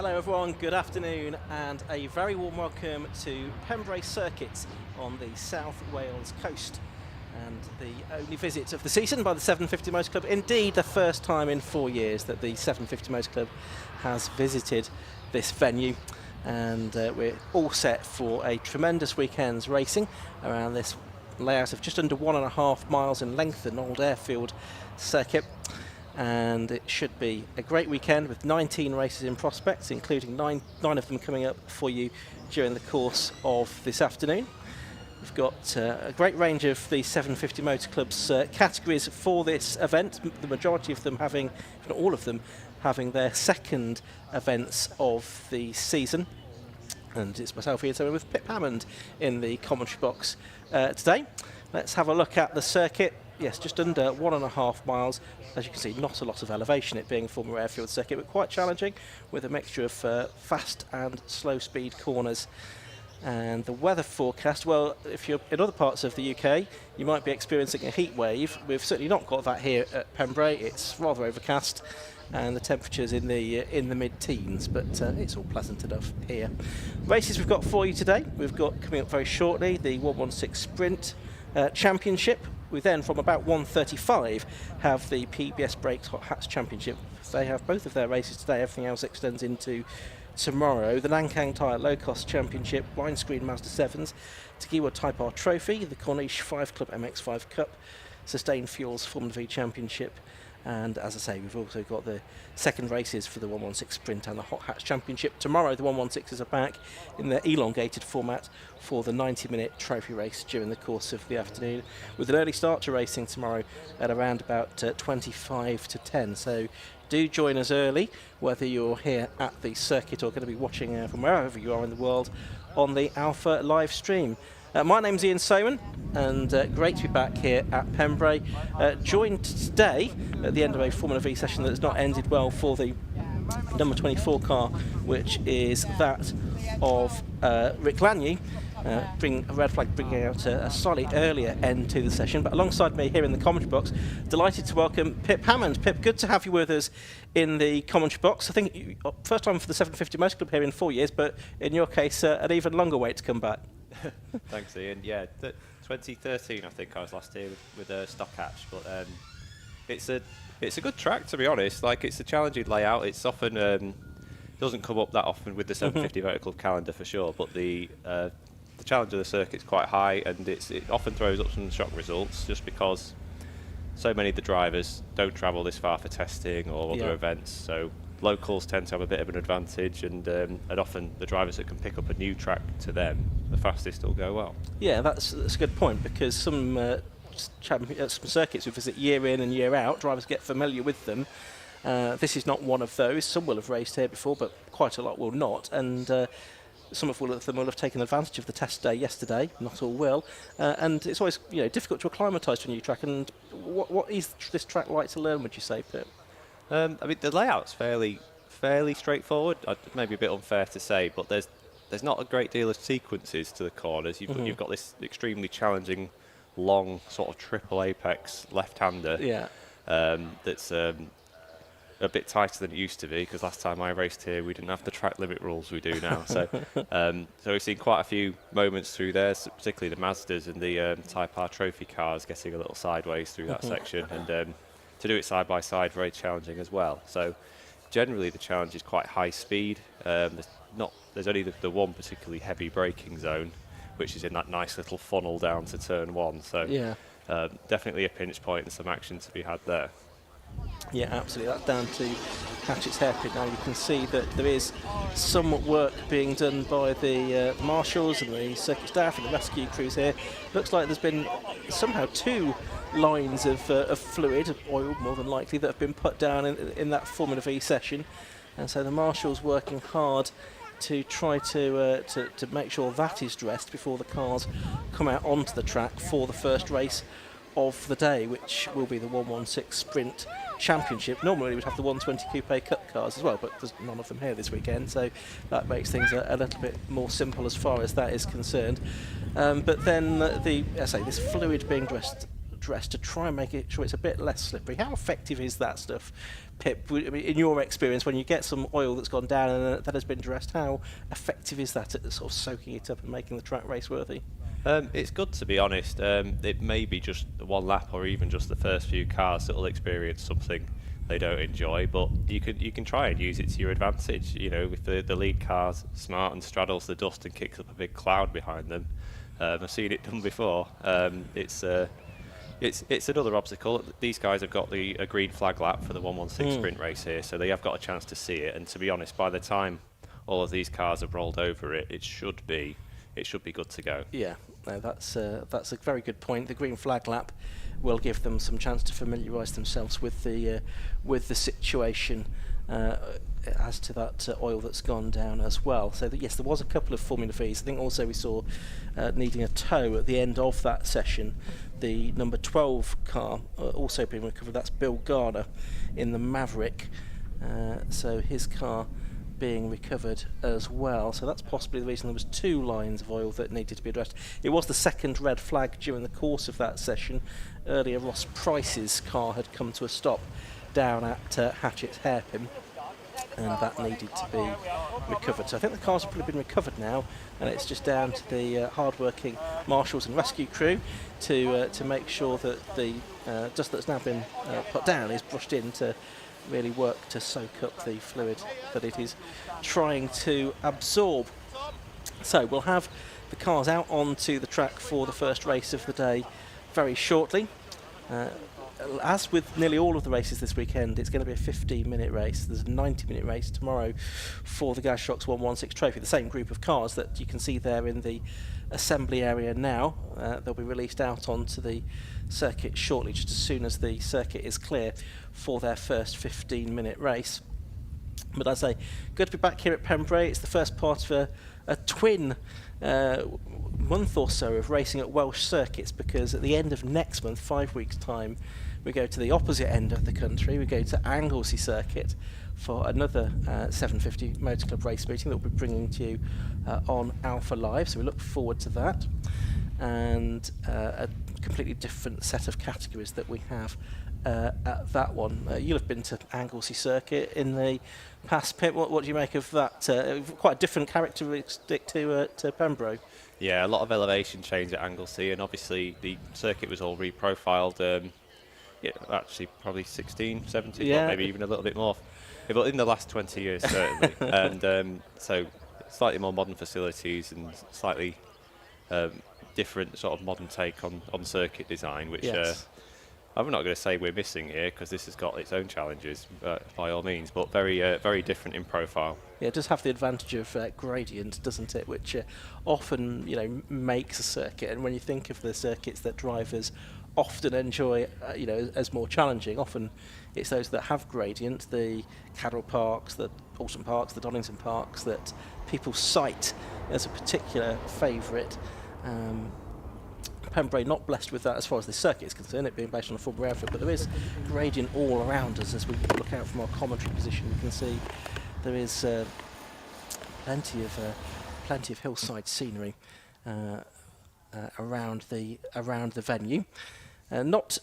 Hello everyone, good afternoon and a very warm welcome to Pembrey Circuit on the South Wales coast, and the only visit of the season by the 750 Motor Club, indeed the first time in 4 years that the 750 Motor Club has visited this venue, and we're all set for a tremendous weekend's racing around this layout of just under 1.5 miles in length, an old airfield circuit. And it should be a great weekend with 19 races in prospect, including nine of them coming up for you during the course of this afternoon. We've got a great range of the 750 Motor Club's categories for this event, the majority of them having, if not all of them, having their second events of the season. And it's myself here today with Pip Hammond in the commentary box today. Let's have a look at the circuit. Yes, just under 1.5 miles. As you can see, not a lot of elevation, it being a former airfield circuit, but quite challenging with a mixture of fast and slow speed corners. And the weather forecast, well, if you're in other parts of the UK, you might be experiencing a heat wave. We've certainly not got that here at Pembrey. It's rather overcast, and the temperature's in the mid-teens, but it's all pleasant enough here. Races we've got for you today. We've got coming up very shortly the 116 Sprint Championship. We then, from about 1:35, have the PBS Brakes Hot Hats Championship. They have both of their races today. Everything else extends into tomorrow. The Nankang Tyre Low Cost Championship, Windscreen Mazda 7s, Tagiwa Type R Trophy, the Corniche 5 Club MX5 Cup, Sustained Fuels Formula V Championship, and as I say, we've also got the second races for the 116 Sprint and the Hot Hats Championship. Tomorrow the 116s are back in their elongated format for the 90-minute trophy race during the course of the afternoon, with an early start to racing tomorrow at around about 25 to 10. So do join us early, whether you're here at the circuit or going to be watching from wherever you are in the world on the Alpha live stream. My name's Ian Soman, and great to be back here at Pembrey, joined today at the end of a Formula V session that's not ended well for the number 24 car, which is that of Rick Lanier, red flag bringing out a slightly earlier end to the session. But alongside me here in the commentary box, delighted to welcome Pip Hammond. Pip, good to have you with us in the commentary box. I think first time for the 750 Motor Club here in 4 years, but in your case an even longer wait to come back. Thanks, Ian. Yeah, 2013 I think I was last here with a stock hatch, but it's a good track, to be honest. Like, it's a challenging layout. It's often doesn't come up that often with the 750 Motor Club calendar for sure, but the challenge of the circuit's quite high, and it often throws up some shock results just because so many of the drivers don't travel this far for testing or other events. So locals tend to have a bit of an advantage, and often the drivers that can pick up a new track to them, the fastest will go well. Yeah, that's a good point, because some circuits we visit year in and year out, drivers get familiar with them. This is not one of those. Some will have raced here before, but quite a lot will not, and some of them will have taken advantage of the test day yesterday. Not all will, and it's always difficult to acclimatise to a new track. And what is this track like to learn, would you say, Pip? I mean, the layout's fairly straightforward. Maybe a bit unfair to say, but there's not a great deal of sequences to the corners. You've got this extremely challenging, long sort of triple apex left-hander. Yeah. That's a bit tighter than it used to be, because last time I raced here we didn't have the track limit rules we do now. So so we've seen quite a few moments through there, particularly the Mazdas and the Type R trophy cars getting a little sideways through that section, and to do it side by side, very challenging as well. So generally the challenge is quite high speed. There's only the one particularly heavy braking zone, which is in that nice little funnel down to turn one. So definitely a pinch point and some action to be had there. Yeah, absolutely. That's down to Hatchett's hairpin. Now you can see that there is some work being done by the marshals and the circuit staff and the rescue crews here. Looks like there's been somehow 2 lines of fluid, oil more than likely, that have been put down in that Formula V session, and so the marshals working hard to try to make sure that is dressed before the cars come out onto the track for the first race of the day, which will be the 116 Sprint Championship. Normally we'd have the 120 Coupe Cup cars as well, but there's none of them here this weekend, so that makes things a little bit more simple as far as that is concerned. But then this fluid being dressed dressed to try and make it sure it's a bit less slippery. How effective is that stuff, Pip? I mean, in your experience, when you get some oil that's gone down and that has been dressed, how effective is that at sort of soaking it up and making the track race-worthy? It's good, to be honest. It may be just one lap or even just the first few cars that will experience something they don't enjoy, but you can try and use it to your advantage. You know, if the lead car's smart and straddles the dust and kicks up a big cloud behind them, I've seen it done before. It's another obstacle. These guys have got a green flag lap for the 116 sprint race here, so they have got a chance to see it. And to be honest, by the time all of these cars have rolled over it, it should be good to go. Yeah, no, that's a very good point. The green flag lap will give them some chance to familiarise themselves with the situation as to that oil that's gone down as well. So yes, there was a couple of Formula V's. I think also we saw needing a tow at the end of that session. The number 12 car also being recovered. That's Bill Garner in the Maverick. So his car being recovered as well, so that's possibly the reason there was 2 lines of oil that needed to be addressed. It was the second red flag during the course of that session. Earlier, Ross Price's car had come to a stop down at Hatchett's hairpin, and that needed to be recovered. So I think the cars have probably been recovered now, and it's just down to the hard-working marshals and rescue crew to make sure that the dust that's now been put down is brushed in to really work to soak up the fluid that it is trying to absorb. So we'll have the cars out onto the track for the first race of the day very shortly. As with nearly all of the races this weekend, it's going to be a 15-minute race. There's a 90-minute race tomorrow for the Gasshocks 116 Trophy, the same group of cars that you can see there in the assembly area now. They'll be released out onto the circuit shortly, just as soon as the circuit is clear for their first 15-minute race. But as I say, good to be back here at Pembrey. It's the first part of a twin month or so of racing at Welsh circuits, because at the end of next month, 5 weeks' time, we go to the opposite end of the country. We go to Anglesey Circuit for another 750 Motor Club race meeting that we'll be bringing to you on Alpha Live, so we look forward to that. And a completely different set of categories that we have at that one. You'll have been to Anglesey Circuit in the past, Pip. What do you make of that? Quite a different characteristic to Pembrey. Yeah, a lot of elevation change at Anglesey, and obviously the circuit was all reprofiled. Actually probably 16, 17, or maybe even a little bit more. Yeah, but in the last 20 years, certainly. And so slightly more modern facilities and slightly different sort of modern take on circuit design, which I'm not going to say we're missing here, because this has got its own challenges by all means, but very different in profile. Yeah, it does have the advantage of gradient, doesn't it, which often makes a circuit. And when you think of the circuits that drivers often enjoy, as more challenging, often it's those that have gradient, the Cadwell Parks, the Alton Parks, the Donington Parks, that people cite as a particular favourite. Pembrey not blessed with that as far as the circuit is concerned, it being based on a Formula outfit, but there is gradient all around us. As we look out from our commentary position, we can see there is plenty of hillside scenery around the venue. Not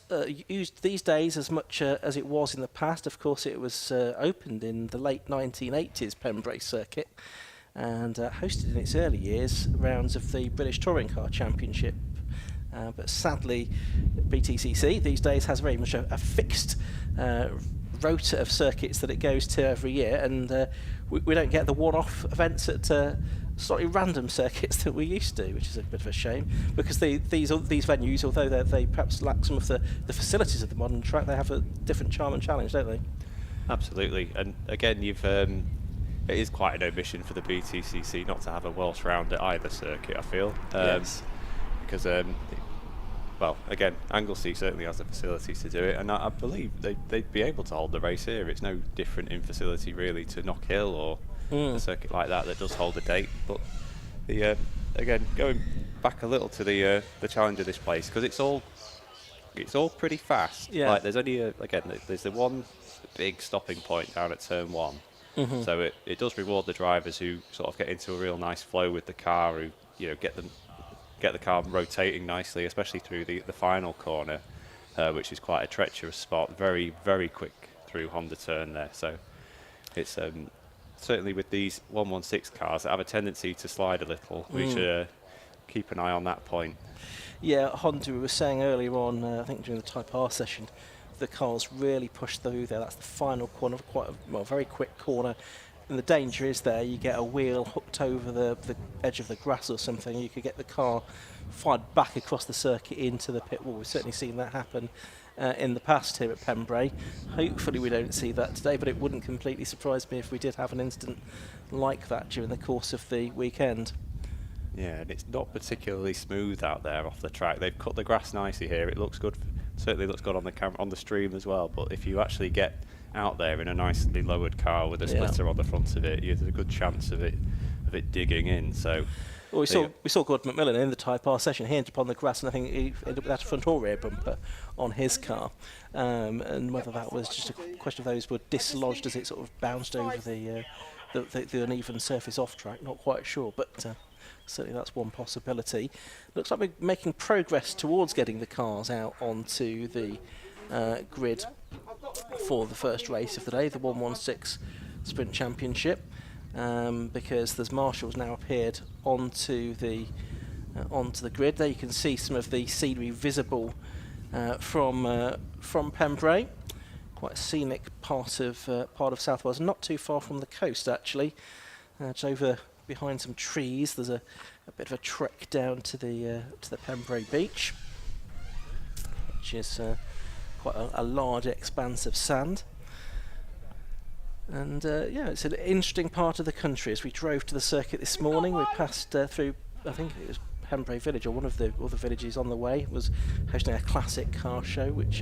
used these days as much as it was in the past. Of course, it was opened in the late 1980s, Pembrey Circuit, and hosted in its early years rounds of the British Touring Car Championship. But sadly, BTCC these days has very much a fixed rota of circuits that it goes to every year, and we don't get the one-off events at slightly random circuits that we used to, which is a bit of a shame, because these venues, although they perhaps lack some of the facilities of the modern track, they have a different charm and challenge, don't they? Absolutely, and again, it is quite an omission for the BTCC not to have a Welsh round at either circuit, I feel. Yes. Because, again, Anglesey certainly has the facilities to do it, and I believe they'd be able to hold the race here. It's no different in facility, really, to Knock Hill or a circuit like that does hold a date. But again, going back a little to the challenge of this place, because it's all pretty fast. Yeah. Like, there's only there's the one big stopping point down at turn 1. Mm-hmm. So it does reward the drivers who sort of get into a real nice flow with the car, who get the car rotating nicely, especially through the final corner. which is quite a treacherous spot. Very, very quick through Honda turn there. So it's certainly with these 116 cars that have a tendency to slide a little. We should keep an eye on that point. Yeah, Honda, we were saying earlier on, I think during the Type R session, the cars really push through there. That's the final corner, quite a very quick corner. And the danger is there, you get a wheel hooked over the edge of the grass or something, you could get the car fired back across the circuit into the pit wall. We've certainly seen that happen in the past here at Pembrey. Hopefully we don't see that today, but it wouldn't completely surprise me if we did have an incident like that during the course of the weekend. Yeah, and it's not particularly smooth out there off the track. They've cut the grass nicely here. It looks good. Certainly looks good on the camera, on the stream as well. But if you actually get out there in a nicely lowered car with a splitter on the front of it, there's a good chance of it digging in. So well, we saw Gordon McMillan in the Type R session. He ended up on the grass, and I think he ended up without a front or rear bumper on his car. And whether that was just a question of those were dislodged as it sort of bounced over the uneven surface off track, not quite sure, but certainly that's one possibility. Looks like we're making progress towards getting the cars out onto the grid for the first race of the day, the 116 Sprint Championship, because there's marshals now appeared onto the grid. There you can see some of the scenery visible from Pembrey. Quite a scenic part of South Wales, not too far from the coast actually. Just over behind some trees, there's a bit of a trek down to the Pembrey beach, which is quite a large expanse of sand. And yeah, it's an interesting part of the country. As we drove to the circuit this morning, we passed through, I think it was Pembrey Village, or one of the other villages on the way. It was hosting a classic car show, which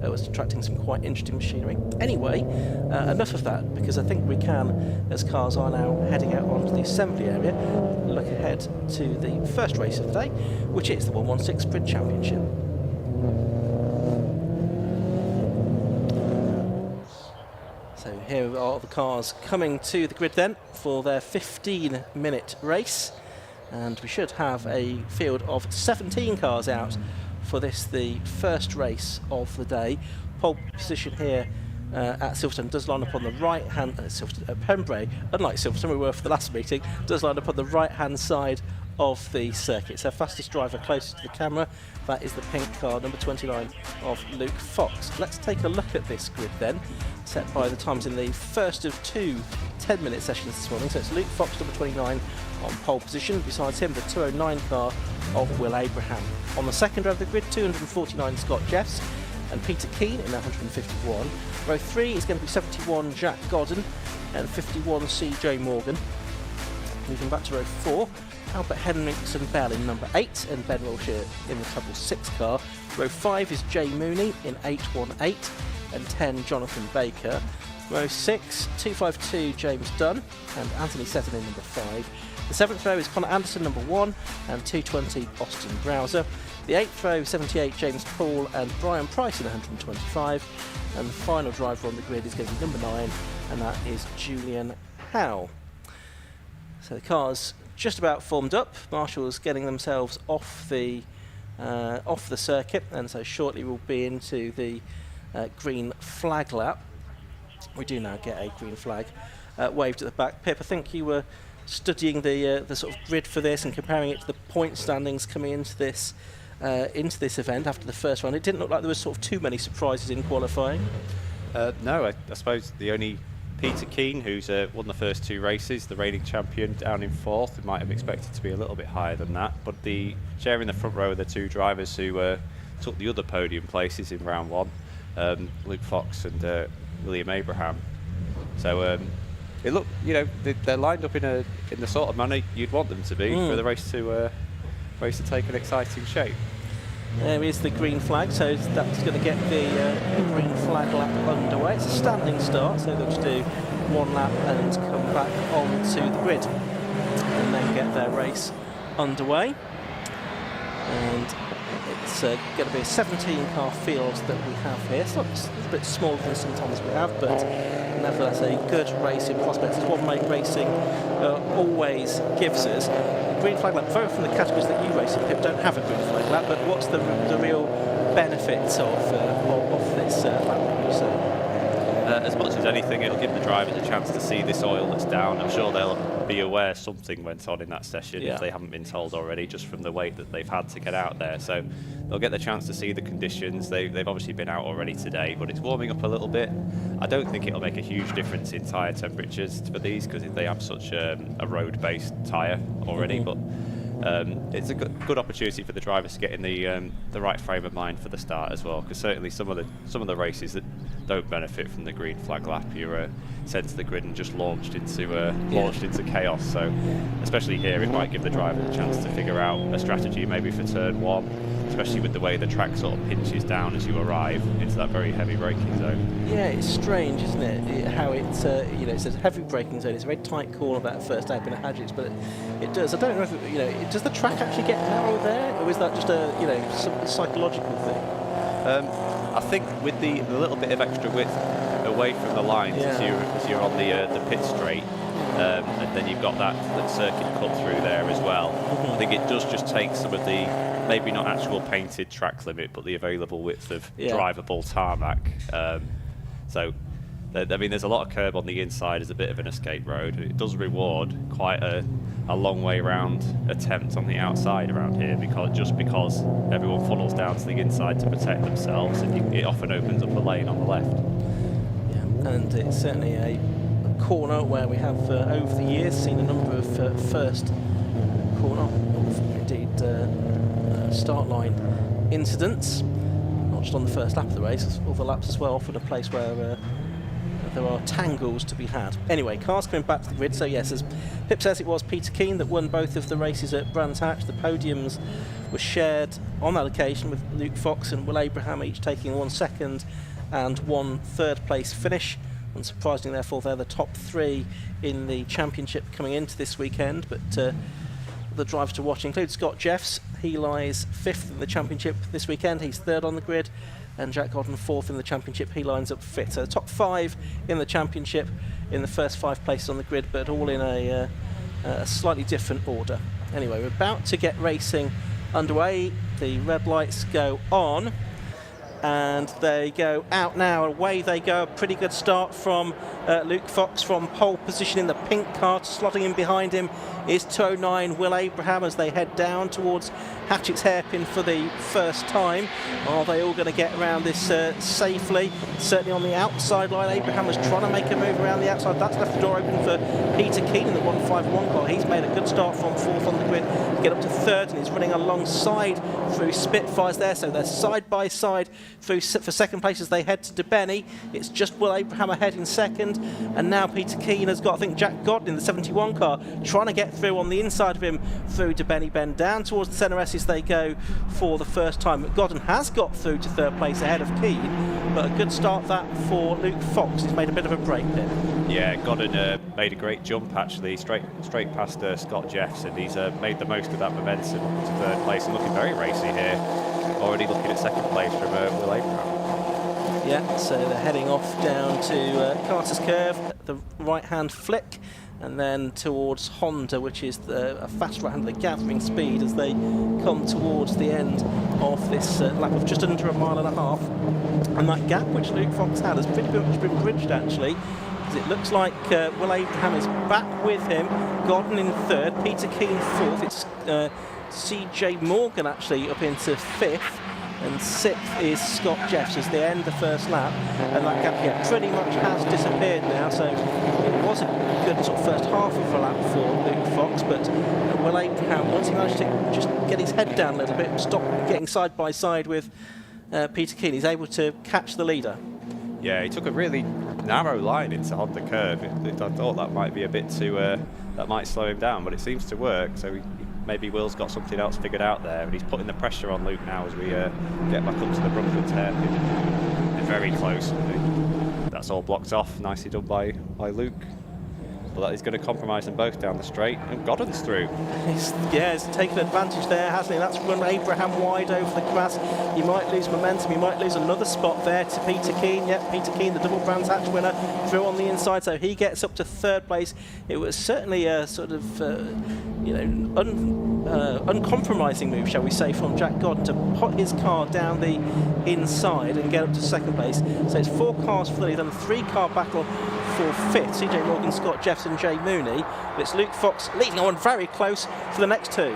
was attracting some quite interesting machinery. Anyway, enough of that, because I think we can, as cars are now heading out onto the assembly area, look ahead to the first race of the day, which is the 116 Sprint Championship. So here are the cars coming to the grid then for their 15-minute race. And we should have a field of 17 cars out for this, the first race of the day. Pole position here at Silverstone does line up on the right hand, at Pembrey, unlike Silverstone we were for the last meeting, does line up on the right hand side of the circuit. So fastest driver closest to the camera, that is the pink car, number 29 of Luke Fox. Let's take a look at this grid then, set by the times in the first of two 10-minute sessions this morning. So it's Luke Fox, number 29, on pole position. Besides him, the 209 car of Will Abraham. On the second row of the grid, 249 Scott Jeffs and Peter Keane in 151. Row 3 is going to be 71 Jack Godden and 51 CJ Morgan. Moving back to row 4, Albert Henriksen Bell in number 8 and Ben Wilshire in the Trouble 6 car. Row 5 is Jay Mooney in 818 and 10 Jonathan Baker. Row 6, 252 James Dunn and Anthony Seton in number 5. The 7th row is Connor Anderson, number 1, and 220 Austin Browser. The 8th row, 78 James Paul and Brian Price in 125. And the final driver on the grid is going to be number 9, and that is Julian Howe. So the car's just about formed up. Marshall's getting themselves off the circuit, and so shortly we'll be into the green flag lap. We do now get a green flag waved at the back. Pip, I think you were studying the sort of grid for this and comparing it to the point standings coming into this event after the first round. It didn't look like there was sort of too many surprises in qualifying. No, I suppose the only Peter Keane, who's won the first two races, the reigning champion, down in 4th. We might have expected to be a little bit higher than that, but sharing the front row are the two drivers who took the other podium places in round 1, Luke Fox and William Abraham. So it looked, they're lined up in the sort of manner you'd want them to be for the race to take an exciting shape. There is the green flag, so that's going to get the green flag lap underway. It's a standing start, so they'll just do one lap and come back onto the grid and then get their race underway. And it's going to be a 17-car field that we have here. It's a bit smaller than sometimes we have, but nevertheless a good racing prospect. As one make racing always gives us. green flag lap, very often the categories that you race in, Pip, don't have a green flag lap, but what's the real benefits of this lap, would you say? As much as anything, it'll give the drivers a chance to see this oil that's down. I'm sure they'll be aware something went on in that session if they haven't been told already, just from the weight that they've had to get out there. So they'll get the chance to see the conditions. They've obviously been out already today, but it's warming up a little bit. I don't think it'll make a huge difference in tyre temperatures for these because they have such a road-based tyre already. But it's a good opportunity for the drivers to get in the right frame of mind for the start as well, because certainly some of the races that don't benefit from the green flag lap, you're sent to the grid and just launched into chaos. So especially here, it might give the drivers a chance to figure out a strategy maybe for turn 1, especially with the way the track sort of pinches down as you arrive into that very heavy braking zone. Yeah, it's strange, isn't it? How it's it says heavy braking zone. It's a very tight corner that first lap in a Hadgets, but it does. I don't know if does the track actually get narrow there, or is that just a some psychological thing? I think with the little bit of extra width away from the lines as you're on the pit straight, and then you've got that circuit cut through there as well. I think it does just take some of the, maybe not actual painted track limit, but the available width of drivable tarmac. So, I mean, there's a lot of curb on the inside as a bit of an escape road. It does reward quite a long way round attempt on the outside around here, because everyone funnels down to the inside to protect themselves, and it often opens up a lane on the left. Yeah, and it's certainly a corner where we have over the years seen a number of first corner, indeed start line incidents, not just on the first lap of the race, other laps as well, often a place where there are tangles to be had. Anyway, cars coming back to the grid. So yes, as Pip says, it was Peter Keane that won both of the races at Brands Hatch. The podiums were shared on that occasion with Luke Fox and Will Abraham, each taking 1 second and 1 third place finish. Unsurprisingly, therefore, they're the top 3 in the championship coming into this weekend. But the drivers to watch include Scott Jeffs. He lies 5th in the championship this weekend. He's 3rd on the grid. And Jack Godden 4th in the championship. He lines up 5th. So the top 5 in the championship in the first 5 places on the grid, but all in a slightly different order. Anyway, we're about to get racing underway. The red lights go on and they go out now. Away they go. A pretty good start from Luke Fox from pole position in the pink car. Slotting in behind him is 209 Will Abraham as they head down towards Hatchett's hairpin for the first time. Are they all going to get around this safely? Certainly on the outside line, Abraham was trying to make a move around the outside. That's left the door open for Peter Keane in the 151 car. He's made a good start from 4th on the grid to get up to 3rd, and he's running alongside through Spitfires there. So they're side by side through for second place as they head to Debeny. It's just Will Abraham ahead in 2nd, and now Peter Keane has got, I think, Jack Godden in the 71 car trying to get through on the inside of him through Debeny Bend. Down towards the centre S as they go for the first time. Godden has got through to 3rd place ahead of Keane, but a good start that for Luke Fox. He's made a bit of a break there. Yeah, Godden made a great jump actually, straight past Scott Jeffs, and he's made the most of that momentum up to 3rd place and looking very racy here. Already looking at 2nd place from Will Abraham. Yeah, so they're heading off down to Carter's Curve, the right-hand flick, and then towards Honda, which is a fast right-hand, the gathering speed as they come towards the end of this lap of just under 1.5 miles. And that gap which Luke Fox had has pretty much been bridged actually, because it looks like Will Abraham is back with him, Godden in 3rd, Peter Keane 4th, it's CJ Morgan actually up into 5th, and 6th is Scott Jeffs as they end the first lap, and that gap pretty much has disappeared now. So it was a good sort of first half of a lap for Luke Fox, but Will Abraham, once he managed to just get his head down a little bit, stop getting side by side with Peter Keane, he's able to catch the leader. Yeah, he took a really narrow line into Honda Curve. I thought that might be a bit too, that might slow him down, but it seems to work. So maybe Will's got something else figured out there, and he's putting the pressure on Luke now as we get back up to the Brunkwood hairpin. They're very close. That's all blocked off. Nicely done by Luke. but he's going to compromise them both down the straight, and Godden's through. He's taken advantage there, hasn't he? That's run Abraham wide over the grass. He might lose momentum, he might lose another spot there to Peter Keane. Yep, Peter Keane, the double Brands Hatch winner, through on the inside, so he gets up to third place. It was certainly a sort of uncompromising move, shall we say, from Jack Godden to put his car down the inside and get up to second place. So it's 4 cars for the lead and a 3-car battle for fifth. CJ Morgan, Scott Jeffson, Jay Mooney. But it's Luke Fox leading on very close for the next 2.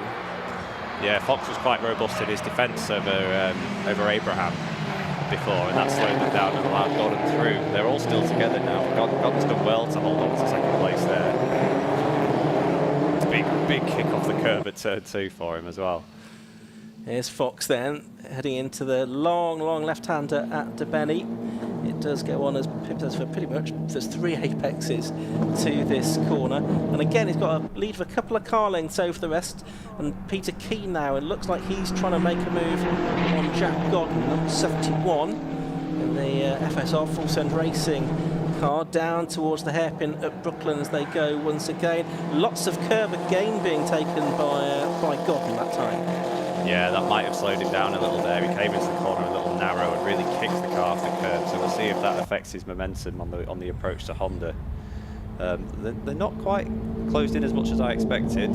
Yeah, Fox was quite robust in his defence over Abraham before, and that slowed them down and allowed Godden through. They're all still together now. Godden's done well to hold on to second place there. It's a big kick off the curb at turn 2 for him as well. Here's Fox then, heading into the long left-hander at De Benny. It does go on, as Pip says, for pretty much, there's 3 apexes to this corner. And again, he's got a lead of a couple of car lengths over the rest. And Peter Keane now, it looks like he's trying to make a move on Jack Godden, number 71, in the FSR Full Send Racing car, down towards the hairpin at Brooklyn as they go once again. Lots of curve again being taken by Godden that time. Yeah, that might have slowed him down a little there. He came into the corner a little narrow and really kicked the car off the curb. So we'll see if that affects his momentum on the approach to Honda. They're not quite closed in as much as I expected.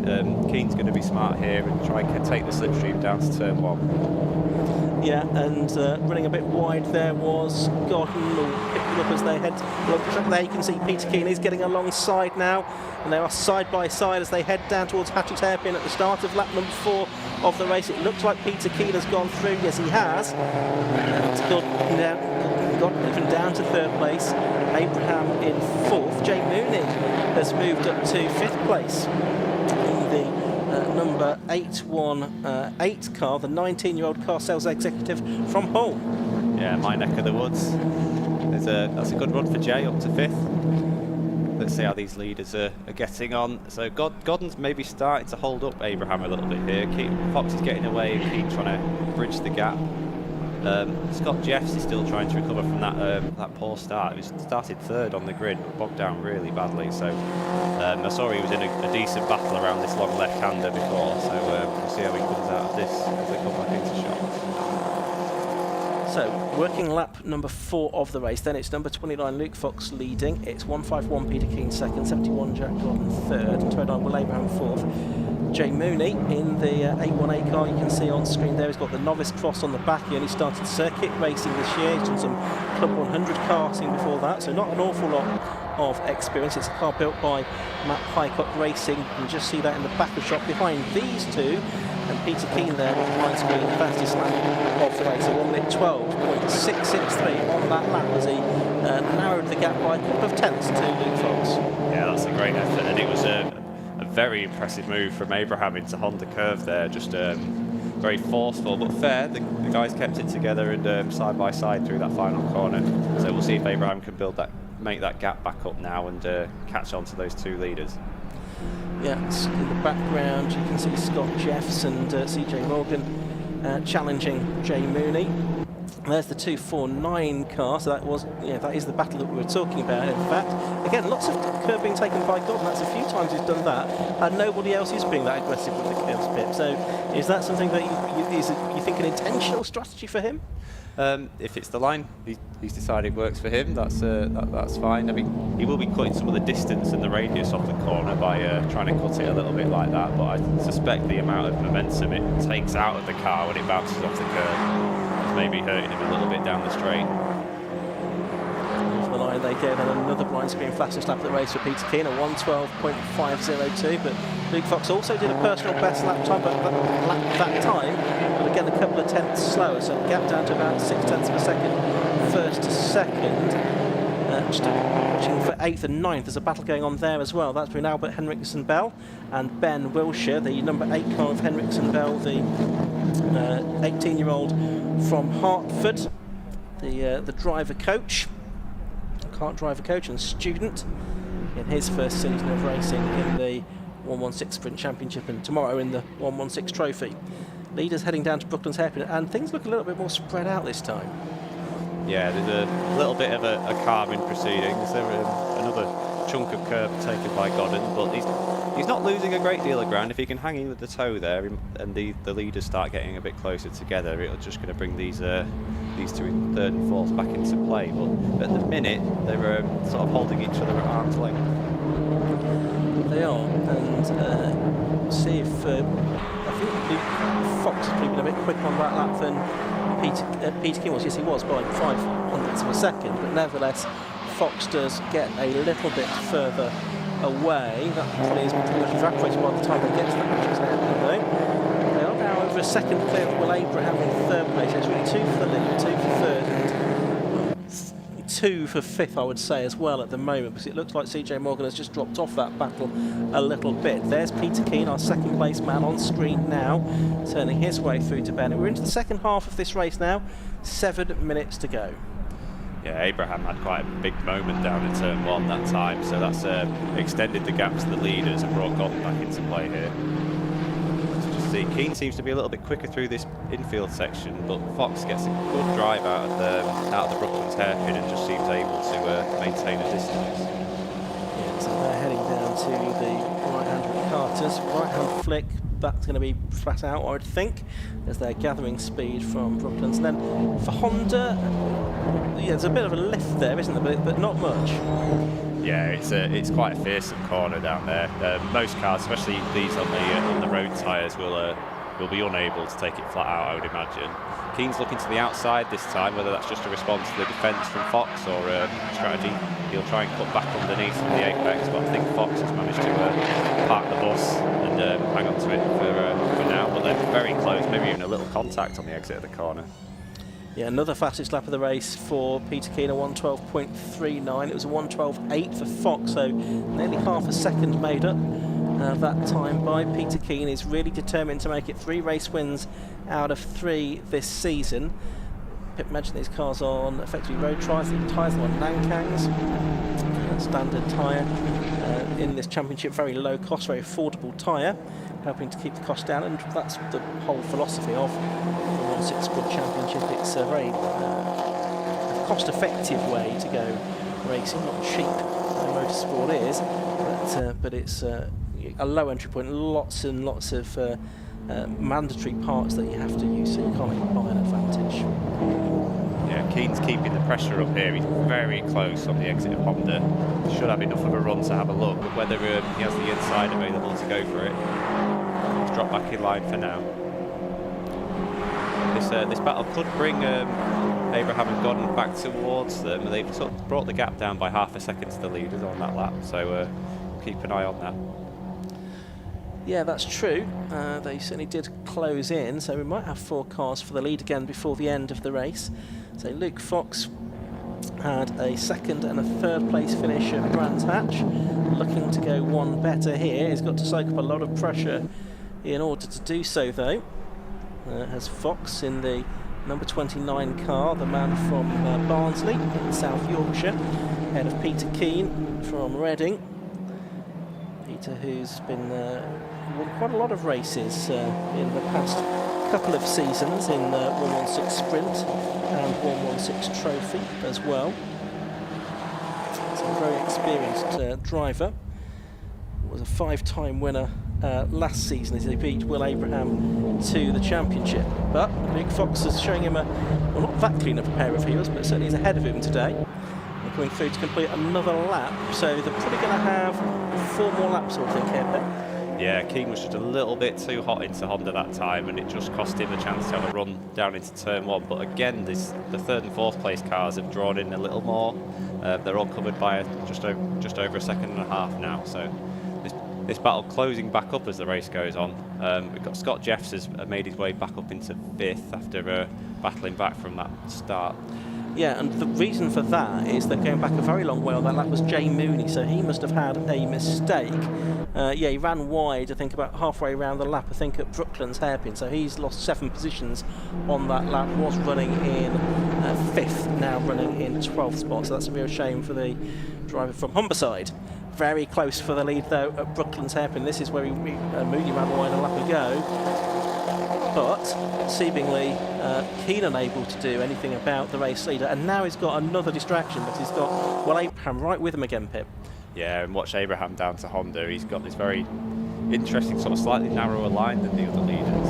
Keane's going to be smart here and try and take the slipstream down to turn 1. Yeah, and running a bit wide there was Godden, who picked it up as they head along the track. There you can see Peter Keane is getting alongside now, and they are side by side as they head down towards Hatchett's hairpin at the start of lap number 4 of the race. It looks like Peter Keane has gone through. Yes, he has. Godden even down to third place. Abraham in 4th. Jay Mooney has moved up to 5th place in the number 818 car, the 19-year-old car sales executive from Hull. Yeah, my neck of the woods. That's a good run for Jay, up to 5th. Let's see how these leaders are getting on. So Godden's maybe starting to hold up Abraham a little bit here. Fox is getting away and Keane trying to bridge the gap. Scott Jeffs is still trying to recover from that poor start. He started 3rd on the grid, but bogged down really badly. So I saw he was in a decent battle around this long left-hander before. So we'll see how he comes out of this as they come back into shot. So, working lap number 4 of the race, then it's number 29 Luke Fox leading. It's 151 Peter Keane second, 71 Jack Godden third, 29 Will Abraham fourth. Jay Mooney in the 818 car, you can see on screen there, he's got the novice cross on the back. He only started circuit racing this year. He's done some Club 100 karting before that, so not an awful lot of experience. It's a car built by Matt Highcock Racing. You can just see that in the back of the shot behind these two. And Peter Keane there with the line screen, the fastest lap of the race, a 1 minute 12.663 on that lap as he narrowed the gap by a couple of tenths to Luke Fox. Yeah, that's a great effort, and it was a very impressive move from Abraham into Honda curve there, just very forceful but fair. The guys kept it together and side by side through that final corner. So we'll see if Abraham can make that gap back up now and catch on to those 2 leaders. Yeah, in the background you can see Scott Jeffs and CJ Morgan challenging Jay Mooney. There's the 249 car, so that is the battle that we were talking about. In fact, again, lots of curb being taken by Godden. That's a few times he's done that, and nobody else is being that aggressive with the curbs, Pip. So, is that something that you think an intentional strategy for him? If it's the line he's decided works for him, that's fine. I mean, he will be cutting some of the distance and the radius off the corner by trying to cut it a little bit like that, but I suspect the amount of momentum it takes out of the car when it bounces off the curb is maybe hurting him a little bit down the straight. Over the line they go, then another blind screen fastest lap of the race for Peter Keane, a 1:12.502, but Luke Fox also did a personal best lap time, but that time, but again a couple of tenths slower, so gap down to about 6 tenths per second, first to second. Just watching for 8th and 9th, there's a battle going on there as well. That's between Albert Henriksen Bell and Ben Wilshire, the number 8 car of Henriksen Bell, the 18-year-old from Hartford, the driver coach, kart driver coach and student in his first season of racing in the 116 Sprint Championship, and tomorrow in the 116 Trophy. Leaders heading down to Brooklyn's hairpin, and things look a little bit more spread out this time. Yeah, there's a little bit of a calm in proceedings. There another chunk of curb taken by Godden, but he's not losing a great deal of ground. If he can hang in with the toe there, and the leaders start getting a bit closer together, it's just going to bring these two in third and fourth back into play. But at the minute, they're sort of holding each other at arm's length. They are, and see if I think Luke Fox has been a bit quicker on that lap than Peter King was. Yes, he was by 0.05 of a second, but nevertheless, Fox does get a little bit further away. That probably is pretty much evaporated by the time they get to the matches though. They are now over a second clear of Will Abraham in third place. It's really 2 for the lead, 2 for third, and 2 for fifth, I would say, as well at the moment, because it looks like CJ Morgan has just dropped off that battle a little bit. There's Peter Keane, our second place man, on screen now, turning his way through to Bennett. We're into the second half of this race now, 7 minutes to go. Yeah, Abraham had quite a big moment down in turn 1 that time, so that's extended the gap to the leaders and brought Godden back into play here. See, Keane seems to be a little bit quicker through this infield section, but Fox gets a good drive out of the Brooklands hairpin and just seems able to maintain a distance. Yeah, so they're heading down to the right-hand Carters. Right-hand flick, that's going to be flat out, I would think, as they're gathering speed from Brooklands. And then for Honda, yeah, there's a bit of a lift there, isn't there? But not much. Yeah, it's quite a fearsome corner down there. Most cars, especially these on the road tyres, will be unable to take it flat out, I would imagine. Keane's looking to the outside this time, whether that's just a response to the defence from Fox or strategy. He'll try and cut back underneath from the apex, but I think Fox has managed to park the bus and hang on to it for now. But they're very close, maybe even a little contact on the exit of the corner. Yeah, another fastest lap of the race for Peter Keane, a 1:12.39. It was a 1:12.8 for Fox, so nearly half a second made up that time by Peter Keane. Is really determined to make it 3 race wins out of 3 this season. Pip mentioned these cars on effectively road tyres. The tyres are on Nankang's standard tyre in this championship. Very low cost, very affordable tyre, helping to keep the cost down, and that's the whole philosophy of the 1/6 World Championship. It's a very cost-effective way to go racing, not cheap. Motorsport is, but it's a low entry point, lots and lots of mandatory parts that you have to use, so you can't even buy an advantage. Yeah, Keane's keeping the pressure up here. He's very close on the exit of Honda. Should have enough of a run to have a look, but whether he has the inside available to go for it. He's dropped back in line for now. This battle could bring Abraham and Godden back towards them. They've brought the gap down by half a second to the leaders on that lap, so keep an eye on that. Yeah, that's true. They certainly did close in, so we might have 4 cars for the lead again before the end of the race. So Luke Fox had a second and a third place finish at Brands Hatch, looking to go one better here. He's got to soak up a lot of pressure in order to do so, though. Has Fox in the number 29 car, the man from Barnsley in South Yorkshire, ahead of Peter Keane from Reading. Peter, who's been won quite a lot of races in the past couple of seasons in 116 Sprint and 116 Trophy as well. So a very experienced driver. Was a 5-time winner last season as he beat Will Abraham to the championship. But Luke Fox is showing him well, not that clean of a pair of heels, but certainly is ahead of him today. They're coming through to complete another lap, so they're probably going to have 4 more laps, I think, here, Pep. Yeah, Keane was just a little bit too hot into Honda that time, and it just cost him a chance to have a run down into turn 1. But again, the 3rd and 4th place cars have drawn in a little more. They're all covered by just over a second and a half now. So this battle closing back up as the race goes on. We've got Scott Jeffs has made his way back up into 5th after battling back from that start. Yeah, and the reason for that is that going back a very long way on that lap was Jay Mooney, so he must have had a mistake. Yeah, he ran wide, I think, about halfway around the lap, I think, at Brooklands hairpin, so he's lost 7 positions on that lap. Was running in 5th, now running in 12th spot, so that's a real shame for the driver from Humberside. Very close for the lead, though, at Brooklands hairpin. This is where Mooney ran wide a lap ago. But seemingly Keane unable to do anything about the race leader, and now he's got another distraction, but he's got Will Abraham right with him again, Pip. Yeah, and watch Abraham down to Honda. He's got this very interesting sort of slightly narrower line than the other leaders.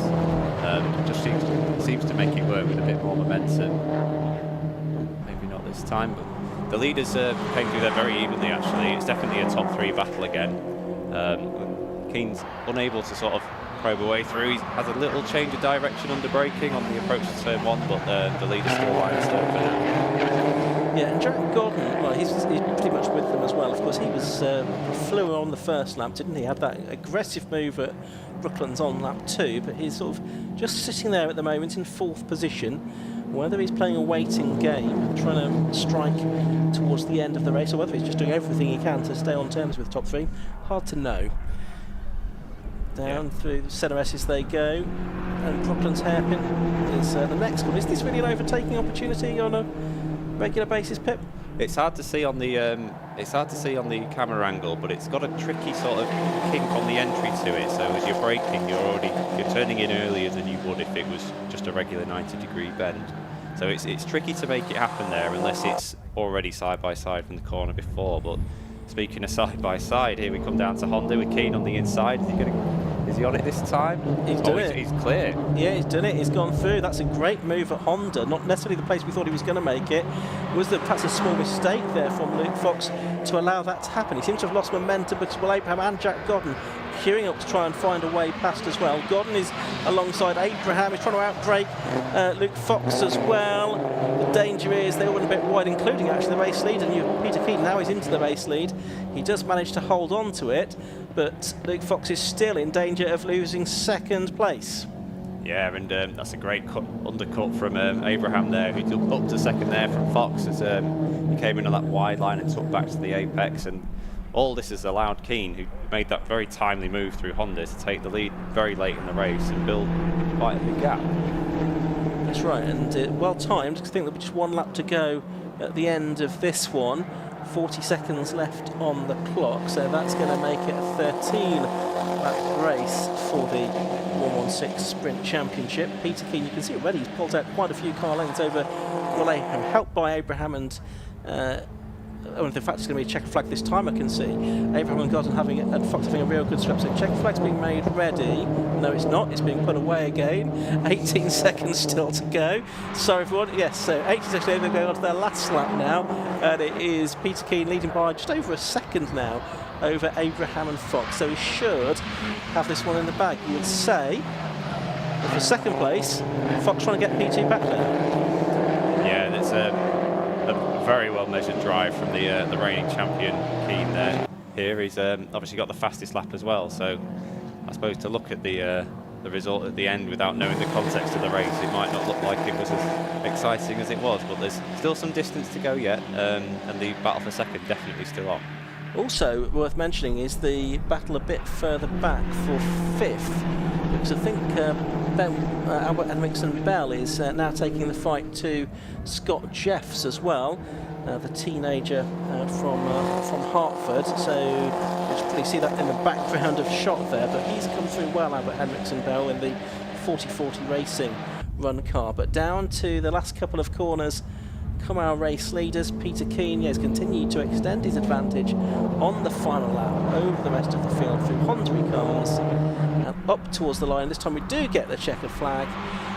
Just seems to make it work with a bit more momentum. Maybe not this time, but the leaders came through there very evenly actually. It's definitely a top 3 battle again. Keane's unable to sort of probe away through. He has a little change of direction under braking on the approach to turn 1, but the leader's still line still for now. Yeah, and Jack Gordon, well, he's pretty much with them as well. Of course, he was flew on the first lap, didn't he? Had that aggressive move at Brooklands on lap 2, but he's sort of just sitting there at the moment in 4th position. Whether he's playing a waiting game, trying to strike towards the end of the race, or whether he's just doing everything he can to stay on terms with top 3, hard to know. Down through the centre S's they go, and Brooklands hairpin is the next one. Is this really an overtaking opportunity on a regular basis, Pip? It's hard to see on the camera angle, but it's got a tricky sort of kink on the entry to it. So as you're braking, you're turning in earlier than you would if it was just a regular 90-degree bend. So it's tricky to make it happen there unless it's already side by side from the corner before. But speaking of side by side, here we come down to Honda with Keane on the inside. Is he on it this time? He's done it. He's clear. Yeah, he's done it. He's gone through. That's a great move at Honda. Not necessarily the place we thought he was going to make it. Was there perhaps a small mistake there from Luke Fox to allow that to happen? He seems to have lost momentum because Will Abraham and Jack Godden queuing up to try and find a way past as well. Godden is alongside Abraham. He's trying to outbrake Luke Fox as well. The danger is they all went a bit wide, including actually the race lead. And Peter Keaton now is into the race lead. He does manage to hold on to it, but Luke Fox is still in danger of losing 2nd place. Yeah, and that's a great undercut from Abraham there, who took up to 2nd there from Fox as he came in on that wide line and took back to the apex. And all this has allowed Keane, who made that very timely move through Honda, to take the lead very late in the race and build quite a big gap. That's right, and well timed, because I think there's just 1 lap to go at the end of this one. 40 seconds left on the clock, so that's going to make it a 13-lap race for the 116 Sprint Championship. Peter Keane, you can see already, he's pulled out quite a few car lengths over Will Abraham, helped by Abraham and in fact it's going to be a checkered flag this time, I can see. Abraham and Godden and Fox having a real good scrap. So checkered flag's being made ready. No, it's not. It's being put away again. 18 seconds still to go. Sorry everyone. Yes, so 18 seconds they're going on to their last lap now. And it is Peter Keane leading by just over a second now over Abraham and Fox. So he should have this one in the bag. You would say, for 2nd place, Fox trying to get P2 back there. Yeah, that's a very well measured drive from the reigning champion Keane there. Here he's obviously got the fastest lap as well, so I suppose to look at the result at the end without knowing the context of the race, it might not look like it was as exciting as it was, but there's still some distance to go yet, and the battle for 2nd definitely still on. Also worth mentioning is the battle a bit further back for 5th, because I think Albert Henriksen and Bell is now taking the fight to Scott Jeffs as well, the teenager from Hartford. So you just probably see that in the background of shot there, but he's come through well, Albert Henriksen Bell, in the 40/40 Racing run car. But down to the last couple of corners come our race leaders. Peter Keane has continued to extend his advantage on the final lap over the rest of the field through Honda cars and up towards the line. This time we do get the checkered flag,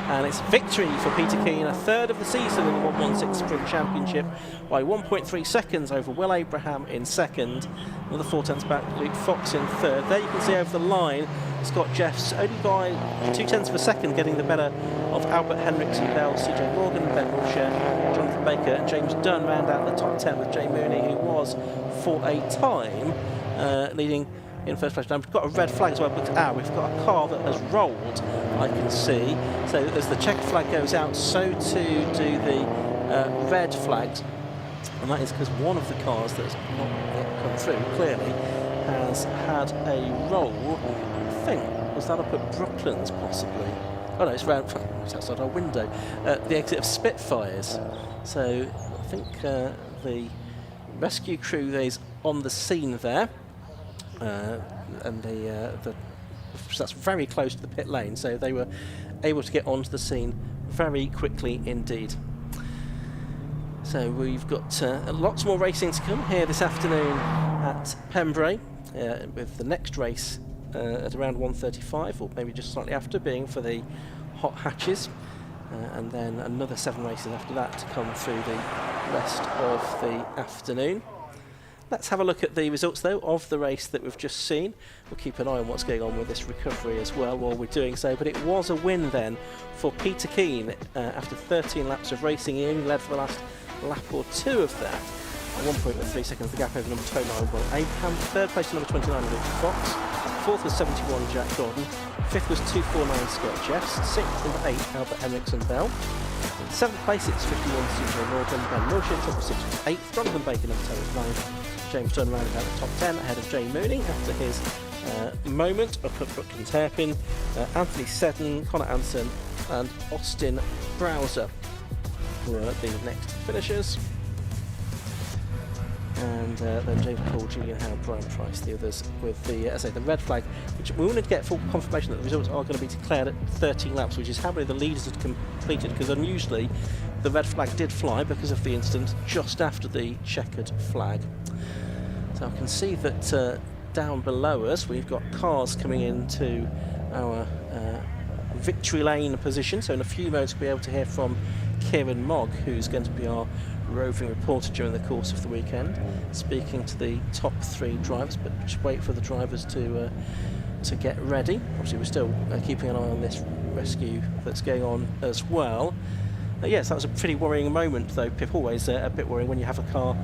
and it's victory for Peter Keane, a 3rd of the season in the 116 Sprint Championship by 1.3 seconds over Will Abraham in 2nd. Another 4 tenths back, Luke Fox in 3rd. There you can see over the line Scott Jeffs only by 2 tenths of a second getting the better of Albert Henriksen Bell, CJ Morgan, Ben Wilshire, Jonathan Baker and James Dunn round out the top 10 with Jay Mooney, who was for a time leading in 1st place. Now we've got a red flag as well, but we've got a car that has rolled, I can see. So as the checkered flag goes out, so too do the red flags, and that is because one of the cars that's not yet come through clearly has had a roll. I think, was that up at Brooklands possibly? Oh no, it's outside our window. The exit of Spitfires. So I think the rescue crew is on the scene there, and that's very close to the pit lane, so they were able to get onto the scene very quickly indeed. So we've got lots more racing to come here this afternoon at Pembrey, with the next race at around 1:35, or maybe just slightly after, being for the hot hatches, and then another 7 races after that to come through the rest of the afternoon. Let's have a look at the results, though, of the race that we've just seen. We'll keep an eye on what's going on with this recovery as well while we're doing so. But it was a win then for Peter Keane after 13 laps of racing. He only led for the last lap or 2 of that. At 1.3 seconds the gap over number 29, Will Abraham. Third place to number 29, Richard Fox. Fourth was 71, Jack Gordon. Fifth was 249, Scott Jeffs. Sixth, number 8, Albert Emmerich and Bell. In seventh place, it's 51, CJ Morgan. Ben Wilshire, top of 6 was 8th. Jonathan Baker, number 10, was 9th. James turned around about the top 10 ahead of Jay Mooney after his moment up at Brooklands Hairpin. Anthony Seddon, Connor Anson and Austin Browser were the next finishers. And then James Paul, Julian Howard, Brian Price, the others with the, as I say, the red flag, which we wanted to get full confirmation that the results are going to be declared at 13 laps, which is how many the leaders had completed, because unusually the red flag did fly because of the incident just after the checkered flag. So I can see that down below us we've got cars coming into our victory lane position, so in a few moments we'll be able to hear from Kieran Mogg, who's going to be our roving reporter during the course of the weekend, speaking to the top 3 drivers. But just wait for the drivers to get ready. Obviously we're still keeping an eye on this rescue that's going on as well. Yes, that was a pretty worrying moment, though, Pip. Always a bit worrying when you have a car,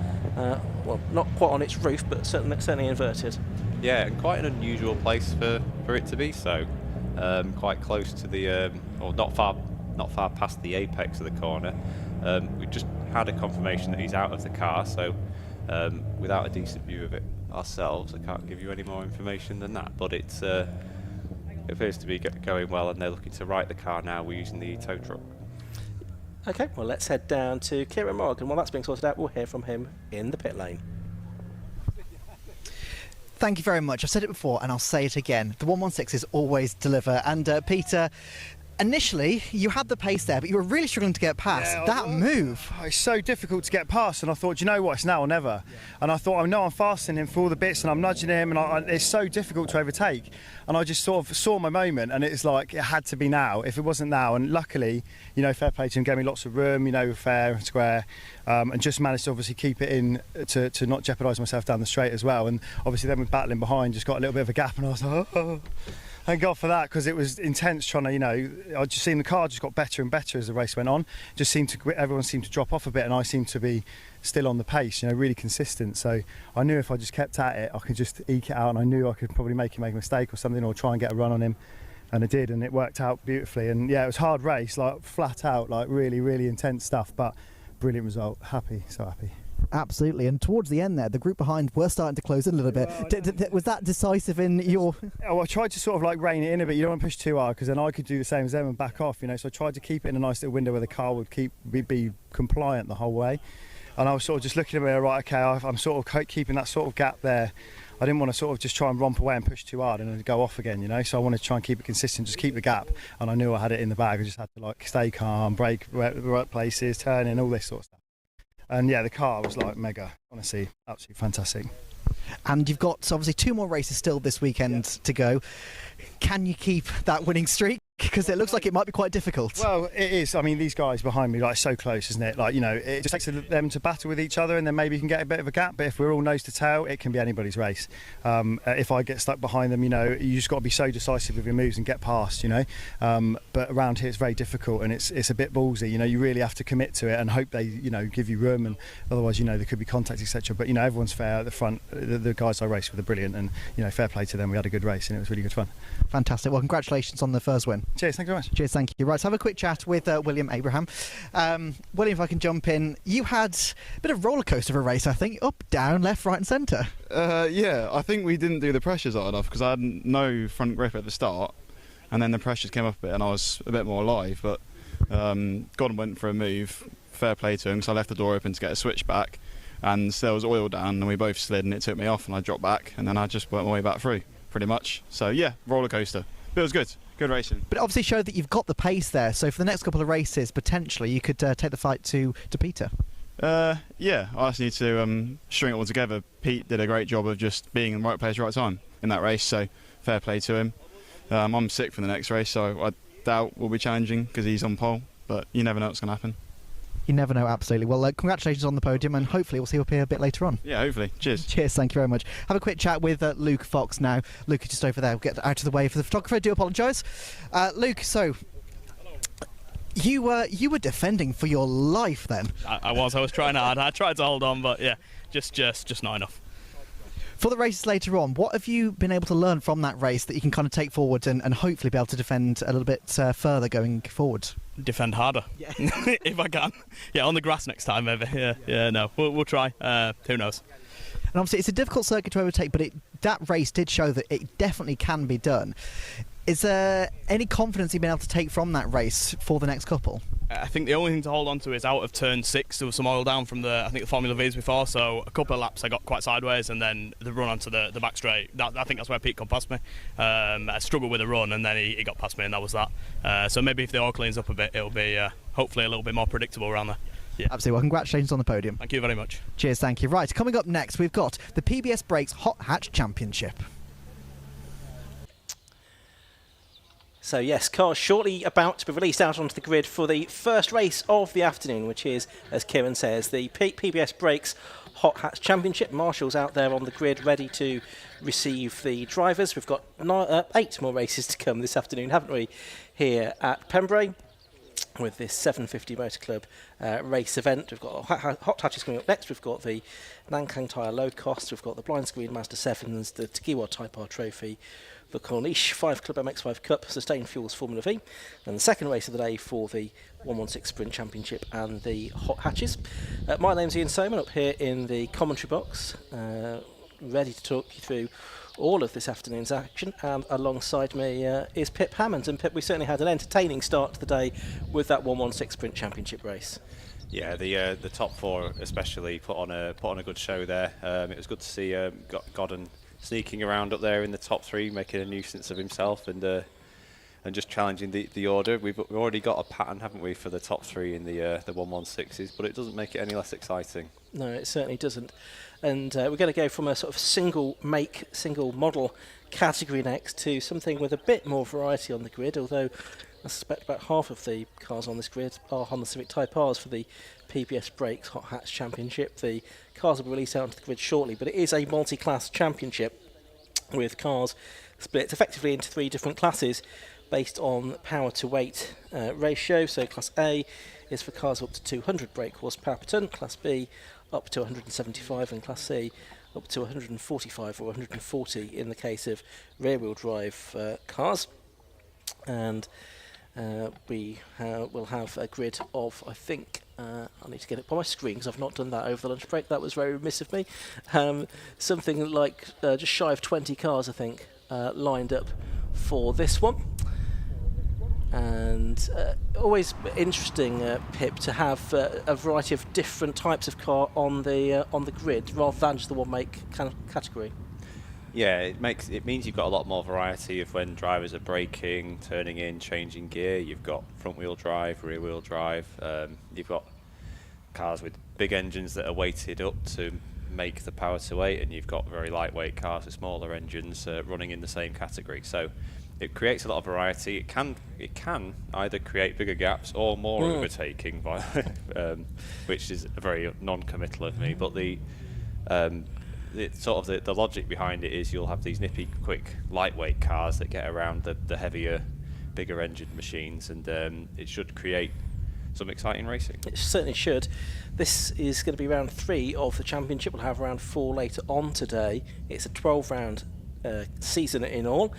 well, not quite on its roof, but certainly inverted. Yeah, and quite an unusual place for it to be so. Quite close to the, or not far past the apex of the corner. We just had a confirmation that he's out of the car, so without a decent view of it ourselves, I can't give you any more information than that. But it appears to be going well, and they're looking to right the car now. We're using the tow truck. Okay, well, let's head down to Kieran Mogg, and while that's being sorted out, we'll hear from him in the pit lane. Thank you very much. I've said it before and I'll say it again. The 116s always deliver. And Peter, initially you had the pace there, but you were really struggling to get past that move. It's so difficult to get past, and I thought, you know what, it's now or never. And I thought, I know I'm fastening him for all the bits, and I'm nudging him, and it's so difficult to overtake. And I just sort of saw my moment, and it's like it had to be now. If it wasn't now, and luckily, you know, fair play to him, gave me lots of room, you know, fair and square, and just managed to obviously keep it in to not jeopardise myself down the straight as well. And obviously then with battling behind, just got a little bit of a gap, and I was like, oh. Thank God for that, because it was intense trying to, you know, I just seen the car just got better and better as the race went on. Just seemed to, everyone seemed to drop off a bit, and I seemed to be still on the pace, you know, really consistent. So I knew if I just kept at it, I could just eke it out, and I knew I could probably make a mistake or something, or try and get a run on him. And I did, and it worked out beautifully. And yeah, it was a hard race, like flat out, like really, really intense stuff, but brilliant result. Happy, so happy. Absolutely, and towards the end there, the group behind were starting to close in a little bit. Was that decisive in your... Oh, I tried to sort of like rein it in a bit. You don't want to push too hard, because then I could do the same as them and back off, you know. So I tried to keep it in a nice little window where the car would be compliant the whole way. And I was sort of just looking at me, right, okay, I'm sort of keeping that sort of gap there. I didn't want to sort of just try and romp away and push too hard and then go off again, you know. So I wanted to try and keep it consistent, just keep the gap. And I knew I had it in the bag. I just had to like stay calm, brake the right places, turn in, all this sort of stuff. And yeah, the car was like mega, honestly, absolutely fantastic. And you've got obviously 2 more races still this weekend to go. Can you keep that winning streak? Because it looks like it might be quite difficult. Well, it is. I mean, these guys behind me, like, so close, isn't it? Like, you know, it just takes them to battle with each other, and then maybe you can get a bit of a gap. But if we're all nose to tail, it can be anybody's race. If I get stuck behind them, you know, you just got to be so decisive with your moves and get past, you know. But around here, it's very difficult, and it's a bit ballsy. You know, you really have to commit to it and hope they, you know, give you room, and otherwise, you know, there could be contact, etc. But you know, everyone's fair at the front. The guys I raced with are brilliant, and you know, fair play to them. We had a good race, and it was really good fun. Fantastic. Well, congratulations on the first win. Cheers. Thank you very much. Cheers. Thank you. Right, let's have a quick chat with William Abraham. William, if I can jump in, you had a bit of roller coaster of a race, I think, up, down, left, right and centre. Yeah, I think we didn't do the pressures hard enough, because I had no front grip at the start, and then the pressures came up a bit and I was a bit more alive, but Gordon went for a move, fair play to him, because I left the door open to get a switch back, and there was oil down and we both slid and it took me off and I dropped back, and then I just worked my way back through, pretty much. So yeah, roller coaster. But it was good. Good racing. But it obviously showed that you've got the pace there, so for the next couple of races, potentially, you could take the fight to Peter. Yeah, I just need to string it all together. Pete did a great job of just being in the right place, right time in that race, so fair play to him. I'm sick for the next race, so I doubt we'll be challenging because he's on pole, but you never know what's going to happen. You never know, absolutely. Well, congratulations on the podium, and hopefully we'll see you up here a bit later on. Yeah, hopefully. Cheers. Cheers, thank you very much. Have a quick chat with Luke Fox now. Luke is just over there. We'll get out of the way for the photographer. I do apologise. Luke, so you were defending for your life then. I was trying hard. I tried to hold on, but yeah, just not enough. For the races later on, what have you been able to learn from that race that you can kind of take forward and hopefully be able to defend a little bit further going forward? Defend harder, yeah. If I can. Yeah, on the grass next time, maybe. Yeah, no, we'll try. Who knows? And obviously, it's a difficult circuit to overtake, but that race did show that it definitely can be done. Is there any confidence you've been able to take from that race for the next couple? I think the only thing to hold on to is out of turn 6, there was some oil down from the Formula V's before, so a couple of laps I got quite sideways, and then the run onto the back straight, I think that's where Pete got past me. I struggled with the run, and then he got past me, and that was that. So maybe if the oil cleans up a bit, it'll be hopefully a little bit more predictable around there. Yeah. Absolutely. Well, congratulations on the podium. Thank you very much. Cheers, thank you. Right, coming up next, we've got the PBS Brakes Hot Hatch Championship. So yes, cars shortly about to be released out onto the grid for the first race of the afternoon, which is, as Kieran says, the PBS Brakes Hot Hatch Championship. Marshall's out there on the grid ready to receive the drivers. We've got 8 more races to come this afternoon, haven't we, here at Pembrey with this 750 Motor Club race event. We've got hot hatches coming up next. We've got the Nankang Tyre Load Cost. We've got the Blind Screen Mazda 7s, the Tagiwa Type R Trophy, the Corniche 5 Club MX5 Cup, Sustained Fuels Formula V, and the second race of the day for the 116 Sprint Championship and the Hot Hatches. My name's Ian Soman, up here in the commentary box, ready to talk you through all of this afternoon's action, and alongside me is Pip Hammond. And Pip, we certainly had an entertaining start to the day with that 116 Sprint Championship race. Yeah, the top 4 especially put on a good show there. It was good to see Godden sneaking around up there in the top 3, making a nuisance of himself and just challenging the order. We've already got a pattern, haven't we, for the top 3 in the 116s, but it doesn't make it any less exciting. No, it certainly doesn't. And we're going to go from a sort of single make, single model category next to something with a bit more variety on the grid, although I suspect about half of the cars on this grid are Honda Civic Type Rs for the PBS Brakes Hot Hatch Championship. The cars will be released out onto the grid shortly, but it is a multi-class championship with cars split effectively into 3 different classes based on power to weight ratio. So Class A is for cars up to 200 brake horsepower per tonne, Class B up to 175, and Class C up to 145 or 140 in the case of rear-wheel drive cars. And we will have a grid of, I think, I need to get it by my screen because I've not done that over the lunch break. That was very remiss of me. Something like just shy of 20 cars, I think, lined up for this one. And always interesting, Pip, to have a variety of different types of car on the grid rather than just the one make category. Yeah, it means you've got a lot more variety of when drivers are braking, turning in, changing gear. You've got front wheel drive, rear wheel drive. You've got cars with big engines that are weighted up to make the power to weight, and you've got very lightweight cars with smaller engines running in the same category. So it creates a lot of variety. It can either create bigger gaps or more overtaking, which is very non-committal of me. But the logic behind it is you'll have these nippy, quick, lightweight cars that get around the heavier, bigger engine machines, and it should create some exciting racing. It certainly should. This is going to be round 3 of the championship. We'll have round 4 later on today. It's a 12-round season in all.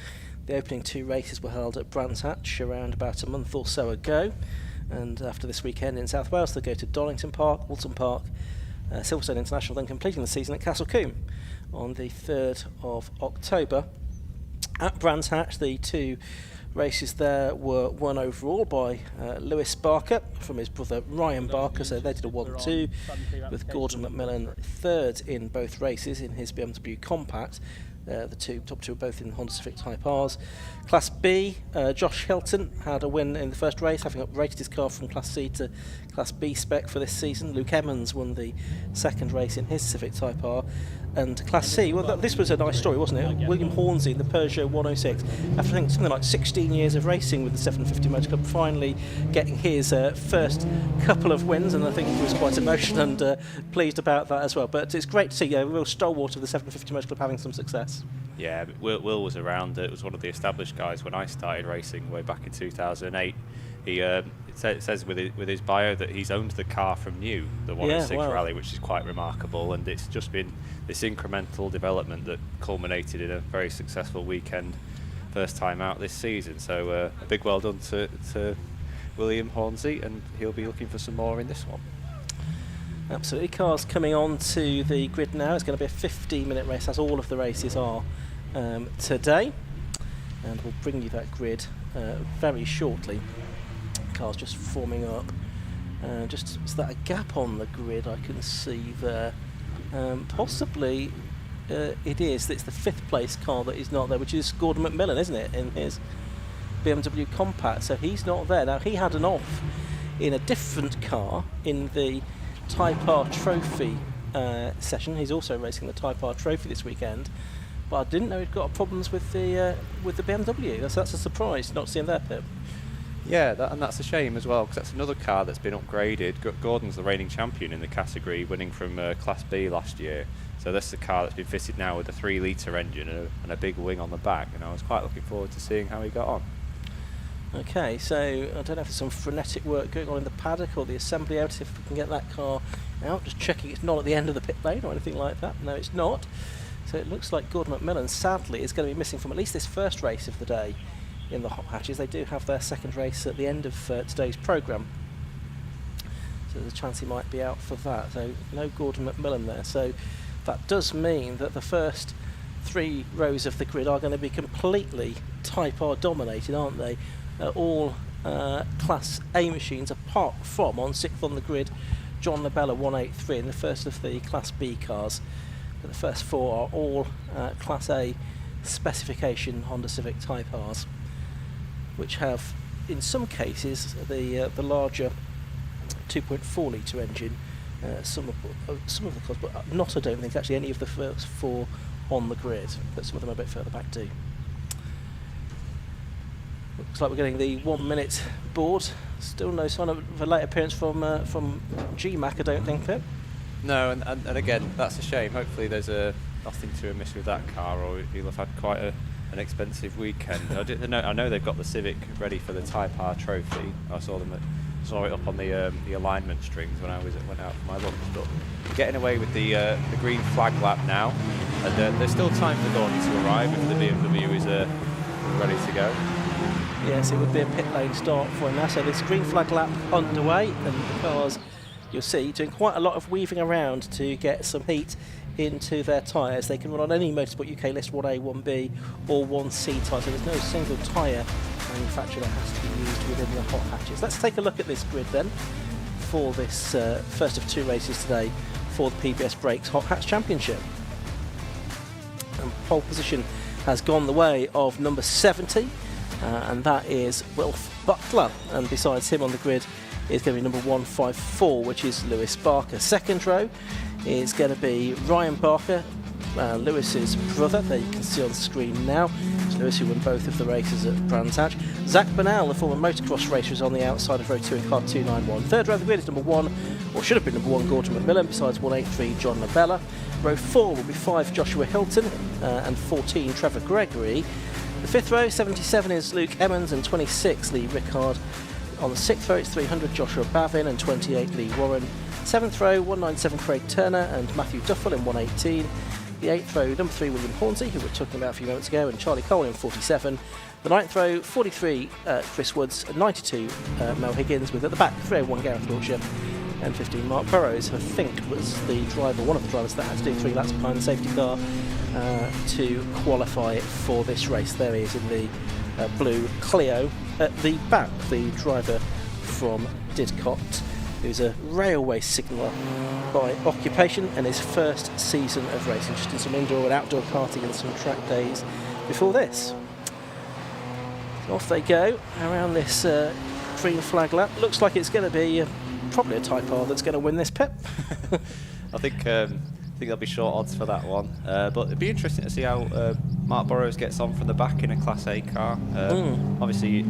The opening 2 races were held at Brands Hatch around about a month or so ago, and after this weekend in South Wales they'll go to Donington Park, Walton Park, Silverstone International, then completing the season at Castle Combe on the 3rd of October. At Brands Hatch, the 2 races there were won overall by Lewis Barker from his brother Ryan Barker, so they did a 1-2 with Gordon McMillan 3rd in both races in his BMW Compact, The top two are both in Honda Civic Type Rs. Class B, Josh Hilton had a win in the first race, having upgraded his car from Class C to Class B spec for this season. Luke Emmons won the second race in his Civic Type R. And Class C, well, this was a nice story, wasn't it? William Hornsey in the Peugeot 106, after I think something like 16 years of racing with the 750 Motor Club, finally getting his first couple of wins, and I think he was quite emotional and pleased about that as well. But it's great to see a real stalwart of the 750 Motor Club having some success. Yeah, Will was around. It was one of the established guys when I started racing way back in 2008. He it says with his bio that he's owned the car from new, the 106 Rally, which is quite remarkable, and it's just been this incremental development that culminated in a very successful weekend, first time out this season. So a big well done to William Hornsey, and he'll be looking for some more in this one. Absolutely. Cars coming on to the grid now. It's going to be a 15-minute race, as all of the races are today, and we'll bring you that grid very shortly. Cars just forming up. Just is that a gap on the grid I can see there? Possibly it is. It's the 5th place car that is not there, which is Gordon McMillan, isn't it, in his BMW Compact. So he's not there. Now, he had an off in a different car in the Type R Trophy session. He's also racing the Type R Trophy this weekend, but I didn't know he'd got problems with the BMW. That's a surprise not seeing that, Pip. Yeah, and that's a shame as well, because that's another car that's been upgraded. Gordon's the reigning champion in the category, winning from Class B last year. So this is a car that's been fitted now with a 3-litre engine and a big wing on the back, and I was quite looking forward to seeing how he got on. Okay, so I don't know if there's some frenetic work going on in the paddock or the assembly out, if we can get that car out. Just checking it's not at the end of the pit lane or anything like that. No, it's not. So it looks like Gordon McMillan, sadly, is going to be missing from at least this first race of the day in the hot hatches. They do have their second race at the end of today's programme, so there's a chance he might be out for that. So no Gordon McMillan there. So that does mean that the first 3 rows of the grid are going to be completely Type R dominated, aren't they? All Class A machines, apart from, on 6th on the grid, John Labella 183 in the first of the Class B cars. But the first 4 are all Class A specification Honda Civic Type Rs, which have, in some cases, the larger 2.4 litre engine. Some of the cars, but not, I don't think, actually any of the first 4 on the grid. But some of them are a bit further back too. Looks like we're getting the 1-minute board. Still no sign of a late appearance from GMAC, I don't think, Pip. No, and again, that's a shame. Hopefully there's nothing to amiss with that car, or he'll have had quite an expensive weekend. I know they've got the Civic ready for the Type R Trophy. I saw it up on the alignment strings when I went out for my lunch. But getting away with the green flag lap now, and there's still time for Gordon to arrive if the BMW is ready to go. Yes, it would be a pit lane start for him now. So this green flag lap underway, and the cars, you'll see, doing quite a lot of weaving around to get some heat into their tyres. They can run on any Motorsport UK list 1A, 1B or 1C tyre, so there's no single tyre manufacturer that has to be used within the hot hatches. Let's take a look at this grid then for this first of 2 races today for the PBS Brakes Hot Hatch Championship. And pole position has gone the way of number 70, and that is Wilf Butler, and besides him on the grid is going to be number 154, which is Lewis Barker. Second row is going to be Ryan Barker, Lewis's brother. There you can see on the screen now. It's Lewis who won both of the races at Brands Hatch. Zach Bernal, the former motocross racer, is on the outside of row 2 in car 291. Third row of the grid is number 1, or should have been number 1, Gordon McMillan, besides 183 John Labella. Row 4 will be 5 Joshua Hilton and 14 Trevor Gregory. The 5th row, 77, is Luke Emmons and 26 Lee Rickard. On the 6th row, it's 300 Joshua Bavin and 28 Lee Warren. 7th row, 197 Craig Turner and Matthew Duffel in 118. The 8th row, number 3 William Hornsey, who we were talking about a few moments ago, and Charlie Cole in 47. The 9th row, 43 Chris Woods, 92 Mel Higgins, with at the back 301 Gareth Wiltshire and 15 Mark Burrows, who I think was the driver, one of the drivers that had to do 3 laps behind the safety car to qualify for this race. There he is in the blue Clio at the back, the driver from Didcot. who's a railway signaller by occupation, and his first season of racing, just in some indoor and outdoor karting and some track days before this. So off they go around this green flag lap. Looks like it's going to be probably a Type R that's going to win this, Pip. I think there'll be short odds for that one, but it'd be interesting to see how Mark Burrows gets on from the back in a Class A car. Obviously,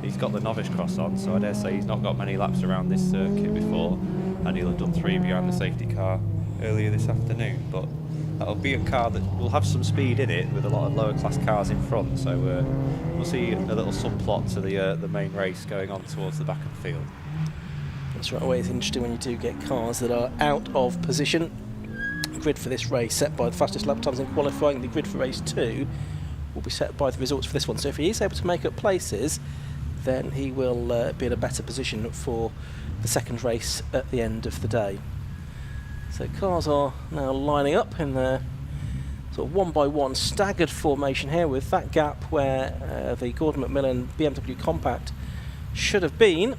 he's got the novice cross on, so I dare say he's not got many laps around this circuit before, and he'll have done 3 behind the safety car earlier this afternoon. But that'll be a car that will have some speed in it, with a lot of lower class cars in front. So we'll see a little subplot to the main race going on towards the back of the field. That's right, always interesting when you do get cars that are out of position. Grid for this race set by the fastest lap times in qualifying. The grid for race 2 will be set by the results for this one. So if he is able to make up places, then he will be in a better position for the second race at the end of the day. So cars are now lining up in their sort of 1 by 1 staggered formation here, with that gap where the Gordon Macmillan BMW Compact should have been.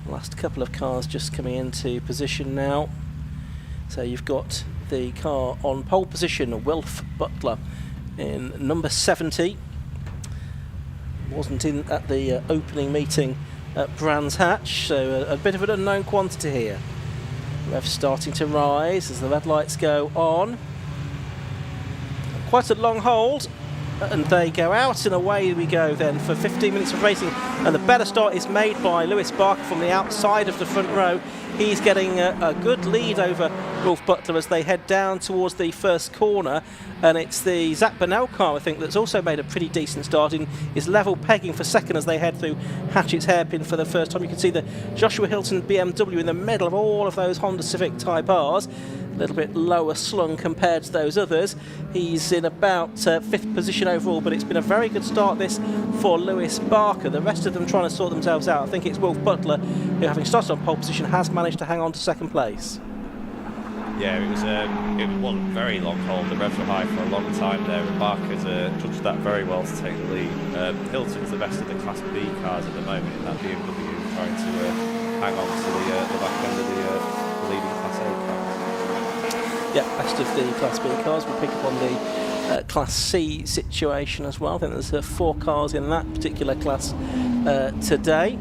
Last couple of cars just coming into position now. So you've got the car on pole position, Wilf Butler, in number 70. Wasn't in at the opening meeting at Brands Hatch, so a bit of an unknown quantity here. Revs starting to rise as the red lights go on. Quite a long hold, and they go out, and away we go then for 15 minutes of racing. And the better start is made by Lewis Barker from the outside of the front row. He's getting a good lead over Wolf Butler as they head down towards the first corner, and it's the Zach Burnell car, I think, that's also made a pretty decent start in is level pegging for second as they head through Hatchett's hairpin for the first time. You can see the Joshua Hilton BMW in the middle of all of those Honda Civic Type Rs, a little bit lower slung compared to those others. He's in about 5th position overall, but it's been a very good start this for Lewis Barker. The rest of them trying to sort themselves out. I think it's Wolf Butler, who, having started on pole position, has managed to hang on to second place. Yeah, it wasn't very long hold. The revs were high for a long time there, and Barker's judged that very well to take the lead. Hilton's the best of the Class B cars at the moment in that BMW, trying to hang on to the back end of the leading Class A car. Yeah, best of the Class B cars. We'll pick up on the Class C situation as well. I think there's 4 cars in that particular class today,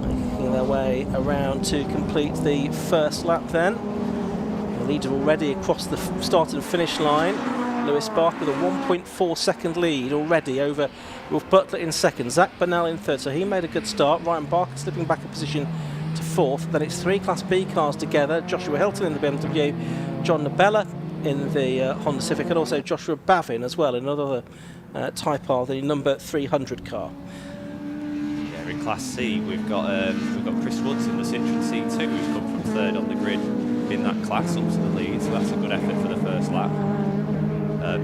making their way around to complete the first lap then. The leader already across the start and finish line. Lewis Barker with a 1.4 second lead already over Wolf Butler in second. Zach Burnell in third, so he made a good start. Ryan Barker slipping back a position to 4th. Then it's 3 Class B cars together. Joshua Hilton in the BMW, John Nabella in the Honda Civic, and also Joshua Bavin as well, another Type R, the number 300 car. Yeah, in Class C we've got Chris Woods in the Citroen C2, who's come from 3rd on the grid in that class up to the lead, so that's a good effort for the first lap.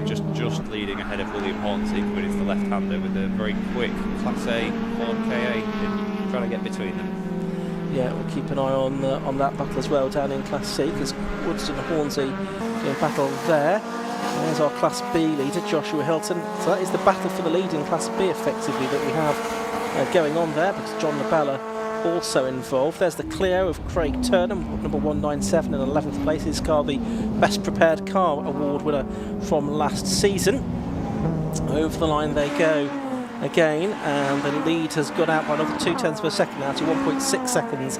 Just leading ahead of William Hornsey, who is the left-hander with a very quick Class A Ford KA, trying to get between them. Yeah, we'll keep an eye on that battle as well down in Class C, because Woods and Hornsey in battle there. There's our Class B leader, Joshua Hilton. So that is the battle for the lead in Class B, effectively, that we have going on there, because John Nabella also involved. There's the Clio of Craig Turner, number 197 in 11th place. His car, the Best Prepared Car Award winner from last season. Over the line they go again, and the lead has gone out by another 0.2 of a second now to 1.6 seconds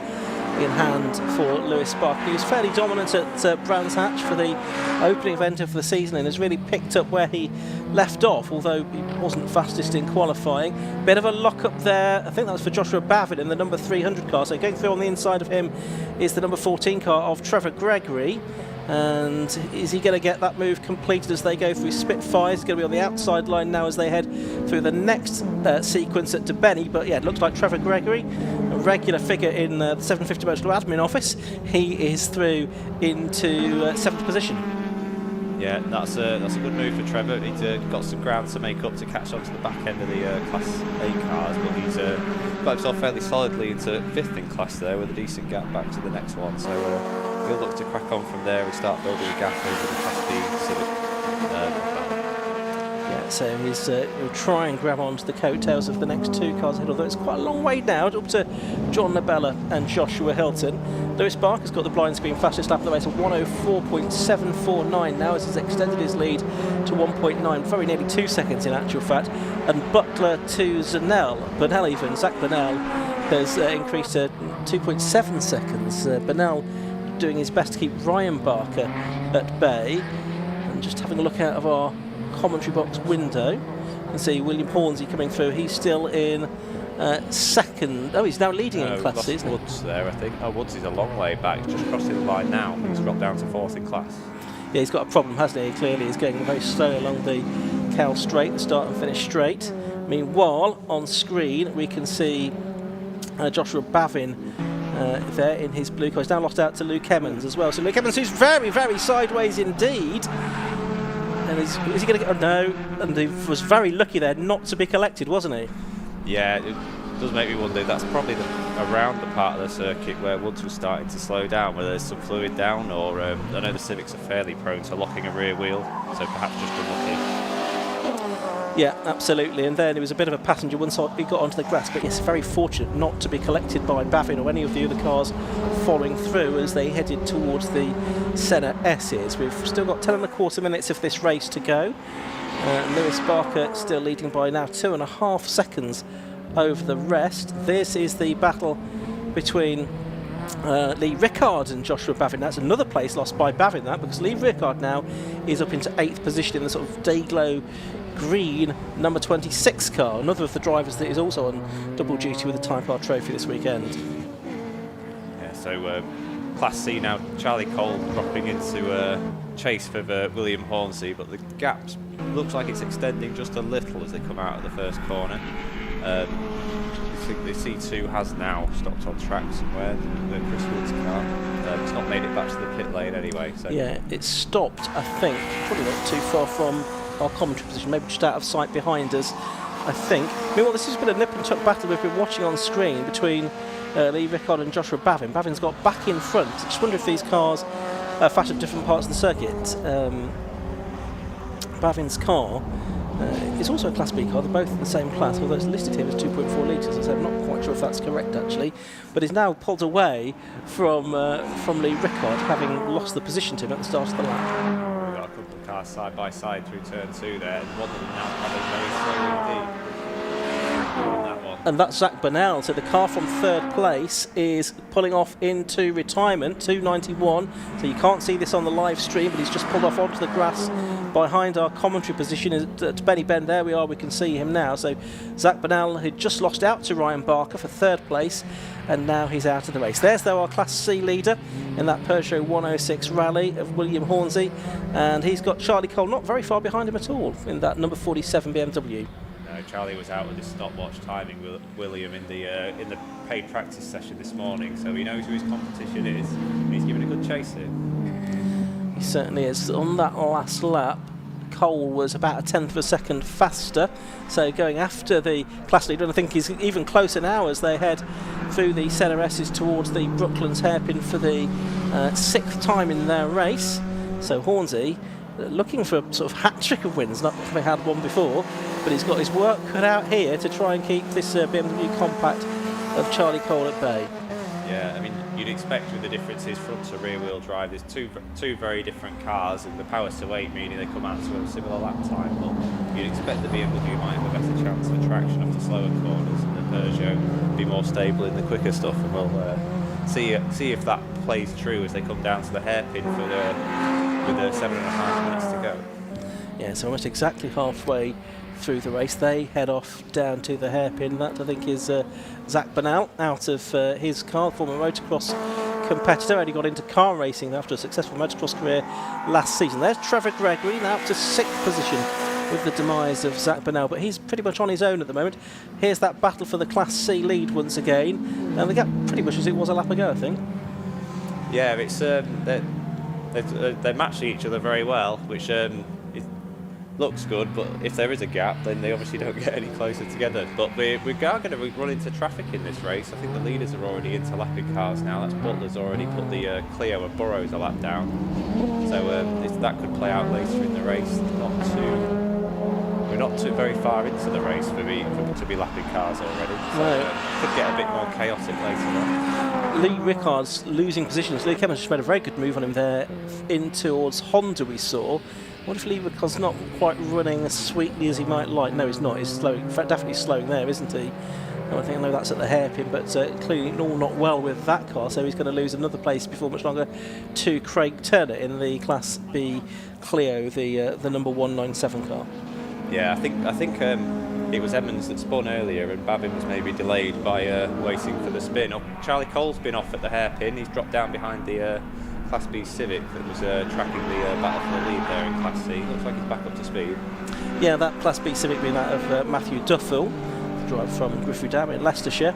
in hand for Lewis Barker. He was fairly dominant at Brands Hatch for the opening event of the season and has really picked up where he left off, although he wasn't fastest in qualifying. Bit of a lock-up there, I think that was for Joshua Bavin in the number 300 car, so going through on the inside of him is the number 14 car of Trevor Gregory. And is he going to get that move completed as they go through Spitfire? He's going to be on the outside line now as they head through the next sequence at Debenny. But yeah, it looks like Trevor Gregory, a regular figure in the 750 Motor Club admin office, he is through into 7th position. Yeah, that's a good move for Trevor. He's got some ground to make up to catch on to the back end of the Class A cars, but he's got himself fairly solidly into 5th in class there with a decent gap back to the next one. So we'll look to crack on from there and start building a gap over the Class B Civic. Yeah, So he'll try and grab onto the coattails of the next two cars ahead, although it's quite a long way now up to John Nabella and Joshua Hilton. Lewis Barker's got the blind screen fastest lap of the race at 1:04.749 now, as he's extended his lead to 1.9, very nearly 2 seconds in actual fact. And Butler to Burnell even, Zach Burnell has increased to 2.7 seconds. Burnell doing his best to keep Ryan Barker at bay. And just having a look out of our commentary box window, you can see William Hornsey coming through. He's still in second. Oh, he's now leading in class, isn't he? Woods there, I think. Oh, Woods is a long way back, just crossing the line now. He's dropped down to 4th in class. Yeah, he's got a problem, hasn't he? Clearly, he's going very slow along the Cal straight, the start and finish straight. Meanwhile, on screen, we can see Joshua Bavin there in his blue car. He's now lost out to Luke Emmons as well. So Luke Emmons, who's very, very sideways indeed. And is he going to get... Oh, no. And he was very lucky there not to be collected, wasn't he? Yeah, it does make me wonder. That's probably around the part of the circuit where Woods was starting to slow down, whether there's some fluid down, or I know the Civics are fairly prone to locking a rear wheel, so perhaps just unlucky. Yeah, absolutely. And then it was a bit of a passenger once he got onto the grass, but yes, very fortunate not to be collected by Bavin or any of the other cars following through as they headed towards the Senna S's. We've still got 10.25 minutes of this race to go. Lewis Barker still leading by now 2.5 seconds over the rest. This is the battle between Lee Rickard and Joshua Bavin. That's another place lost by Bavin, that, because Lee Rickard now is up into 8th position in the sort of day-glow green number 26 car, another of the drivers that is also on double duty with the Time Car Trophy this weekend. Yeah, so Class C now, Charlie Cole dropping into chase for William Hornsey, but the gap looks like it's extending just a little as they come out of the first corner. I think the C2 has now stopped on track somewhere, the Chris Wood's car. It's not made it back to the pit lane anyway. So. Yeah, it's stopped, I think, probably not too far from our commentary position, maybe just out of sight behind us, I think. Meanwhile, this has been a nip and tuck battle we've been watching on screen between Lee Rickard and Joshua Bavin. Bavin's got back in front. I just wonder if these cars are fat at different parts of the circuit. Bavin's car is also a Class B car. They're both in the same class, although it's listed here as 2.4 litres, so I'm not quite sure if that's correct actually. But is now pulled away from Lee Rickard, having lost the position to him at the start of the lap. We've got a couple of cars side by side through turn 2 there, and one of them now coming very slowly indeed. On that one. And that's Zach Burnell, so the car from 3rd place is pulling off into retirement, 291. So you can't see this on the live stream, but he's just pulled off onto the grass behind our commentary position at Benny Bend. There we are, we can see him now. So Zach Burnell had just lost out to Ryan Barker for 3rd place, and now he's out of the race. There's though our Class C leader in that Peugeot 106 Rally of William Hornsey, and he's got Charlie Cole not very far behind him at all in that number 47 BMW. Charlie was out with his stopwatch timing with William in the paid practice session this morning, so he knows who his competition is, and he's giving a good chase here. He certainly is. On that last lap, Cole was about a 10th of a second faster, so going after the class leader, and I think he's even closer now as they head through the Senna S's towards the Brooklands hairpin for the 6th time in their race. So Hornsey looking for a sort of hat-trick of wins, not having had one before, but he's got his work cut out here to try and keep this BMW compact of Charlie Cole at bay. Yeah, I mean, you'd expect with the differences front to rear wheel drive, there's two very different cars, and the power to weight meaning they come out to a similar lap time, but you'd expect the BMW might have a better chance of traction after slower corners, and the Peugeot be more stable in the quicker stuff, and we'll see if that plays true as they come down to the hairpin for with 7.5 minutes to go. Yeah, so almost exactly halfway through the race, they head off down to the hairpin. That I think is Zach Burnell out of his car, former motocross competitor. Only got into car racing after a successful motocross career last season. There's Trevor Gregory now up to 6th position with the demise of Zach Burnell, but he's pretty much on his own at the moment. Here's that battle for the Class C lead once again, and the gap pretty much as it was a lap ago, I think. Yeah, it's they're matching each other very well, which it looks good, but if there is a gap, then they obviously don't get any closer together. But we are going to run into traffic in this race. I think the leaders are already into lapping cars now. That's Butler's already put the Clio and Burrows a lap down. So that could play out later in the race. Not too we're not too very far into the race for me to be lapping cars already. So could get a bit more chaotic later on. Lee Rickard's losing positions. Lee Evans just made a very good move on him there in towards Honda, we saw. What if Lee Rickard's not quite running as sweetly as he might like? No, he's not. He's slowing. In fact, definitely slowing there, isn't he? I know that's at the hairpin, but clearly all not well with that car, so he's going to lose another place before much longer to Craig Turner in the Class B Clio, the number 197 car. Yeah, I think it was Emmons that spun earlier, and Babin was maybe delayed by waiting for the spin. Charlie Cole's been off at the hairpin. He's dropped down behind the Class B Civic that was tracking the battle for the lead there in Class C. Looks like he's back up to speed. Yeah, that Class B Civic being that of Matthew Duffel, drive from Griffith Dam in Leicestershire.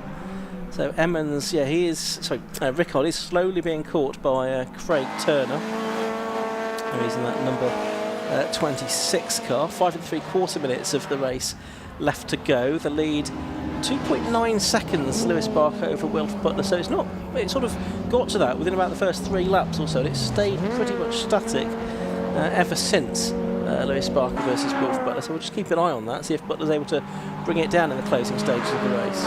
So Emmons, Rickard is slowly being caught by Craig Turner, who is in that number 26 car. 5 3/4 minutes of the race left to go. The lead 2.9 seconds, Lewis Barker over Wilf Butler. So it sort of got to that within about the first 3 laps or so. And it's stayed pretty much static ever since. Lewis Barker versus Wilf Butler, so we'll just keep an eye on that, see if Butler's able to bring it down in the closing stages of the race.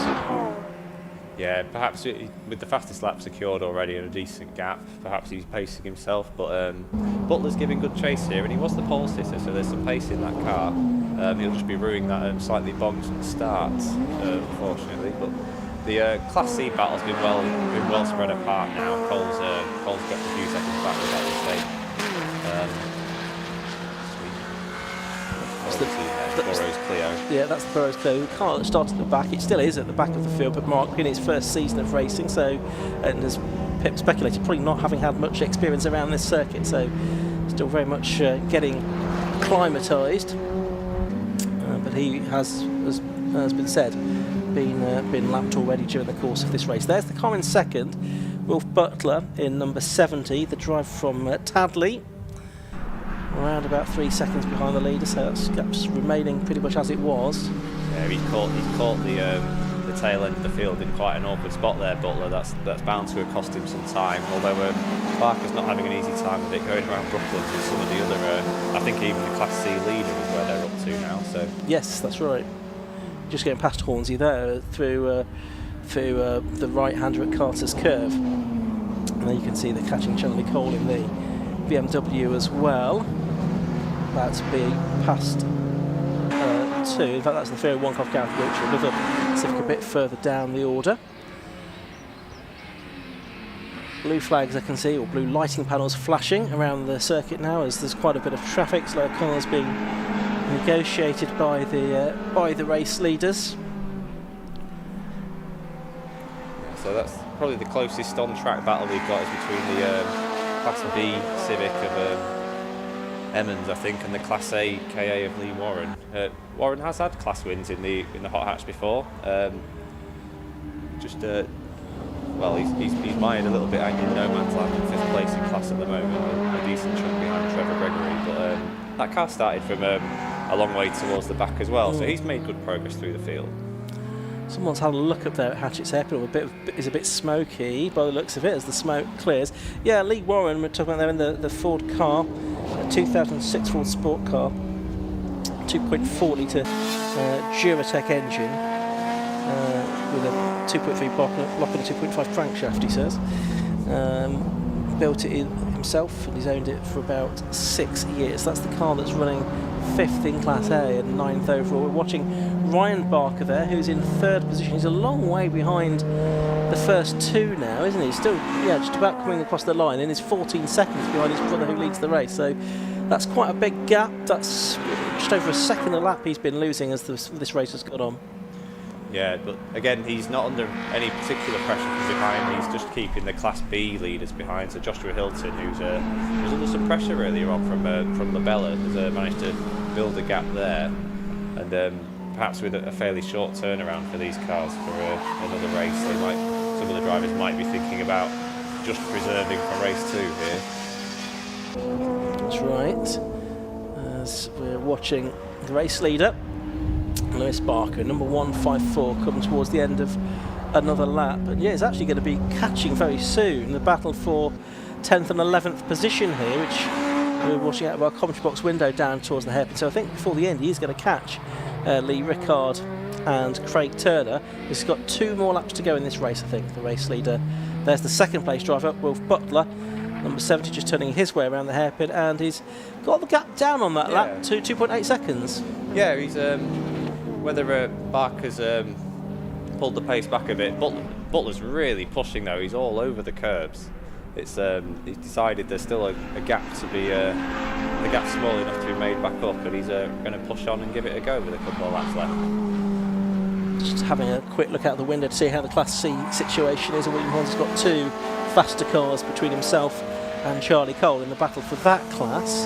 Yeah, perhaps with the fastest lap secured already and a decent gap, perhaps he's pacing himself, but Butler's giving good chase here, and he was the pole sitter, so there's some pace in that car. He'll just be ruining that slightly bogged start, unfortunately, but the Class C battle's been well spread apart now. Cole's got a few seconds back with that mistake. Burrows Clio. Yeah, that's the Burrows Clio. The car that started at the back, it still is at the back of the field, but Mark in his first season of racing, so, and as Pip speculated, probably not having had much experience around this circuit, so still very much getting acclimatised. But he has been said, been lapped already during the course of this race. There's the car in second, Wilf Butler in number 70, the drive from Tadley. Around about 3 seconds behind the leader, so that's gaps remaining pretty much as it was. Yeah, he's caught the tail end of the field in quite an awkward spot there, Butler. That's bound to have cost him some time. Although Barker's not having an easy time with it, going around Brooklands with some of the other. I think even the Class C leader is where they're up to now. So yes, that's right. Just getting past Hornsey there through the right-hander at Carter's Curve, and then you can see they're catching Charlie Cole in the BMW as well. That's being passed to, in fact that's the 301 Cough County Wiltshire, another Civic a bit further down the order. Blue flags I can see, or blue lighting panels flashing around the circuit now as there's quite a bit of traffic, slow cars being negotiated by the race leaders. So that's probably the closest on-track battle we've got is between the Class B Civic of Emmons, I think, and the Class A KA of Lee Warren. Warren has had class wins in the hot hatch before. He's mired a little bit in no man's land in 5th place in class at the moment, a decent chunk behind Trevor Gregory. But that car started from a long way towards the back as well, so he's made good progress through the field. Someone's had a look up there at Hatchett's hairpin. Is a bit smoky by the looks of it as the smoke clears. Yeah, Lee Warren, we're talking about there in the Ford car, a 2006 Ford Sport car, 2.4 litre Duratec engine with a 2.3 block and a 2.5 crankshaft, he says. Built it himself and he's owned it for about 6 years. That's the car that's running 5th in Class A and 9th overall. We're watching Ryan Barker there, who's in 3rd position. He's a long way behind the first 2 now, isn't he? Still, just about coming across the line, and he's 14 seconds behind his brother who leads the race. So that's quite a big gap. That's just over a second a lap he's been losing as this race has got on. Yeah, but again, he's not under any particular pressure from behind. He's just keeping the Class B leaders behind. So Joshua Hilton, who's under some pressure earlier on from Labella, has managed to build a gap there, and perhaps with a fairly short turnaround for these cars for another race, some of the drivers might be thinking about just preserving for race 2 here. That's right. As we're watching the race leader, Lewis Barker, number 154, coming towards the end of another lap. And it's actually going to be catching very soon. The battle for 10th and 11th position here, which We're watching out of our commentary box window down towards the hairpin. So I think before the end he is going to catch Lee Rickard and Craig Turner. He's got 2 more laps to go in this race, I think, the race leader. There's the second place driver, Wilf Butler, number 70, just turning his way around the hairpin, and he's got the gap down on that lap to 2.8 seconds. Yeah, he's whether Barker's pulled the pace back a bit. Butler's really pushing though. He's all over the curbs. It's he's decided there's still a gap to be the gap's small enough to be made back up, and he's going to push on and give it a go with a couple of laps left. Just having a quick look out the window to see how the Class C situation is. William Hornsey's got 2 faster cars between himself and Charlie Cole in the battle for that class.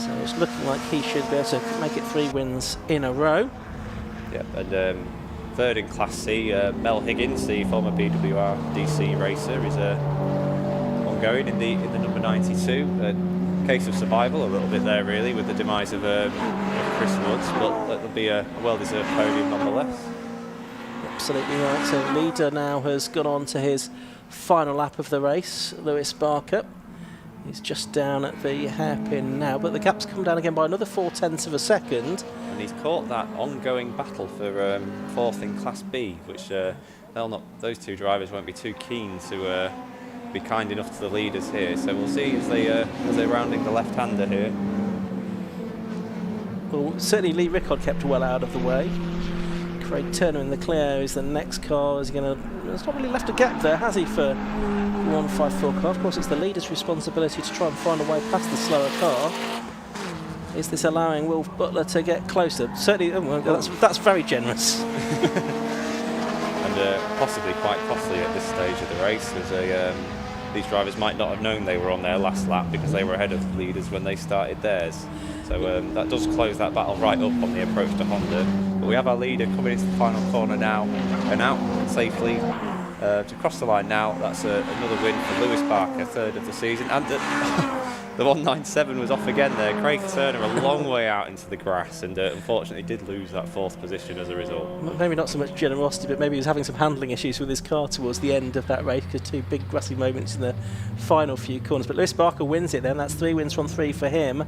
So it's looking like he should be able to make it 3 wins in a row. Yep, and third in Class C, Mel Higgins, the former BWR DC racer, is ongoing in the number 92. Case of survival a little bit there really with the demise of Chris Woods, but that'll be a well-deserved podium nonetheless. Absolutely right. So leader now has gone on to his final lap of the race, Lewis Barker. He's just down at the hairpin now, but the gap's come down again by another 0.4 of a second. And he's caught that ongoing battle for 4th in Class B, which those 2 drivers won't be too keen to be kind enough to the leaders here. So we'll see as they're rounding the left-hander here. Well, certainly Lee Rickard kept well out of the way. Craig Turner in the Clio is the next car. He's not really left a gap there, has he, for 154 car? Of course, it's the leader's responsibility to try and find a way past the slower car. Is this allowing Wilf Butler to get closer? Certainly, that's very generous. And possibly quite costly at this stage of the race, as these drivers might not have known they were on their last lap because they were ahead of the leaders when they started theirs. So that does close that battle right up on the approach to Honda. But we have our leader coming into the final corner now and out safely to cross the line now. That's another win for Lewis Barker, 3rd of the season. And the 197 was off again there. Craig Turner a long way out into the grass, and unfortunately did lose that 4th position as a result. Maybe not so much generosity, but maybe he was having some handling issues with his car towards the end of that race, because 2 big grassy moments in the final few corners. But Lewis Barker wins it then. That's 3 wins from 3 for him.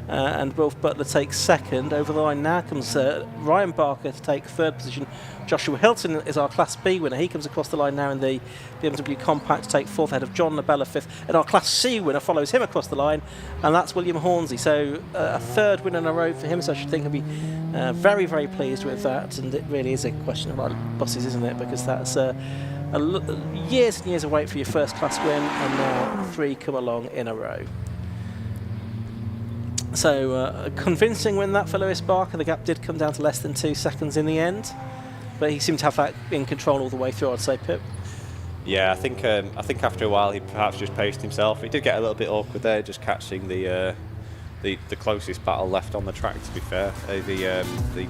And Wilf Butler takes 2nd. Over the line now comes Ryan Barker to take 3rd position. Joshua Hilton is our Class B winner. He comes across the line now in the BMW Compact to take 4th ahead of John Labella 5th. And our Class C winner follows him across the line, and that's William Hornsey. So a 3rd win in a row for him, so I should think he'll be very, very pleased with that. And it really is a question of buses, isn't it? Because that's years and years of wait for your first class win, and now 3 come along in a row. So a convincing win that for Lewis Barker. The gap did come down to less than 2 seconds in the end, but he seemed to have that in control all the way through, I'd say, Pip. Yeah, I think after a while he perhaps just paced himself. He did get a little bit awkward there, just catching the closest battle left on the track, to be fair, the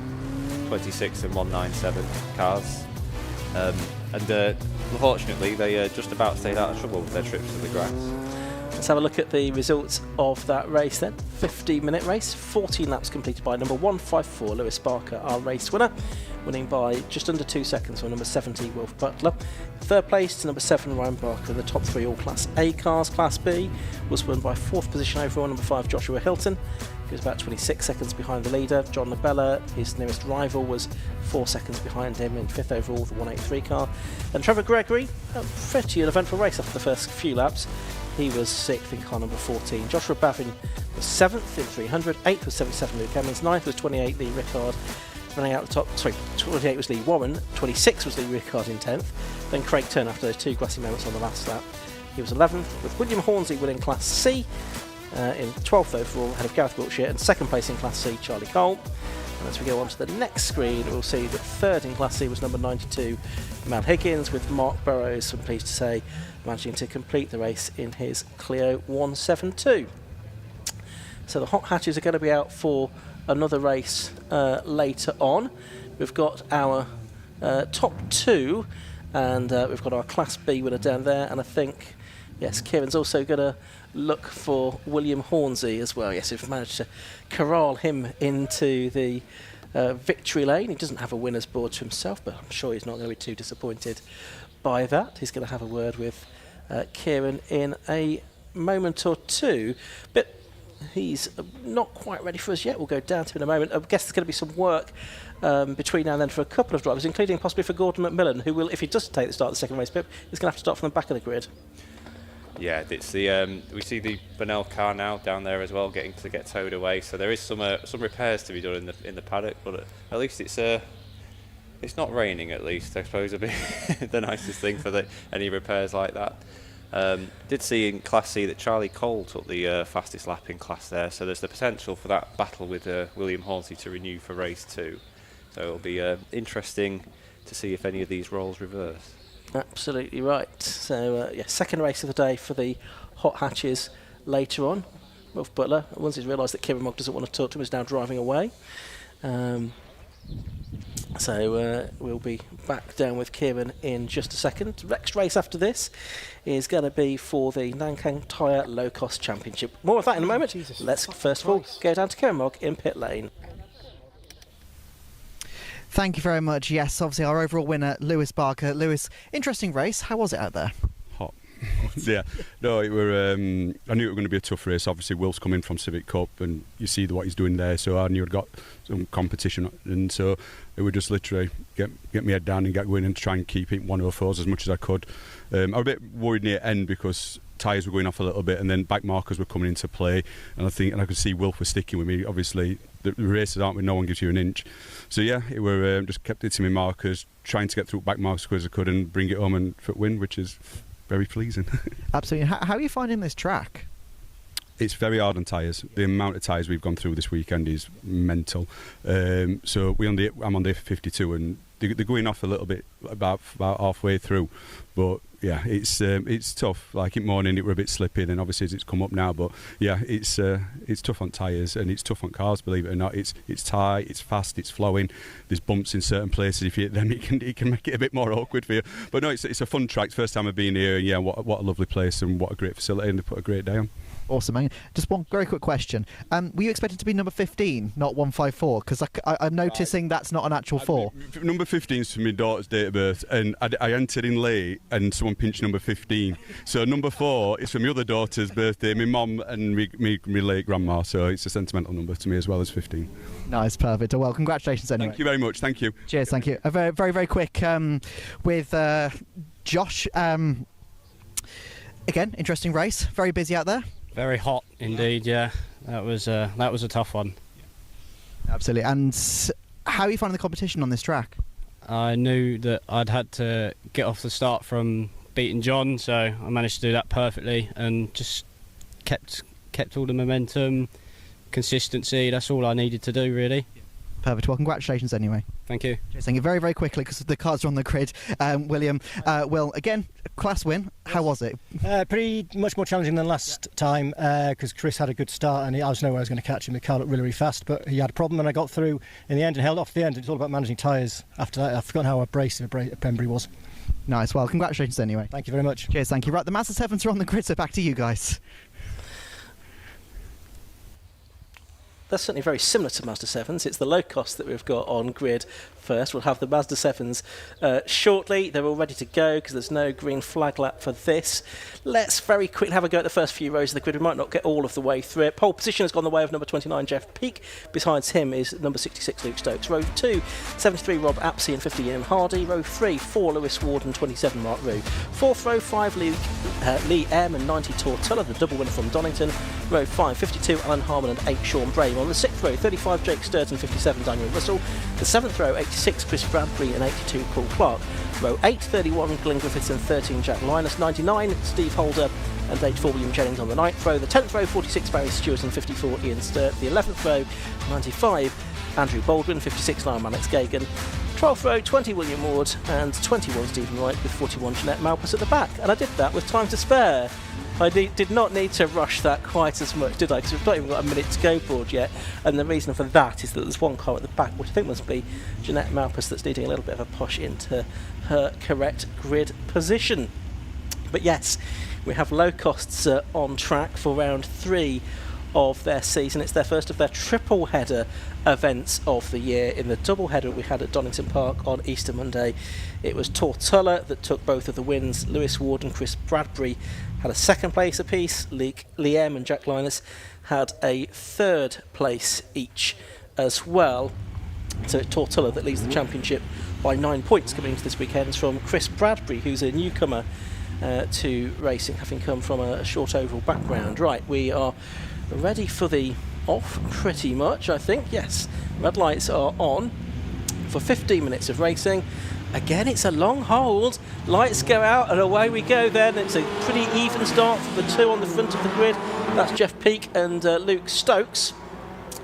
26 and 197 cars. And unfortunately they just about stayed out of trouble with their trips to the grass. Let's have a look at the results of that race then. 15-minute race, 14 laps completed by number 154, Lewis Barker, our race winner, winning by just under 2 seconds for number 70, Wilf Butler. 3rd place to number 7, Ryan Barker. The top 3 all Class A cars. Class B was won by 4th position overall, number 5, Joshua Hilton. He was about 26 seconds behind the leader. John Labella, his nearest rival, was 4 seconds behind him in 5th overall, the 183 car. And Trevor Gregory, a pretty uneventful race after the first few laps. He was 6th in car number 14. Joshua Bavin was 7th in 300. 8th was 77 Luke Emmons. 9th was 28 Lee Rickard. Running out the top, 28 was Lee Warren. 26 was Lee Rickard in 10th. Then Craig Turner after those 2 grassy moments on the last lap. He was 11th, with William Hornsey winning Class C in 12th overall, ahead of Gareth Wiltshire, and 2nd place in Class C, Charlie Cole. And as we go on to the next screen, we'll see that 3rd in Class C was number 92, Mel Higgins, with Mark Burrows, I'm pleased to say, managing to complete the race in his Clio 172. So the hot hatches are going to be out for another race later on. We've got our top 2, and we've got our Class B winner down there, and I think, yes, Kieran's also going to look for William Hornsey as well. Yes, we've managed to corral him into the victory lane. He doesn't have a winner's board to himself, but I'm sure he's not going to be too disappointed by that. He's going to have a word with Kieran in a moment or two. But he's not quite ready for us yet. We'll go down to him in a moment. I guess there's going to be some work between now and then for a couple of drivers, including possibly for Gordon McMillan, who will, if he does take the start of the second race, Pip, is going to have to start from the back of the grid. Yeah, it's the we see the Burnell car now down there as well, getting to get towed away. So there is some repairs to be done in the paddock, but at least it's not raining. At least I suppose would be the nicest thing for any repairs like that. Did see in Class C that Charlie Cole took the fastest lap in class there, so there's the potential for that battle with William Hornsey to renew for race 2. So it'll be interesting to see if any of these roles reverse. Absolutely right. So, second race of the day for the hot hatches later on. Wolf Butler, once he's realised that Kieran Mogg doesn't want to talk to him, is now driving away. So we'll be back down with Kieran in just a second. Next race after this is going to be for the Nankang Tyre Low Cost Championship. More of that in a moment. Let's first of all go down to Kieran Mogg in pit lane. Thank you very much. Yes, obviously our overall winner, Lewis Barker. Lewis, interesting race. How was it out there? Hot. Yeah, no, I knew it was going to be a tough race. Obviously, Will's coming from Civic Cup, and you see what he's doing there. So I knew I'd got some competition, and so it would just literally get my head down and get going and try and keep it 104s as much as I could. I was a bit worried near end because tyres were going off a little bit, and then back markers were coming into play, and I could see Wilf was sticking with me. Obviously, the races aren't where no one gives you an inch. So yeah, it were just kept it to my markers, trying to get through back markers as quick as I could and bring it home and win, which is very pleasing. Absolutely. How are you finding this track? It's very hard on tyres. The amount of tyres we've gone through this weekend is mental. So I'm on day 52, and they're going off a little bit about halfway through. But yeah, it's tough. Like in morning, it were a bit slippy, then obviously as it's come up now. But yeah, it's tough on tyres, and it's tough on cars. Believe it or not, it's tight, it's fast, it's flowing. There's bumps in certain places. If you hit them, it can make it a bit more awkward for you. But no, it's a fun track. It's the first time I've been here. Yeah, what a lovely place and what a great facility, and they put a great day on. Awesome, man. Just one very quick question. Were you expected to be number 15, not 154? Because I'm noticing that's not an actual 4. Number 15 is for my daughter's date of birth, and I entered in late, and someone pinched number 15. So number 4 is for my other daughter's birthday, my mum and my late grandma. So it's a sentimental number to me as well as 15. Nice, perfect. Well, congratulations anyway. Thank you very much. Thank you. Cheers, thank you. A very, very, very quick with Josh. Again, interesting race. Very busy out there. Very hot indeed, yeah. That was a tough one. Absolutely. And how are you finding the competition on this track? I knew that I'd had to get off the start from beating John, so I managed to do that perfectly and just kept all the momentum, consistency. That's all I needed to do, really. Perfect. Well, congratulations anyway. Thank you. Cheers, thank you. Very, very quickly, because the cars are on the grid. William, Will, again, class win. How was it? Pretty much more challenging than last time because Chris had a good start and I was nowhere I was going to catch him. The car looked really, really fast, but he had a problem and I got through in the end and held off the end. It's all about managing tyres after that. I've forgotten how abrasive Pembrey was. Nice. Well, congratulations anyway. Thank you very much. Cheers, thank you. Right, the Mazda 7s are on the grid, so back to you guys. That's certainly very similar to Mazda 7s. It's the low cost that we've got on grid first. We'll have the Mazda 7s shortly. They're all ready to go because there's no green flag lap for this. Let's very quickly have a go at the first few rows of the grid. We might not get all of the way through it. Pole position has gone the way of number 29, Jeff Peake. Behind him is number 66, Luke Stokes. Row 2, 73, Rob Apsey and 50, Ian Hardy. Row 3, 4, Lewis Ward and 27, Mark Roux. Fourth row, 5, Lee M and 90, Tortulla, the double winner from Donington. Row 5, 52, Alan Harmon and 8, Sean Brame. On the 6th row, 35, Jake Sturton, 57, Daniel Russell. The 7th row, 86, Chris Bradbury and 82, Paul Clark. Row 8, 31, Glenn Griffiths and 13, Jack Linus. 99, Steve Holder and 84, William Jennings on the 9th row. The 10th row, 46, Barry Stewart and 54, Ian Sturt. The 11th row, 95, Andrew Baldwin, 56, Liam Alex Gagan. 12th row, 20, William Ward and 21, Stephen Wright with 41, Jeanette Malpas at the back. And I did that with time to spare. I did not need to rush that quite as much, did I? Because we've not even got a minute to go board yet. And the reason for that is that there's one car at the back, which I think must be Jeanette Malpas, that's needing a little bit of a push into her correct grid position. But yes, we have low costs on track for round 3 of their season. It's their first of their triple header events of the year. In the double header we had at Donington Park on Easter Monday, it was Tortulla that took both of the wins. Lewis Ward and Chris Bradbury had a second place apiece. Liam and Jack Linus had a 3rd place each as well. So it's Tortilla that leads the championship by 9 points coming into this weekend from Chris Bradbury, who's a newcomer to racing, having come from a short oval background. Right, we are ready for the off pretty much, I think. Yes, red lights are on for 15 minutes of racing. Again, it's a long hold. Lights go out and away we go then. It's a pretty even start for the 2 on the front of the grid. That's Jeff Peake and Luke Stokes.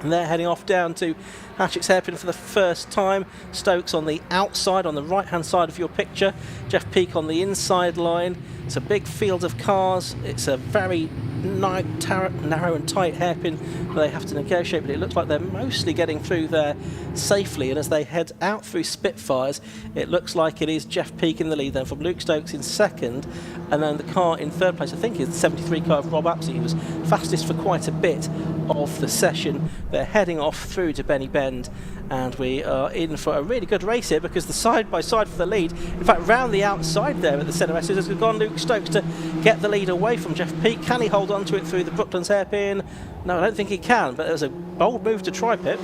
And they're heading off down to Hatchett's Hairpin for the first time. Stokes on the outside, on the right-hand side of your picture. Jeff Peake on the inside line. It's a big field of cars. It's a very narrow and tight hairpin that they have to negotiate, but it looks like they're mostly getting through there safely. And as they head out through Spitfires, it looks like it is Jeff Peake in the lead then, from Luke Stokes in second, and then the car in 3rd place, I think, is the 73 car of Rob Apsey, who was fastest for quite a bit of the session. They're heading off through to Benny Bend, and we are in for a really good race here, because the side-by-side for the lead, in fact round the outside there at the centre S, has gone Luke Stokes to get the lead away from Jeff Peake. Can he hold on to it through the Brooklands hairpin? No, I don't think he can, but there's a bold move to try, Pip.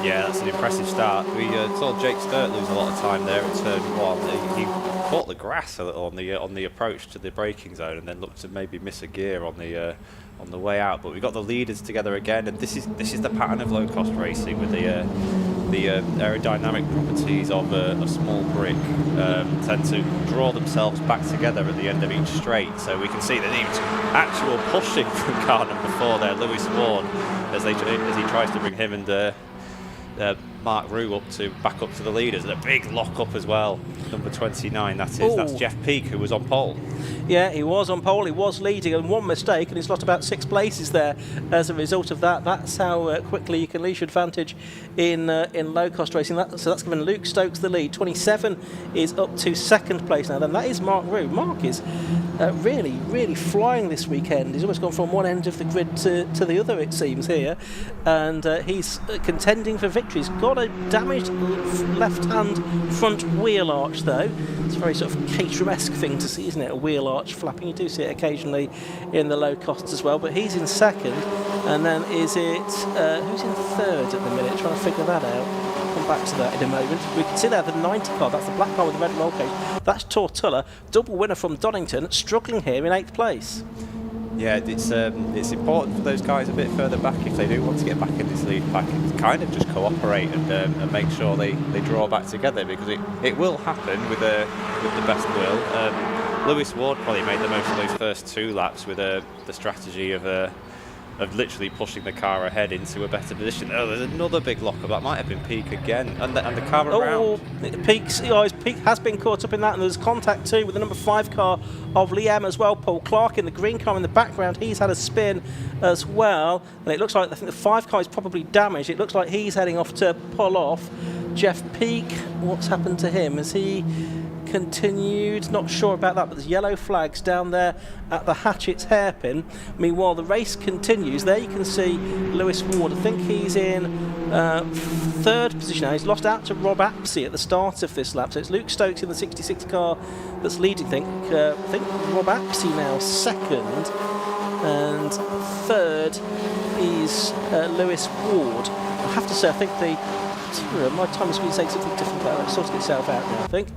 Yeah, that's an impressive start. We saw Jake Sturt lose a lot of time there at turn 1. He caught the grass a little on the approach to the braking zone, and then looked to maybe miss a gear on the way out. But we got the leaders together again, and this is the pattern of low-cost racing, with the aerodynamic properties of a small brick tend to draw themselves back together at the end of each straight. So we can see the actual pushing from car number 4 there, Lewis Ward, as he tries to bring him and Mark Rue back up to the leaders, and a big lock up as well. Number 29, that's Jeff Peake, who was on pole. Yeah, he was on pole, he was leading, and one mistake and he's lost about 6 places there as a result of that. That's how quickly you can lose your advantage in low cost racing. So that's given Luke Stokes the lead. 27 is up to 2nd place now. Then that is Mark Rue. Mark is really flying this weekend. He's almost gone from one end of the grid to the other, it seems, here, and he's contending for victory. He's got a damaged left hand front wheel arch though. It's a very sort of Caterham-esque thing to see, isn't it? A wheel arch flapping. You do see it occasionally in the low costs as well, but he's in 2nd, and then is it who's in 3rd at the minute? Trying to figure that out. Come back to that in a moment. We can see there the 90 car, that's the black car with the red roll cage. That's Tortilla, double winner from Donington, struggling here in 8th place. Yeah, it's important for those guys a bit further back, if they do want to get back in this lead pack, to kind of just cooperate and make sure they draw back together, because it will happen with the best will. Lewis Ward probably made the most of those first 2 laps with the strategy of literally pushing the car ahead into a better position. Oh, there's another big lock-up. That might have been Peake again, and the car around. Peake has been caught up in that, and there's contact too with the number 5 car of Liam as well. Paul Clark in the green car in the background. He's had a spin as well, and it looks like, I think the 5 car is probably damaged. It looks like he's heading off to pull off. Jeff Peake, what's happened to him? Has he continued? Not sure about that, but there's yellow flags down there at the Hatchett's hairpin. Meanwhile, the race continues. There you can see Lewis Ward. I think he's in 3rd position now. He's lost out to Rob Apsey at the start of this lap, so it's Luke Stokes in the 66 car that's leading. I think Rob Apsey now 2nd, and 3rd is Lewis Ward. I have to say, I think my time has been saying something different there. It's sorting itself out now, I think.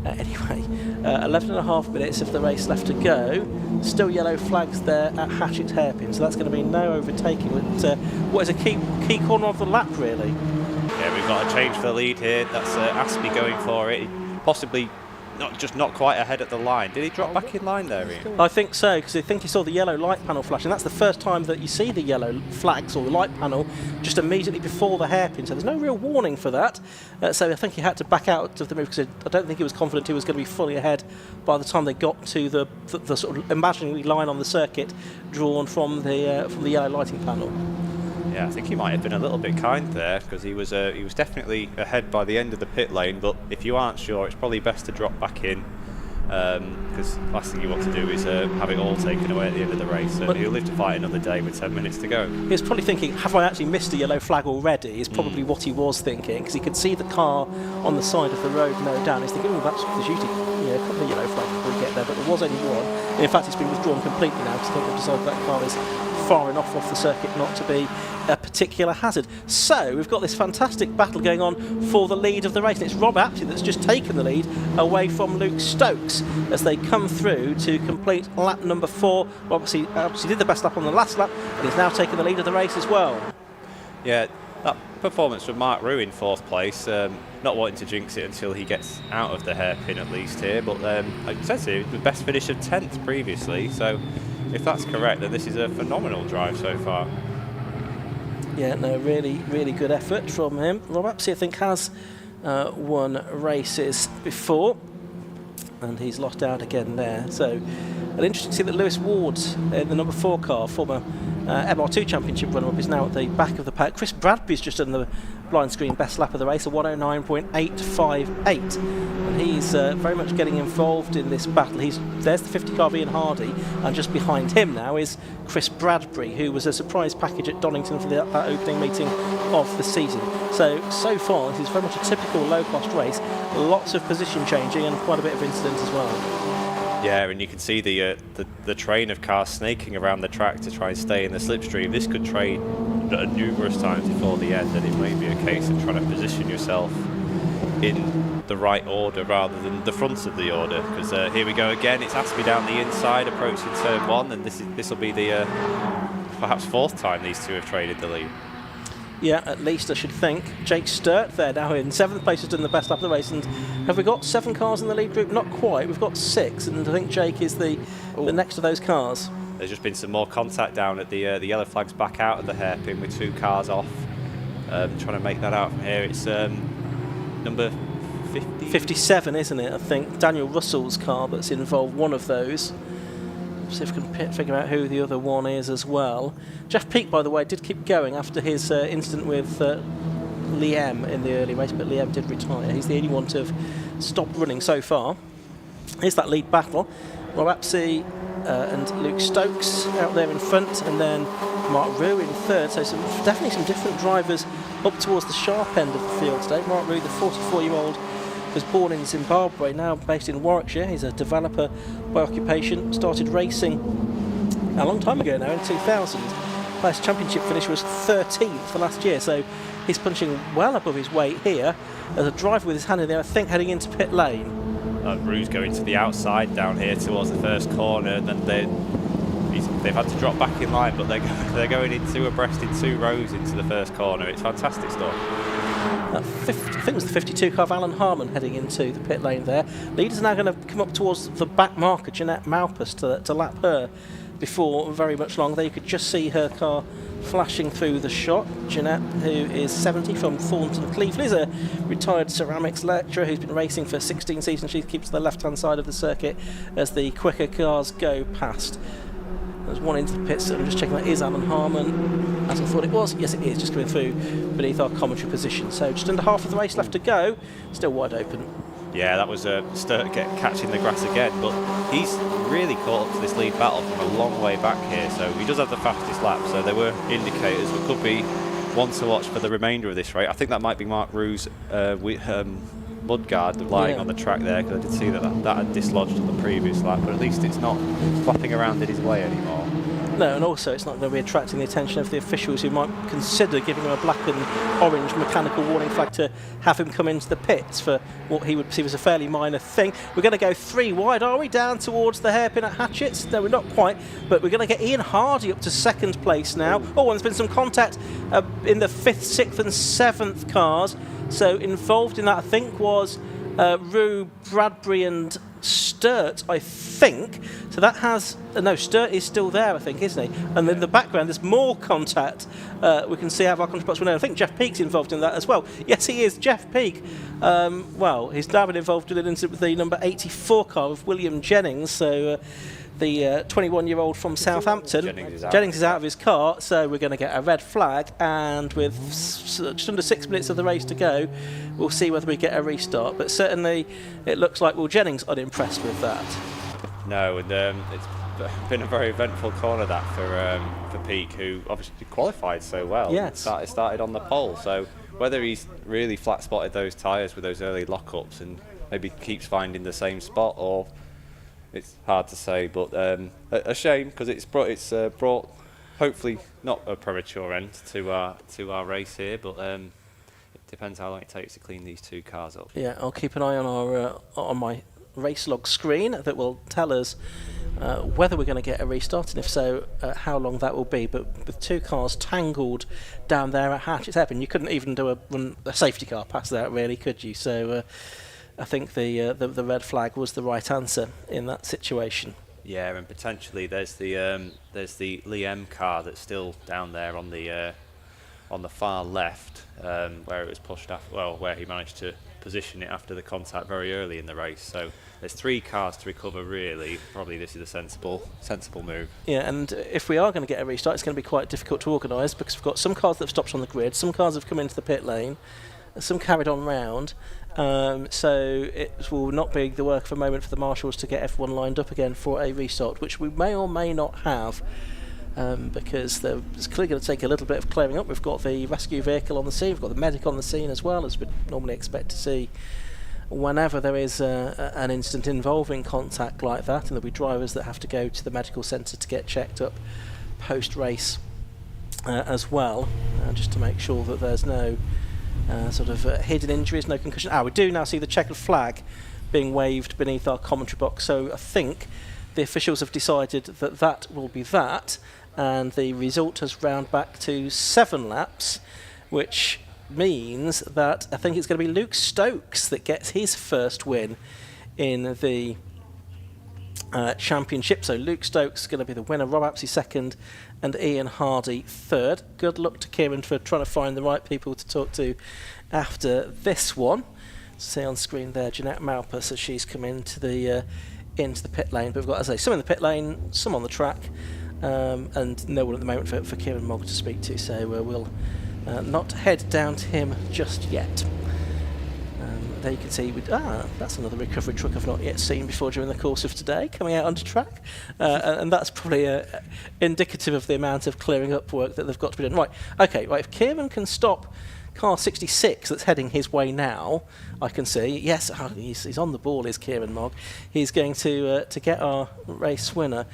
Anyway, 11.5 minutes of the race left to go. Still yellow flags there at Hatchett's hairpin, so that's going to be no overtaking. But what is a key corner of the lap, really? Yeah, we've got a change for the lead here. That's Aspie going for it. Possibly not quite ahead at the line. Did he drop back in line there, Ian? I think so, because I think he saw the yellow light panel flashing. That's the first time that you see the yellow flags or the light panel just immediately before the hairpin, so there's no real warning for that. So I think he had to back out of the move, because I don't think he was confident he was going to be fully ahead by the time they got to the sort of imaginary line on the circuit drawn from the yellow lighting panel. Yeah, I think he might have been a little bit kind there, because he was definitely ahead by the end of the pit lane. But if you aren't sure, it's probably best to drop back in, because last thing you want to do is have it all taken away at the end of the race. So he'll live to fight another day with 10 minutes to go. He was probably thinking, have I actually missed a yellow flag already, is probably what he was thinking, because he could see the car on the side of the road no down. He's thinking, that's there's usually a couple of yellow flags before we get there, but there was only one. And in fact, it's been withdrawn completely now, because I think they've decided that car is far enough off the circuit not to be a particular hazard. So we've got this fantastic battle going on for the lead of the race, and it's Rob Apsley that's just taken the lead away from Luke Stokes as they come through to complete lap number 4. Rob obviously did the best lap on the last lap, and he's now taken the lead of the race as well. Yeah, that performance from Mark Rue in 4th place, not wanting to jinx it until he gets out of the hairpin at least here, but like it says here, the best finish of 10th previously, so if that's correct, then this is a phenomenal drive so far. Yeah, no, really, really good effort from him. Rob Apsley, I think, has won races before, and he's lost out again there. So, and interesting to see that Lewis Ward, in the number 4 car, former MR2 Championship runner-up, is now at the back of the pack. Chris Bradbury's just done the blind screen best lap of the race, a 109.858, and he's very much getting involved in this battle. There's the 50 car Ian Hardy, and just behind him now is Chris Bradbury, who was a surprise package at Donington for that opening meeting of the season. So far this is very much a typical low-cost race, lots of position changing and quite a bit of incident as well. Yeah, and you can see the train of cars snaking around the track to try and stay in the slipstream. This could trade numerous times before the end, and it may be a case of trying to position yourself in the right order rather than the front of the order. Because here we go again. It's Aspie down the inside, approaching turn 1, and this will be the perhaps 4th time these two have traded the lead. Yeah, at least I should think. Jake Sturt there now in 7th place, has done the best lap of the race. And have we got 7 cars in the lead group? Not quite. We've got 6, and I think Jake is the next of those cars. There's just been some more contact down at the yellow flag's back out of the hairpin with 2 cars off. Trying to make that out from here. It's number 50? 57, isn't it? I think Daniel Russell's car that's involved, one of those. See if we can figure out who the other one is as well. Jeff Peake, by the way, did keep going after his incident with Liam in the early race, but Liam did retire. He's the only one to have stopped running so far. Here's that lead battle. Rob Apsley and Luke Stokes out there in front, and then Mark Rue in 3rd. So definitely some different drivers up towards the sharp end of the field today. Mark Rue, the 44-year-old, was born in Zimbabwe, now based in Warwickshire. He's a developer by occupation, started racing a long time ago now, in 2000. Last championship finish was 13th for last year, so he's punching well above his weight here. As a driver with his hand in there, I think heading into pit lane. Rue's going to the outside down here towards the first corner, and then they've had to drop back in line, but they're going in 2 abreast in 2 rows into the first corner. It's fantastic stuff. I think it was the 52 car of Alan Harmon heading into the pit lane there. Leaders are now going to come up towards the back marker, Jeanette Malpas, to lap her before very much long. There you could just see her car flashing through the shot. Jeanette, who is 70 from Thornton Cleveland, is a retired ceramics lecturer who's been racing for 16 seasons. She keeps to the left-hand side of the circuit as the quicker cars go past. There's one into the pits, I'm just checking that is Alan Harmon, as I thought it was. Yes, it is, just coming through beneath our commentary position. So just under half of the race left to go, still wide open. Yeah, that was Sturt catching the grass again, but he's really caught up to this lead battle from a long way back here, so he does have the fastest lap, so there were indicators that could be one to watch for the remainder of this race. I think that might be Mark Rue's mudguard lying on the track there, because I did see that had dislodged on the previous lap, but at least it's not flapping around in his way anymore. No, and also it's not going to be attracting the attention of the officials who might consider giving him a black and orange mechanical warning flag to have him come into the pits for what he would perceive as a fairly minor thing. We're going to go 3 wide, are we, down towards the hairpin at Hatchett's? No, we're not quite, but we're going to get Ian Hardy up to 2nd place now. Oh, and there's been some contact in the 5th, 6th and 7th cars. So involved in that, I think, was Rue, Bradbury and Sturt, I think. So that has... no, Sturt is still there, I think, isn't he? And in the background, there's more contact. We can see out of our contact box window. I think Jeff Peake's involved in that as well. Yes, he is. Jeff Peake. Well, he's now been involved in an incident with the number 84 car with William Jennings. So... the 21-year-old from Southampton. Jennings is out of his car, so we're going to get a red flag, and with just under 6 minutes of the race to go, we'll see whether we get a restart. But certainly it looks like Will Jennings unimpressed with that. No, and it's been a very eventful corner that for Peake, who obviously qualified so well. Yes. It started on the pole, so whether he's really flat spotted those tyres with those early lockups and maybe keeps finding the same spot, or it's hard to say, but a shame, because it's brought hopefully not a premature end to our race here, but it depends how long it takes to clean these two cars up. Yeah, I'll keep an eye on our on my race log screen that will tell us whether we're going to get a restart, and if so, how long that will be. But with two cars tangled down there at Hatchett's Head, you couldn't even do a safety car past that, really, could you? So I think the red flag was the right answer in that situation. Yeah, and potentially there's the Liam car that's still down there on the far left, where it was pushed after, where he managed to position it after the contact very early in the race. So there's 3 cars to recover, really. Probably this is a sensible move. Yeah, and if we are going to get a restart, it's going to be quite difficult to organise, because we've got some cars that have stopped on the grid, some cars have come into the pit lane, some carried on round. So it will not be the work of a moment for the marshals to get everyone lined up again for a restart, which we may or may not have. Because it's clearly going to take a little bit of clearing up. We've got the rescue vehicle on the scene, we've got the medic on the scene as well, as we normally expect to see whenever there is an incident involving contact like that, and there'll be drivers that have to go to the medical centre to get checked up post-race as well, just to make sure that there's no sort of hidden injuries, no concussion. We do now see the checkered flag being waved beneath our commentary box, so I think the officials have decided that that will be that, and the result has round back to 7 laps, which means that I think it's going to be Luke Stokes that gets his first win in the championship. So Luke Stokes is going to be the winner, Rob Apsey second, and Ian Hardy third. Good luck to Kieran for trying to find the right people to talk to after this one. See on screen there Jeanette Malpas as she's come into the pit lane, but we've got, as I say, some in the pit lane, some on the track, and no one at the moment for Kieran Mogg to speak to, so we'll not head down to him just yet. There you can see, that's another recovery truck I've not yet seen before during the course of today, coming out onto track, and that's probably indicative of the amount of clearing up work that they've got to be done. Right, if Kieran can stop car 66 that's heading his way now, I can see, yes, he's on the ball, is Kieran Mogg. He's going to get our race winner.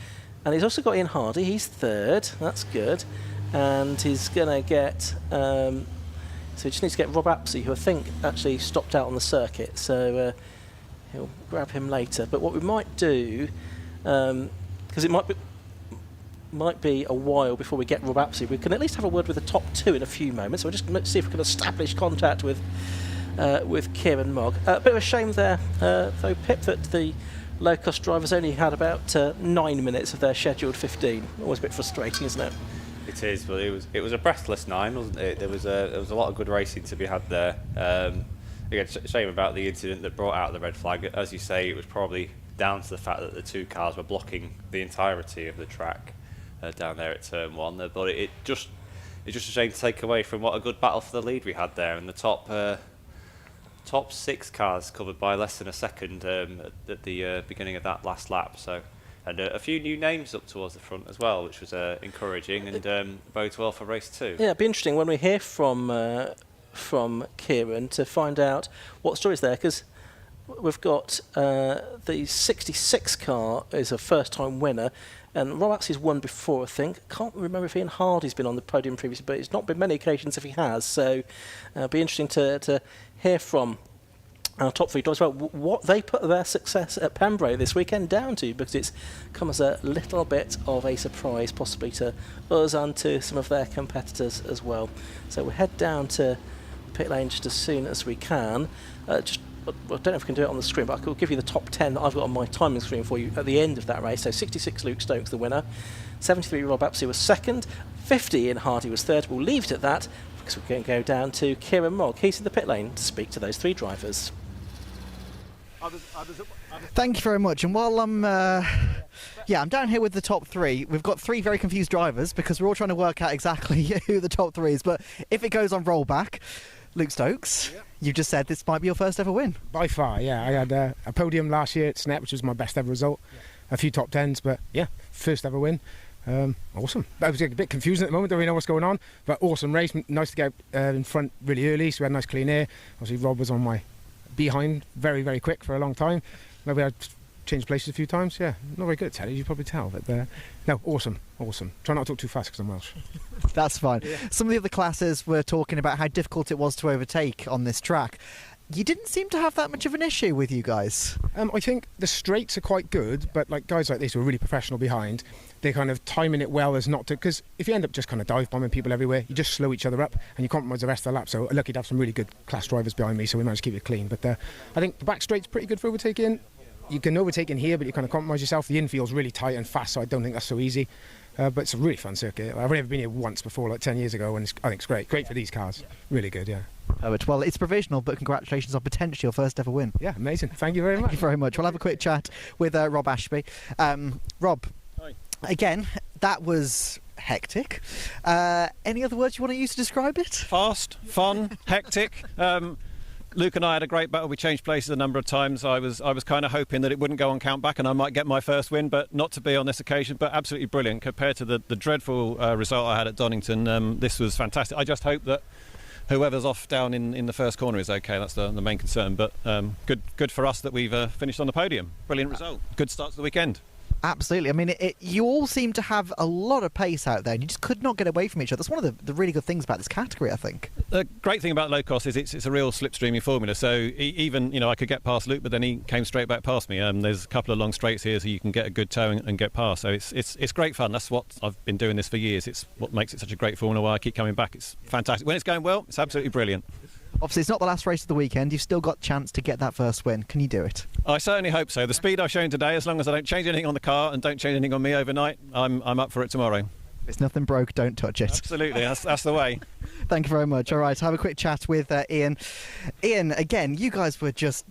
And he's also got Ian Hardy, he's third, that's good. And he's going to get, so he just needs to get Rob Apsey, who I think actually stopped out on the circuit, so he'll grab him later. But what we might do, because it might be a while before we get Rob Apsey, we can at least have a word with the top 2 in a few moments. So we'll just see if we can establish contact with Kieran Mogg. A bit of a shame there, though, Pip, that the low-cost drivers only had about 9 minutes of their scheduled 15. Always a bit frustrating, isn't it? It is, but it was a breathless 9, wasn't it? There was a lot of good racing to be had there. Again, shame about the incident that brought out the red flag. As you say, it was probably down to the fact that the 2 cars were blocking the entirety of the track down there at turn 1. But it's just a shame to take away from what a good battle for the lead we had there, and the top 6 cars covered by less than a second at the beginning of that last lap. So, and a few new names up towards the front as well, which was encouraging and bodes well for race 2. Yeah, it'd be interesting when we hear from Kieran to find out what story's there, because we've got the 66 car is a first-time winner, and Rob Apsey's won before, I think. Can't remember if Ian Hardy's been on the podium previously, but it's not been many occasions if he has. So it'll be interesting to hear from our top 3 drivers about what they put their success at Pembrey this weekend down to, because it's come as a little bit of a surprise, possibly to us and to some of their competitors as well. So we'll head down to pit lane just as soon as we can. I don't know if we can do it on the screen, but I could give you the top 10 that I've got on my timing screen for you at the end of that race. So 66 Luke Stokes, the winner. 73 Rob Apsey was second. 50 Ian Hardy was third. We'll leave it at that, because we're going to go down to Kieran Mogg. He's in the pit lane to speak to those 3 drivers. Thank you very much. And while I'm down here with the top 3, we've got 3 very confused drivers, because we're all trying to work out exactly who the top 3 is. But if it goes on rollback, Luke Stokes, you just said this might be your first ever win. By far, yeah. I had a podium last year at Snap, which was my best ever result. A few top 10s, but yeah, first ever win. Awesome. That was a bit confusing at the moment, don't really know what's going on, but awesome race. Nice to get in front really early, so we had nice clean air. Obviously Rob was on my behind very, very quick for a long time. Maybe I had changed places a few times. Yeah, not very good at telly, you probably tell. But no, awesome. Try not to talk too fast because I'm Welsh. That's fine. Some of the other classes were talking about how difficult it was to overtake on this track. You didn't seem to have that much of an issue with you guys. I think the straights are quite good, but like guys like this who are really professional behind, they're kind of timing it well as not to, because if you end up just kind of dive bombing people everywhere, you just slow each other up and you compromise the rest of the lap. So lucky to have some really good class drivers behind me, so we managed to keep it clean. But I think the back straight's pretty good for overtaking. You can overtake in here, but you kind of compromise yourself. The infield's really tight and fast, so I don't think that's so easy. But it's a really fun circuit. I've only ever been here once before, like 10 years ago, and I think it's great. Great for these cars. Really good, yeah. Well, it's provisional, but congratulations on potentially your first ever win. Yeah, amazing. Thank you very much. Thank you very much. We'll have a quick chat with Rob Ashby. Rob, hi. Again, that was hectic. Any other words you want to use to describe it? Fast, fun, hectic. Luke and I had a great battle. We changed places a number of times. I was kind of hoping that it wouldn't go on count back and I might get my first win, but not to be on this occasion. But absolutely brilliant compared to the dreadful result I had at Donington. This was fantastic. I just hope that whoever's off down in the first corner is okay. That's the main concern. But good for us that we've finished on the podium. Brilliant result. Good start to the weekend. Absolutely. I mean, you all seem to have a lot of pace out there, and you just could not get away from each other. That's one of the really good things about this category, I think. The great thing about low cost is it's a real slipstreaming formula. So even I could get past Luke, but then he came straight back past me. There's a couple of long straights here, so you can get a good toe and get past. So it's great fun. That's what I've been doing this for years. It's what makes it such a great formula. Why I keep coming back. It's fantastic. When it's going well, it's absolutely brilliant. Obviously, it's not the last race of the weekend. You've still got a chance to get that first win. Can you do it? I certainly hope so. The speed I've shown today, as long as I don't change anything on the car and don't change anything on me overnight, I'm up for it tomorrow. If it's nothing broke, don't touch it. Absolutely, that's the way. Thank you very much. All right, have a quick chat with Ian. Ian, again, you guys were just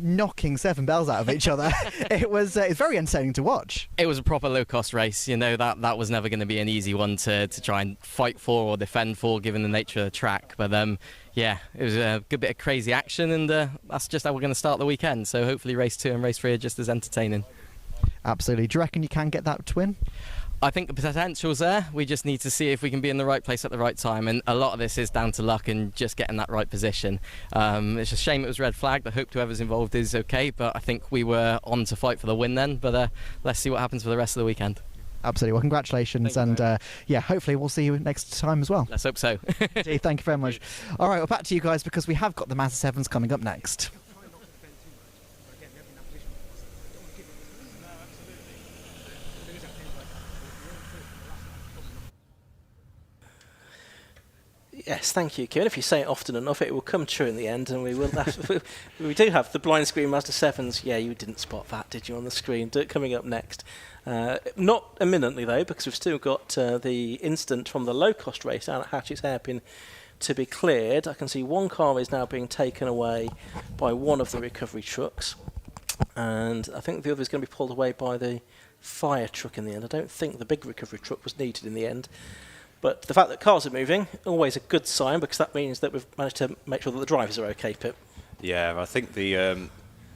knocking seven bells out of each other. It's very entertaining to watch. It was a proper low-cost race. That was never going to be an easy one to try and fight for or defend for, given the nature of the track. But yeah, it was a good bit of crazy action, and that's just how we're going to start the weekend. So hopefully race 2 and race 3 are just as entertaining. Absolutely. Do you reckon you can get that twin? I think the potential's there. We just need to see if we can be in the right place at the right time, and a lot of this is down to luck and just getting that right position. It's a shame it was red flagged. I hope whoever's involved is okay, but I think we were on to fight for the win then. But let's see what happens for the rest of the weekend. Absolutely. Well, congratulations, and hopefully we'll see you next time as well. Let's hope so. Thank you very much. All right, well, back to you guys, because we have got the Mazda 7s coming up next. Yes, thank you, Kieran. If you say it often enough, it will come true in the end, and we will. We do have the blind screen Mazda 7s. Yeah, you didn't spot that, did you, on the screen? Coming up next. Not imminently, though, because we've still got the incident from the low-cost race down at Hatchett's Hairpin to be cleared. I can see one car is now being taken away by one of the recovery trucks, and I think the other is going to be pulled away by the fire truck in the end. I don't think the big recovery truck was needed in the end. But the fact that cars are moving, always a good sign, because that means that we've managed to make sure that the drivers are okay, Pip. Yeah, I think the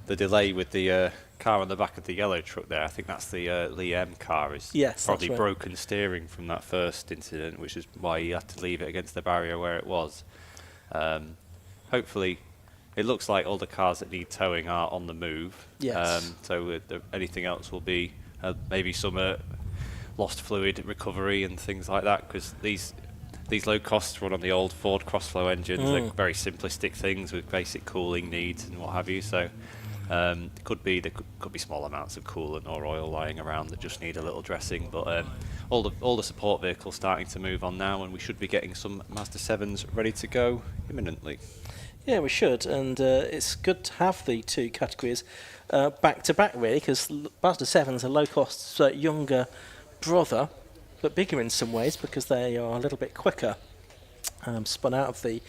delay with the car on the back of the yellow truck there, I think that's the Lee M car, is probably broken steering from that first incident, which is why he had to leave it against the barrier where it was. Hopefully, it looks like all the cars that need towing are on the move. Yes. So anything else will be maybe some lost fluid recovery and things like that, because these low costs run on the old Ford Crossflow engines. They're very simplistic things with basic cooling needs and what have you. So there could be small amounts of coolant or oil lying around that just need a little dressing. But all the support vehicles starting to move on now, and we should be getting some Mazda 7s ready to go imminently. Yeah, we should, and it's good to have the two categories back to back, really, because Mazda 7s are low cost, younger brother, but bigger in some ways because they are a little bit quicker. Spun out of the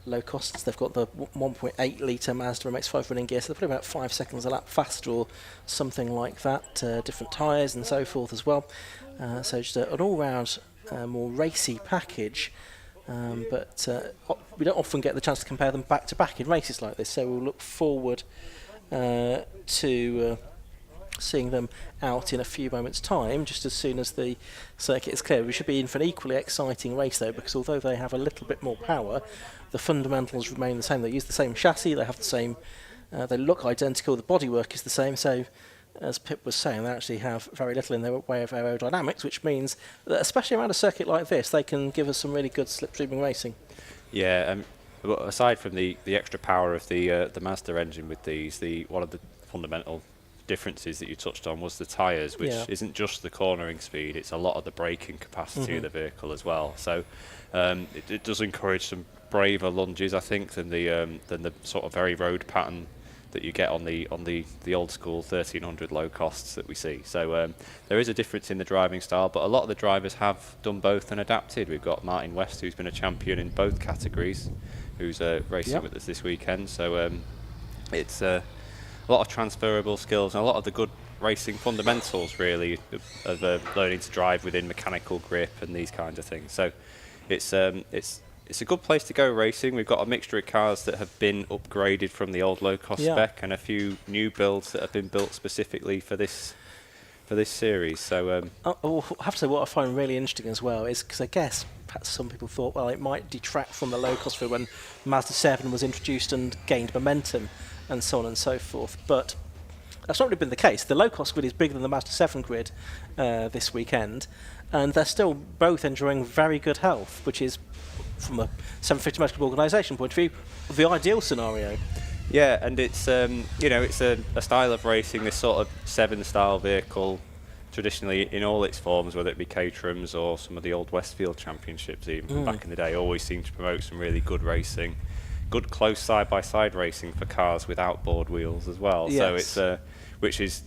low costs, they've got the 1.8 litre Mazda MX5 running gear, so they're probably about 5 seconds a lap faster or something like that. Different tyres and so forth as well. So just an all-round more racy package. But we don't often get the chance to compare them back to back in races like this, so we'll look forward to seeing them out in a few moments' time, just as soon as the circuit is clear. We should be in for an equally exciting race, though, because although they have a little bit more power, the fundamentals remain the same. They use the same chassis, they have the same, they look identical, the bodywork is the same, so as Pip was saying, they actually have very little in their way of aerodynamics, which means that especially around a circuit like this, they can give us some really good slipstreaming racing. Yeah, but aside from the extra power of the Mazda engine with these, one of the fundamental differences that you touched on was the tyres, which isn't just the cornering speed, it's a lot of the braking capacity of the vehicle as well. So it does encourage some braver lunges, I think, than the sort of very road pattern that you get on the old school 1300 low costs that we see. So there is a difference in the driving style, but a lot of the drivers have done both and adapted. We've got Martin West, who's been a champion in both categories, who's racing with us this weekend. So it's a lot of transferable skills and a lot of the good racing fundamentals, really, of learning to drive within mechanical grip and these kinds of things. So it's a good place to go racing. We've got a mixture of cars that have been upgraded from the old low-cost spec and a few new builds that have been built specifically for this series. So I have to say, what I find really interesting as well is because I guess perhaps some people thought, well, it might detract from the low-cost for when Mazda 7 was introduced and gained momentum and so on and so forth. But that's not really been the case. The low-cost grid is bigger than the Mazda 7 grid this weekend, and they're still both enjoying very good health, which is, from a 750 Motor Club organisation point of view, the ideal scenario. Yeah, and it's it's a style of racing, this sort of 7-style vehicle, traditionally in all its forms, whether it be Caterhams or some of the old Westfield Championships even from back in the day, always seem to promote some really good racing, good close side-by-side racing for cars with outboard wheels as well. Yes. So it's which is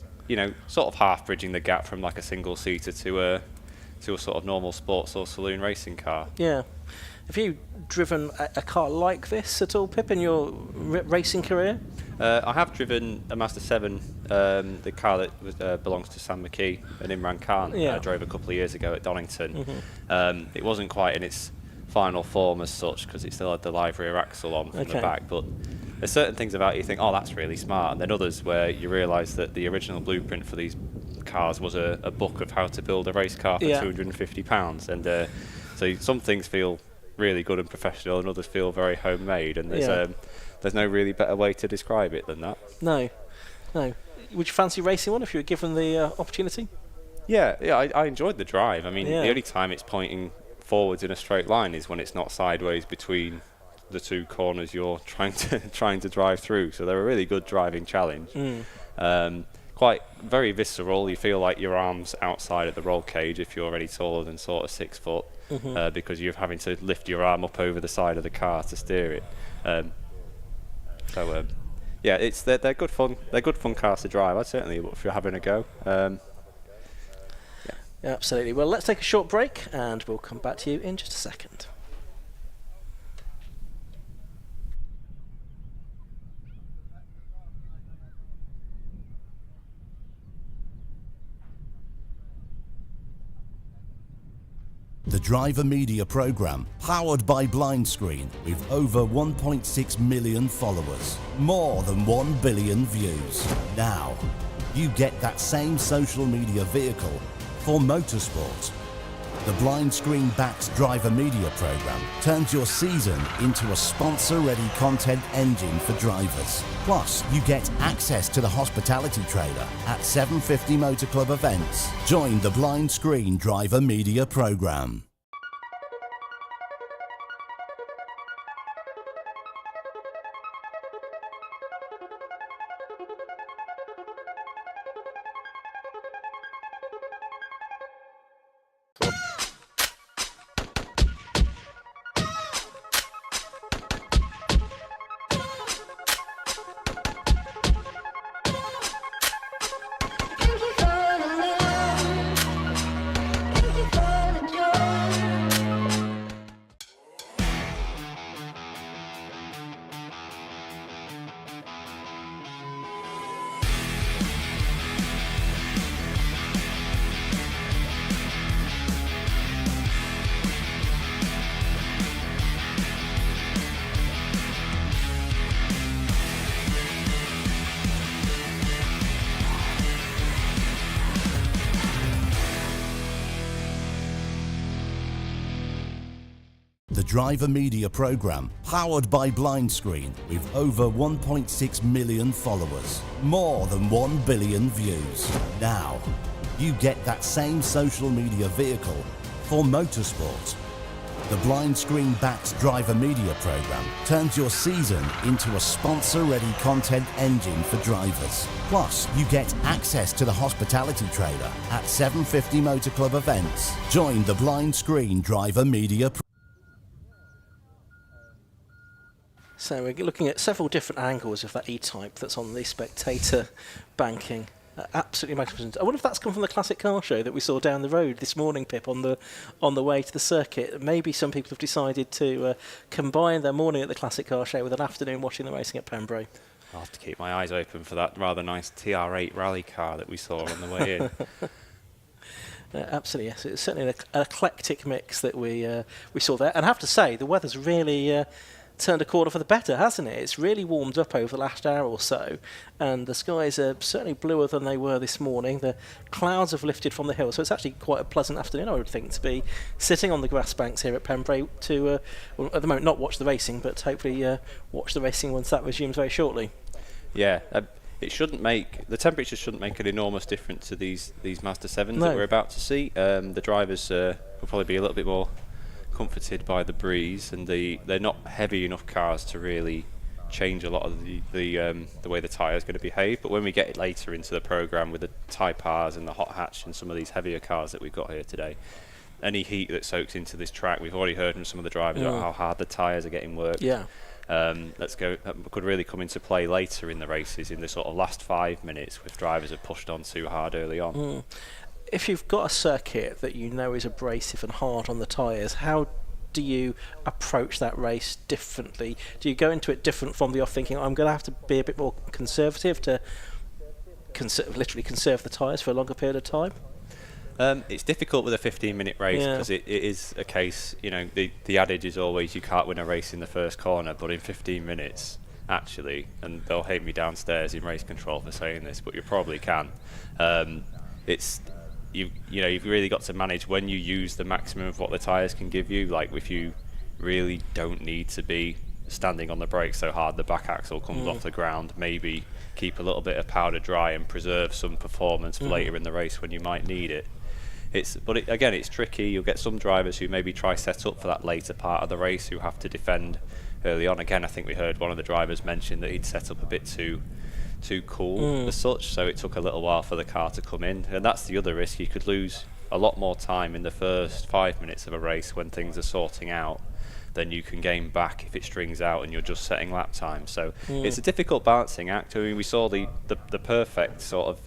sort of half bridging the gap from like a single-seater to a sort of normal sports or saloon racing car. Yeah. Have you driven a car like this at all, Pip, in your racing career? I have driven a Mazda 7, the car that belongs to Sam McKee and Imran Khan. I drove a couple of years ago at Donington. It wasn't quite in its final form as such because it still had the live rear axle on from the back, but there's certain things about it you think, oh, that's really smart, and then others where you realise that the original blueprint for these cars was a book of how to build a race car for £250, and so some things feel really good and professional and others feel very homemade, and there's no really better way to describe it than that. No. Would you fancy racing one if you were given the opportunity? Yeah, I enjoyed the drive. I mean, the only time it's pointing forwards in a straight line is when it's not sideways between the two corners you're trying to drive through, so they're a really good driving challenge. Quite very visceral. You feel like your arm's outside of the roll cage if you're any taller than sort of 6 foot, because you're having to lift your arm up over the side of the car to steer it. They're good fun. They're good fun cars to drive. I'd certainly, if you're having a go. Absolutely. Well, let's take a short break and we'll come back to you in just a second. The Driver Media Programme, powered by Blind Screen, with over 1.6 million followers, more than 1 billion views. Now, you get that same social media vehicle for motorsport. The Blind Screen backed Driver Media Programme turns your season into a sponsor-ready content engine for drivers. Plus, you get access to the hospitality trailer at 750 Motor Club events. Join the Blind Screen Driver Media Programme. Thank you for the love. Thank you for the joy. The driver media program, powered by Blindscreen, with over 1.6 million followers, more than 1 billion views. Now, you get that same social media vehicle for motorsport. The Blindscreen-backed driver media program turns your season into a sponsor-ready content engine for drivers. Plus, you get access to the hospitality trailer at 750 Motor Club events. Join the Blindscreen driver media program. So we're looking at several different angles of that E-Type that's on the spectator banking. Absolutely magnificent. I wonder if that's come from the classic car show that we saw down the road this morning, Pip, on the way to the circuit. Maybe some people have decided to combine their morning at the classic car show with an afternoon watching the racing at Pembrey. I'll have to keep my eyes open for that rather nice TR8 rally car that we saw on the way in. Absolutely, yes. It's certainly an eclectic mix that we saw there. And I have to say, the weather's really turned a corner for the better, hasn't it? It's really warmed up over the last hour or so, and the skies are certainly bluer than they were this morning. The clouds have lifted from the hill, so it's actually quite a pleasant afternoon, I would think, to be sitting on the grass banks here at Pembrey to, well, at the moment, not watch the racing, but hopefully watch the racing once that resumes very shortly. Yeah, it shouldn't make, the temperature shouldn't make an enormous difference to these Mazda 7s that we're about to see. The drivers will probably be a little bit more comforted by the breeze, and they're not heavy enough cars to really change a lot of the way the tyre is going to behave. But when we get later into the programme with the Type Rs and the hot hatch and some of these heavier cars that we've got here today, any heat that soaks into this track, we've already heard from some of the drivers about how hard the tyres are getting worked. Yeah. That could really come into play later in the races, in the sort of last 5 minutes, if drivers have pushed on too hard early on. If you've got a circuit that you know is abrasive and hard on the tyres, how do you approach that race differently? Do you go into it different from the off, thinking I'm going to have to be a bit more conservative to literally conserve the tyres for a longer period of time? It's difficult with a 15-minute race because it is a case, you know, the adage is always you can't win a race in the first corner, but in 15 minutes, actually, and they'll hate me downstairs in race control for saying this, but you probably can. You've really got to manage when you use the maximum of what the tyres can give you. Like if you really don't need to be standing on the brakes so hard the back axle comes off the ground, maybe keep a little bit of powder dry and preserve some performance for later in the race when you might need it. Again, it's tricky. You'll get some drivers who maybe try set up for that later part of the race who have to defend early on. Again, I think we heard one of the drivers mention that he'd set up a bit too cool as such, so it took a little while for the car to come in, and that's the other risk. You could lose a lot more time in the first 5 minutes of a race when things are sorting out than you can gain back if it strings out and you're just setting lap time. So it's a difficult balancing act. I mean, we saw the perfect sort of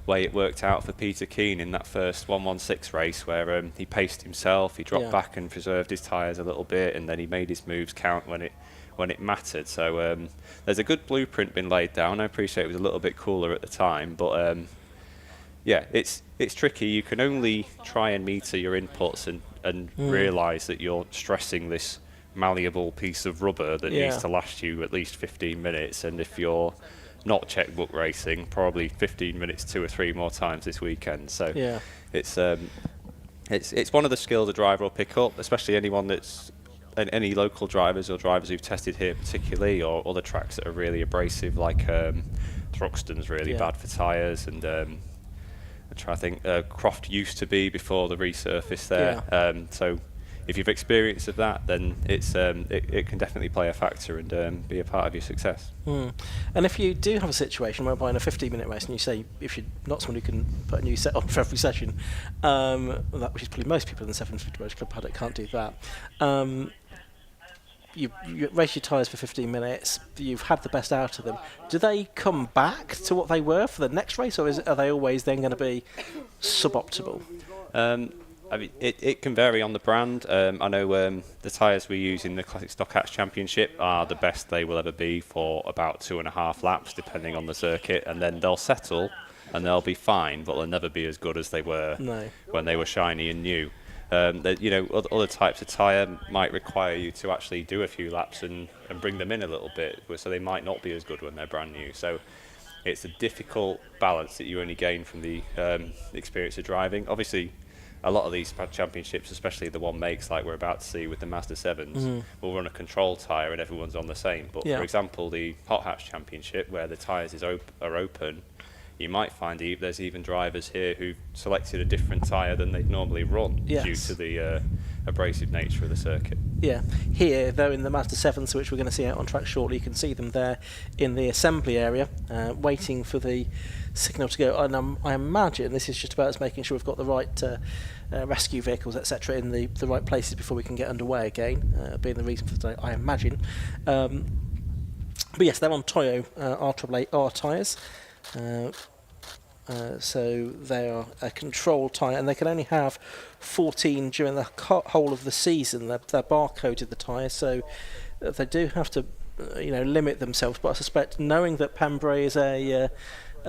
way it worked out for Peter Keane in that first 116 race, where he paced himself, he dropped back and preserved his tyres a little bit, and then he made his moves count when it mattered. So there's a good blueprint been laid down. I appreciate it was a little bit cooler at the time, but it's tricky. You can only try and meter your inputs and realise that you're stressing this malleable piece of rubber that needs to last you at least 15 minutes, and if you're not checkbook racing, probably 15 minutes 2 or 3 more times this weekend. So it's one of the skills a driver will pick up, especially anyone that's any local drivers or drivers who've tested here particularly, or other tracks that are really abrasive, like Thruxton's really bad for tyres, and I think Croft used to be before the resurface there. So if you've experience of that, then it can definitely play a factor and be a part of your success. And if you do have a situation whereby in a 15-minute race, and you say if you're not someone who can put a new set on for every session, which is probably most people in the 750 Motor Club paddock can't do that. You race your tyres for 15 minutes, you've had the best out of them. Do they come back to what they were for the next race, or are they always then going to be suboptimal? I mean, it can vary on the brand. I know the tyres we use in the Classic Stock Hatch Championship are the best they will ever be for about 2.5 laps, depending on the circuit, and then they'll settle and they'll be fine, but they'll never be as good as they were when they were shiny and new. Other types of tyre might require you to actually do a few laps and bring them in a little bit, so they might not be as good when they're brand new. So it's a difficult balance that you only gain from the experience of driving. Obviously, a lot of these championships, especially the one makes like we're about to see with the Mazda 7s, will run a control tyre and everyone's on the same. But for example, the Hot Hatch Championship, where the tyres are open, you might find there's even drivers here who've selected a different tyre than they'd normally run due to the abrasive nature of the circuit. Yeah, here though in the Mazda 7s, which we're going to see out on track shortly, you can see them there in the assembly area, waiting for the signal to go. And I imagine this is just about us making sure we've got the right rescue vehicles, etc., in the right places before we can get underway again, being the reason for today, I imagine. But yes, they're on Toyo R888R tyres. So they are a control tyre, and they can only have 14 during the whole of the season. They're barcoded, the tyres, so they do have to, limit themselves. But I suspect, knowing that Pembrey is a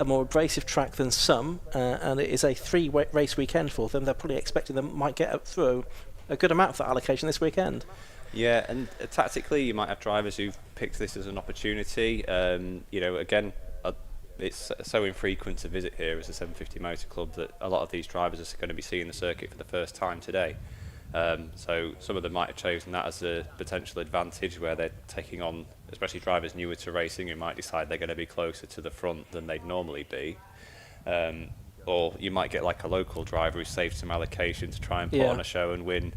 more abrasive track than some, and it is a 3-race weekend for them, they're probably expecting they might get through a good amount of that allocation this weekend. Yeah, and tactically, you might have drivers who've picked this as an opportunity. Again, it's so infrequent to visit here as a 750 Motor Club that a lot of these drivers are going to be seeing the circuit for the first time today. So some of them might have chosen that as a potential advantage, where they're taking on, especially drivers newer to racing, who might decide they're going to be closer to the front than they'd normally be. Or you might get like a local driver who saved some allocation to try and put on a show and win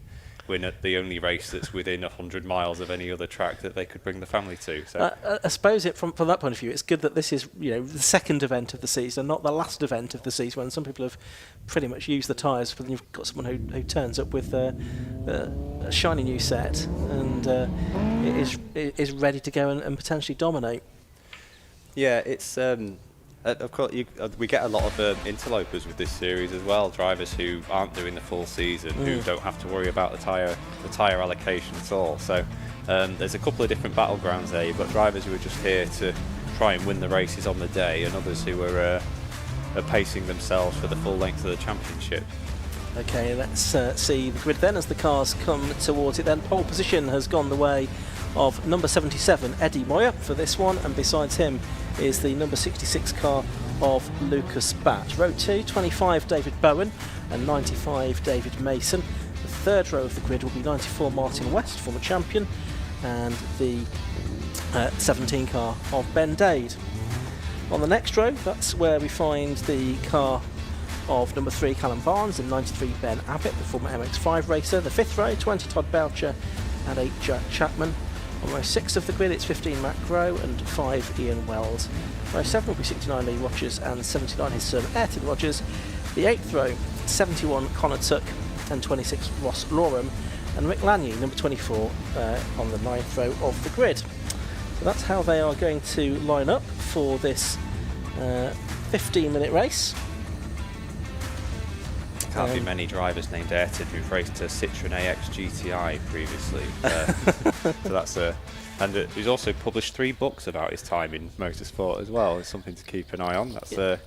at the only race that's within 100 miles of any other track that they could bring the family to. So I suppose from that point of view, it's good that this is the second event of the season, not the last event of the season, when some people have pretty much used the tyres, but then you've got someone who turns up with a shiny new set and is ready to go and potentially dominate. Yeah, it's of course we get a lot of interlopers with this series as well, drivers who aren't doing the full season, who don't have to worry about the tyre allocation at all. So there's a couple of different battlegrounds there. You've got drivers who are just here to try and win the races on the day, and others who are pacing themselves for the full length of the championship. Okay, let's see the grid then as the cars come towards it. Then pole position has gone the way of number 77 Eddie Moyer for this one, and besides him is the number 66 car of Lucas Batt. Row 2, 25 David Bowen and 95 David Mason. The third row of the grid will be 94 Martin West, former champion, and the 17 car of Ben Dade. On the next row, that's where we find the car of number 3 Callum Barnes and 93 Ben Abbott, the former MX5 racer. The fifth row, 20 Todd Boucher and 8 Jack Chapman. On row 6 of the grid, it's 15 Matt Grow and 5 Ian Wells. Row 7 will be 69 Lee Rogers and 79 his son Ayrton Rogers. The 8th row, 71 Connor Tuck and 26 Ross Loram. And Rick Lanier, number 24, on the 9th row of the grid. So that's how they are going to line up for this 15-minute race. Can't be many drivers named Ayrton who've raced a Citroen AX GTI previously. So and he's also published 3 books about his time in motorsport as well. It's something to keep an eye on. That's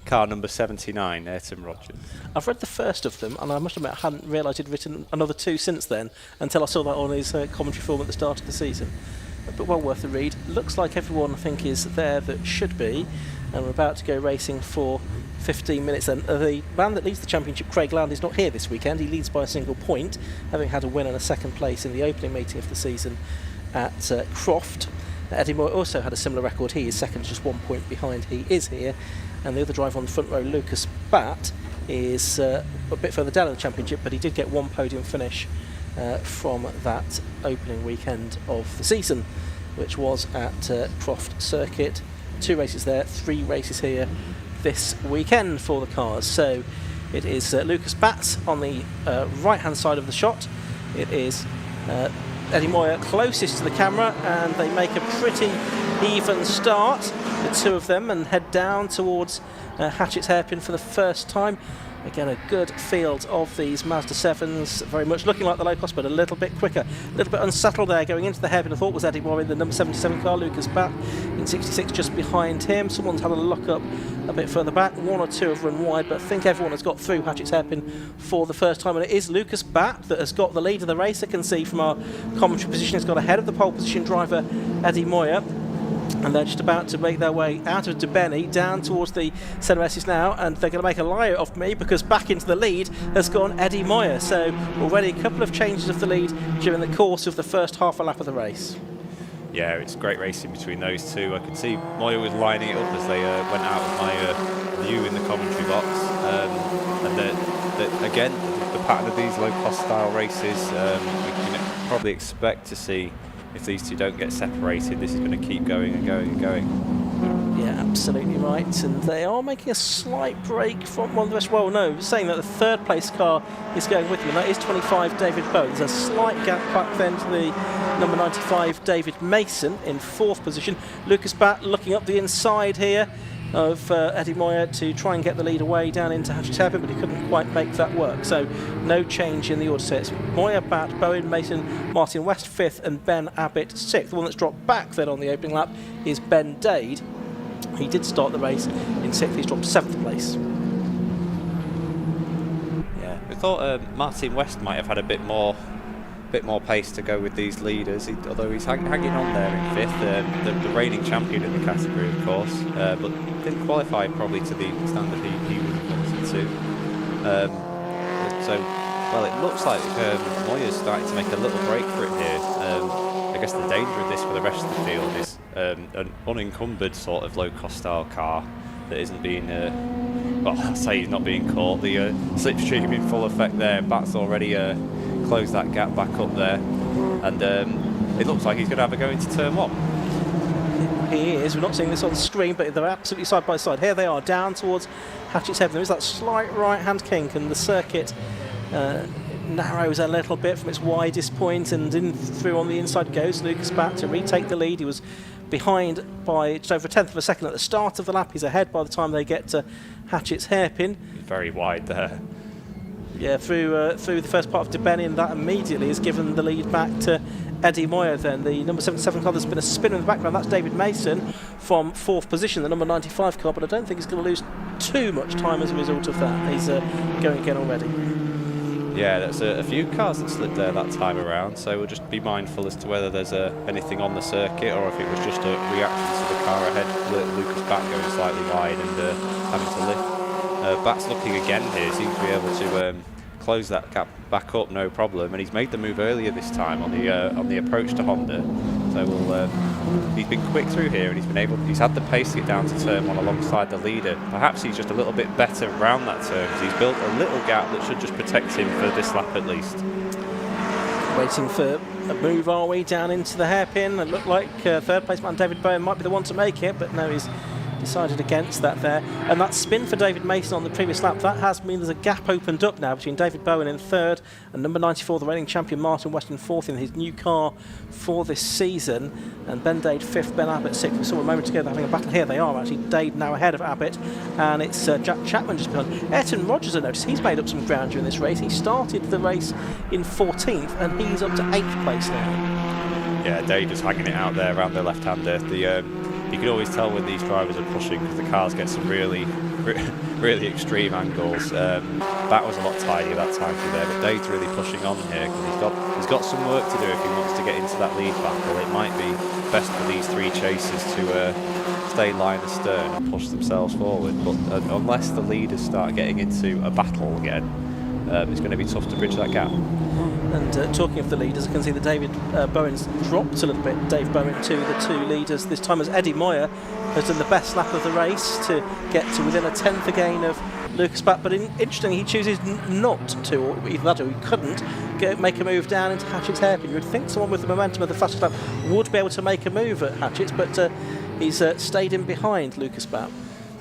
car number 79, Ayrton Rogers. I've read the first of them, and I must admit I hadn't realised he'd written another 2 since then, until I saw that on his commentary form at the start of the season. But well worth a read. Looks like everyone, I think, is there that should be, and we're about to go racing for 15 minutes then. The man that leads the championship, Craig Land, is not here this weekend. He leads by a single point, having had a win and a second place in the opening meeting of the season at Croft. Eddie Moore also had a similar record. He is second, just 1 point behind. He is here. And the other driver on the front row, Lucas Batt, is a bit further down in the championship, but he did get 1 podium finish from that opening weekend of the season, which was at Croft Circuit. 2 races there, 3 races here this weekend for the cars. So it is Lucas Batt on the right hand side of the shot. It is Eddie Moyer closest to the camera, and they make a pretty even start, the 2 of them, and head down towards Hatchett's Hairpin for the first time. Again, a good field of these Mazda 7s, very much looking like the low cost, but a little bit quicker, a little bit unsettled there. Going into the hairpin, I thought was Eddie Moore in the number 77 car, Lucas Batt in 66 just behind him. Someone's had a lock up a bit further back, 1 or 2 have run wide, but I think everyone has got through Hatchett's Hairpin for the first time, and it is Lucas Batt that has got the lead of the race. I can see from our commentary position, he's got ahead of the pole position driver Eddie Moyer. And they're just about to make their way out of Debeni down towards the centre S's now, and they're going to make a liar of me because back into the lead has gone Eddie Moyer. So already a couple of changes of the lead during the course of the first half a lap of the race. Yeah, it's great racing between those two. I could see Moyer was lining it up as they went out of my view in the commentary box. And again, the pattern of these low-cost style races, we can probably expect to see, if these two don't get separated, this is going to keep going and going and going. Yeah, absolutely right. And they are making a slight break from one of the rest. Well, no, saying that the third place car is going with them, and that is 25 David Bowen. There's a slight gap back then to the number 95 David Mason in fourth position. Lucas Batt looking up the inside here of Eddie Moyer to try and get the lead away down into Hatchet's Hairpin, but he couldn't quite make that work. So no change in the order. So it's Moyer, Batt, Bowen, Mason, Martin West 5th and Ben Abbott 6th. The one that's dropped back then on the opening lap is Ben Dade. He did start the race in 6th. He's dropped to 7th place. Yeah, we thought Martin West might have had a bit more pace to go with these leaders, although he's hanging on there in 5th, the reigning champion in the category, of course, but didn't qualify probably to the standard he would have wanted to. So, well, it looks like Moyer's starting to make a little break for it here. I guess the danger of this for the rest of the field is an unencumbered sort of low-cost style car that isn't being, well, I'll say he's not being caught. The slipstream in full effect there. Batt's already closed that gap back up there, and it looks like he's going to have a go into turn 1. He is. We're not seeing this on screen, but they're absolutely side by side. Here they are, down towards Hatchet's Head. There is that slight right-hand kink, and the circuit narrows a little bit from its widest point, and in through on the inside goes Lucas Batt to retake the lead. He was behind by just over 1/10 of a second at the start of the lap. He's ahead by the time they get to Hatchet's Hairpin. Very wide there. Yeah, through the first part of Debeni, and that immediately has given the lead back to Eddie Moyer then. The number 77 car, there's been a spin in the background. That's David Mason from 4th position, the number 95 car, but I don't think he's going to lose too much time as a result of that. He's going again already. Yeah, there's a few cars that slipped there that time around, so we'll just be mindful as to whether there's anything on the circuit or if it was just a reaction to the car ahead. Lucas Batt going slightly wide and having to lift. Batt's looking again here, seems to be able to close that gap back up, no problem, and he's made the move earlier this time on the approach to Honda. So he's been quick through here, and he's had the pace to get down to turn 1 alongside the leader. Perhaps he's just a little bit better around that turn, because he's built a little gap that should just protect him for this lap at least. Waiting for a move, are we, down into the hairpin? It looked like third place man David Bowen might be the one to make it, but no, he's decided against that there. And that spin for David Mason on the previous lap, that has meant there's a gap opened up now between David Bowen in 3rd and number 94, the reigning champion Martin West in 4th in his new car for this season, and Ben Dade 5th, Ben Abbott 6th. We saw a moment ago they're having a battle. Here they are actually, Dade now ahead of Abbott, and it's Jack Chapman just behind. Ayrton Rogers, I noticed, he's made up some ground during this race. He started the race in 14th and he's up to 8th place now. Yeah, Dade just hanging it out there around the left-hander. You can always tell when these drivers are pushing because the cars get some really extreme angles. That was a lot tidier that time through there, but Dade's really pushing on here because he's got some work to do if he wants to get into that lead battle. It might be best for these 3 chasers to stay line astern and push themselves forward, but unless the leaders start getting into a battle again, it's going to be tough to bridge that gap. And talking of the leaders, I can see that David Bowen's dropped a little bit. Dave Bowen to the 2 leaders this time, as Eddie Moyer has done the best lap of the race to get to within a 10th again of Lucas Batt. But interestingly, he chooses not to, or either that or he couldn't, make a move down into Hatchet's Hairpin. You would think someone with the momentum of the fastest lap would be able to make a move at Hatchet's, but he's stayed in behind Lucas Batt.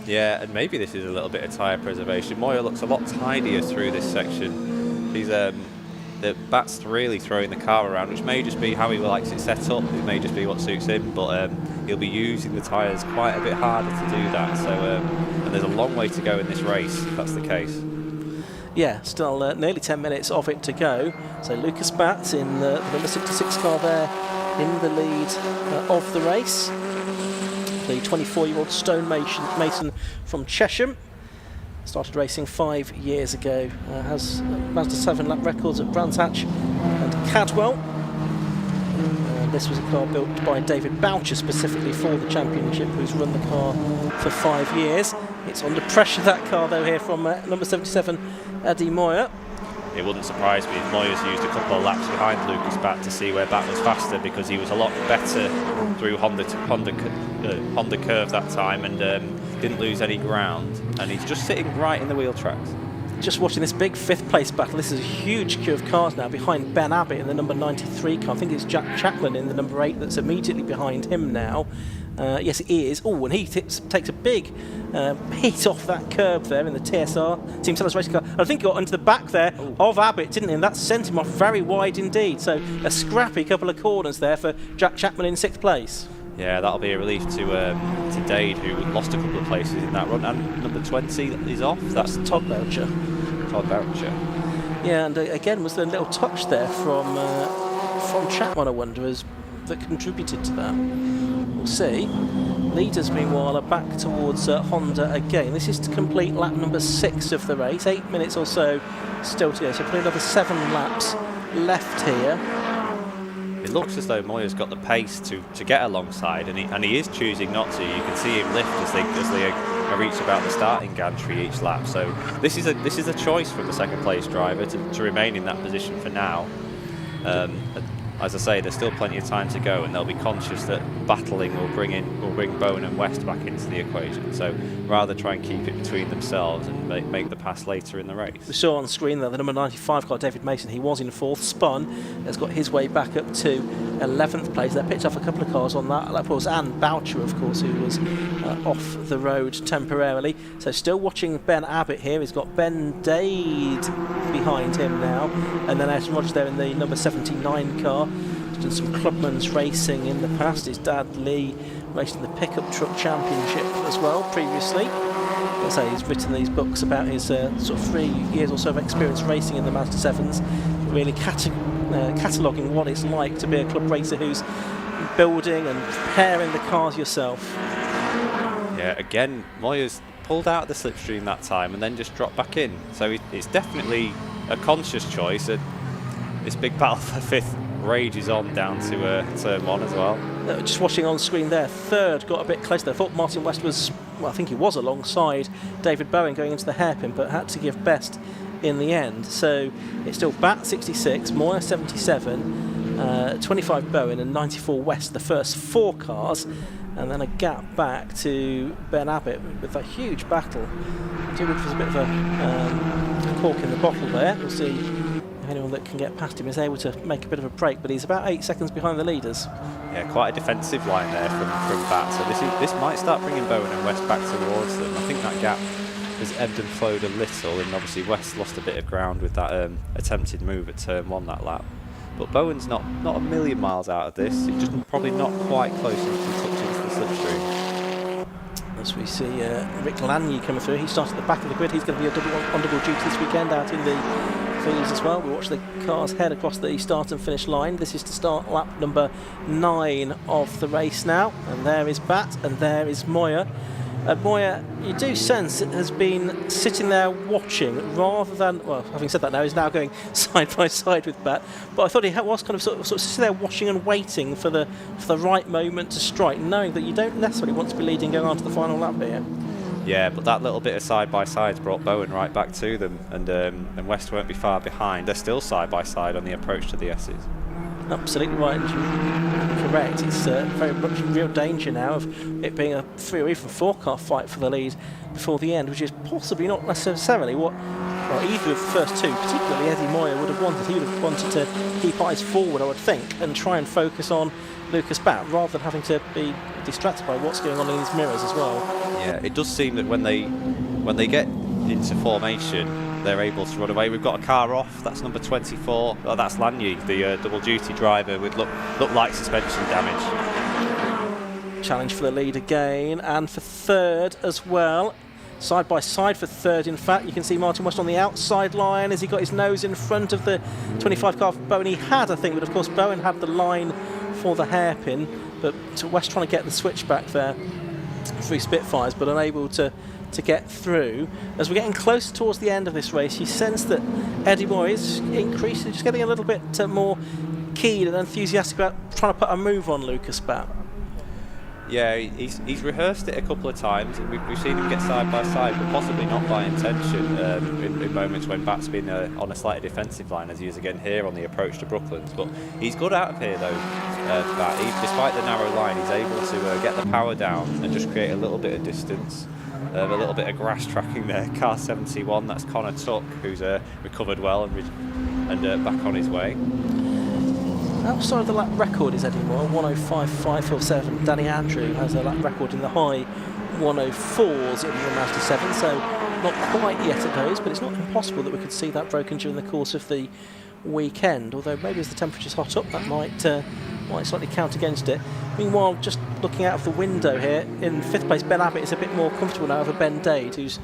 Yeah, and maybe this is a little bit of tyre preservation. Moyer looks a lot tidier through this section. He's the Batt's really throwing the car around, which may just be how he likes it set up. It may just be what suits him, but he'll be using the tyres quite a bit harder to do that. So, and there's a long way to go in this race if that's the case. Yeah, still nearly 10 minutes of it to go. So Lucas Batt in the number 66 car there in the lead of the race. The 24-year-old Stone Mason from Chesham. Started racing 5 years ago. Has Mazda 7 lap records at Brands Hatch and Cadwell. This was a car built by David Boucher specifically for the championship, who's run the car for 5 years. It's under pressure, that car though, here from number 77, Eddie Moyer. It wouldn't surprise me if Moyer's used a couple of laps behind Lucas Batt to see where Batt was faster, because he was a lot better through Honda curve that time and didn't lose any ground. And he's just sitting right in the wheel tracks. Just watching this big 5th place battle. This is a huge queue of cars now behind Ben Abbott in the number 93 car. I think it's Jack Chapman in the number 8 that's immediately behind him now. Yes, it is. Oh, and he takes a big hit off that curb there in the TSR, Team Sellers Racing car. I think he got into the back there of Abbott, didn't he? And that sent him off very wide indeed. So a scrappy couple of corners there for Jack Chapman in 6th place. Yeah, that'll be a relief to Dade, who lost a couple of places in that run. And number 20 is off. That's Todd Boucher. Todd Boucher. Yeah, and again, was there a little touch there from Chapman, I wonder, that contributed to that? We'll see. Leaders, meanwhile, are back towards Honda again. This is to complete lap number 6 of the race. 8 minutes or so still to go. So probably another 7 laps left here. It looks as though Moyer's got the pace to get alongside, and he is choosing not to. You can see him lift as they reach about the starting gantry each lap. So this is a choice from the second place driver to remain in that position for now. As I say, there's still plenty of time to go, and they'll be conscious that battling will bring Bowen and West back into the equation. So rather try and keep it between themselves and make the pass later in the race. We saw on screen there the number 95 car, David Mason. He was in 4th, spun, has got his way back up to 11th place. They picked off a couple of cars on that. That was Anne Boucher, of course, who was off the road temporarily. So still watching Ben Abbott here. He's got Ben Dade behind him now, and then Ayrton Rogers there in the number 79 car. He's done some clubman's racing in the past. His dad Lee raced in the pickup truck championship as well previously. As I say, he's written these books about his sort of 3 years or so of experience racing in the Mazda 7s, really cataloguing what it's like to be a club racer who's building and preparing the cars yourself. Yeah, again, Moyer's pulled out of the slipstream that time and then just dropped back in. So it's definitely a conscious choice. This big battle for 5th rages on down to turn 1 as well. Just watching on screen there, 3rd got a bit close there. I thought Martin West was, well, I think he was alongside David Bowen going into the hairpin, but had to give best in the end. So it's still Batt 66, Moyer 77, 25 Bowen and 94 West, the first 4 cars, and then a gap back to Ben Abbott with a huge battle. I do look for a bit of a cork in the bottle there. We'll see if anyone that can get past him is able to make a bit of a break, but he's about 8 seconds behind the leaders. Yeah, quite a defensive line there from Batt. So this might start bringing Bowen and West back towards them. I think that gap has ebbed and flowed a little, and obviously West lost a bit of ground with that attempted move at turn 1 that lap. But Bowen's not a million miles out of this. He's just probably not quite close enough to touch into the slipstream. As we see Rick Lanier coming through, he started at the back of the grid. He's going to be on double duty this weekend out in the fields as well. We watch the cars head across the start and finish line. This is to start lap number 9 of the race now. And there is Batt and there is Moyer. Moyer, you do sense it has been sitting there watching rather than, well, having said that now, he's now going side by side with Batt. But I thought he was kind of sort of sitting there watching and waiting for the right moment to strike, knowing that you don't necessarily want to be leading going on to the final lap here. Yeah, but that little bit of side by side's brought Bowen right back to them, and West won't be far behind. They're still side by side on the approach to the S's. Absolutely right, and correct. It's very much in real danger now of it being a 3 or even 4 car fight for the lead before the end, which is possibly not necessarily what either of the first 2, particularly Eddie Moyer, would have wanted. He would have wanted to keep eyes forward, I would think, and try and focus on Lucas Batt rather than having to be distracted by what's going on in his mirrors as well. Yeah, it does seem that when they get into formation, they're able to run away. We've got a car off. That's number 24. Oh, that's Lanier, the double duty driver with look like suspension damage. Challenge for the lead again, and for 3rd as well. Side by side for 3rd, in fact. You can see Martin West on the outside line as he got his nose in front of the 25 car Bowen. He had, I think, but of course Bowen had the line for the hairpin, but West trying to get the switch back there through Spitfires, but unable to get through. As we're getting closer towards the end of this race, you sense that Eddie Moyer is increasingly just getting a little bit more keen and enthusiastic about trying to put a move on Lucas Batt. Yeah, he's rehearsed it a couple of times, and we've seen him get side by side, but possibly not by intention in moments when Batt's been on a slightly defensive line, as he is again here on the approach to Brooklands. But he's good out of here, though, Batt. Despite the narrow line, he's able to get the power down and just create a little bit of distance. A little bit of grass tracking there. Car 71, that's Connor Tuck, who's recovered well and back on his way. Outside of the lap record is Eddie Moore, 105.547. Danny Andrew has a lap record in the high 104s in the Mazda 7, so not quite yet at those, but it's not impossible that we could see that broken during the course of the weekend, although maybe as the temperature's hot up, that might slightly count against it. Meanwhile, just looking out of the window here, in 5th place, Ben Abbott is a bit more comfortable now over Ben Dade, who's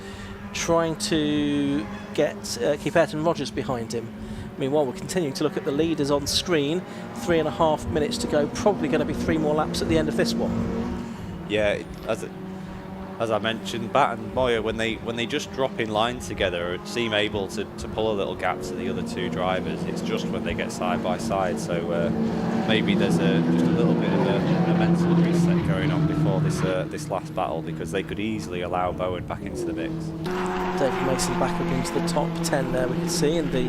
trying to keep Ayrton Rogers behind him. Meanwhile, we're continuing to look at the leaders on screen. 3.5 minutes to go. Probably going to be 3 more laps at the end of this one. Yeah, as I mentioned, Batt and Moyer, when they just drop in line together, seem able to pull a little gap to the other 2 drivers. It's just when they get side by side. So maybe there's just a little bit of a mental reset going on before this last battle, because they could easily allow Bowen back into the mix. David Mason back up into the top 10 there, we can see, in the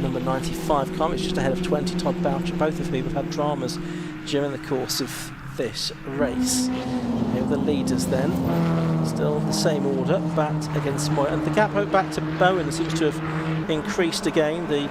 number 95 car. It's just ahead of 20, Todd Boucher, both of whom have had dramas during the course of this race. Here are the leaders then, still the same order, Batt against Moyer, and the gap back to Bowen seems to have increased again. The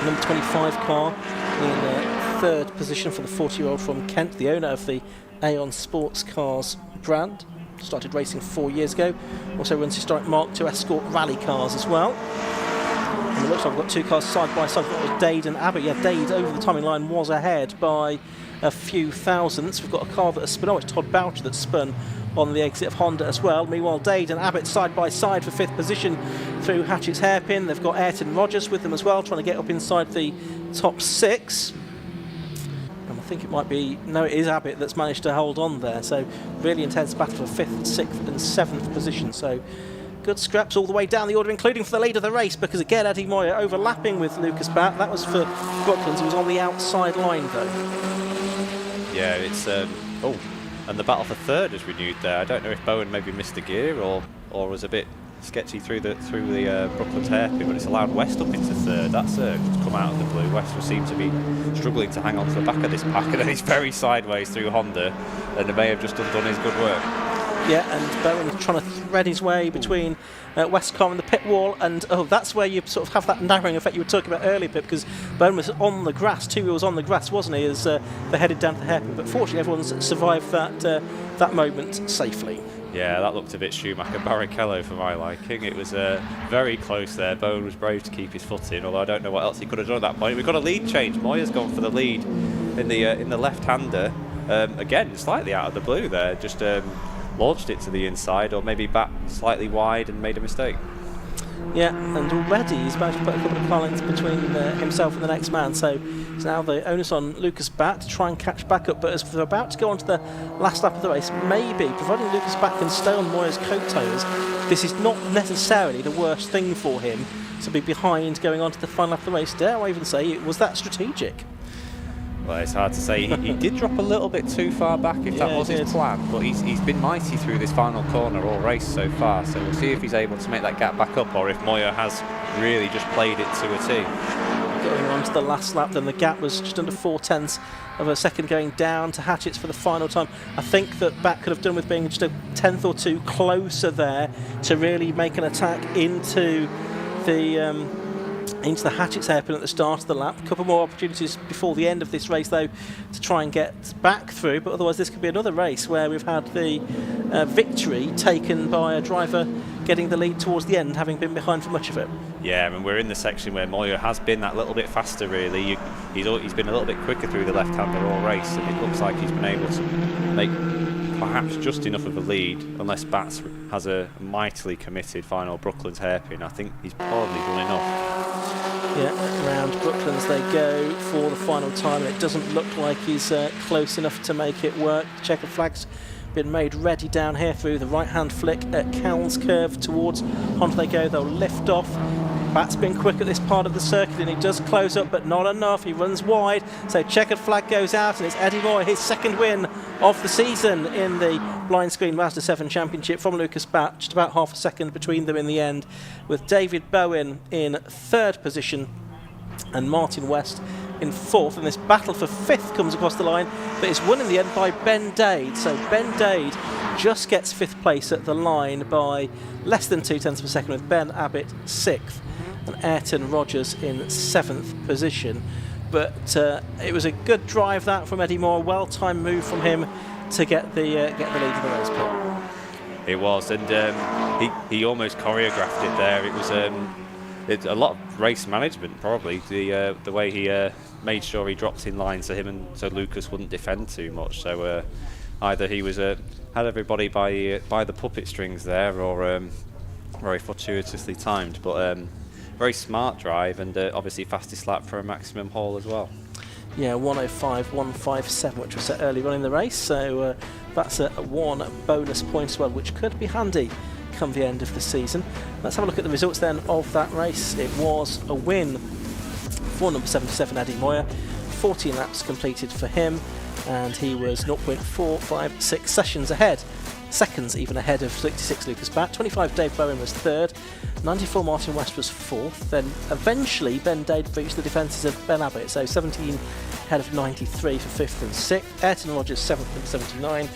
number 25 car in 3rd position for the 40-year-old from Kent, the owner of the Aon Sports Cars brand. Started racing 4 years ago. Also runs historic Mark II Escort rally cars as well. And it looks like we've got 2 cars side by side. That was Dade and Abbott. Yeah, Dade over the timing line was ahead by a few thousandths. We've got a car that has spun. Oh, it's Todd Boucher that spun on the exit of Honda as well. Meanwhile, Dade and Abbott side by side for 5th position through Hatchett's hairpin. They've got Ayrton Rogers with them as well, trying to get up inside the top 6. I think it might be, no, it is Abbott that's managed to hold on there. So really intense battle for 5th, 6th and 7th position. So good scraps all the way down the order, including for the lead of the race, because again Eddie Moyer overlapping with Lucas Batt. That was for Brooklands. He was on the outside line though. Yeah, it's and the battle for 3rd is renewed there. I don't know if Bowen maybe missed a gear or was a bit sketchy through the Brooklands hairpin, but it's allowed West up into 3rd. That's come out of the blue. West will seem to be struggling to hang on to the back of this pack, and then he's very sideways through Honda, and may have just undone his good work. Yeah, and Bowen is trying to thread his way between Westcombe and the pit wall, and that's where you sort of have that narrowing effect you were talking about earlier, Pip, because Bowen was on the grass, 2 wheels on the grass, wasn't he, as they headed down to the hairpin. But fortunately, everyone's survived that moment safely. Yeah, that looked a bit Schumacher Barrichello for my liking. It was very close there. Bowen was brave to keep his foot in, although I don't know what else he could have done at that point. We've got a lead change. Moyer's gone for the lead in the left-hander. Again, slightly out of the blue there. Just launched it to the inside, or maybe back slightly wide and made a mistake. Yeah, and already he's managed to put a couple of car lengths between himself and the next man, so it's now the onus on Lucas Batt to try and catch back up. But as we're about to go on to the last lap of the race, maybe, providing Lucas Batt can stay on Moyer's coattails, this is not necessarily the worst thing for him to be behind going on to the final lap of the race. Dare I even say it was that strategic? Well, it's hard to say. He did drop a little bit too far back, if that was his plan, but he's been mighty through this final corner all race so far, so we'll see if he's able to make that gap back up, or if Moyer has really just played it to a T. Going on to the last lap, then the gap was just under 0.4 of a second going down to Hatchett's for the final time. I think that Batt could have done with being just a 10th or 2 closer there to really make an attack into the Hatchett's hairpin at the start of the lap. A couple more opportunities before the end of this race, though, to try and get back through, but otherwise this could be another race where we've had the victory taken by a driver getting the lead towards the end, having been behind for much of it. Yeah, I mean, we're in the section where Moyer has been that little bit faster, really. He's been a little bit quicker through the left-hander all race, and it looks like he's been able to make perhaps just enough of a lead, unless Batt has a mightily committed final Brooklands hairpin. I think he's probably done enough. Yeah, around Brooklands they go for the final time, and it doesn't look like he's close enough to make it work. The checkered flag's been made ready down here through the right-hand flick at Cowles Curve towards Honda they go. They'll lift off Bat's been quick at this part of the circuit, and he does close up, but not enough. He runs wide, so checkered flag goes out, and it's Eddie Moore, his second win of the season in the blind screen Mazda 7 Championship from Lucas Bat, just about half a second between them in the end, with David Bowen in third position and Martin West in fourth. And this battle for fifth comes across the line, but it's won in the end by Ben Dade. So Ben Dade just gets fifth place at the line by less than 0.2 per second, with Ben Abbott sixth and Ayrton Rogers in seventh position. But it was a good drive that from Eddie Moore, well-timed move from him to get the lead of the race, Paul. It was, and he almost choreographed it there. It was it's a lot of race management, probably, the way he made sure he dropped in line so so Lucas wouldn't defend too much. So either he was had everybody by the puppet strings there, or very fortuitously timed. But very smart drive, and obviously fastest lap for a maximum haul as well. Yeah, 1:05.157, which was set early on in the race. So that's a one bonus point as well, which could be handy come the end of the season. Let's have a look at the results then of that race. It was a win for number 77 Eddie Moyer, 14 laps completed for him, and he was 0.456 seconds even ahead of 66 Lucas Bat. 25 Dave Bowen was third, 94 Martin West was fourth, then eventually Ben Dade breached the defences of Ben Abbott, so 17 ahead of 93 for fifth and sixth. Ayrton Rogers 7th and 79.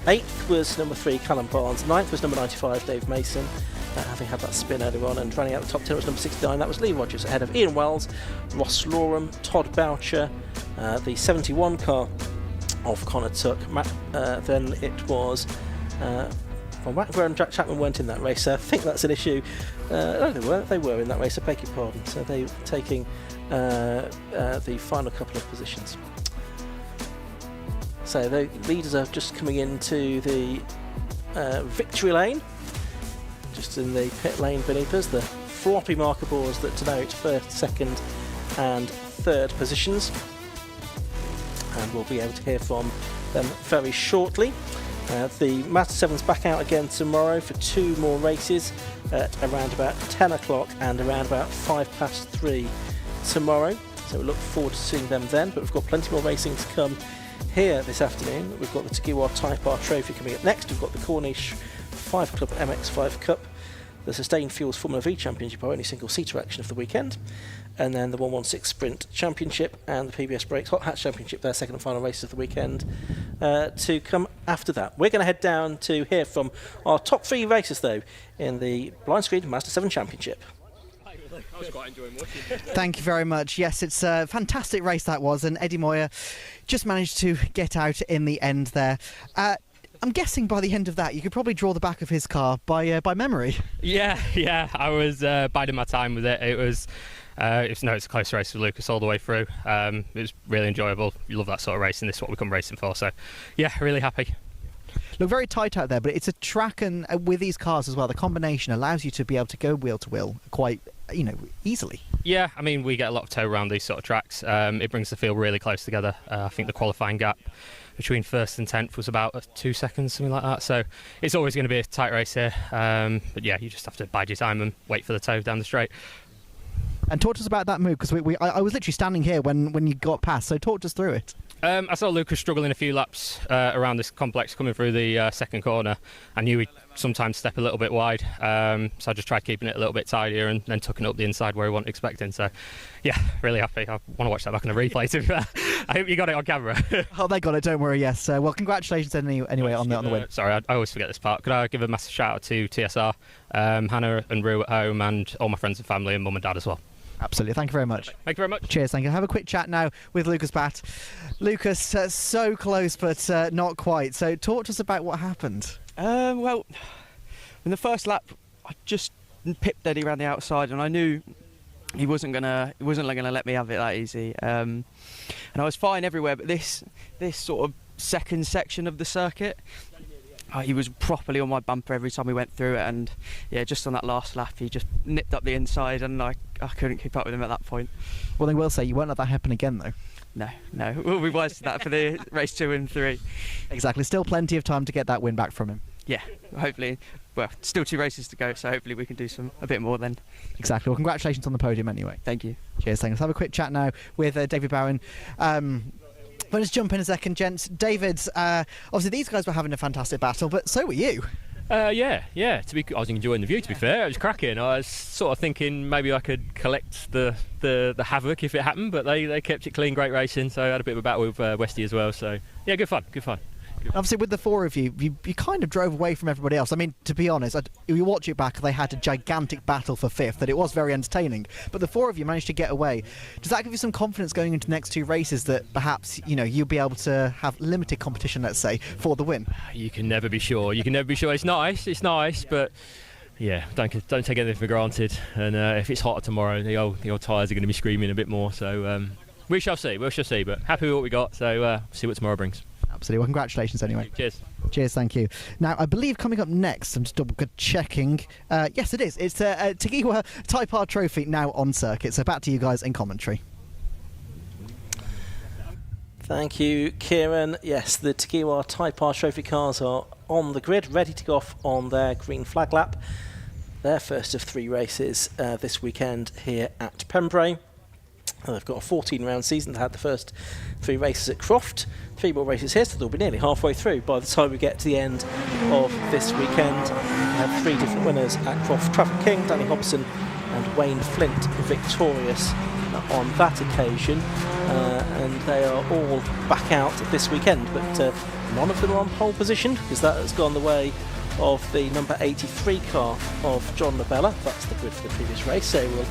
8th was number 3 Callum Barnes, 9th was number 95 Dave Mason, having had that spin earlier on, and running out the top 10 was number 69, that was Lee Rogers, ahead of Ian Wells, Ross Lorham, Todd Boucher, the 71 car of Connor Tuck. Then it was Wackver and Jack Chapman weren't in that race, so I think that's an issue. No, they were in that race, I beg your pardon, so they were taking the final couple of positions. So the leaders are just coming into the victory lane, just in the pit lane beneath us, the floppy marker boards that denote first, second and third positions, and we'll be able to hear from them very shortly. The Mazda 7's back out again tomorrow for 2 more races at around about 10 o'clock and around about 3:05 tomorrow, so we look forward to seeing them then, but we've got plenty more racing to come here this afternoon. We've got the Tagiwar Type R Trophy coming up next. We've got the Cornish 5 Club MX5 Cup, the Sustained Fuels Formula V Championship, our only single-seater action of the weekend, and then the 116 Sprint Championship and the PBS Brakes Hot Hatch Championship, their second and final races of the weekend, to come after that. We're going to head down to hear from our top 3 racers, though, in the blind screen Mazda 7 Championship. I was quite enjoying watching. Thank you very much. Yes, it's a fantastic race that was, and Eddie Moyer just managed to get out in the end there. I'm guessing by the end of that, you could probably draw the back of his car by memory. Yeah, I was biding my time with it. It's a close race with Lucas all the way through. It was really enjoyable. You love that sort of racing. This is what we come racing for. So, yeah, really happy. Look, very tight out there, but it's a track, and with these cars as well, the combination allows you to be able to go wheel to wheel quite, easily. Yeah, I mean, we get a lot of tow around these sort of tracks. It brings the field really close together. I think the qualifying gap between first and 10th was about 2 seconds, something like that. So it's always going to be a tight race here. But yeah, you just have to bide your time and wait for the tow down the straight. And talk to us about that move, because I was literally standing here when you got past, so talk us through it. I saw Lucas struggling a few laps around this complex coming through the second corner. I knew he'd sometimes step a little bit wide, so I just tried keeping it a little bit tidier and then tucking it up the inside where he wasn't expecting. So, yeah, really happy. I want to watch that back on the replay too. I hope you got it on camera. Oh, they got it, don't worry, yes. Well, congratulations anyway on the win. Sorry, I always forget this part. Could I give a massive shout out to TSR, Hannah and Rue at home, and all my friends and family and mum and dad as well. Absolutely, thank you very much. Thank you very much. Cheers, thank you. Have a quick chat now with Lucas Bat. Lucas, so close, but not quite. So talk to us about what happened. Well, in the first lap, I just pipped Eddie around the outside, and I knew he wasn't gonna let me have it that easy. And I was fine everywhere, but this sort of second section of the circuit, he was properly on my bumper every time we went through it, and yeah, just on that last lap he just nipped up the inside, and I couldn't keep up with him at that point. Well, I will say, you won't let that happen again though. No, we'll be wise to that for the race 2 and 3. Exactly, still plenty of time to get that win back from him. Yeah, hopefully. well, still 2 races to go, so hopefully we can do a bit more then. Exactly. Well, congratulations on the podium anyway. Thank you. Cheers. Thanks. Let's have a quick chat now with David Bowen. Let's jump in a second, gents. David, obviously these guys were having a fantastic battle, but so were you. Yeah. I was enjoying the view. To be fair, it was cracking. I was sort of thinking maybe I could collect the havoc if it happened, but they kept it clean. Great racing. So I had a bit of a battle with Westy as well. So yeah, good fun. Obviously, with the 4 of you, you kind of drove away from everybody else. I mean, to be honest, if you watch it back, they had a gigantic battle for 5th, that it was very entertaining. But the 4 of you managed to get away. Does that give you some confidence going into the next 2 races that perhaps, you'll be able to have limited competition, let's say, for the win? You can never be sure. It's nice, but yeah, don't take anything for granted. And if it's hotter tomorrow, the old tyres are going to be screaming a bit more. So we shall see. But happy with what we got. So see what tomorrow brings. Absolutely. Well, congratulations anyway. Cheers, thank you. Now, I believe coming up next, I'm just double checking. Yes, it is. It's a Tagiwa Type R Trophy now on circuit. So back to you guys in commentary. Thank you, Kieran. Yes, the Tagiwa Type R Trophy cars are on the grid, ready to go off on their green flag lap. Their first of 3 races this weekend here at Pembrey. They've got a 14-round season. They had the first 3 races at Croft, 3 more races here, so they'll be nearly halfway through by the time we get to the end of this weekend. We have 3 different winners at Croft. Traffic King, Danny Hobson and Wayne Flint victorious on that occasion, and they are all back out this weekend, but none of them are on pole position because that has gone the way of the number 83 car of John Labella. That's the grid for the previous race, so we'll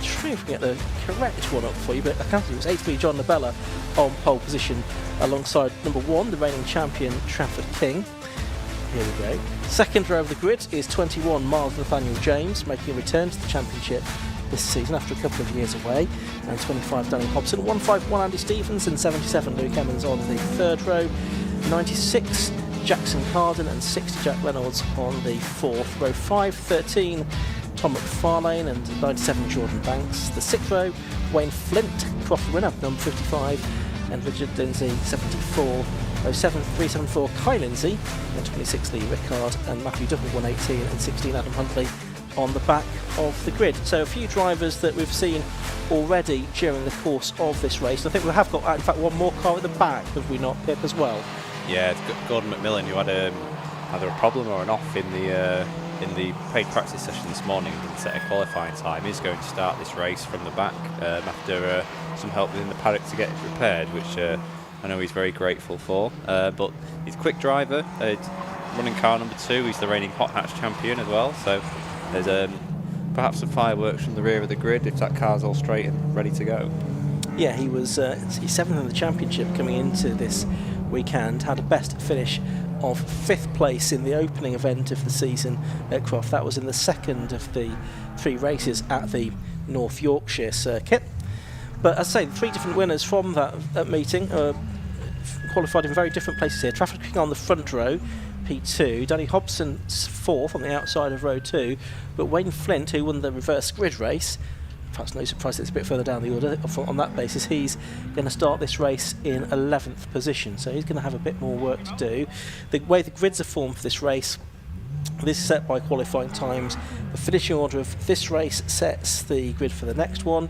try if we can get the correct one up for you, but I can't think it was 83 John Labella on pole position alongside number 1, the reigning champion Trafford King. Here we go. Second row of the grid is 21 Miles Nathaniel James, making a return to the championship this season after a couple of years away, and 25 Danny Hobson, 151 Andy Stevens and 77 Luke Emmons on the third row, 96 Jackson Carden and 60 Jack Reynolds on the fourth row, 5, 13 Tom McFarlane and 97 Jordan Banks. The sixth row, Wayne Flint, Croft winner, number 55, and Richard Lindsay, 74. Row 7, 374 Kai Lindsay, and 26 Lee Rickard, and Matthew Double, 118, and 16 Adam Huntley on the back of the grid. So a few drivers that we've seen already during the course of this race. I think we have got, in fact, one more car at the back, have we not, Pip, as well? Yeah, it's Gordon McMillan, who had either a problem or an off in the paid practice session this morning and didn't set a qualifying time. He's going to start this race from the back after some help within the paddock to get it repaired, which I know he's very grateful for. But he's a quick driver, running car number 2. He's the reigning hot hatch champion as well, so there's perhaps some fireworks from the rear of the grid if that car's all straight and ready to go. Yeah, he was he's 7th in the championship coming into this weekend, had a best finish of 5th place in the opening event of the season at Croft. That was in the second of the 3 races at the North Yorkshire circuit. But as I say, 3 different winners from that meeting qualified in very different places here. Trafford King on the front row, P2, Danny Hobson 4th on the outside of row 2, but Wayne Flint, who won the reverse grid race, perhaps no surprise it's a bit further down the order, on that basis he's going to start this race in 11th position, so he's going to have a bit more work to do. The way the grids are formed for this race, this is set by qualifying times. The finishing order of this race sets the grid for the next one,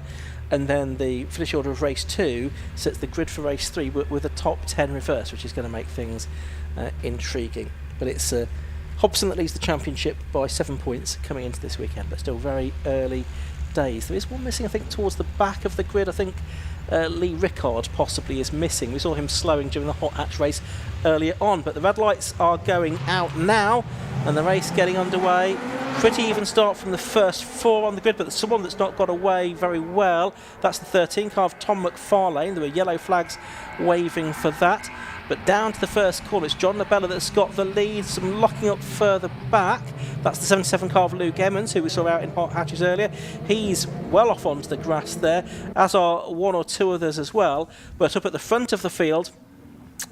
and then the finishing order of race 2 sets the grid for race 3 with a top 10 reverse, which is going to make things intriguing. But it's Hobson that leads the championship by 7 points coming into this weekend, but still very early days. There is one missing, I think, towards the back of the grid. I think Lee Rickard possibly is missing. We saw him slowing during the hot hatch race earlier on, but the red lights are going out now and the race getting underway. Pretty even start from the first 4 on the grid, but there's someone that's not got away very well. That's the 13 car of Tom McFarlane. There were yellow flags waving for that. But down to the first call, it's John Labella that's got the lead, some locking up further back. That's the 77 car of Luke Emmons, who we saw out in hot hatches earlier. He's well off onto the grass there, as are 1 or 2 others as well. But up at the front of the field,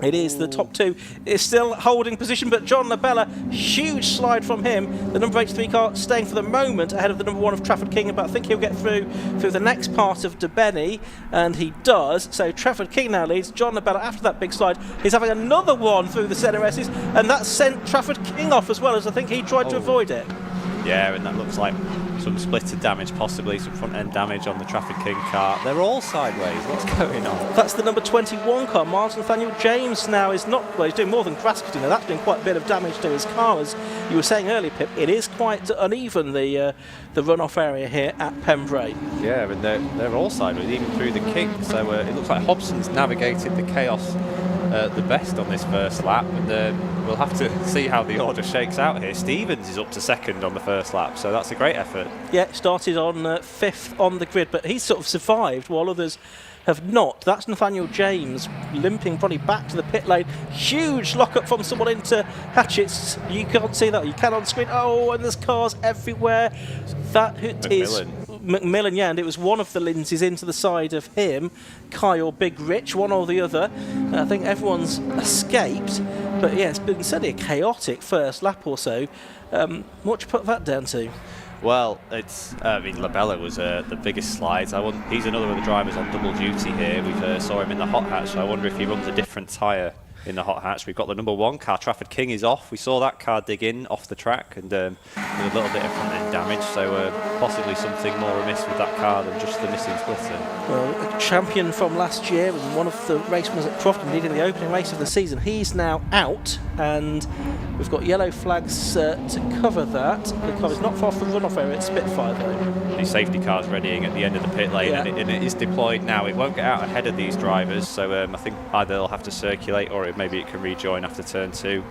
It is the top two. Is still holding position, but John Labella, huge slide from him. The number 83 car staying for the moment ahead of the number 1 of Trafford King, but I think he'll get through the next part of De Benny, and he does. So Trafford King now leads. John Labella, after that big slide, he's having another one through the centre S's, and that sent Trafford King off as well, as I think he tried to avoid it. Yeah, and that looks like some splitter damage, possibly some front end damage on the Trafford King car. They're all sideways. What's going on? That's the number 21 car. Martin Nathaniel James now is not, well, he's doing more than grass cutting. That's been quite a bit of damage to his car, as you were saying earlier, Pip. It is quite uneven, the runoff area here at Pembrey. Yeah, and they're all sideways, even through the kick. So it looks like Hobson's navigated the chaos the best on this first lap, and we'll have to see how the order shakes out here. Stevens is up to second on the first lap, so that's a great effort. Yeah, started on 5th on the grid, but he's sort of survived while others have not. That's Nathaniel James limping probably back to the pit lane. Huge lock-up from someone into Hatchett's. You can't see that. You can on screen. Oh, and there's cars everywhere. That is McMillan, yeah, and it was one of the Lindsays into the side of him, Kai or Big Rich, one or the other. I think everyone's escaped, but yeah, it's been certainly a chaotic first lap or so. What do you put that down to? Well, I mean, Labella was the biggest slides. He's another of the drivers on double duty here. We saw him in the hot hatch, so I wonder if he runs a different tyre in the hot hatch. We've got the number 1 car, Trafford King, is off. We saw that car dig in off the track, and with a little bit of front end damage, so possibly something more amiss with that car than just the missing splitter. Well, a champion from last year and one of the race winners at Crofton, leading the opening race of the season. He's now out, and we've got yellow flags to cover that. The car is not far from the runoff area at Spitfire, though. The safety car's readying at the end of the pit lane, and it is deployed now. It won't get out ahead of these drivers, so I think either they'll have to circulate, or maybe it can rejoin after turn 2.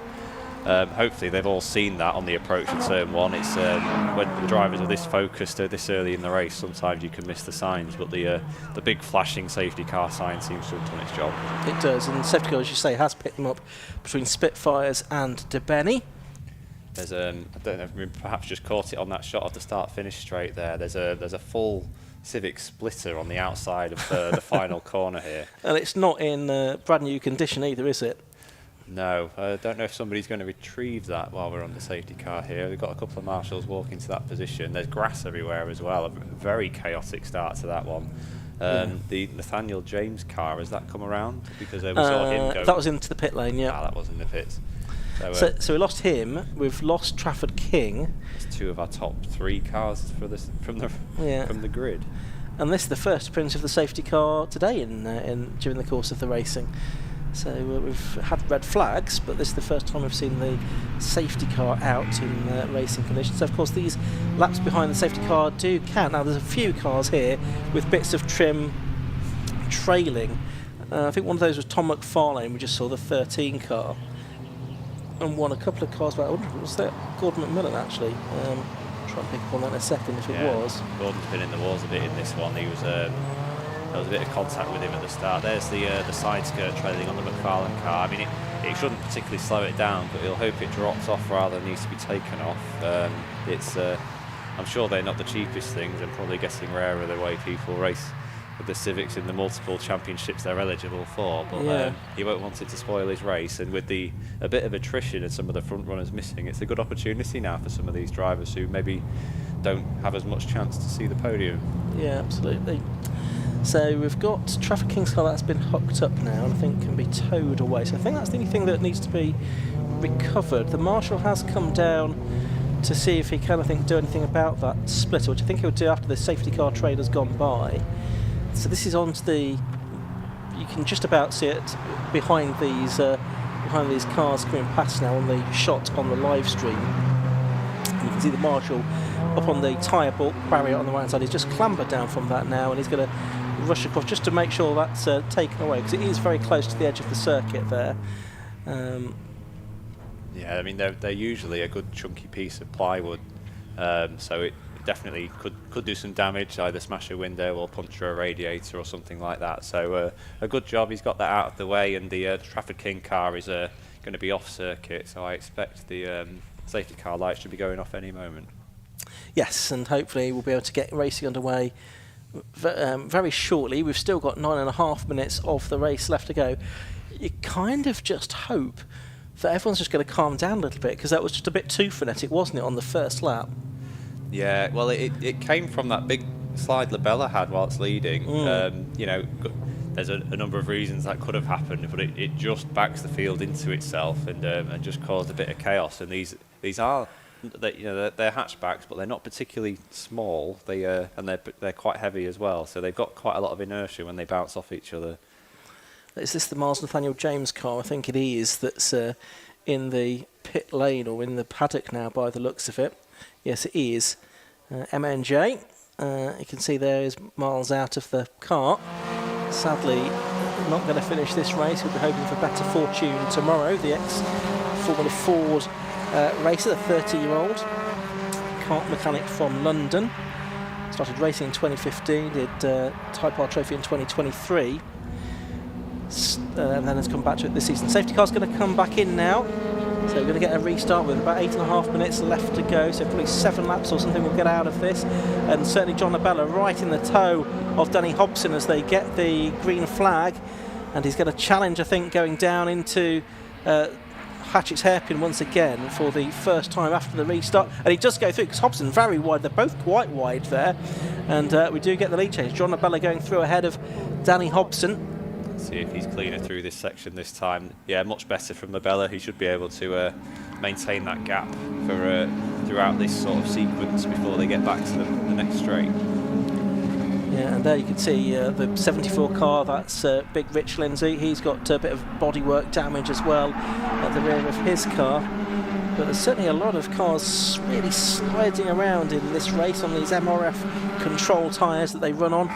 Hopefully they've all seen that on the approach to turn 1. It's when the drivers are this focused this early in the race, sometimes you can miss the signs, but the big flashing safety car sign seems to have done its job. It does, and the safety car, as you say, has picked them up between Spitfires and De Benny. There's I don't know if we perhaps just caught it on that shot of the start-finish straight there. There's a full Civic splitter on the outside of the final corner here. And it's not in brand new condition either, is it? No, I don't know if somebody's going to retrieve that while we're on the safety car here. We've got a couple of marshals walking to that position. There's grass everywhere as well. A very chaotic start to that one. The Nathaniel James car, has that come around? Because we saw him go. That was into the pit lane, yeah. Ah, that was in the pits. So we lost him. We've lost Trafford King. It's 2 of our top 3 cars for this from the grid. And this is the first appearance of the safety car today during the course of the racing. So we've had red flags, but this is the first time we've seen the safety car out in racing conditions. So of course these laps behind the safety car do count. Now there's a few cars here with bits of trim trailing. I think one of those was Tom McFarlane. We just saw the 13 car, and won a couple of cars back. Was that Gordon McMillan actually? Try and pick up on that in a second if it was. Gordon's been in the walls a bit in this one. He was there was a bit of contact with him at the start. There's the side skirt trailing on the McFarlane car. I mean, it shouldn't particularly slow it down, but he'll hope it drops off rather than needs to be taken off. I'm sure they're not the cheapest things, and probably getting rarer the way people race with the Civics in the multiple championships they're eligible for. But he won't want it to spoil his race, and with a bit of attrition and some of the front runners missing, it's a good opportunity now for some of these drivers who maybe don't have as much chance to see the podium. Yeah, absolutely. So we've got Trafford King's car that's been hooked up now and I think can be towed away. So I think that's the only thing that needs to be recovered. The marshal has come down to see if he can, I think, do anything about that splitter, which I think he'll do after the safety car trailer's gone by. So this is onto the... You can just about see it behind these cars coming past now on the shot on the live stream. You can see the marshal up on the tyre barrier on the right side. He's just clambered down from that now, and he's going to rush across just to make sure that's taken away, because it is very close to the edge of the circuit there. Yeah, I mean they're usually a good chunky piece of plywood, so it definitely could do some damage, either smash a window or puncture a radiator or something like that. So a good job he's got that out of the way, and the Trafford King car is going to be off circuit, so I expect the safety car lights should be going off any moment. Yes, and hopefully we'll be able to get racing underway very shortly. We've still got 9.5 minutes of the race left to go. you kind of just hope that everyone's just going to calm down a little bit, because that was just a bit too frenetic, wasn't it, on the first lap? Yeah, well, it came from that big slide Labella had whilst leading. You know, there's a number of reasons that could have happened, but it just backs the field into itself and just caused a bit of chaos. And these are, you know, they're hatchbacks, but they're not particularly small. They're quite heavy as well, so they've got quite a lot of inertia when they bounce off each other. Is this the Mars Nathaniel James car? I think it is. That's in the pit lane or in the paddock now, by the looks of it. Yes, it is. MNJ. You can see there is miles out of the car. Sadly, not going to finish this race. We'll be hoping for better fortune tomorrow. The ex-Formula Ford racer, the 30-year-old kart mechanic from London. Started racing in 2015, did Type R Trophy in 2023. And then has come back to it this season. Safety car's going to come back in now, so we're going to get a restart with about 8.5 minutes left to go, so probably 7 laps or something we'll get out of this. And certainly John Labella right in the toe of Danny Hobson as they get the green flag, and he's going to challenge, I think, going down into Hatchett's hairpin once again for the first time after the restart. And he does go through, because Hobson very wide, they're both quite wide there, and we do get the lead change. John Labella going through ahead of Danny Hobson. See if he's cleaner through this section this time. Yeah, much better from Labella. He should be able to maintain that gap for throughout this sort of sequence before they get back to the next straight. Yeah, and there you can see the 74 car, that's Big Rich Lindsay. He's got a bit of bodywork damage as well at the rear of his car. But there's certainly a lot of cars really sliding around in this race on these MRF control tyres that they run on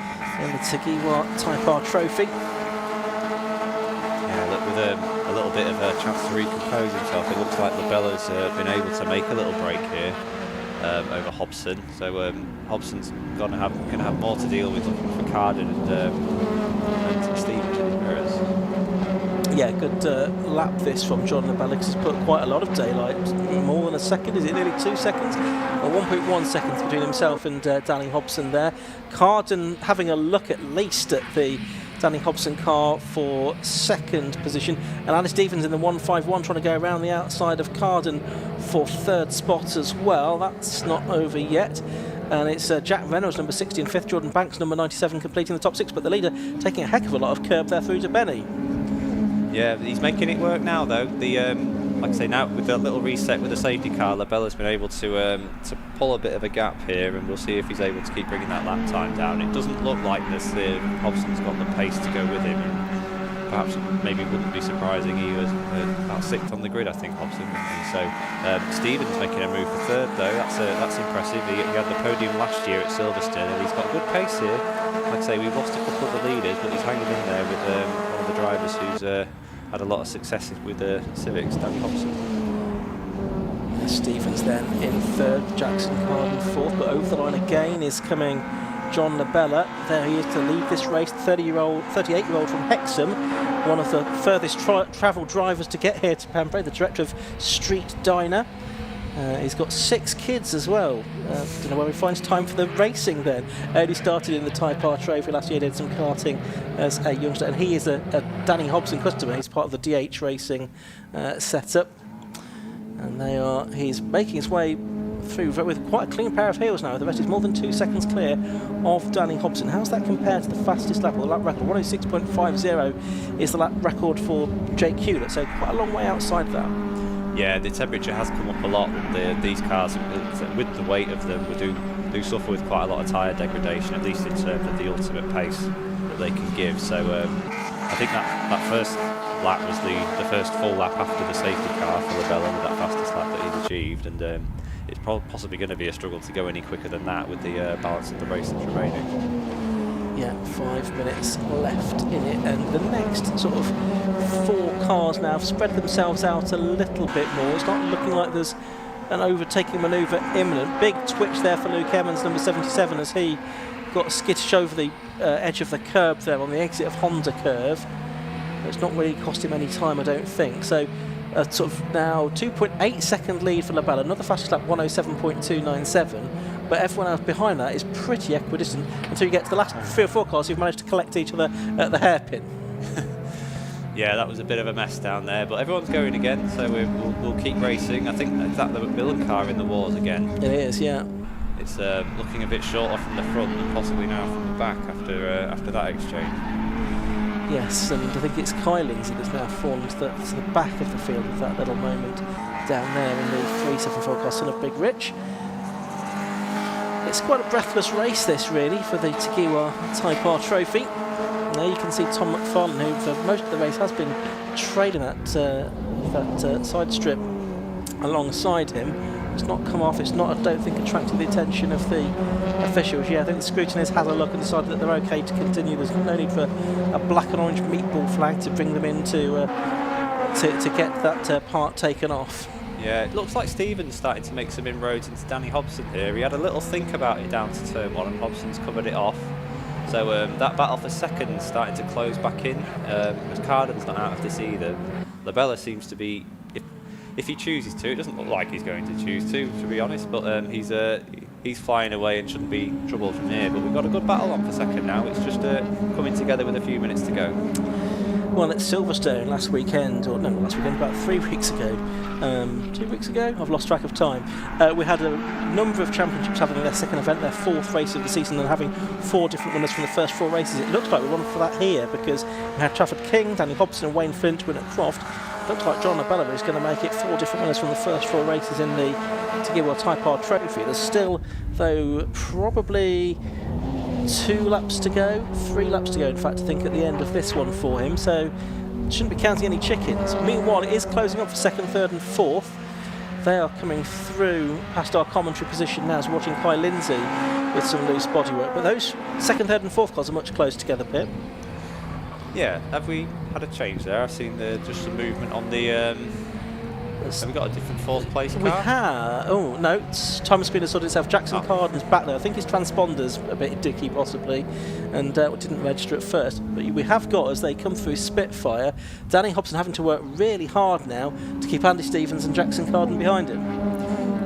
in the Tagiwa Type R Trophy. A little bit of a chance to recompose himself. It looks like Labella's been able to make a little break here over Hobson. So Hobson's going to have more to deal with, looking for Carden and Stevens in his mirrors. Yeah, good lap this from John Labella, because he's put quite a lot of daylight, more than a second. Is it nearly 2 seconds? 1.1 seconds between himself and Danny Hobson there. Carden having a look at least at the Danny Hobson car for second position, and Andy Stevens in the 151 trying to go around the outside of Carden for third spot as well. That's not over yet, and it's Jack Reynolds number 60 in fifth, Jordan Banks number 97 completing the top 6, but the leader taking a heck of a lot of curb there through to Benny. Yeah, he's making it work now though. Like I say, now with the little reset with the safety car, Labella's been able to pull a bit of a gap here, and we'll see if he's able to keep bringing that lap time down. It doesn't look like this. Hobson's got the pace to go with him, and perhaps maybe wouldn't be surprising. He was about 6th on the grid, I think, Hobson. So Stevens making a move for third though. That's impressive. He had the podium last year at Silverstone, and he's got good pace here. Like I say, we've lost a couple of the leaders, but he's hanging in there with one of the drivers who's had a lot of successes with the Civics, Danny Hobson. Stevens then in third, Jackson Carden fourth, but over the line again is coming John Labella. There he is to lead this race, 38-year-old from Hexham, one of the furthest travel drivers to get here to Pembrey, the director of Street Diner. He's got 6 kids as well. Don't know where he finds time for the racing then. Only started in the Type R Trophy last year, did some karting as a youngster, and he is a Danny Hobson customer. He's part of the DH Racing setup, and he's making his way through with quite a clean pair of heels now. The rest is more than 2 seconds clear of Danny Hobson. How's that compared to the fastest lap, or the lap record? 106.50 is the lap record for Jake Hewlett, so quite a long way outside that. Yeah, the temperature has come up a lot. These cars, with the weight of them, do suffer with quite a lot of tyre degradation, at least in terms of the ultimate pace that they can give. So I think that first lap was the first full lap after the safety car for Labella, with that fastest lap that he's achieved, and it's possibly going to be a struggle to go any quicker than that with the balance of the race that's remaining. Yeah, 5 minutes left in it, and the next sort of 4 cars now have spread themselves out a little bit more. It's not looking like there's an overtaking manoeuvre imminent. Big twitch there for Luke Emmons, number 77, as he got skittish over the edge of the curb there on the exit of Honda curve. It's not really cost him any time, I don't think. So sort of now 2.8 second lead for Labella, another fastest lap 107.297. But everyone else behind that is pretty equidistant until you get to the last 3 or 4 cars who've managed to collect each other at the hairpin. Yeah, that was a bit of a mess down there, but everyone's going again, so we'll keep racing. I think is that the Macmillan car in the wars again. It is, yeah. It's looking a bit shorter from the front and possibly now from the back after that exchange. Yes, and I think it's Kai Lindsay that's now formed to the back of the field with that little moment down there in the 374 car, son of Big Rich. It's quite a breathless race, this, really, for the Tagiwa Type R Trophy. Now you can see Tom McFarlane, who for most of the race has been trailing that side strip alongside him. It's not come off. It's not, I don't think, attracted the attention of the officials. Yeah, I think the scrutineers had a look and decided that they're okay to continue. There's no need for a black and orange meatball flag to bring them in to get that part taken off. Yeah, it looks like Stephen's starting to make some inroads into Danny Hobson here. He had a little think about it down to turn 1 and Hobson's covered it off. So that battle for second starting to close back in. Because Carden's not out of this either. Labella seems to be, if he chooses to, it doesn't look like he's going to choose to be honest, but he's flying away and shouldn't be trouble from here. But we've got a good battle on for second now. It's just coming together with a few minutes to go. Well, at Silverstone last weekend, or no, last weekend, about 3 weeks ago, 2 weeks ago, I've lost track of time, we had a number of championships having their second event, their 4th race of the season, and having 4 different winners from the first 4 races. It looks like we're on for that here, because we had Trafford King, Danny Hobson and Wayne Flint win at Croft. Looks like John Labella is going to make it 4 different winners from the first 4 races in the Tagiwa Type R Trophy. There's still, though, probably 2 laps to go, 3 laps to go, in fact, I think, at the end of this one for him, so shouldn't be counting any chickens. Meanwhile, it is closing up for 2nd, 3rd and 4th. They are coming through past our commentary position now, as we're watching Kai Lindsay with some loose bodywork, but those 2nd, 3rd and 4th cars are much closer together, Pip. Yeah, have we had a change there? I've seen just some movement on the... have we got a different 4th place car? We have. Oh, no, time screen has sorted itself. Jackson Carden's back there. I think his transponder's a bit dicky, possibly, and didn't register at first. But we have got, as they come through Spitfire, Danny Hobson having to work really hard now to keep Andy Stevens and Jackson Carden behind him.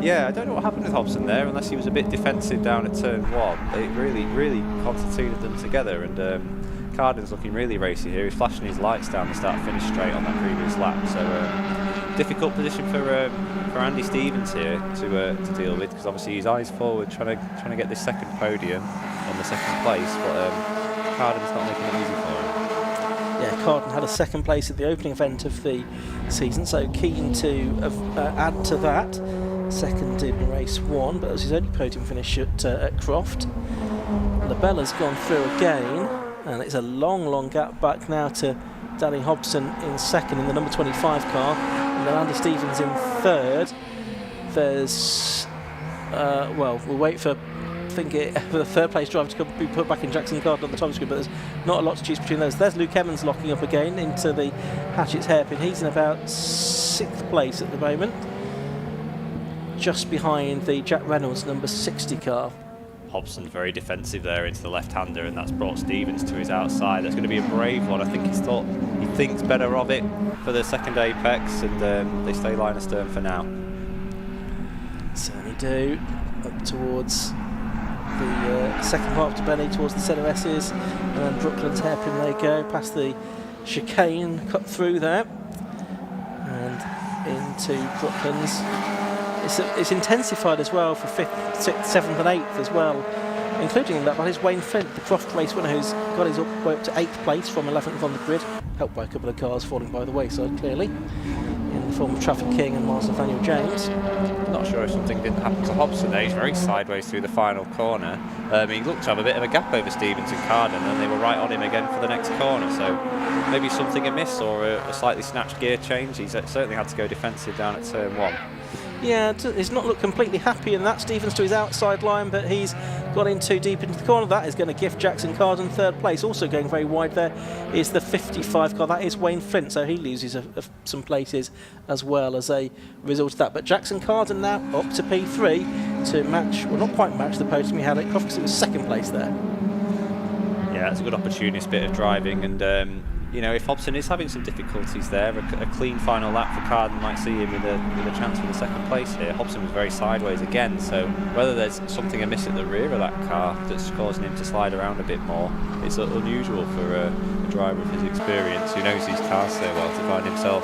Yeah, I don't know what happened with Hobson there, unless he was a bit defensive down at turn 1. They really constituted them together, and Carden's looking really racy here. He's flashing his lights down the start-finish straight on that previous lap. So difficult position for Andy Stevens here to deal with, because obviously his eyes forward, trying to get this second podium on the 2nd place, but Carden's not making it easy for him. Yeah, Carden had a 2nd place at the opening event of the season, so keen to add to that. 2nd in race 1, but it was his only podium finish at Croft. Labella's gone through again, and it's a long gap back now to Danny Hobson in 2nd in the number 25 car, and then Andy Stevens in 3rd. There's, well, we'll wait for the 3rd place driver to be put back in Jackson Carden on the time screen, but there's not a lot to choose between those. There's Luke Evans locking up again into the Hatchett's hairpin. He's in about 6th place at the moment, just behind the Jack Reynolds number 60 car. Hobson's very defensive there into the left-hander, and that's brought Stevens to his outside. That's going to be a brave one. I think he thinks better of it for the 2nd apex, and they stay line astern for now. Certainly do. Up towards the 2nd half to Benny, towards the centre S's, and then Brooklands hairpin they go, past the chicane, cut through there, and into Brooklands. It's intensified as well for 5th, 6th, 7th and 8th as well, including that is Wayne Flint, the Croft race winner, who's got his way up to 8th place from 11th on the grid, helped by a couple of cars falling by the wayside, clearly, in the form of Trafford King and Miles Nathaniel James. Not sure if something didn't happen to Hobson there. He's very sideways through the final corner. He looked to have a bit of a gap over Stevens and Carden, and they were right on him again for the next corner, so maybe something amiss, or a slightly snatched gear change. He's certainly had to go defensive down at turn 1. Yeah, he's not looked completely happy in that. Stevens to his outside line, but he's got in too deep into the corner. That is going to gift Jackson Carden 3rd place. Also going very wide there is the 55 car. That is Wayne Flint, so he loses some places as well as a result of that. But Jackson Carden now up to P3 to match, well, not quite match the podium he had at Croft, because it was 2nd place there. Yeah, it's a good opportunist bit of driving, and you know, if Hobson is having some difficulties there, a clean final lap for Carden might see him with a chance for the second place here. Hobson was very sideways again, so whether there's something amiss at the rear of that car that's causing him to slide around a bit more, it's unusual for a driver of his experience who knows these cars so well to find himself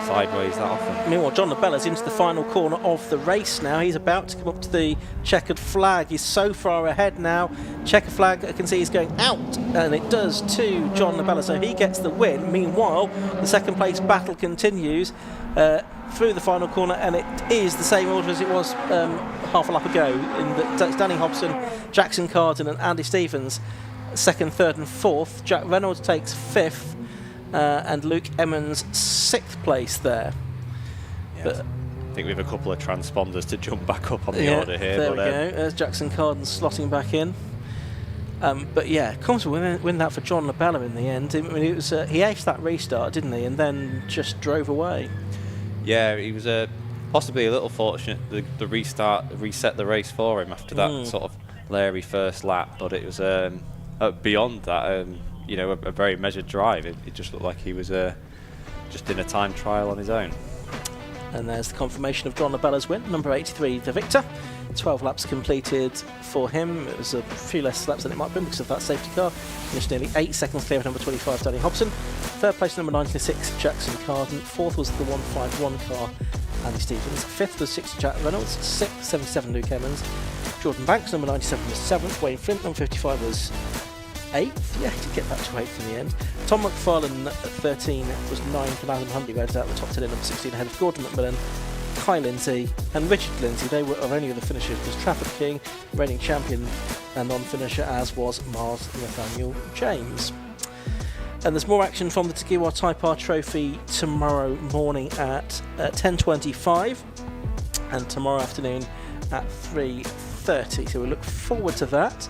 sideways that often. Meanwhile, John Labella's into the final corner of the race now. He's about to come up to the checkered flag. He's so far ahead now. Checkered flag, I can see he's going out, and it does to John Labella, so he gets the win. Meanwhile, the second place battle continues through the final corner, and it is the same order as it was half a lap ago. It's Danny Hobson, Jackson Carden and Andy Stevens second, third and fourth. Jack Reynolds takes fifth, and Luke Emmons sixth place there. Yeah, but I think we have a couple of transponders to jump back up on the order here. There we go. There's Jackson Carden slotting back in. But yeah, comfortable win that for John Labella in the end. I mean, it was he aced that restart, didn't he? And then just drove away. Yeah, he was possibly a little fortunate. The restart reset the race for him after that sort of leery first lap, but it was beyond that. You know, a very measured drive. It just looked like he was just in a time trial on his own. And there's the confirmation of John Labella's win, number 83, the victor. 12 laps completed for him. It was a few less laps than it might have been because of that safety car. Finished nearly 8 seconds clear of number 25, Danny Hobson. Third place, number 96, Jackson Carden. Fourth was the 151 car, Andy Stevens. Fifth was 60, Jack Reynolds. Sixth, 77, Luke Emmons. Jordan Banks, number 97, was 7th. Wayne Flint, number 55, was 8th. Yeah, he did get back to 8th in the end. Tom McFarlane at 13 was 9th, and Adam Huntley rounded out the top 10 in number 16 ahead of Gordon McMillan, Kai Lindsay and Richard Lindsay. They were our only other finishers was Trafford King, reigning champion and non-finisher, as was Mars Nathaniel James. And there's more action from the Tagiwa Type R Trophy tomorrow morning at 10:25 and tomorrow afternoon at 3:30. So we look forward to that.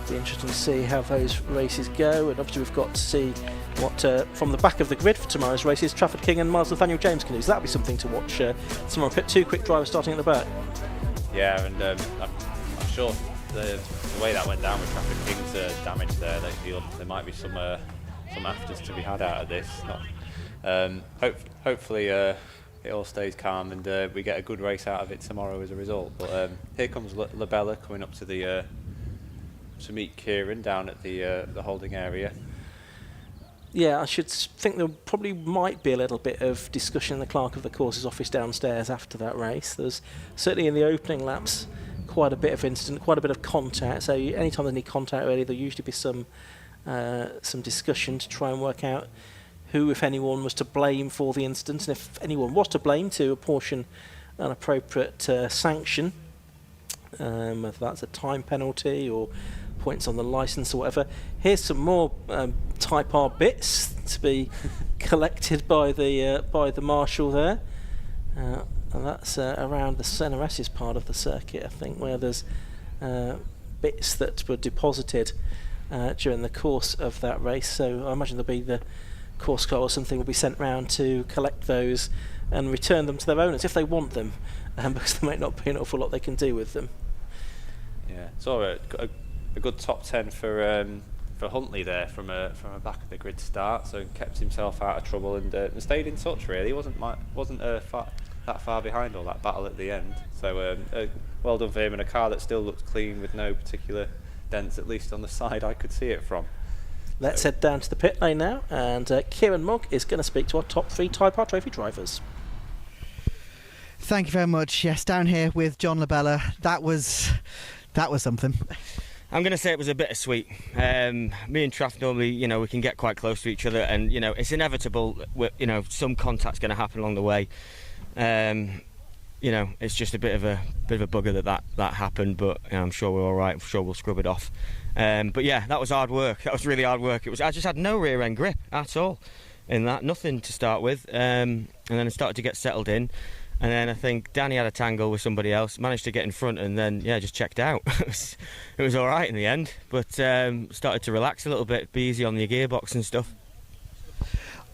Be interesting to see how those races go, and obviously we've got to see what from the back of the grid for tomorrow's races Trafford King and Miles Nathaniel James can do. So that'll be something to watch tomorrow. Pit two quick drivers starting at the back. Yeah, and I'm sure the way that went down with Trafford King's damage there, there might be some afters to be had out of this. Hopefully it all stays calm and we get a good race out of it tomorrow as a result. But here comes Labella coming up to the to meet Kieran down at the holding area. Yeah, I should think there probably might be a little bit of discussion in the clerk of the course's office downstairs after that race. There's certainly in the opening laps quite a bit of incident, quite a bit of contact. So anytime there's any contact really, there'll usually be some discussion to try and work out who, if anyone, was to blame for the incident, and if anyone was to blame, to apportion an appropriate sanction, whether that's a time penalty or points on the licence or whatever. Here's some more Type R bits to be collected by the marshal there, and that's around the Cenares's part of the circuit, I think, where there's bits that were deposited during the course of that race. So I imagine there'll be the course car or something will be sent round to collect those and return them to their owners if they want them, because there might not be an awful lot they can do with them. Yeah, so a good top 10 for Huntley there from a back of the grid start, so he kept himself out of trouble and stayed in touch. Really, he wasn't that far behind all that battle at the end. So well done for him, and a car that still looks clean with no particular dents, at least on the side I could see it from. Let's head down to the pit lane now, and Kieran Mogg is going to speak to our top 3 Type R Trophy drivers. Thank you very much. Yes, down here with John Labella. That was something. I'm going to say it was a bittersweet. Me and Traff normally, we can get quite close to each other, and it's inevitable. Some contact's going to happen along the way. It's just a bit of a bugger that happened, but I'm sure we're all right. I'm sure we'll scrub it off. But yeah, that was hard work. That was really hard work. I just had no rear end grip at all in that, nothing to start with, and then it started to get settled in. And then I think Danny had a tangle with somebody else, managed to get in front, and then just checked out. It was all right in the end, but started to relax a little bit, be easy on the gearbox and stuff.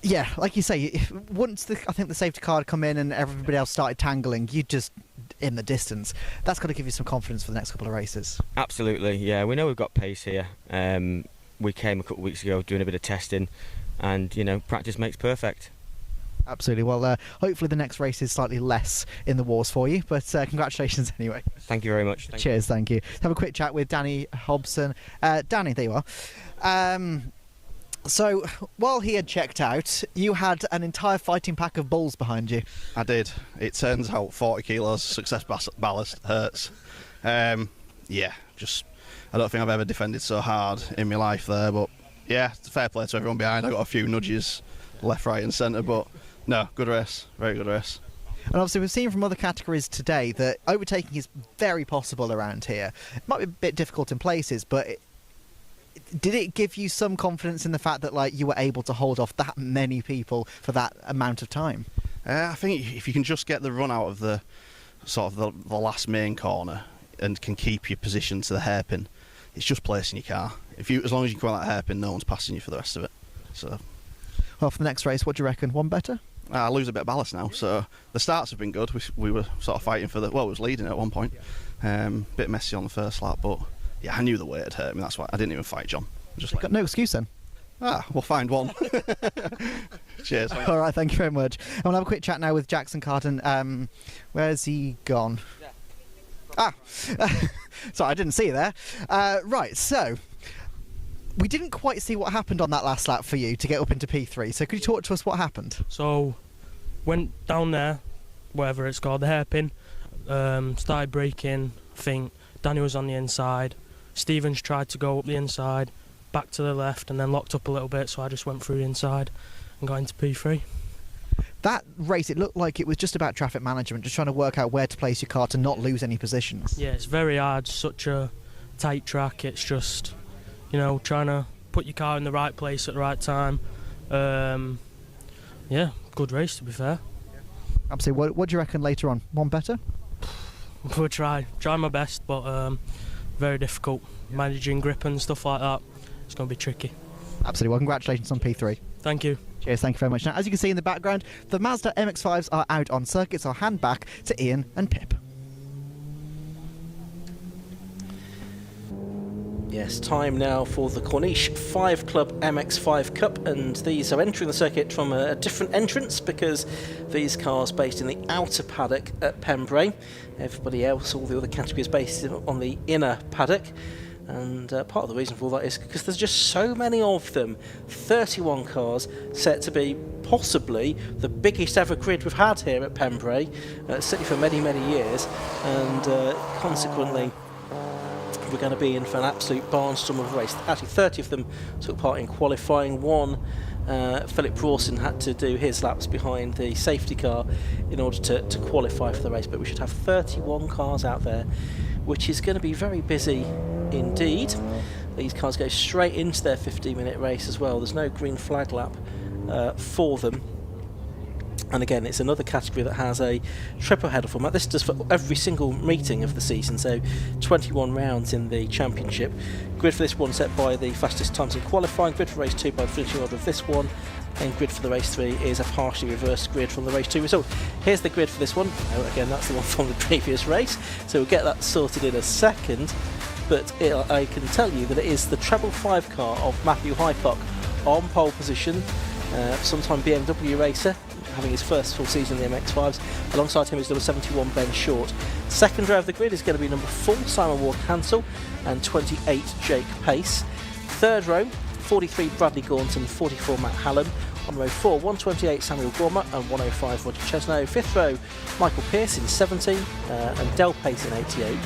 Yeah, like you say, once I think the safety car had come in and everybody else started tangling, you just in the distance. That's got to give you some confidence for the next couple of races. Absolutely, yeah. We know we've got pace here. We came a couple of weeks ago doing a bit of testing. and practice makes perfect. Absolutely. Well, hopefully the next race is slightly less in the wars for you, but congratulations anyway. Thank you very much. Cheers, thank you. Have a quick chat with Danny Hobson. Danny, there you are. So, while he had checked out, you had an entire fighting pack of bulls behind you. I did. It turns out 40 kilos success ballast hurts. I don't think I've ever defended so hard in my life there, but yeah, fair play to everyone behind. I got a few nudges left, right and centre, but no, good race, very good race. And obviously we've seen from other categories today that overtaking is very possible around here. It might be a bit difficult in places, but did it give you some confidence in the fact that you were able to hold off that many people for that amount of time? I think if you can just get the run out of the the last main corner and can keep your position to the hairpin, it's just placing your car. As long as you come out that hairpin, no one's passing you for the rest of it. So, well, for the next race, what do you reckon? One better? I lose a bit of ballast now, so the starts have been good. We were sort of fighting for it was leading at one point. Bit messy on the first lap, but yeah, I knew the weight had hurt me. That's why I didn't even fight John. You've got no excuse then. We'll find one. Cheers. All right, thank you very much. And we'll have a quick chat now with Jackson Carden. Where's he gone? Sorry, I didn't see you there. Right, so we didn't quite see what happened on that last lap for you to get up into P3. So could you talk to us what happened? So went down there, whatever it's called, the hairpin. Started braking. I think Danny was on the inside. Stevens tried to go up the inside, back to the left, and then locked up a little bit. So I just went through the inside and got into P3. That race, it looked like it was just about traffic management, just trying to work out where to place your car to not lose any positions. Yeah, it's very hard, such a tight track. It's just, trying to put your car in the right place at the right time. Yeah, good race to be fair. Absolutely. What do you reckon later on? One better? We'll try my best, but very difficult. Managing grip and stuff like that, it's going to be tricky. Absolutely. Well, congratulations on P3. Thank you. Cheers, thank you very much. Now, as you can see in the background, the Mazda MX5s are out on circuits. I'll hand back to Ian and Pip. Yes, time now for the Corniche 5 Club MX5 Cup, and these are entering the circuit from a different entrance because these cars based in the outer paddock at Pembrey. Everybody else, all the other categories based on the inner paddock. And part of the reason for all that is because there's just so many of them. 31 cars set to be possibly the biggest ever grid we've had here at Pembrey, certainly for many, many years, and consequently we're going to be in for an absolute barnstorm of a race. Actually, 30 of them took part in qualifying. Philip Rawson had to do his laps behind the safety car in order to qualify for the race, but we should have 31 cars out there, which is going to be very busy indeed. These cars go straight into their 15-minute race as well. There's no green flag lap for them. And again, it's another category that has a triple header format. This does for every single meeting of the season, so 21 rounds in the championship. Grid for this one set by the fastest times in qualifying, grid for race 2 by the finishing order of this one, and grid for the race 3 is a partially reversed grid from the race 2 result. Here's the grid for this one. Again, that's the one from the previous race, so we'll get that sorted in a second. But I can tell you that it is the treble 5 car of Matthew Hycock on pole position, sometime BMW racer, having his first full season in the MX5s. Alongside him is number 71 Ben Short. Second row of the grid is going to be number 4 Simon Ward-Hansel and 28 Jake Pace. Third row, 43 Bradley Gaunton, 44 Matt Hallam. On row 4, 128 Samuel Gormat and 105 Roger Chesno. Fifth row, Michael Pearce in 70 and Del Pace in 88.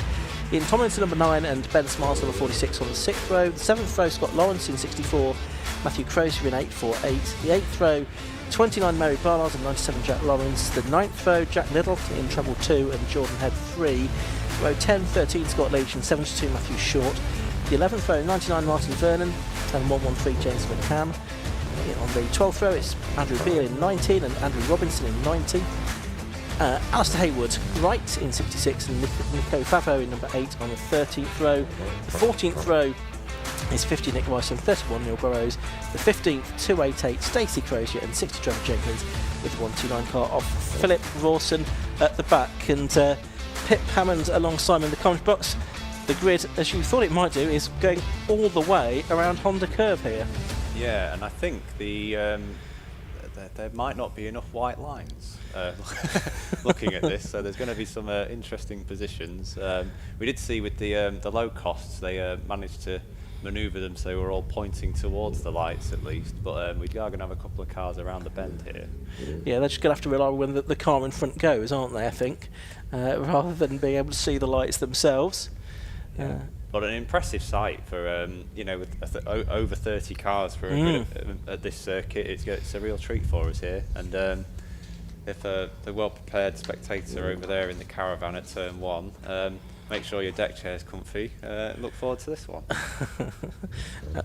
Ian Tomlinson number 9 and Ben Smiles number 46 on the 6th row. The 7th row, Scott Lawrence in 64, Matthew Crozier in 848. The 8th row, 29 Mary Barnard and 97 Jack Lawrence. The 9th row, Jack Little in treble 2 and Jordan Head 3. Row 10, 13 Scott Leach and 72 Matthew Short. The 11th row, 99 Martin Vernon and 113 James McCann. On the 12th row, it's Andrew Beale in 19 and Andrew Robinson in 90. Alistair Haywood right in 66 and Nico Favo in number 8 on the 13th row. The 14th row is 50 Nick Rice and 31 Neil Burrows. The 15th, 288 Stacey Crozier and 60 Trevor Jenkins with the 129 car of Philip Rawson at the back. And Pip Hammond alongside in the commentary box. The grid, as you thought it might do, is going all the way around Honda Curve here. Yeah, and I think there might not be enough white lines looking at this, so there's going to be some interesting positions. We did see with the low costs, they managed to manoeuvre them so they were all pointing towards the lights at least, but we are going to have a couple of cars around the bend here. Yeah, they're just going to have to rely on when the car in front goes, aren't they, I think, rather than being able to see the lights themselves. Yeah. But an impressive sight for, with over 30 cars for a grid at this circuit. It's a real treat for us here. And if the well-prepared spectator over there in the caravan at turn 1, make sure your deck chair's comfy. Look forward to this one.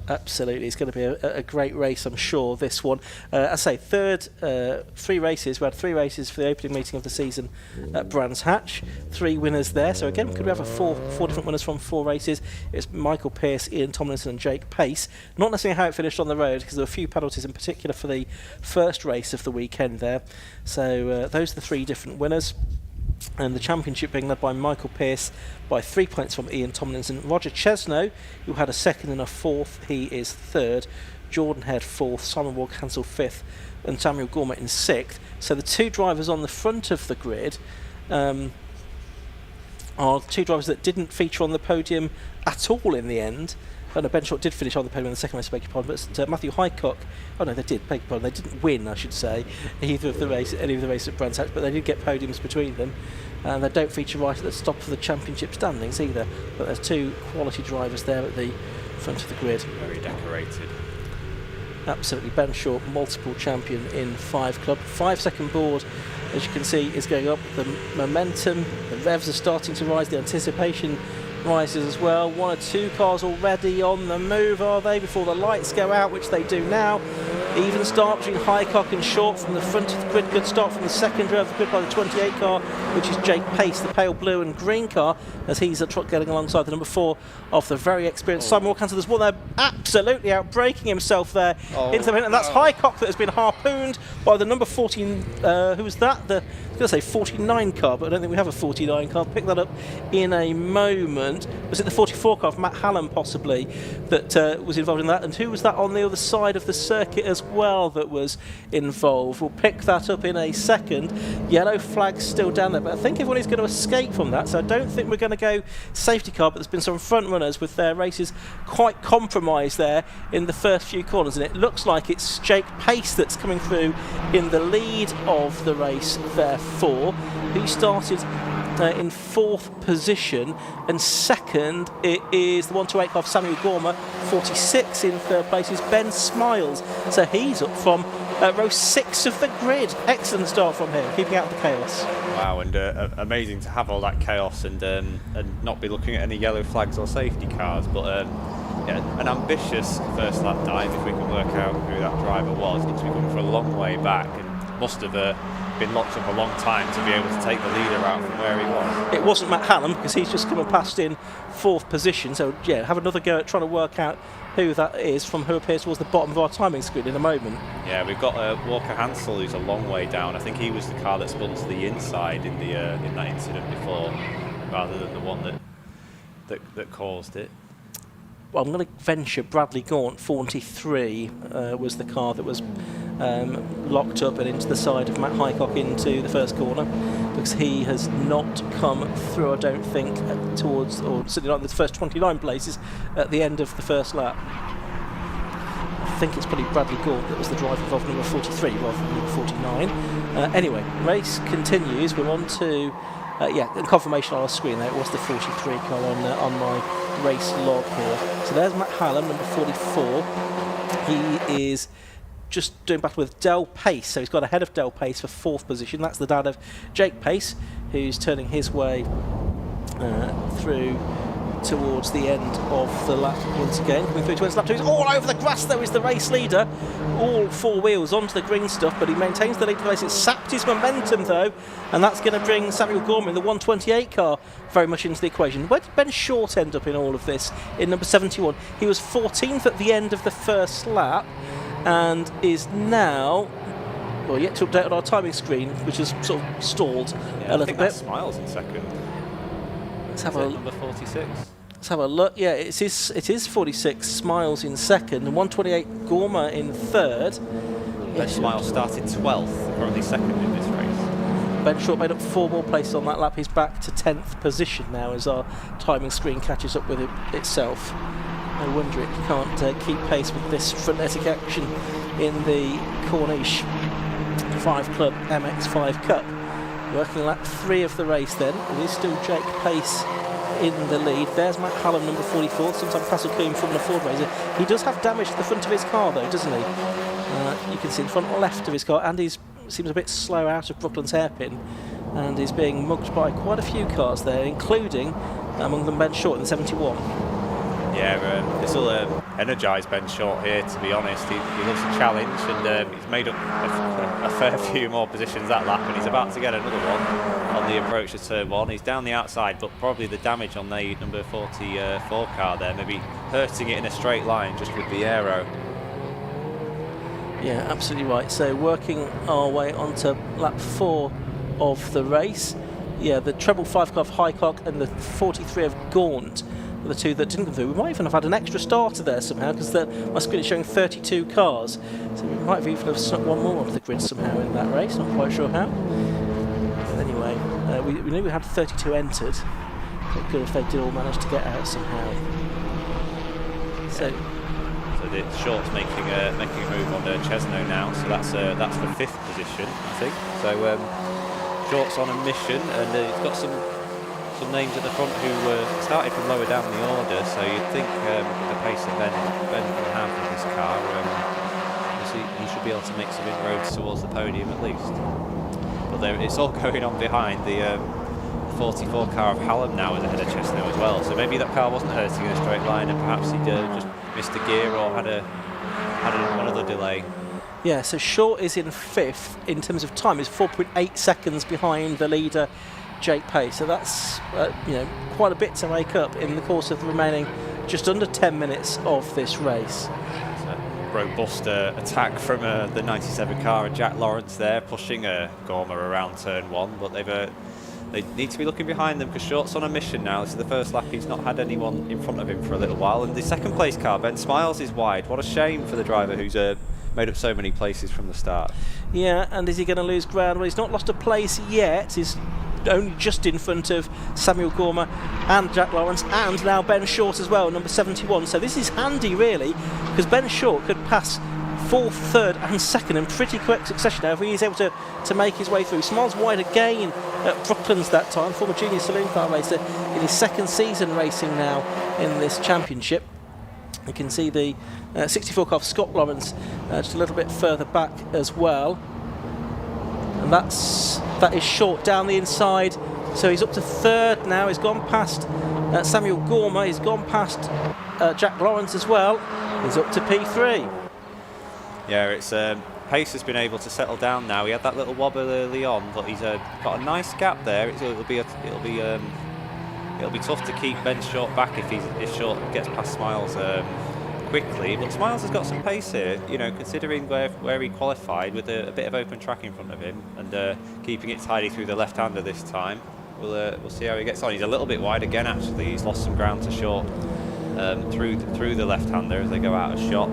Absolutely, it's going to be a great race, I'm sure, this one. I say, 3 races. We had 3 races for the opening meeting of the season at Brands Hatch. 3 winners there. So again, could we have four different winners from 4 races? It's Michael Pearce, Ian Tomlinson and Jake Pace. Not necessarily how it finished on the road, because there were a few penalties in particular for the first race of the weekend there. So those are the 3 different winners. And the championship being led by Michael Pearce by 3 points from Ian Tomlinson. Roger Chesno, who had a 2nd and a 4th, he is 3rd. Jordan Head 4th, Simon Ward-Cancel 5th, and Samuel Gorman in 6th. So the 2 drivers on the front of the grid are 2 drivers that didn't feature on the podium at all in the end. Oh no, Ben Short did finish on the podium in the second race, I beg your pardon, but Matthew Highcock, oh no, they did, beg your pardon, they didn't win, I should say, any of the races at Brands Hatch, but they did get podiums between them. And they don't feature right at the top of the championship standings either, but there's 2 quality drivers there at the front of the grid. Very decorated. Absolutely. Ben Short, multiple champion in 5 Club. 5-second board, as you can see, is going up. The momentum, the revs are starting to rise, the anticipation rises as well. 1 or 2 cars already on the move, are they, before the lights go out, which they do now. Even start between Highcock and Short from the front of the grid. Good start from the second row of the grid by the 28 car, which is Jake Pace, the pale blue and green car, as he's getting alongside the number 4 of the very experienced Simon Ward-Cancel. There's one there absolutely outbraking himself there into the minute, and that's Highcock that has been harpooned by the number 14. Who was that? I was going to say 49 car, but I don't think we have a 49 car. Pick that up in a moment. Was it the 44 car of Matt Hallam possibly that was involved in that? And who was that on the other side of the circuit as well that was involved? We'll pick that up in a second. Yellow flag's still down there, but I think everyone is going to escape from that, so I don't think we're going to go safety car, but there's been some front runners with their races quite compromised there in the first few corners, and it looks like it's Jake Pace that's coming through in the lead of the race therefore. He started in 4th position, and 2nd it is the 128 car of Samuel Gorman. 46 in 3rd place is Ben Smiles, so he's up from row 6 of the grid. Excellent start from him, keeping out the chaos. Wow, and amazing to have all that chaos and not be looking at any yellow flags or safety cars, but yeah, an ambitious first lap time if we can work out who that driver was. Needs to be coming from a long way back and must have been locked up a long time to be able to take the leader out from where he was. It wasn't Matt Hallam, because he's just come and passed in 4th position, so yeah, have another go at trying to work out who that is from who appears towards the bottom of our timing screen in a moment. Yeah, we've got Walker Hansel, who's a long way down. I think he was the car that spun to the inside in that incident before, rather than the one that caused it. Well, I'm going to venture Bradley Gaunt, 43, was the car that was locked up and into the side of Matt Highcock into the first corner, because he has not come through, I don't think, towards, or certainly not in the first 29 places at the end of the first lap. I think it's probably Bradley Gaunt that was the driver of number 43 rather than number 49. Anyway, race continues. We're on to confirmation on our screen there. It was the 43 car on my race log here. So there's Matt Hallam, number 44. He is just doing battle with Del Pace, so he's got ahead of Del Pace for 4th position. That's the dad of Jake Pace, who's turning his way through towards the end of the lap once again. Coming through towards lap 2. He's all over the grass though, is the race leader. All 4 wheels onto the green stuff, but he maintains the lead of the race. It's sapped his momentum though, and that's going to bring Samuel Gorman, the 128 car, very much into the equation. Where did Ben Short end up in all of this? In number 71. He was 14th at the end of the first lap, and is now yet to update on our timing screen, which has sort of stalled a little bit. Smiles in 2nd. Let's have a number 46. Let's have a look. Yeah, it is 46 Smiles in second and 128 Gorma in third. Ben Smiles started 12th, currently second in this race. Ben Short made up 4 more places on that lap. He's back to 10th position now as our timing screen catches up with itself. No wonder it can't keep pace with this frenetic action in the Corniche 5 Club MX5 Cup. Working lap 3 of the race then. It is still Jake Pace in the lead. There's Matt Hallam, number 44, sometime Castle Coombe Formula Ford racer. He does have damage to the front of his car though, doesn't he? You can see the front left of his car, and he seems a bit slow out of Brooklands hairpin, and is being mugged by quite a few cars there, including among them Ben Short in the 71. Yeah, this will energise Ben Short here, to be honest. He loves a challenge, and he's made up a fair few more positions that lap, and he's about to get another one on the approach to turn 1. He's down the outside, but probably the damage on the number 44 car there, maybe hurting it in a straight line just with the aero. Yeah, absolutely right. So working our way onto lap 4 of the race. Yeah, the treble 5 car of Highcock and the 43 of Gaunt are the 2 that didn't come through. We might even have had an extra starter there somehow, because my screen is showing 32 cars. So we might have even snuck one more onto the grid somehow in that race. Not quite sure how. But anyway, we knew we had 32 entered. So good if they did all manage to get out somehow. So the Short's making a move on Chesno now, so that's the 5th position, I think. So Short's on a mission, and he's got some names at the front who started from lower down the order. So you'd think with the pace that Ben can have with this car, he should be able to make some inroads towards the podium at least. But it's all going on behind. The 44 car of Hallam now is ahead of Chesno as well. So maybe that car wasn't hurting in a straight line, and perhaps he just missed a gear or had another delay. Yeah, so Short is in 5th in terms of time. He's 4.8 seconds behind the leader, Jake Pace. So that's quite a bit to make up in the course of the remaining just under 10 minutes of this race. It's a robust attack from the 97 car of Jack Lawrence there, pushing Gorma around turn 1, but they need to be looking behind them because Short's on a mission now. This is the first lap he's not had anyone in front of him for a little while. And the second place car, Ben Smiles, is wide. What a shame for the driver who's made up so many places from the start. Yeah, and is he going to lose ground? Well, he's not lost a place yet. He's only just in front of Samuel Gorma and Jack Lawrence, and now Ben Short as well, number 71. So this is handy really, because Ben Short could pass 4th, 3rd and 2nd in pretty quick succession now if he's able to make his way through. Smiles wide again at Brooklands that time, former junior saloon car racer in his 2nd season racing now in this championship. You can see the 64 car of Scott Lawrence just a little bit further back as well. And that is Short down the inside, so he's up to 3rd now. He's gone past Samuel Gorma, he's gone past Jack Lawrence as well. He's up to P3. Yeah, it's Pace has been able to settle down now. He had that little wobble early on, but he's got a nice gap there. It'll be tough to keep Ben Short back if Short gets past Smiles quickly. But Smiles has got some pace here, considering where he qualified with a bit of open track in front of him, and keeping it tidy through the left-hander this time. We'll see how he gets on. He's a little bit wide again. Actually, he's lost some ground to Short through the left-hander as they go out of shot.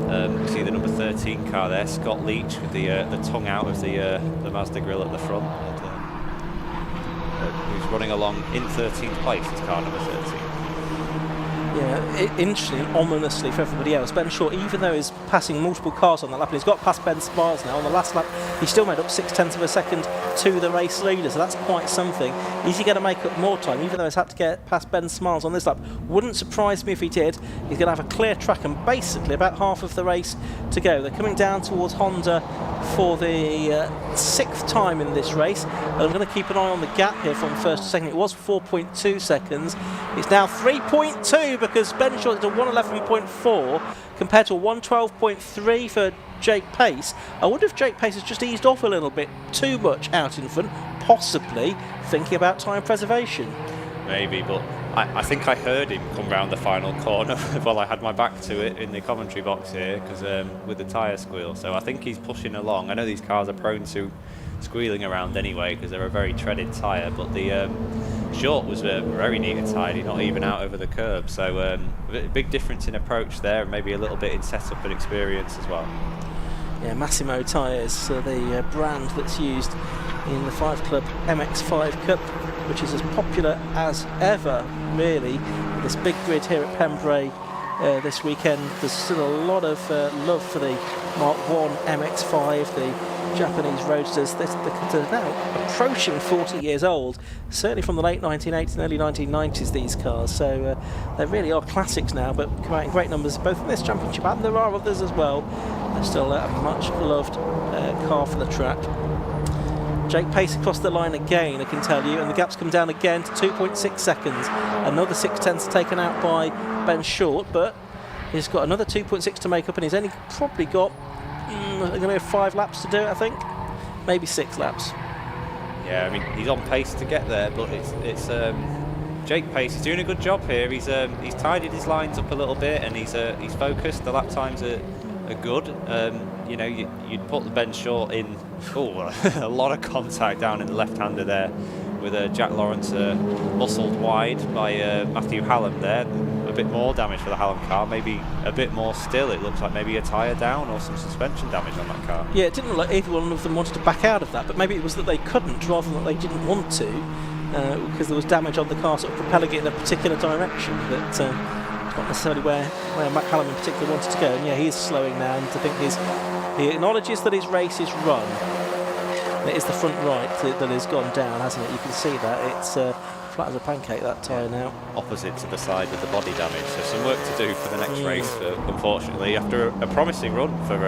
You see the number 13 car there, Scott Leach, with the tongue out of the Mazda grille at the front, who's running along in 13th place, is car number 13. Yeah, interesting, ominously for everybody else. Ben Short, even though he's passing multiple cars on that lap, and he's got past Ben Smiles now, on the last lap he still made up 0.6 of a second to the race leader, so that's quite something. Is he going to make up more time, even though he's had to get past Ben Smiles on this lap? Wouldn't surprise me if he did. He's going to have a clear track and basically about half of the race to go. They're coming down towards Honda for the 6th time in this race. And I'm going to keep an eye on the gap here from 1st to 2nd. It was 4.2 seconds. It's now 3.2 because Ben Short did a 111.4 compared to a 112.3 for Jake Pace. I wonder if Jake Pace has just eased off a little bit too much out in front, possibly thinking about time preservation. Maybe, but I think I heard him come round the final corner while I had my back to it in the commentary box here, because with the tyre squeal. So I think he's pushing along. I know these cars are prone to squealing around anyway because they're a very treaded tyre, but the Short was very neat and tidy, not even out over the curb. So a big difference in approach there, and maybe a little bit in setup and experience as well. Yeah, Massimo tyres, the brand that's used in the 5 Club MX5 Cup, which is as popular as ever, really. This big grid here at Pembrey this weekend. There's still a lot of love for the Mark 1 MX5, the Japanese roadsters. They're now approaching 40 years old, certainly from the late 1980s and early 1990s, these cars. So they really are classics now, but come out in great numbers, both in this championship and there are others as well. They're still a much loved car for the track. Jake Pace across the line again, I can tell you, and the gap's come down again to 2.6 seconds. Another 6/10 taken out by Ben Short, but he's got another 2.6 to make up, and he's only probably got going to be 5 laps to do it, I think, maybe 6 laps. Yeah, I mean, he's on pace to get there, but it's Jake Pace is doing a good job here. He's tidied his lines up a little bit, and he's focused. The lap times are good. You know, you'd put the Ben Short in. A lot of contact down in the left-hander there, with Jack Lawrence muscled wide by Matthew Hallam there. A bit more damage for the Hallam car, maybe a bit more still. It looks like maybe a tyre down or some suspension damage on that car. Yeah, it didn't look like either one of them wanted to back out of that, but maybe it was that they couldn't rather than that they didn't want to, because there was damage on the car sort of propelling it in a particular direction that not necessarily where Matt Hallam in particular wanted to go. And yeah, he's slowing now, and I think he acknowledges that his race is run. And it is the front right that has gone down, hasn't it? You can see that it's flat as a pancake, that tyre now. Opposite to the side with the body damage, so some work to do for the next race. Unfortunately, after a promising run for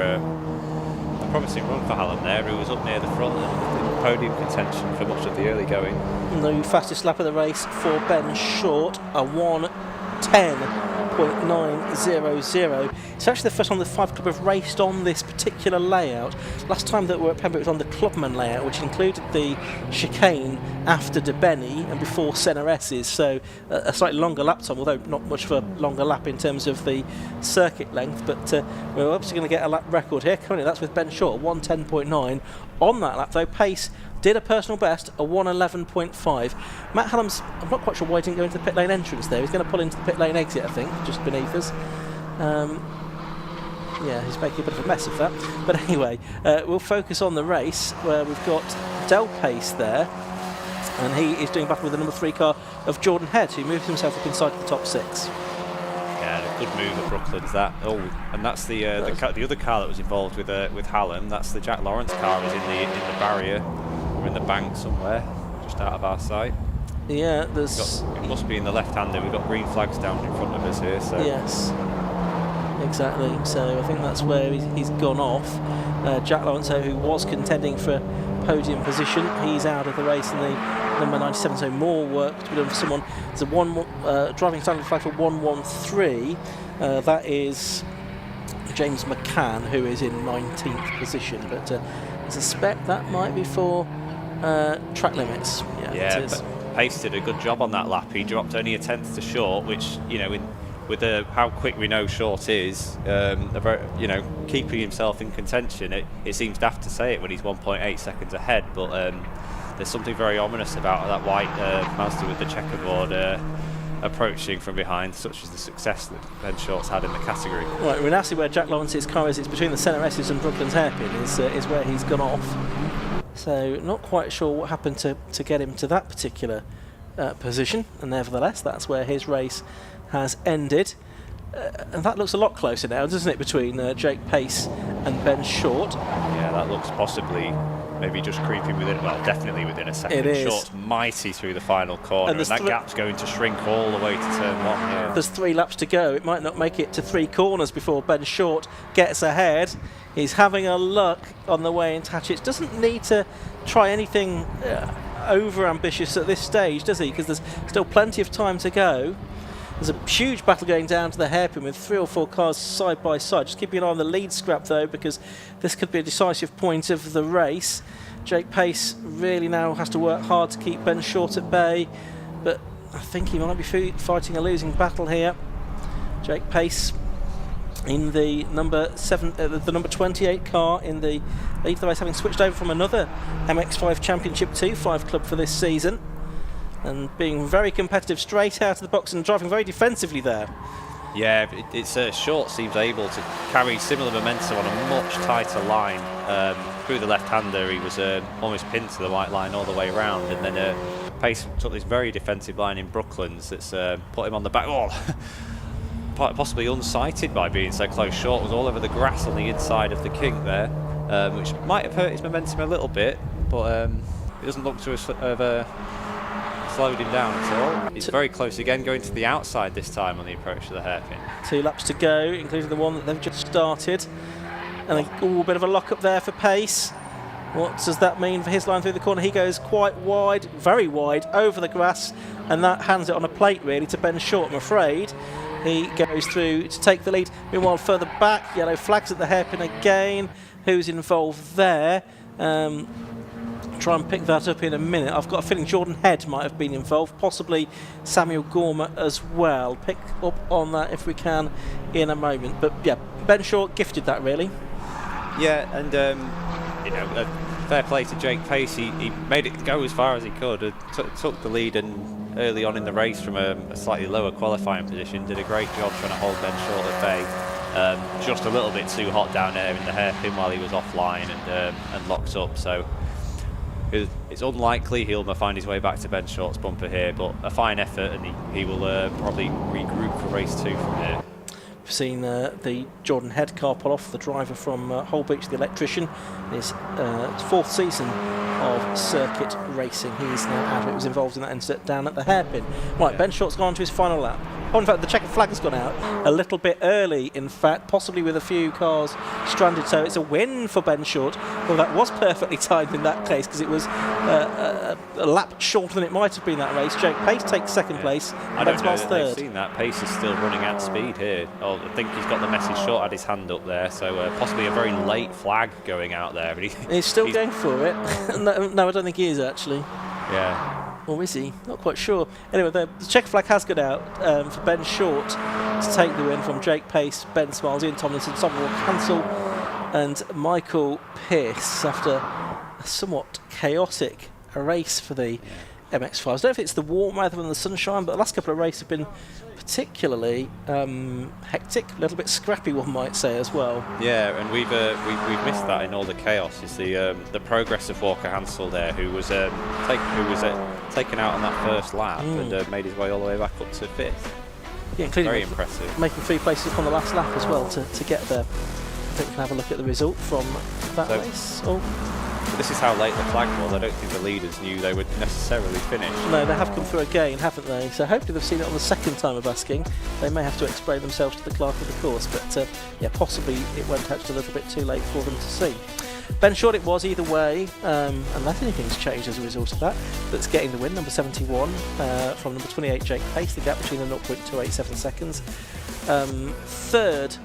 Hallam there, who was up near the front and in podium contention for much of the early going. The fastest lap of the race for Ben Short, a 1:10.900. It's actually the first time the 5 Club have raced on this particular layout. Last time that we were at Pembrey, it was on the Clubman layout, which included the chicane after De Benny and before Senna S's, so a slightly longer lap time, although not much of a longer lap in terms of the circuit length. But we're obviously going to get a lap record here. Currently, that's with Ben Short, 1:10.9. On that lap, though, Pace did a personal best, a 1:11.5. Matt Hallam's, I'm not quite sure why he didn't go into the pit lane entrance there. He's going to pull into the pit lane exit, I think, just beneath us. Yeah, he's making a bit of a mess of that. But anyway, we'll focus on the race, where we've got Del Pace there, and he is doing battle with the number 3 car of Jordan Head, who moves himself up inside the top 6. Yeah, a good move at Brooklands, that. Oh, and that's the other car that was involved with Hallam. That's the Jack Lawrence car, is in the barrier. We're in the bank somewhere, just out of our sight. Yeah, it must be in the left-hander. We've got green flags down in front of us here. So. Yes, exactly. So I think that's where he's gone off. Jack Lawrence, who was contending for podium position, he's out of the race in the number 97. So more work to be done for someone. There's a driving standard flag for 113. That is James McCann, who is in 19th position. But I suspect that might be for track limits. Yeah, it is. Pace did a good job on that lap. He dropped only a tenth to Short, which, you know, with how quick we know Short is, keeping himself in contention, it seems daft to say it when he's 1.8 seconds ahead, but there's something very ominous about that white Mazda with the checkerboard approaching from behind, such as the success that Ben Short's had in the category. Right, we're now see where Jack Lawrence's car is. It's between the Senna S's and Brooklands hairpin is where he's gone off. So not quite sure what happened to get him to that particular position, and nevertheless that's where his race has ended. And that looks a lot closer now, doesn't it, between Jake Pace and Ben Short? Yeah, that looks possibly maybe just creeping within, well, definitely within a second. It is. Short's mighty through the final corner, and that gap's going to shrink all the way to turn 1 here. There's 3 laps to go. It might not make it to 3 corners before Ben Short gets ahead. He's having a look on the way into Hatchetts. Doesn't need to try anything over ambitious at this stage, does he? Because there's still plenty of time to go. There's a huge battle going down to the hairpin with 3 or 4 cars side by side. Just keeping an eye on the lead scrap though, because this could be a decisive point of the race. Jake Pace really now has to work hard to keep Ben Short at bay, but I think he might be fighting a losing battle here. Jake Pace in the number 28 car in the lead of the race, having switched over from another MX5 Championship 2 5 Club for this season. and being very competitive straight out of the box and driving very defensively there. Yeah, it's Short seems able to carry similar momentum on a much tighter line. Through the left-hander, he was almost pinned to the white line all the way around, and then Pace took this very defensive line in Brooklands that's put him on the back. Oh, possibly unsighted by being so close. Short was all over the grass on the inside of the kink there, which might have hurt his momentum a little bit, but it doesn't look to have slowed him down at all. He's very close again, going to the outside this time on the approach to the hairpin. 2 laps to go, including the one that they've just started. And a bit of a lock-up there for Pace. What does that mean for his line through the corner? He goes quite wide, very wide, over the grass, and that hands it on a plate, really, to Ben Short, I'm afraid. He goes through to take the lead. Meanwhile, further back, yellow flags at the hairpin again. Who's involved there? Try and pick that up in a minute. I've got a feeling Jordan Head might have been involved, possibly Samuel Gormer as well. Pick up on that if we can in a moment. But yeah, Ben Short gifted that, really. Yeah, and fair play to Jake Pace. He made it go as far as he could. Took the lead and early on in the race from a slightly lower qualifying position. Did a great job trying to hold Ben Short at bay. Just a little bit too hot down there in the hairpin while he was offline and locked up. So it's unlikely he'll find his way back to Ben Short's bumper here, but a fine effort, and he will probably regroup for race 2 from here. We've seen the Jordan Head car pull off, the driver from Holbeach, the electrician, his 4th season of circuit racing. He's now out of it, was involved in that incident down at the hairpin. Right, Ben Short's gone to his final lap. Oh, in fact, the checkered flag has gone out a little bit early, in fact, possibly with a few cars stranded, so it's a win for Ben Short. Well, that was perfectly timed in that case, because it was a lap shorter than it might have been that race. Jake Pace takes 2nd place, I Ben don't know Smiles that they've 3rd. seen that. Pace is still running at speed here. Oh, I think he's got the message. Short had his hand up there, so possibly a very late flag going out there. But He's still going for it. No, I don't think he is, actually. Yeah. Or is he? Not quite sure. Anyway, the checker flag has gone out for Ben Short to take the win from Jake Pace, Ben Smiles, Ian Tomlinson, Samuel Cancel and Michael Pearce after a somewhat chaotic race for the MX5s. I don't know if it's the warm weather and the sunshine, but the last couple of races have been particularly hectic, a little bit scrappy, one might say, as well. Yeah, and we've missed that in all the chaos. Is the progress of Walker Hansel there, who was taken out on that first lap and made his way all the way back up to 5th. Yeah, including very impressive. Making 3 places on the last lap as well to get there. I think we can have a look at the result from that race. This is how late the flag was. I don't think the leaders knew they would necessarily finish. No, they have come through again, haven't they? So hopefully they've seen it on the 2nd time of asking. They may have to explain themselves to the clerk of the course, but yeah, possibly it went out just a little bit too late for them to see. Ben Short it was either way, unless anything's changed as a result of that. That's getting the win, number 71 from number 28 Jake Pace, the gap between them 0.287 seconds. 3rd,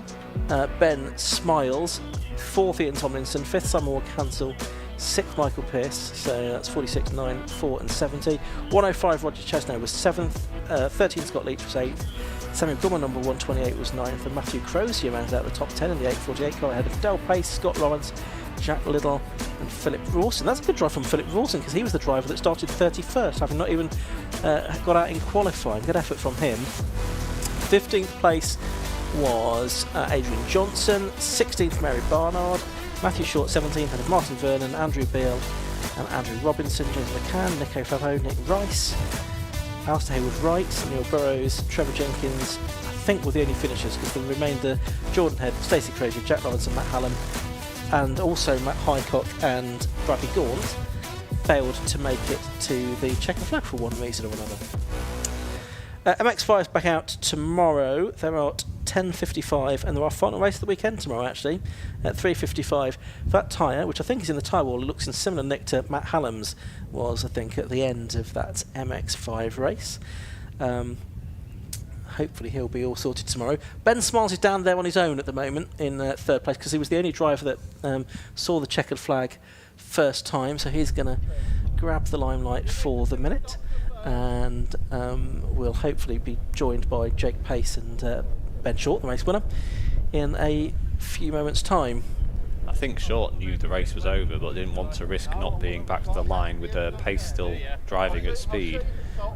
Ben Smiles. 4th, Ian Tomlinson. 5th, Samuel Cancel. 6th, Michael Pearce, so that's 46, 9, 4 and 70. 105, Roger Chesney was 7th. 13, Scott Leach was 8th. Samuel Gummer, number 128, was 9th. And Matthew Crozier rounded out the top 10 in the 848 car ahead of Del Pace, Scott Lawrence, Jack Liddell and Philip Rawson. That's a good drive from Philip Rawson, because he was the driver that started 31st, having not even got out in qualifying. Good effort from him. 15th place was Adrian Johnson. 16th, Mary Barnard. Matthew Short 17th, ahead of Martin Vernon, Andrew Beale and Andrew Robinson, James McCann, Nico Favreau, Nick Rice, Alistair Hayward-Wright, Neil Burrows, Trevor Jenkins, I think were the only finishers, because the remainder, Jordan Head, Stacey Crozier, Jack Lawrence and Matt Hallam, and also Matt Highcock and Bradley Gaunt failed to make it to the checker flag for one reason or another. MX5's back out tomorrow. They're at 10:55, and there are final race of the weekend tomorrow, actually, at 3:55. That tyre, which I think is in the tyre wall, looks in similar nick to Matt Hallam's was, I think, at the end of that MX5 race. Hopefully he'll be all sorted tomorrow. Ben Smiles is down there on his own at the moment in 3rd place, because he was the only driver that saw the checkered flag first time, so he's going to grab the limelight for the minute, and we'll hopefully be joined by Jake Pace and Ben Short, the race winner, in a few moments' time. I think Short knew the race was over, but didn't want to risk not being back to the line with Pace still driving at speed.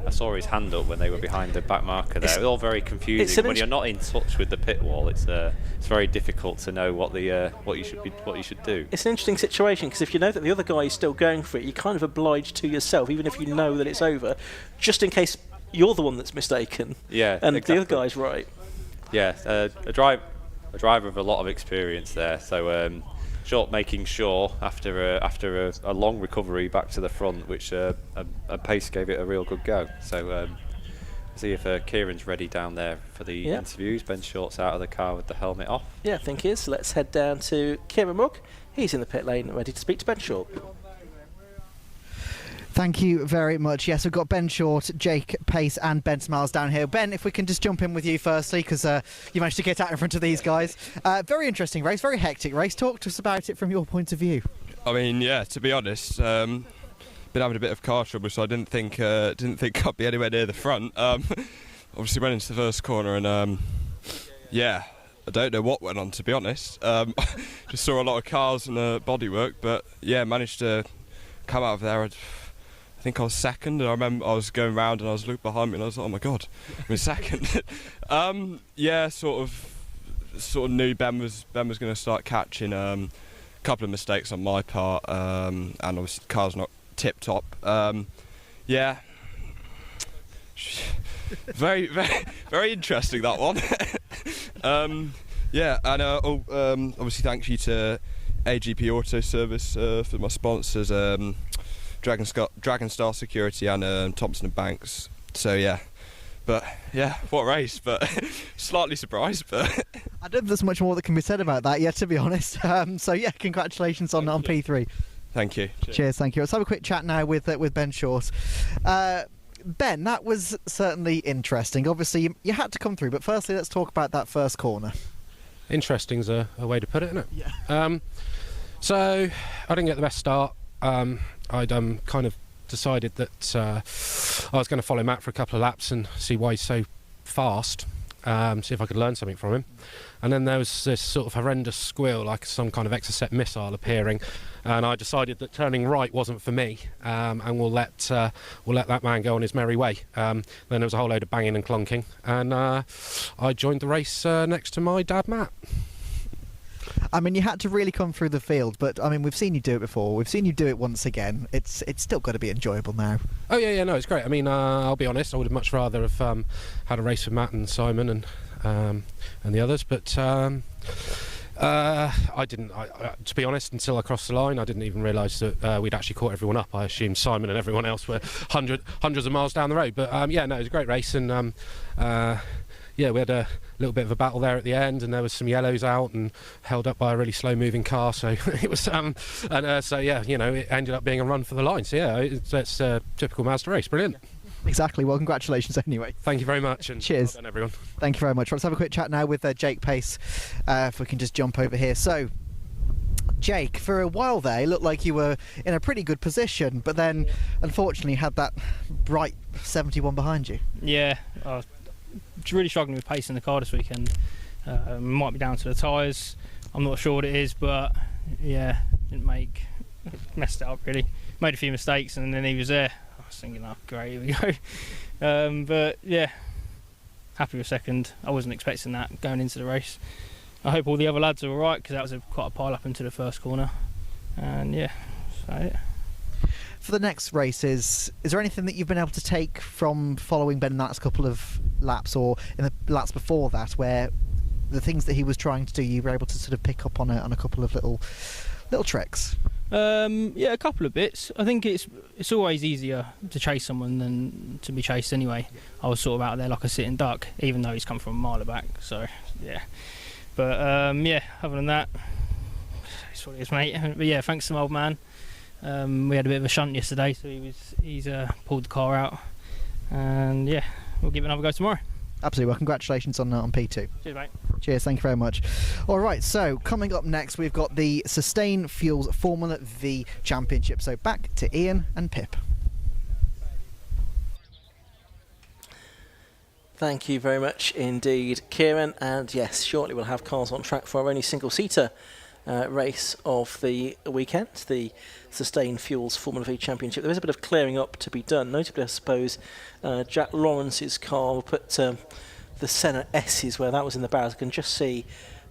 I saw his hand up when they were behind the back marker there. It was all very confusing. When you're not in touch with the pit wall, it's very difficult to know what you should do. It's an interesting situation because if you know that the other guy is still going for it, you're kind of obliged to yourself, even if you know that it's over, just in case you're the one that's mistaken. Yeah, and exactly. the other guy's right. Yeah, a driver with a lot of experience there. So making sure after a long recovery back to the front, which a pace gave it a real good go. So see if Kieran's ready down there for the interviews. Ben Short's out of the car with the helmet off. Yeah, I think he is. Let's head down to Kieran Mugg. He's in the pit lane, ready to speak to Ben Short. Thank you very much. Yes, we've got Ben Short, Jake Pace and Ben Smiles down here. Ben, if we can just jump in with you firstly, because you managed to get out in front of these guys. Very interesting race, very hectic race. Talk to us about it from your point of view. I mean, yeah, to be honest, been having a bit of car trouble, so I didn't think I'd be anywhere near the front. Obviously went into the first corner and, yeah, I don't know what went on, to be honest. Just saw a lot of cars and bodywork, but yeah, managed to come out of there. I think I was second, and I remember I was going round and I was looking behind me and I was like, oh my god, I'm in second. Yeah, sort of knew Ben was going to start catching. A couple of mistakes on my part, and obviously the car's not tip top. Yeah, very interesting, that one. Yeah, and obviously thank you to AGP Auto Service for my sponsors. Dragon Star Security and Thompson & Banks. So yeah, but yeah, what race, but slightly surprised, but I don't think there's much more that can be said about that yet, to be honest. So yeah, congratulations on P3. Thank you. Cheers, thank you. Let's have a quick chat now with Ben Short. Ben, that was certainly interesting. Obviously you had to come through, but firstly let's talk about that first corner. Interesting's a way to put it, isn't it? Yeah. So I didn't get the best start. I'd kind of decided that I was going to follow Matt for a couple of laps and see why he's so fast, see if I could learn something from him. And then there was this sort of horrendous squeal, like some kind of Exocet missile appearing, and I decided that turning right wasn't for me, and we'll let that man go on his merry way. Then there was a whole load of banging and clunking, and I joined the race next to my dad, Matt. I mean, you had to really come through the field, but I mean, we've seen you do it before. We've seen you do it once again. It's still got to be enjoyable now. Oh yeah, no, it's great. I mean, I'll be honest, I would have much rather have had a race with Matt and Simon and the others, but I didn't. To be honest, until I crossed the line, I didn't even realise that we'd actually caught everyone up. I assumed Simon and everyone else were hundreds of miles down the road. But yeah, no, it was a great race, and yeah, we had a little bit of a battle there at the end, and there was some yellows out and held up by a really slow-moving car. So it was, so yeah, you know, it ended up being a run for the line. So yeah, it's a typical Mazda race. Brilliant. Exactly. Well, congratulations anyway. Thank you very much. And cheers. Well done, everyone. Thank you very much. Let's have a quick chat now with Jake Pace. If we can just jump over here. So, Jake, for a while there, it looked like you were in a pretty good position, but then, unfortunately, had that bright 71 behind you. Yeah, I was really struggling with pace in the car this weekend. Might be down to the tyres. I'm not sure what it is, but yeah, messed it up really. Made a few mistakes, and then he was there. I was thinking, oh great, here we go. But yeah, happy with second. I wasn't expecting that going into the race. I hope all the other lads are alright, because that was quite a pile up into the first corner. And yeah, so yeah. For the next races, is there anything that you've been able to take from following Ben in the last couple of laps, or in the laps before that, where the things that he was trying to do, you were able to sort of pick up on a couple of little tricks? Yeah, a couple of bits. I think it's always easier to chase someone than to be chased anyway. I was sort of out there like a sitting duck, even though he's come from a mile back. So yeah, but yeah, other than that, it's what it is, mate. But yeah, thanks to my old man. We had a bit of a shunt yesterday, so he's pulled the car out, and yeah, we'll give it another go tomorrow. Absolutely. Well, congratulations on P2. Cheers, mate. Cheers, thank you very much. All right, so coming up next, we've got the Sustain Fuels Formula V Championship. So back to Ian and Pip. Thank you very much indeed, Kieran. And yes, shortly we'll have cars on track for our only single-seater race of the weekend, the Sustain Fuels Formula V Championship. There is a bit of clearing up to be done. Notably, I suppose, Jack Lawrence's car will put the Senna S's where that was in the barriers. I can just see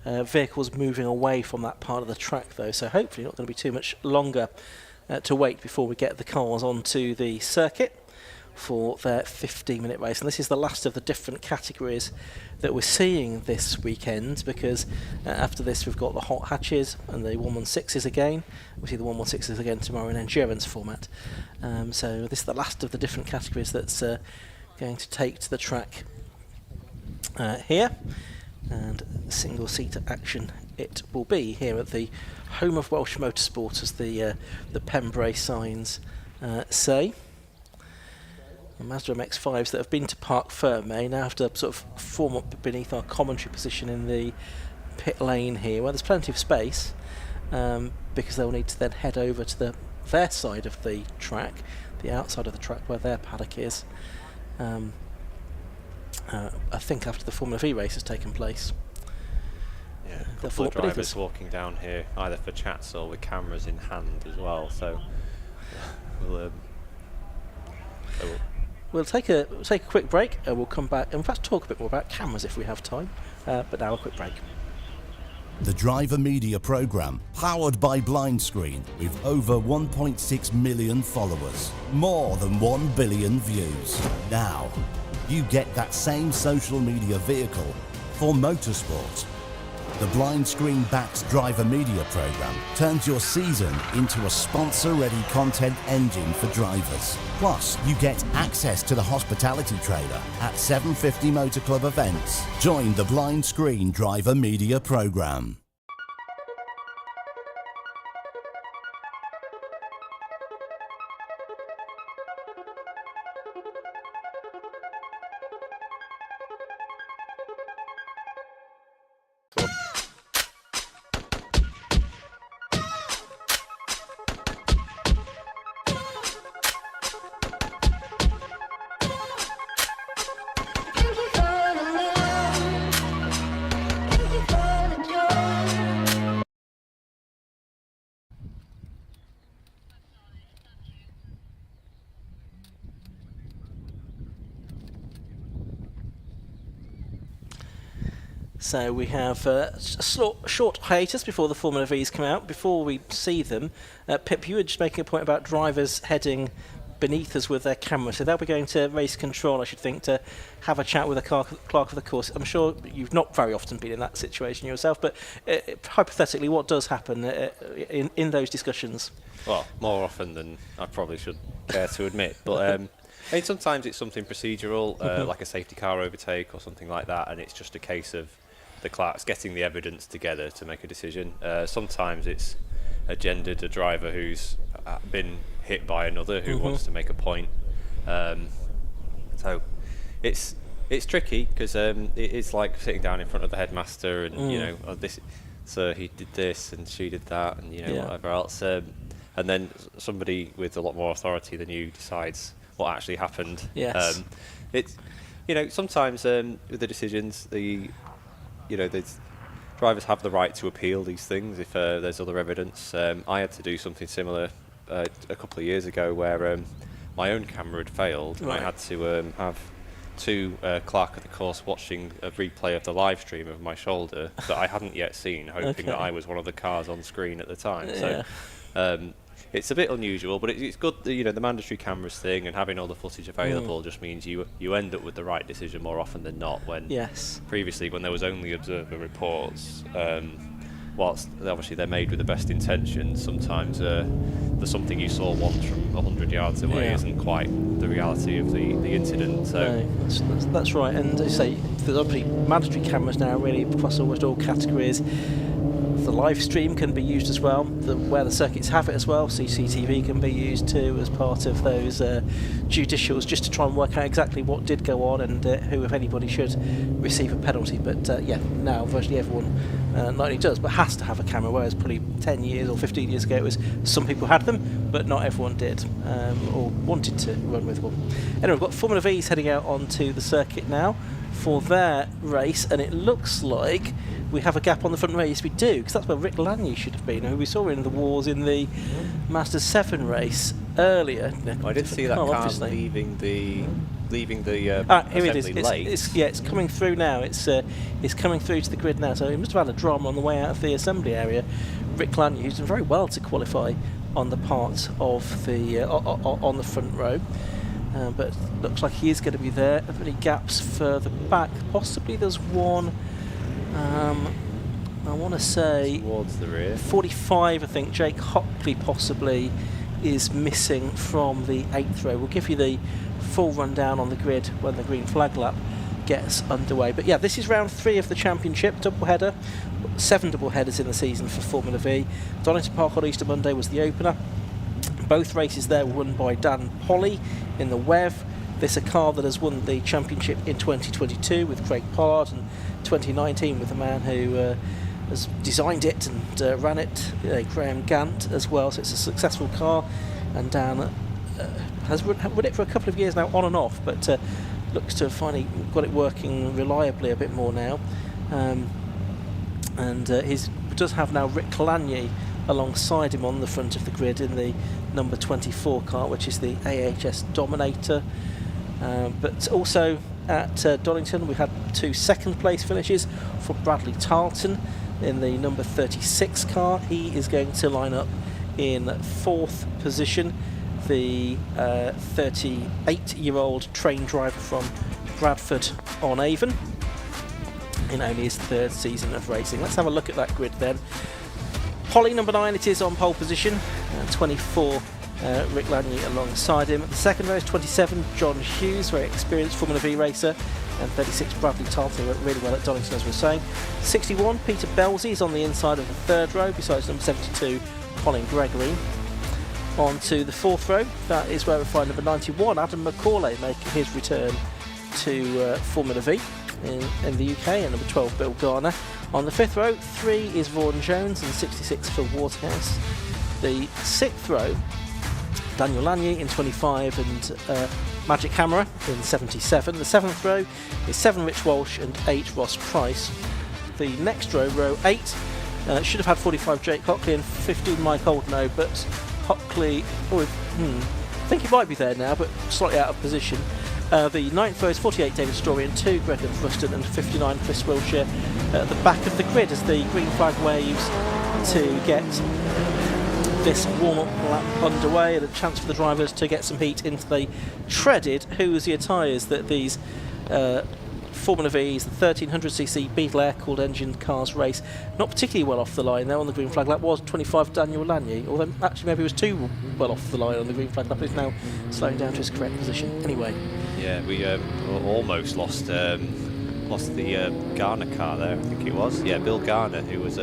vehicles moving away from that part of the track, though, so hopefully not going to be too much longer to wait before we get the cars onto the circuit for their 15-minute race. And this is the last of the different categories that we're seeing this weekend, because after this we've got the hot hatches and the 116s again. We see the 116s again tomorrow in endurance format. So this is the last of the different categories that's going to take to the track here, and single-seater action it will be here at the home of Welsh motorsport, as the Pembrey signs say. The Mazda MX5s that have been to Parc Fermé now have to sort of form up beneath our commentary position in the pit lane here, where there's plenty of space, because they'll need to then head over to their side of the track, the outside of the track where their paddock is. I think after the Formula V race has taken place. Yeah, a couple of drivers walking down here, either for chats or with cameras in hand as well. So we'll take a quick break, and we'll come back and perhaps talk a bit more about cameras if we have time. But now a quick break. The Driver Media Programme, powered by Blind Screen, with over 1.6 million followers, more than 1 billion views. Now, you get that same social media vehicle for motorsport. The Blind Screen Backs Driver Media Programme turns your season into a sponsor-ready content engine for drivers. Plus, you get access to the hospitality trailer at 750 Motor Club events. Join the Blind Screen Driver Media Programme. So we have a short hiatus before the Formula V's come out. Before we see them, Pip, you were just making a point about drivers heading beneath us with their camera. So they'll be going to race control, I should think, to have a chat with the clerk of the course. I'm sure you've not very often been in that situation yourself, but hypothetically, what does happen in those discussions? Well, more often than I probably should care to admit. But I mean, sometimes it's something procedural, like a safety car overtake or something like that, and it's just a case of the clerks getting the evidence together to make a decision. Sometimes it's a driver who's been hit by another who wants to make a point. So it's tricky, because it's like sitting down in front of the headmaster and you know, so he did this and she did that, and you know, whatever else, and then somebody with a lot more authority than you decides what actually happened. Yes. It's, you know, sometimes with the decisions, the drivers have the right to appeal these things if there's other evidence. I had to do something similar a couple of years ago, where my own camera had failed, and I had to have two clerk of the course watching a replay of the live stream of my shoulder that I hadn't yet seen, hoping that I was one of the cars on screen at the time. So it's a bit unusual, but it's good. You know, the mandatory cameras thing and having all the footage available just means you end up with the right decision more often than not. When previously, when there was only observer reports, whilst obviously they're made with the best intentions, sometimes the something you saw once from 100 yards away isn't quite the reality of the incident. So that's right. And as I say, there's obviously mandatory cameras now, really across almost all categories. The live stream can be used as well, where the circuits have it as well. CCTV can be used too as part of those judicials, just to try and work out exactly what did go on and who, if anybody, should receive a penalty. But now virtually everyone not only does, but has to have a camera, whereas probably 10 years or 15 years ago it was some people had them, but not everyone did or wanted to run with one. Anyway, we've got Formula V's heading out onto the circuit now for their race, and it looks like we have a gap on the front race. We do, because that's where Rick Lanier should have been, who we saw in the wars in the Mazda 7 race earlier. I did see that car leaving the here it is. late. It's coming through now. It's coming through to the grid now. So he must have had a drama on the way out of the assembly area. Rick Lanier, who's done very well to qualify on the part of the on the front row. But looks like he is going to be there. Are there any gaps further back? Possibly there's one. I want to say towards the rear. 45, I think. Jake Hockley possibly is missing from the 8th row. We'll give you the full rundown on the grid when the green flag lap gets underway. But yeah, this is round 3 of the championship doubleheader. 7 doubleheaders in the season for Formula V. Donington Park on Easter Monday was the opener. Both races there were won by Dan Polly in the WEV. This a car that has won the championship in 2022 with Craig Pollard, and 2019 with the man who has designed it and ran it, Graham Gant, as well. So it's a successful car, and Dan has run it for a couple of years now, on and off, but looks to have finally got it working reliably a bit more now. And he does have now Rick Lanier alongside him on the front of the grid in the number 24 car, which is the AHS Dominator. But also at Donington we had 2 second place finishes for Bradley Tarleton in the number 36 car. He is going to line up in 4th position. The 38-year-old train driver from Bradford on Avon in only his 3rd season of racing. Let's have a look at that grid then. Polly, number 9, it is on pole position. 24, Rick Lanier alongside him. At the second row is 27, John Hughes, very experienced Formula V racer. And 36, Bradley Tarleton, worked really well at Donington, as we were saying. 61, Peter Belzy is on the inside of the 3rd row, besides number 72, Colin Gregory. On to the 4th row, that is where we find number 91, Adam McCauley, making his return to Formula V in the UK, and number 12, Bill Garner. On the 5th row, 3 is Vaughan Jones, and 66 for Waterhouse. The 6th row, Daniel Lanier in 25, and Magic Hammerer in 77. The 7th row is 7 Rich Walsh and 8 Ross Price. The next row, row 8, should have had 45 Jake Hockley and 15 Mike Oldknow, but Hockley, I think he might be there now, but slightly out of position. The 9th row is 48 David Story and 2 Gregor Fruston and 59 Chris Wilshire at the back of the grid as the green flag waves to get this warm-up lap underway, and a chance for the drivers to get some heat into the treaded Hoosier tyres that these Formula V's, the 1300cc Beetle air-cooled engine cars race. Not particularly well off the line there on the green flag lap was 25 Daniel Lanier, although actually maybe he was too well off the line on the green flag lap. He's now slowing down to his correct position. Anyway. Yeah, we almost lost the Garner car there, I think it was. Yeah, Bill Garner, who was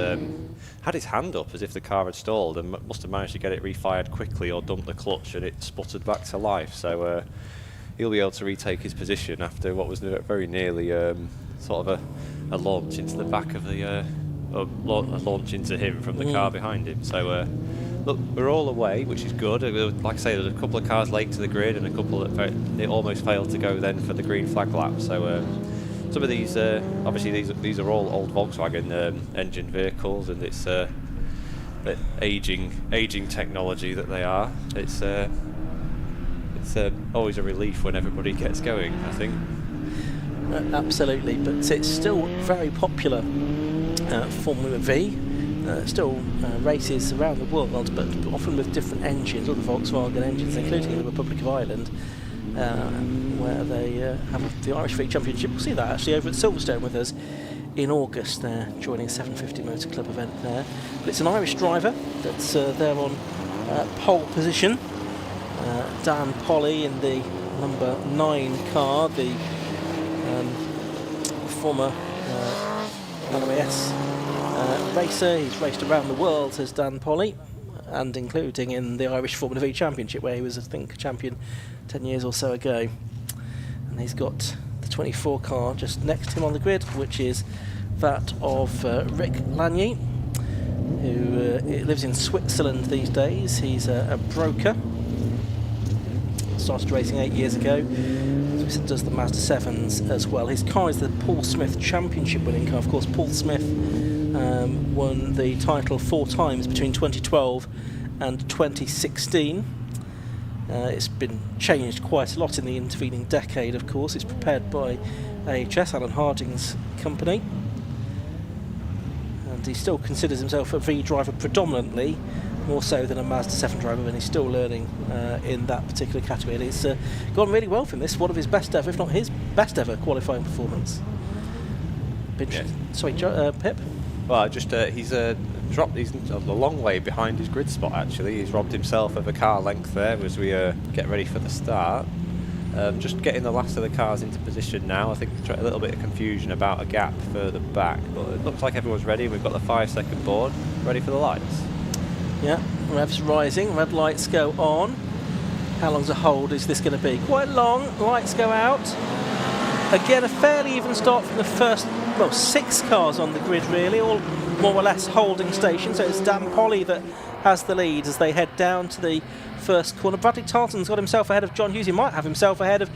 had his hand up as if the car had stalled and must have managed to get it refired quickly or dumped the clutch, and it sputtered back to life. So he'll be able to retake his position after what was very nearly sort of a launch into the back of the a launch into him from the car behind him. So look, we're all away, which is good. Like I say, there's a couple of cars late to the grid and a couple that it almost failed to go then for the green flag lap. So some of these, obviously these are all old Volkswagen engine vehicles, and it's the aging technology that they are. It's always a relief when everybody gets going, I think. Absolutely, but it's still very popular Formula V. Still races around the world, but often with different engines, other Volkswagen engines, including in the Republic of Ireland, where they have the Irish V Championship. We'll see that actually over at Silverstone with us in August. They're joining a 750 Motor Club event there. But it's an Irish driver that's there on pole position. Dan Polly in the number 9 car, the former LMS racer. He's raced around the world as Dan Polly, and including in the Irish Formula V Championship, where he was, I think, champion 10 years or so ago. And he's got the 24 car just next to him on the grid, which is that of Rick Lanier, who lives in Switzerland these days. He's a broker. Started racing 8 years ago. He's does the Mazda 7s as well. His car is the Paul Smith Championship winning car. Of course, Paul Smith won the title 4 times between 2012 and 2016. It's been changed quite a lot in the intervening decade, of course. It's prepared by AHS, Alan Harding's company. And he still considers himself a V driver predominantly, more so than a Mazda 7 driver, and he's still learning in that particular category. And it's gone really well for him. This is one of his best ever, if not his best ever, qualifying performance. Sorry, Pip? Well, he's dropped. He's a long way behind his grid spot. Actually, he's robbed himself of a car length there as we get ready for the start. Just getting the last of the cars into position now. I think a little bit of confusion about a gap further back, but it looks like everyone's ready. We've got the 5-second board ready for the lights. Yeah, revs rising, red lights go on. How long's a hold is this going to be? Quite long, lights go out. Again, a fairly even start from the first, 6 cars on the grid really, all more or less holding station. So it's Dan Polly that has the lead as they head down to the first corner. Bradley Tarleton's got himself ahead of John Hughes. He might have himself ahead of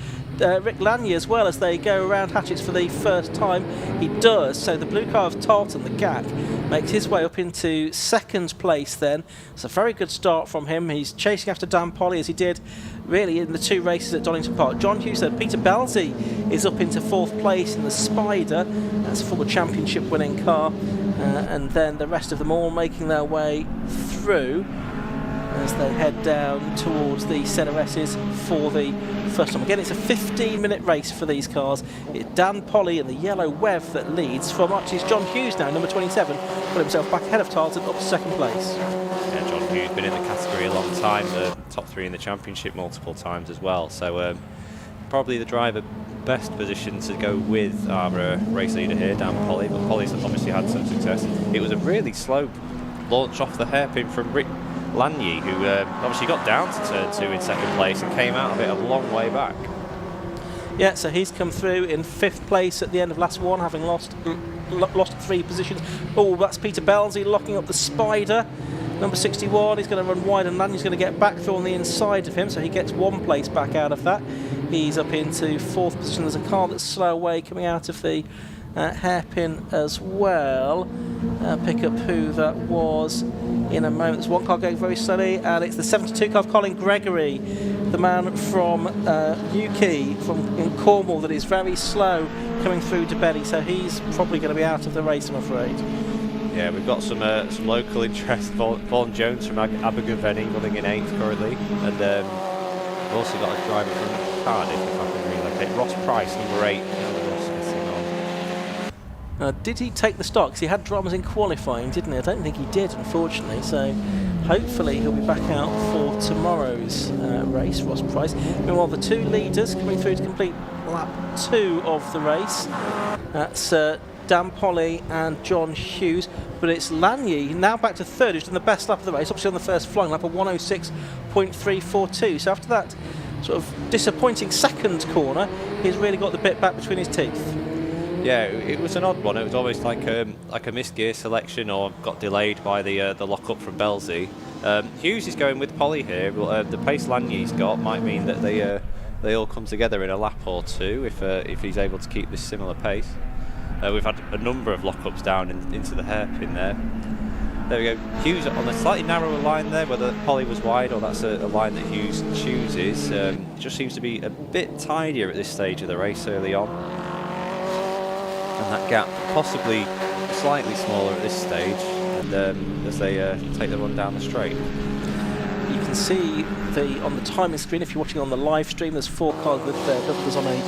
Rick Lanier as well as they go around Hatchett's for the first time. He does. So the blue car of Tarleton, the gap, makes his way up into second place then. It's a very good start from him. He's chasing after Dan Polly as he did really in the 2 races at Donington Park. John Hughes there. Peter Balsey is up into 4th place in the Spider. That's a former championship winning car. And then the rest of them all making their way through as they head down towards the ZRSs for the first time. Again, it's a 15-minute race for these cars. It's Dan Polly in the yellow Wev that leads from actually it's John Hughes now, number 27, put himself back ahead of Tarleton up to second place. Yeah, John Hughes been in the category a long time, the top 3 in the championship multiple times as well. So probably the driver best position to go with our race leader here, Dan Polly. But Polly's obviously had some success. It was a really slow launch off the hairpin from Rick Lanier, who obviously got down to turn 2 in second place and came out of it a long way back. Yeah, so he's come through in 5th place at the end of last one, having lost 3 positions. Oh, that's Peter Belzy locking up the Spider. Number 61, he's going to run wide and Lanier's going to get back through on the inside of him, so he gets 1 place back out of that. He's up into 4th position. There's a car that's slow away coming out of the hairpin as well. Pick up who that was in a moment. There's 1 car going very slowly, and it's the 72 car of Colin Gregory, the man from Newquay, in Cornwall, that is very slow coming through Debelly, so he's probably going to be out of the race, I'm afraid. Yeah, we've got some local interest. Vaughan Jones from Abergavenny running in 8th currently, and we've also got a driver from Cardiff, if I can relocate. Ross Price, number 8. Did he take the stock? Because he had dramas in qualifying, didn't he? I don't think he did, unfortunately. So hopefully he'll be back out for tomorrow's race, Ross Price. Meanwhile, the 2 leaders coming through to complete lap 2 of the race. That's Dan Polly and John Hughes. But it's Lanier, now back to 3rd, who's done the best lap of the race, obviously on the first flying lap, a 106.342. So after that sort of disappointing second corner, he's really got the bit back between his teeth. Yeah, it was an odd one. It was almost like a missed gear selection, or got delayed by the lock-up from Belzy. Hughes is going with Polly here. But, the pace Lanier's got might mean that they all come together in a lap or 2 if he's able to keep this similar pace. We've had a number of lock-ups down into the hairpin there. There we go. Hughes on a slightly narrower line there, whether Polly was wide or that's a line that Hughes chooses. Just seems to be a bit tidier at this stage of the race early on. And that gap possibly slightly smaller at this stage, and as they take the run down the straight. You can see on the timing screen, if you're watching on the live stream, there's 4 cars with their numbers on a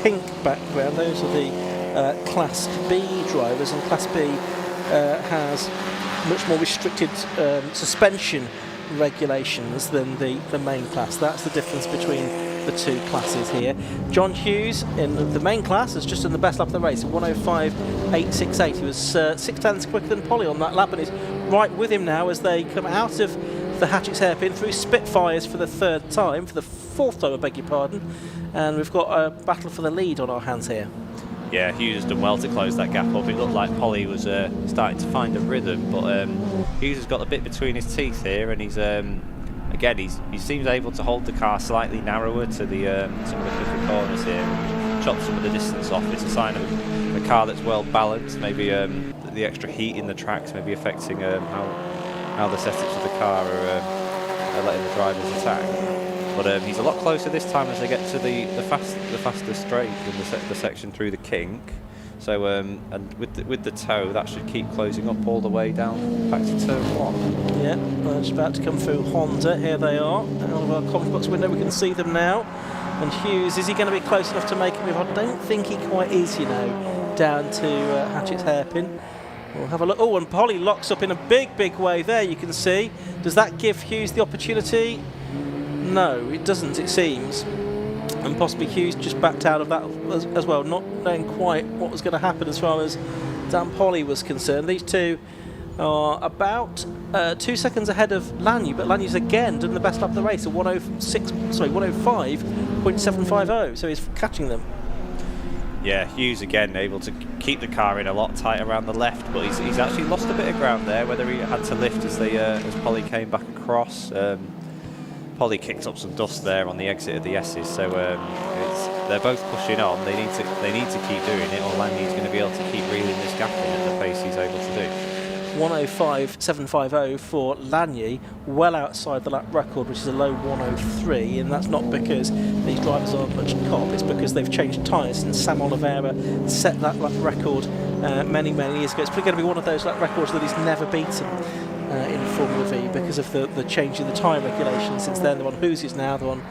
pink background. Those are the Class B drivers, and Class B has much more restricted suspension regulations than the main class. That's the difference between the 2 classes here. John Hughes in the main class has just done the best lap of the race, 105.868. He was 6/10 quicker than Polly on that lap, and is right with him now as they come out of the Hatchett's hairpin through Spitfires for the 4th time, I beg your pardon, and we've got a battle for the lead on our hands here. Yeah, Hughes has done well to close that gap up. It looked like Polly was starting to find a rhythm, but Hughes has got a bit between his teeth here, and he's again, he seems able to hold the car slightly narrower to the some of the quicker corners here, chop some of the distance off. It's a sign of a car that's well balanced. Maybe the extra heat in the tracks maybe affecting how the setups of the car are letting the drivers attack. But he's a lot closer this time as they get to the faster straight in the section through the kink. So and with the toe, that should keep closing up all the way down back to turn 1. Yeah, they're just about to come through Honda. Here they are. Out of our comms box window, we can see them now. And Hughes, is he going to be close enough to make a move? I don't think he quite is, you know, down to Hatchett's hairpin. We'll have a look. Oh, and Polly locks up in a big way there, you can see. Does that give Hughes the opportunity? No, it doesn't, it seems. And possibly Hughes just backed out of that as well, not knowing quite what was going to happen as far as Dan Polly was concerned. These two are about 2 seconds ahead of Lanyu, but Lanyu's again done the best lap of the race, a 105.750, so he's catching them. Yeah, Hughes again able to keep the car in a lot tight around the left, but he's actually lost a bit of ground there, whether he had to lift as Polly came back across. Polly kicked up some dust there on the exit of the S's, so they're both pushing on. They need to keep doing it, or Lanyu's going to be able to keep reeling this gap in at the pace he's able to do. 105.750 for Lanyu, well outside the lap record, which is a low 103, and that's not because these drivers aren't much cop, it's because they've changed tyres since Sam Oliveira set that lap record many years ago. It's probably going to be one of those lap records that he's never beaten in Formula V because of the change in the tyre regulations since then. The one Hoosie's now, the one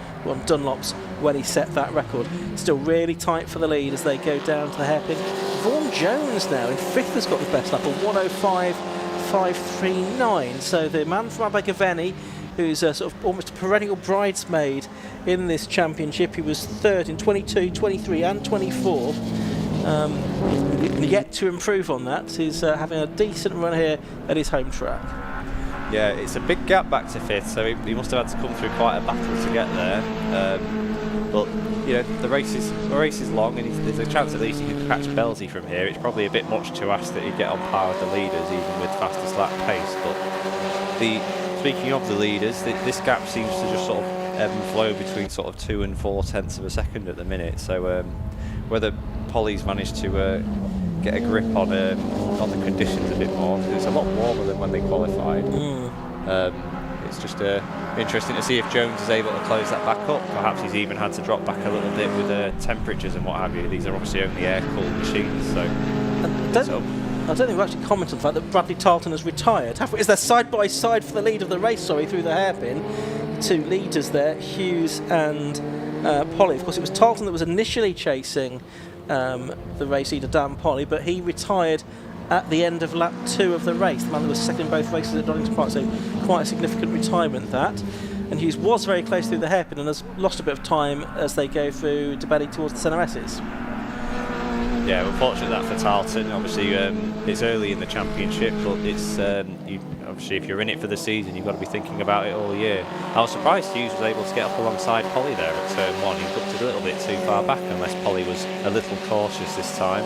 Dunlop's when he set that record. Still really tight for the lead as they go down to the hairpin. Vaughan Jones now in 5th has got the best lap, a 105.539. So the man from Abergavenny, who's a sort of almost a perennial bridesmaid in this championship, he was 3rd in 22, 23 and 24. Yet to improve on that. He's having a decent run here at his home track. Yeah, it's a big gap back to 5th, so he must have had to come through quite a battle to get there. But you know, the race is long, and there's a chance at least he could catch Belzy from here. It's probably a bit much to ask that he'd get on par with the leaders, even with fastest lap pace. But speaking of the leaders, this gap seems to just sort of ebb and flow between sort of 2 and 4 tenths of a second at the minute. So whether Polly's managed to get a grip on the conditions a bit more, because it's a lot warmer than when they qualified. It's just interesting to see if Jones is able to close that back up. Perhaps he's even had to drop back a little bit with temperatures and what have you. These are obviously only air-cooled machines, so... I don't think we've actually commented on the fact that Bradley Tarleton has retired. Is there side-by-side for the lead of the race, through the hairpin? Two leaders there, Hughes and Polly. Of course, it was Tarleton that was initially chasing the race leader, Dan Polly, but he retired at the end of lap 2 of the race. The man that was second in both races at Donington Park, so quite a significant retirement that. And Hughes was very close through the hairpin and has lost a bit of time as they go through Debelly towards the centre S's. Yeah, we're fortunate that for Tarleton. Obviously, it's early in the championship, but it's obviously if you're in it for the season, you've got to be thinking about it all year. I was surprised Hughes was able to get up alongside Polly there at turn 1. He looked a little bit too far back, unless Polly was a little cautious this time.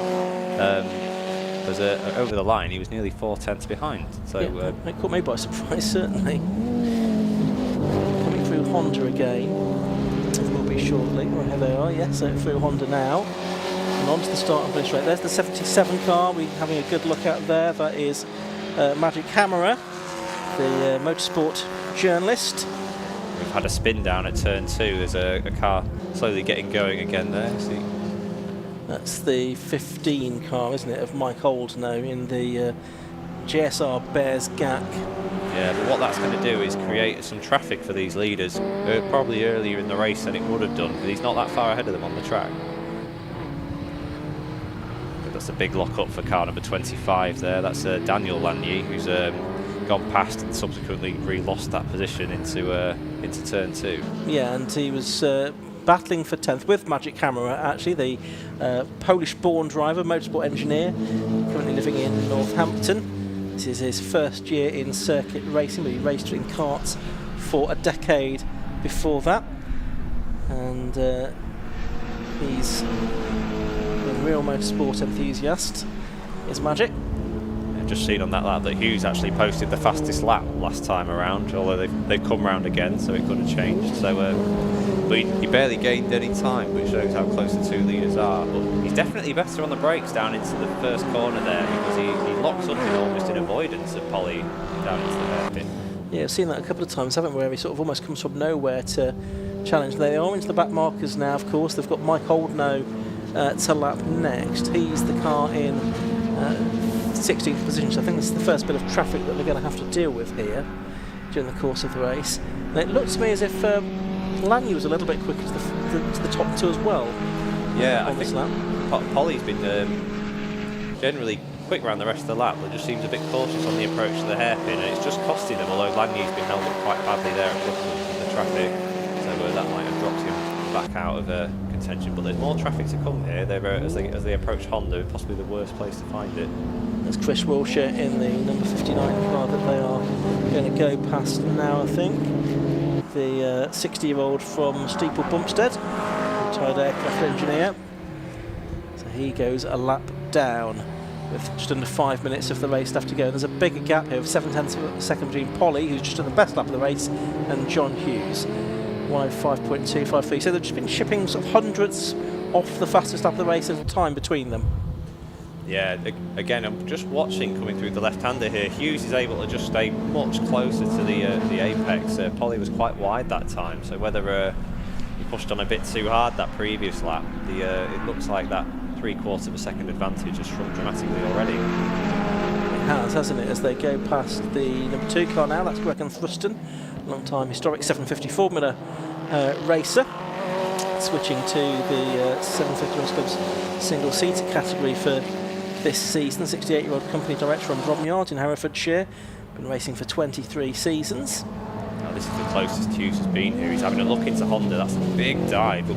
Over the line, he was nearly 4 tenths behind. So it caught me by surprise, certainly. Coming through Honda again. Will be shortly. Well, here they are. Yes, so through Honda now. And on to the start of this race. There's the 77 car. We're having a good look at there. That is Magic Camera, the motorsport journalist. We've had a spin down at turn 2. There's a car slowly getting going again there. See. That's the 15 car, isn't it, of Mike Old now in the GSR Bears GAC. Yeah, but what that's going to do is create some traffic for these leaders, probably earlier in the race than it would have done, because he's not that far ahead of them on the track. But that's a big lock-up for car number 25 there. That's Daniel Lanyu, who's gone past and subsequently re-lost that position into turn 2. Yeah, and he was battling for 10th with Magic Camera, actually, the Polish-born driver, motorsport engineer, currently living in Northampton. This is his first year in circuit racing, but he raced in karts for a decade before that. And he's a real motorsport enthusiast, is Magic. just seen on that lap that Hughes actually posted the fastest lap last time around, although they've come round again, so it could have changed. So, but he barely gained any time, which shows how close the two leaders are. But he's definitely better on the brakes down into the first corner there, because he locks up in almost in avoidance of Polly down into the hairpin. Yeah, I've seen that a couple of times, haven't we, where he sort of almost comes from nowhere to challenge. They are into the back markers now, of course. They've got Mike Oldknow to lap next. He's the car in 16th position, so I think this is the first bit of traffic that they're going to have to deal with here during the course of the race. And it looks to me as if Lanny was a little bit quicker to the top two as well. Yeah, I think Polly's been generally quick around the rest of the lap, but just seems a bit cautious on the approach to the hairpin, and it's just costing them, although Lanny's been held up quite badly there at Brooklyn in the traffic, so that might have dropped him back out of contention. But there's more traffic to come here. As they approach Honda, possibly the worst place to find it. There's Chris Wilshire in the number 59 car that they are going to go past now, I think. The 60-year-old from Steeple Bumpstead, retired aircraft engineer. So he goes a lap down with just under 5 minutes of the race left to go. And there's a big gap here of 7/10 of a second between Polly, who's just done the best lap of the race, and John Hughes, 105.253. So they've just been shipping sort of hundreds off the fastest lap of the race of time between them. Yeah, again, I'm just watching coming through the left-hander here. Hughes is able to just stay much closer to the apex. Polly was quite wide that time, so whether he pushed on a bit too hard that previous lap, it looks like that 3/4 of a second advantage has shrunk dramatically already. It has, hasn't it, as they go past the number 2 car now. That's Gregor Thruston, long-time historic 750 Formula racer, switching to the 750 Race Club's single-seater category for this season. 68-year-old company director from Bromyard in Herefordshire, been racing for 23 seasons. Now this is the closest Hughes has been here. He's having a look into Honda. That's a big dive, but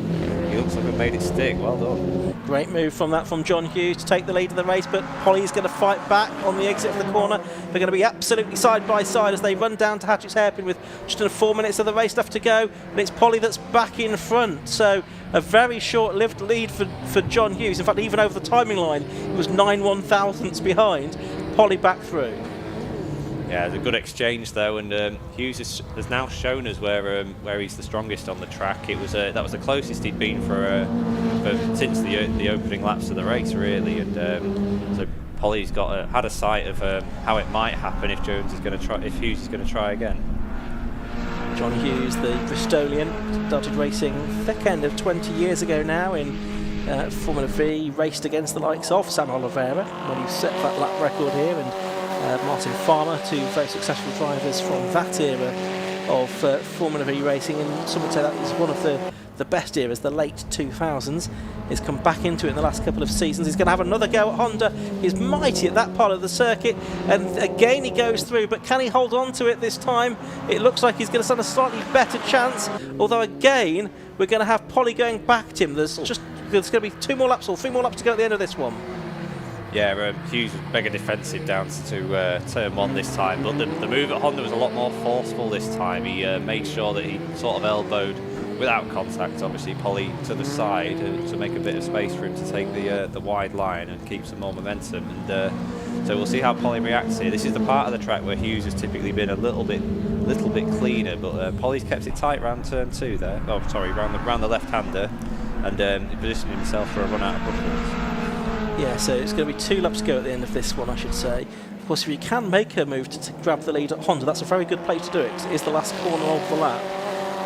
he looks like we've made it stick. Well done. Great move from John Hughes to take the lead of the race, but Polly's going to fight back on the exit of the corner. They're going to be absolutely side by side as they run down to Hatchett's Hairpin with just under 4 minutes of the race left to go, and it's Polly that's back in front. So a very short-lived lead for John Hughes. In fact, even over the timing line, it was 9 1/1000ths behind. Polly back through. Yeah, it's a good exchange though, and Hughes has now shown us where he's the strongest on the track. It was that was the closest he'd been for since the opening laps of the race, really. And so Polly's had a sight of how it might happen if Hughes is going to try again. John Hughes, the Bristolian, started racing thick end of 20 years ago now in Formula V, raced against the likes of Sam Oliveira when he set that lap record here, and Martin Farmer, two very successful drivers from that era of Formula V racing, and some would say that is one of the best eras, the late 2000s. He's come back into it in the last couple of seasons. He's going to have another go at Honda. He's mighty at that part of the circuit, and again he goes through, but can he hold on to it this time? It looks like he's going to stand a slightly better chance, although again we're going to have Polly going back to him. There's going to be 2 more laps or 3 more laps to go at the end of this one. Yeah, Hughes was mega defensive down to turn 1 this time, but the move at Honda was a lot more forceful this time. He made sure that he sort of elbowed, without contact obviously, Polly to the side to make a bit of space for him to take the wide line and keep some more momentum. And so we'll see how Polly reacts here. This is the part of the track where Hughes has typically been a little bit cleaner, but Polly's kept it tight round turn 2 there. Oh, sorry, round the left-hander, and positioning himself for a run out of Brooklands. Yeah, so it's going to be 2 laps to go at the end of this one, I should say. Of course, if you can make a move to grab the lead at Honda, that's a very good place to do it. It is the last corner of the lap,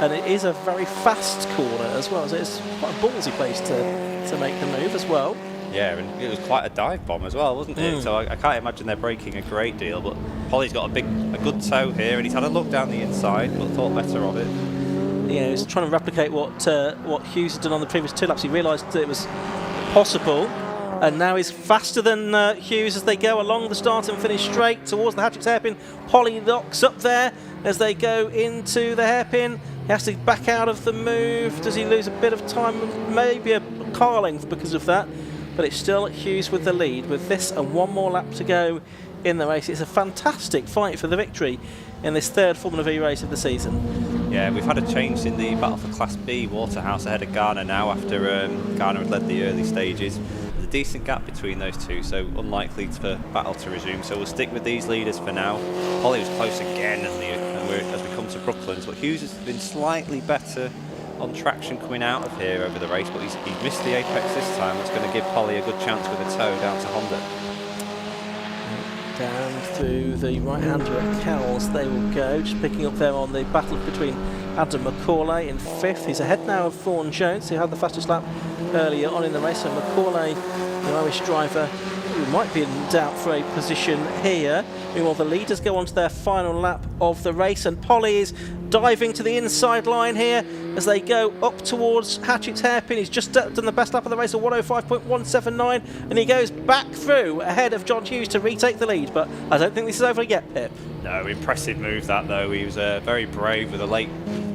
and it is a very fast corner as well, so it's quite a ballsy place to make the move as well. Yeah, and it was quite a dive bomb as well, wasn't it? So I can't imagine they're braking a great deal, but Polly's got a good toe here, and he's had a look down the inside, but thought better of it. Yeah, he's trying to replicate what Hughes had done on the previous 2 laps. He realised that it was possible, and now he's faster than Hughes as they go along the start and finish straight towards the Hatchett's Hairpin. Polly locks up there as they go into the hairpin. He has to back out of the move. Does he lose a bit of time? Maybe a car length because of that, but it's still Hughes with the lead with this and 1 more lap to go in the race. It's a fantastic fight for the victory in this 3rd Formula V race of the season. Yeah, we've had a change in the battle for Class B. Waterhouse ahead of Garner now after Garner had led the early stages. a decent gap between those two, so unlikely for battle to resume. So we'll stick with these leaders for now. Polly was close again as we come to Brooklands, but Hughes has been slightly better on traction coming out of here over the race, but he's missed the apex this time. That's going to give Polly a good chance with a tow down to Honda. Down through the right-hander at Kells they will go, just picking up there on the battle between Adam McCauley in 5th. He's ahead now of Vaughan Jones, who had the fastest lap earlier on in the race, so McCauley, the Irish driver, who might be in doubt for a position here. Meanwhile, the leaders go on to their final lap of the race, and Polly is diving to the inside line here as they go up towards Hatchett's hairpin. He's just done the best lap of the race, a 105.179, and he goes back through ahead of John Hughes to retake the lead, but I don't think this is over yet, Pip. No, impressive move that though. He was very brave with a late,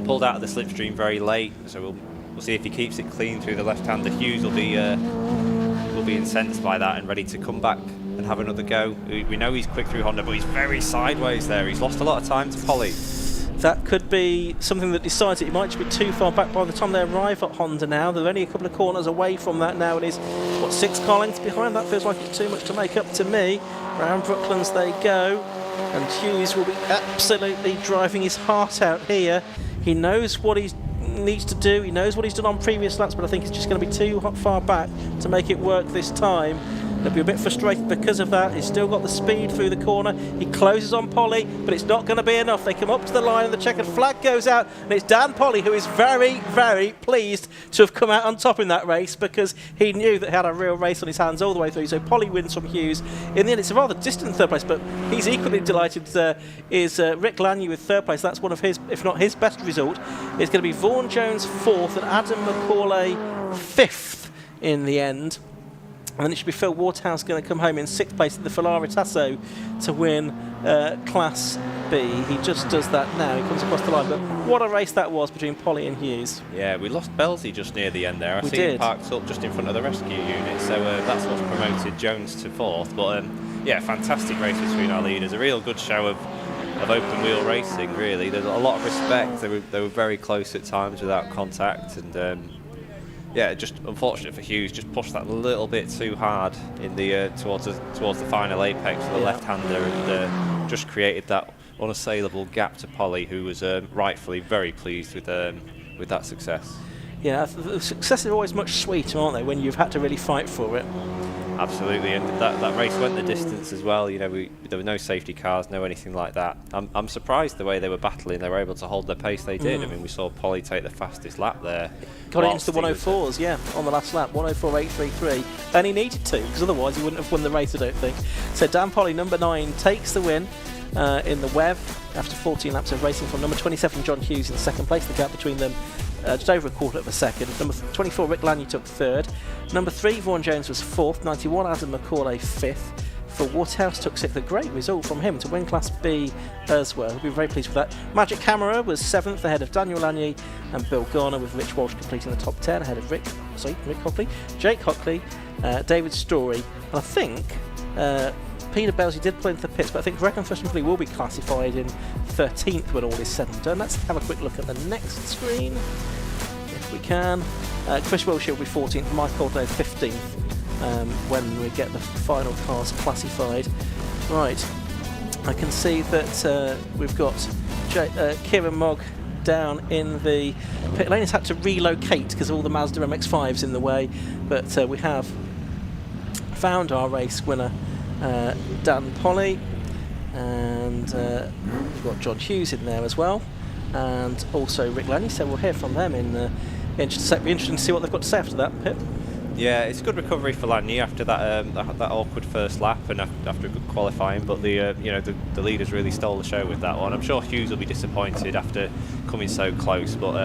pulled out of the slipstream very late, so we'll see if he keeps it clean through the left-hander. Hughes will be incensed by that and ready to come back and have another go. We know he's quick through Honda, but he's very sideways there. He's lost a lot of time to Polly. That could be something that decides that he might just be too far back by the time they arrive at Honda now. They're only a couple of corners away from that now. It is, what, 6 car lengths behind? That feels like it's too much to make up to me. Round Brooklands they go, and Hughes will be absolutely driving his heart out here. He knows what he needs to do. He knows what he's done on previous laps, but I think he's just going to be too far back to make it work this time. He'll be a bit frustrated because of that. He's still got the speed through the corner. He closes on Polly, but it's not going to be enough. They come up to the line and the checkered flag goes out, and it's Dan Polly who is very, very pleased to have come out on top in that race, because he knew that he had a real race on his hands all the way through. So Polly wins from Hughes. In the end, it's a rather distant third place, but he's equally delighted is Rick Lanier with third place. That's one of his, if not his best result. It's going to be Vaughan Jones 4th and Adam McCauley 5th in the end. And then it should be Phil Waterhouse going to come home in 6th place at the Ferrari Tasso to win Class B. He just does that now. He comes across the line. But what a race that was between Polly and Hughes. Yeah, we lost Belsey just near the end there. I see him parked up just in front of the rescue unit. So that's what's promoted Jones to 4th. But yeah, fantastic race between our leaders. A real good show of open wheel racing, really. There's a lot of respect. They were very close at times without contact, and yeah, just unfortunate for Hughes. Just pushed that a little bit too hard in the towards the final apex of the left-hander, and just created that unassailable gap to Polly, who was rightfully very pleased with that success. Yeah, the successes are always much sweeter, aren't they, when you've had to really fight for it? Absolutely, and that race went the distance as well. You know, there were no safety cars, no anything like that. I'm surprised the way they were battling. They were able to hold their pace. They did. I mean, we saw Polly take the fastest lap there. Got it into the 104s, yeah, on the last lap, 104.833, and he needed to, because otherwise he wouldn't have won the race, I don't think. So Dan Polly, number 9, takes the win in the Web after 14 laps of racing from number 27 John Hughes in 2nd place. The gap between them just over a quarter of a second. Number 24 Rick Lanier took 3rd. Number 3 Vaughan Jones was 4th. 91 Adam McCauley 5th. For Waterhouse took 6th. A great result from him to win Class B as well. He'll be very pleased with that. Magic Camera was 7th ahead of Daniel Lanier and Bill Garner, with Rich Walsh completing the top 10 ahead of Rick Hockley, Jake Hockley, David Story, and I think Peter Belsey did play into the pits, but I think Greg Thurston will be classified in 13th when all is said and done. Let's have a quick look at the next screen, if we can. Chris Wilshire will be 14th, Mike Oldlow 15th when we get the final cars classified. Right, I can see that we've got Kieran Mogg down in the pit lane. He's had to relocate because of all the Mazda MX5s in the way, but we have found our race winner, Dan Polly, and we've got John Hughes in there as well, and also Rick Lanier, so we'll hear from them in just a sec. It'll be interesting to see what they've got to say after that, Pip. Yeah, it's a good recovery for Lanier after that awkward first lap and after a good qualifying, but the leaders really stole the show with that one. I'm sure Hughes will be disappointed after coming so close, but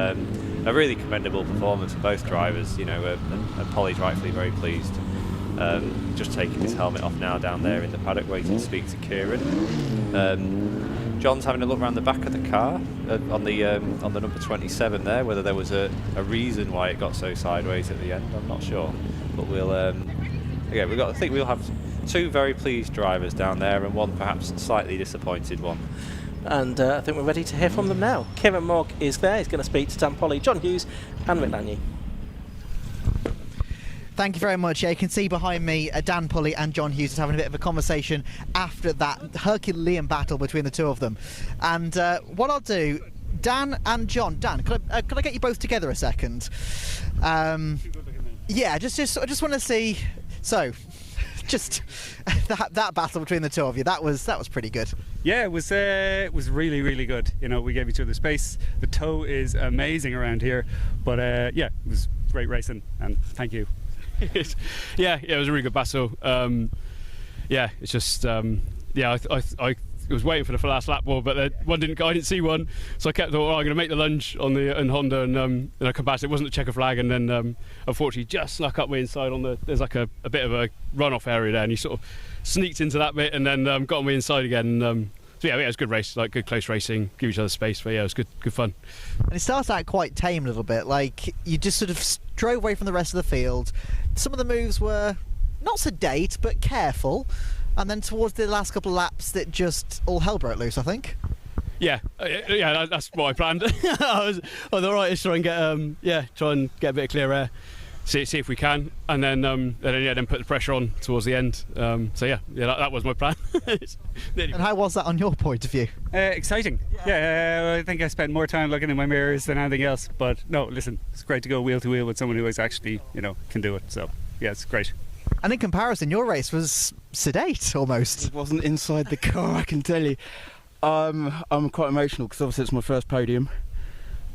a really commendable performance for both drivers, and Polly's rightfully very pleased. Just taking his helmet off now down there in the paddock, waiting to speak to Kieran. John's having a look around the back of the car on the number 27 there, whether there was a reason why it got so sideways at the end. I'm not sure, but I think we'll have 2 very pleased drivers down there and one perhaps slightly disappointed one. And I think we're ready to hear from them now. Kieran Mogg is there. He's going to speak to Dan Polly, John Hughes, and Rick Lanier. Thank you very much. Yeah, you can see behind me Dan Pulley and John Hughes is having a bit of a conversation after that Herculean battle between the two of them. And what I'll do, Dan and John, Dan, could I get you both together a second? Yeah, I just want to see. So, just that battle between the two of you, that was pretty good. Yeah, it was really, really good. You know, we gave each other space. The tow is amazing around here, but yeah, it was great racing, and thank you. yeah, it was a really good battle. Yeah, it's just yeah, I was waiting for the last lap ball, but I didn't see one, so I kept thought, I'm going to make the lunge on Honda, and then I come past. It wasn't a checker flag, and then unfortunately just snuck up my inside on there's like a bit of a runoff area there, and you sort of sneaked into that bit, and then got on my inside again. So yeah, it was a good race, like good close racing, give each other space, but yeah, it was good fun. And it starts out quite tame a little bit, like you just sort of drove away from the rest of the field. Some of the moves were not sedate, but careful. And then towards the last couple of laps, that just all hell broke loose, I think. Yeah, that's what I planned. I thought, right, let's try and get a bit of clear air, see if we can, and then put the pressure on towards the end. So yeah, that was my plan. And how was that on your point of view? Exciting. Yeah, I think I spent more time looking in my mirrors than anything else. But no, listen, it's great to go wheel to wheel with someone who is actually, can do it. So yeah, it's great. And in comparison, your race was sedate almost. It wasn't inside the car, I can tell you. I'm quite emotional because obviously it's my first podium,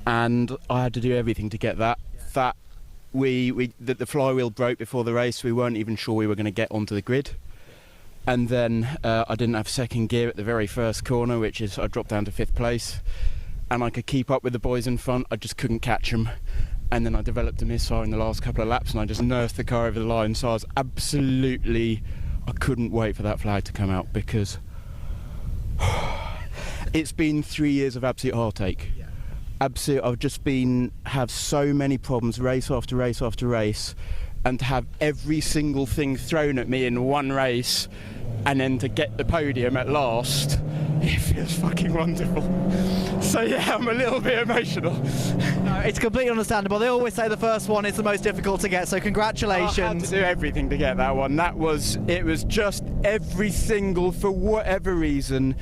and I had to do everything to get that. That the flywheel broke before the race. We weren't even sure we were going to get onto the grid, and then I didn't have second gear at the very first corner, which is I dropped down to 5th place, and I could keep up with the boys in front. I just couldn't catch them. And then I developed a misfire in the last couple of laps, and I just nursed the car over the line. So I couldn't wait for that flag to come out, because it's been 3 years of absolute heartache. Absolute. I've just have so many problems, race after race after race, and to have every single thing thrown at me in one race, and then to get the podium at last, it feels fucking wonderful. So yeah, I'm a little bit emotional. No, it's completely understandable. They always say the first one is the most difficult to get, so congratulations. I had to do everything to get that one. It was just every single, for whatever reason,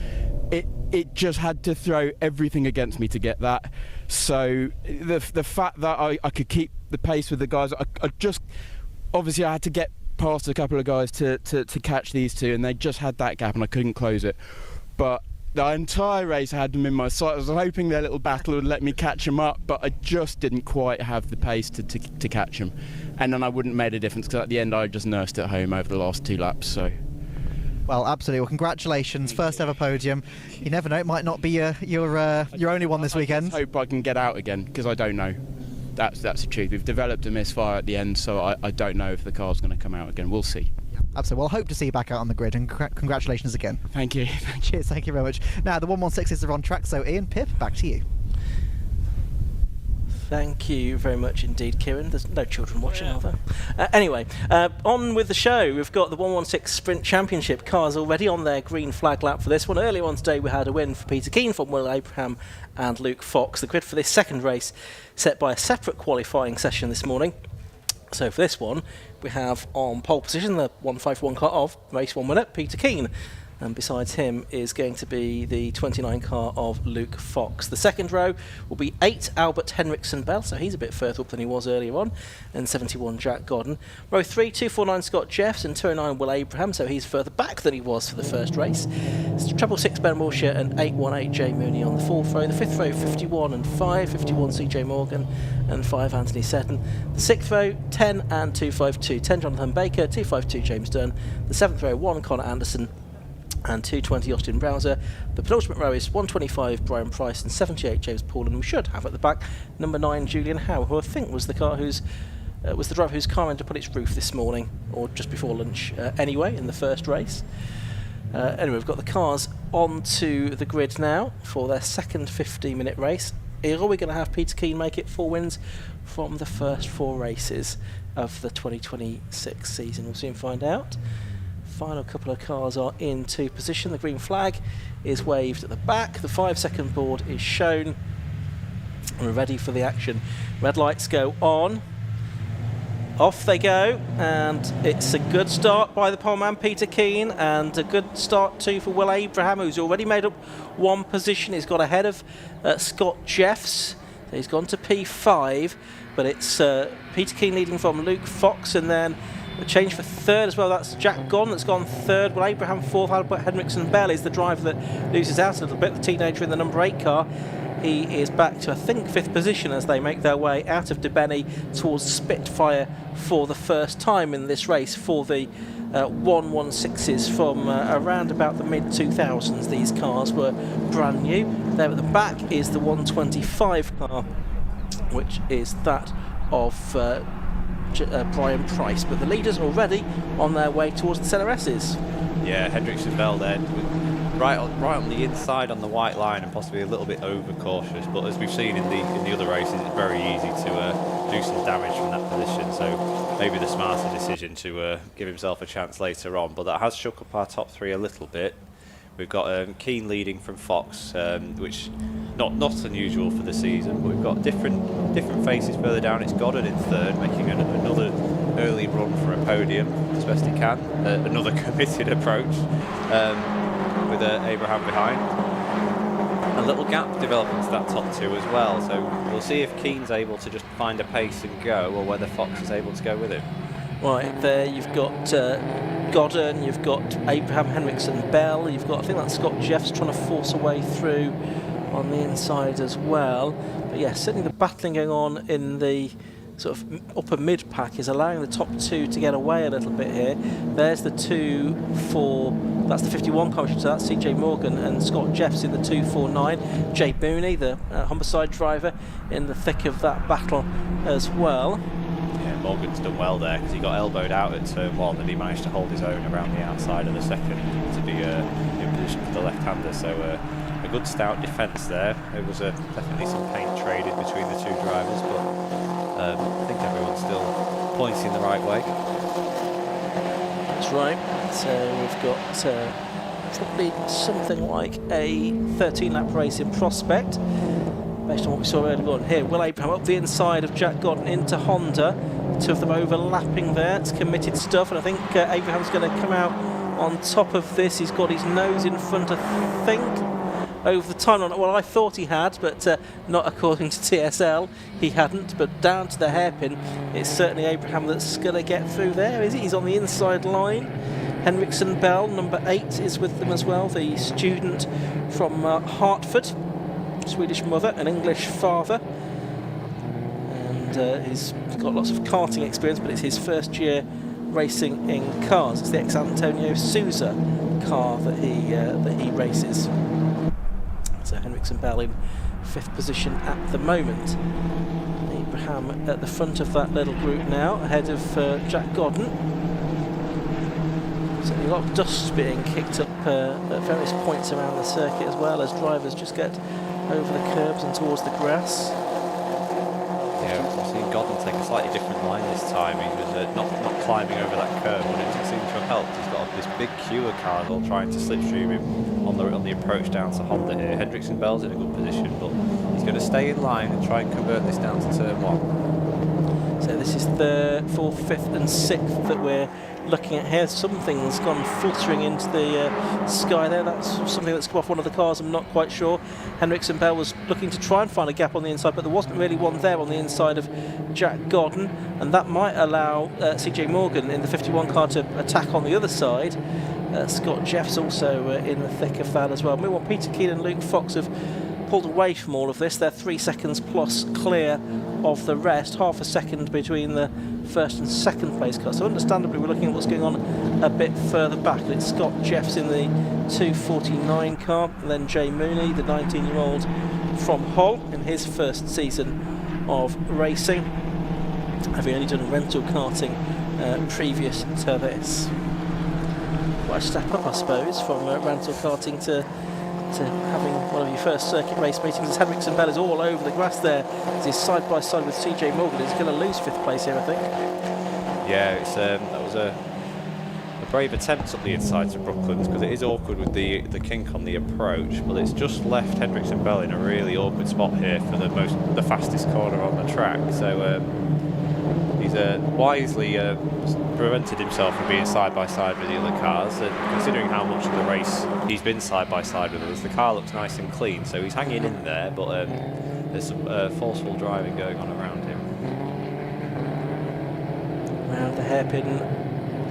it just had to throw everything against me to get that. So the fact that I could keep the pace with the guys, I just, obviously I had to get past a couple of guys to catch these two, and they just had that gap and I couldn't close it. But the entire race I had them in my sight. I was hoping their little battle would let me catch them up, but I just didn't quite have the pace to catch them. And then I wouldn't have made a difference, because at the end I just nursed it home over the last 2 laps. So. Well, absolutely. Well, congratulations. First ever podium. You never know, it might not be your only one this weekend. I hope I can get out again, because I don't know. That's the truth. We've developed a misfire at the end, so I don't know if the car's going to come out again. We'll see. Absolutely. Well, hope to see you back out on the grid, and congratulations again. Thank you. Cheers, thank you very much. Now, the 116s are on track, so Ian, Pip, back to you. Thank you very much indeed, Kieran. There's no children watching, are there? Anyway, on with the show. We've got the 116 Sprint Championship cars already on their green flag lap for this one. Earlier on today, we had a win for Peter Keane from Will Abraham and Luke Fox. The grid for this second race set by a separate qualifying session this morning. So for this one, we have on pole position the 151 car of race 1 winner, Peter Keane. And besides him is going to be the 29 car of Luke Fox. The second row will be 8 Albert Henriksen Bell, so he's a bit further up than he was earlier on, and 71 Jack Godden. Row 3, 249 Scott Jeffs and 209 Will Abraham, so he's further back than he was for the first race. It's 666 Ben Wilshire and 818 Jay Mooney on the fourth row. The fifth row, 51 and 5, 51 CJ Morgan and 5 Anthony Seton. The sixth row, 10 and 252, 10 Jonathan Baker, 252 James Dunn. The seventh row, 1 Connor Anderson and 220 Austin Browser. The penultimate row is 125 Brian Price and 78 James Paul, and we should have at the back number 9 Julian Howe, who I think was the car was the driver whose car ended up on its roof this morning, or just before lunch anyway, in the first race. Anyway, we've got the cars onto the grid now for their second 15-minute race. Are we going to have Peter Keane make it 4 wins from the first 4 races of the 2026 season? We'll soon find out. Final couple of cars are into position. The green flag is waved at the back. The 5-second board is shown. And we're ready for the action. Red lights go on. Off they go, and it's a good start by the pole man Peter Keane, and a good start too for Will Abraham, who's already made up one position. He's got ahead of Scott Jeffs. He's gone to P5, but it's Peter Keane leading from Luke Fox, and then a change for third as well. That's Jack Gordon that's gone third. Will Abraham fourth. Albert Henriksen Bell is the driver that loses out a little bit, the teenager in the number 8 car. He is back to, I think, 5th position as they make their way out of Debeni towards Spitfire for the first time in this race for the 116s from around about the mid-2000s. These cars were brand new. There at the back is the 125 car, which is that of Brian Price. But the leaders already on their way towards the CLRSs. Yeah, Henriksen Bell there. Right on the inside on the white line, and possibly a little bit overcautious. But as we've seen in the other races, it's very easy to do some damage from that position. So maybe the smarter decision to give himself a chance later on. But that has shook up our top 3 a little bit. We've got Keane leading from Fox, which not unusual for the season. But we've got different faces further down. It's Goddard in third, making another early run for a podium as best he can. Another committed approach. With Abraham behind. A little gap developing to that top 2 as well, so we'll see if Keane's able to just find a pace and go, or whether Fox is able to go with him. Right, there you've got Godden, you've got Abraham Henriksen Bell, you've got, I think that's Scott Jeffs trying to force a way through on the inside as well. But yeah, certainly the battling going on in the sort of upper mid-pack is allowing the top 2 to get away a little bit here. There's the 2-4, that's the 51 car, so that's CJ Morgan and Scott Jeffs in the 249. Jay Booney, the homicide driver, in the thick of that battle as well. Yeah, Morgan's done well there because he got elbowed out at turn 1 and he managed to hold his own around the outside of the second to be in position for the left-hander. So a good stout defence there. There was definitely some paint traded between the 2 drivers, but I think everyone's still pointing the right way. That's right. So we've got probably something like a 13-lap race in prospect, based on what we saw earlier on here. Will Abraham up the inside of Jack Gordon into Honda. The 2 of them overlapping there. It's committed stuff, and I think Abraham's going to come out on top of this. He's got his nose in front, I think, over the time. Well, I thought he had, but not according to TSL. He hadn't, but down to the hairpin, it's certainly Abraham that's going to get through there, is he? He's on the inside line. Henriksen Bell, number 8, is with them as well, the student from Hartford, Swedish mother, an English father. And he's got lots of karting experience, but it's his first year racing in cars. It's the ex-Antonio Sousa car that he races. So Henriksen Bell in 5th position at the moment. Abraham at the front of that little group now, ahead of Jack Gordon. Certainly a lot of dust being kicked up at various points around the circuit as well, as drivers just get over the curbs and towards the grass. Yeah, I've seen Gordon take a slightly different line this time. He was not climbing over that curve, but it seems to have helped. He's got this big queue of cars all trying to slipstream him on the approach down to Honda here. Henriksen Bell's in a good position, but he's going to stay in line and try and convert this down to turn 1. So this is the 4th, 5th and 6th that we're looking at here. Something's gone fluttering into the sky there. That's something that's come off one of the cars, I'm not quite sure. Henriksen Bell was looking to try and find a gap on the inside, but there wasn't really one there on the inside of Jack Gordon, and that might allow CJ Morgan in the 51 car to attack on the other side. Scott Jeffs also in the thick of that as well. Meanwhile, Peter Keane and Luke Fox have pulled away from all of this. They're 3 seconds plus clear of the rest, half a second between the 1st and 2nd place car. So understandably we're looking at what's going on a bit further back. It's Scott Jeffs in the 249 car, and then Jay Mooney, the 19-year-old from Hull, in his first season of racing, having only done rental karting previous to this. Quite a step up, I suppose, from rental karting to having one of your first circuit race meetings. As Henriksen Bell is all over the grass there, as he's side by side with CJ Morgan. He's going to lose 5th place here, I think. Yeah, that was a brave attempt up the inside to Brooklands, because it is awkward with the kink on the approach, but it's just left Henriksen Bell in a really awkward spot here for the fastest corner on the track. So he's wisely prevented himself from being side by side with the other cars, and considering how much of the race he's been side by side with us, the car looks nice and clean, so he's hanging in there, but there's some forceful driving going on around him. Round the hairpin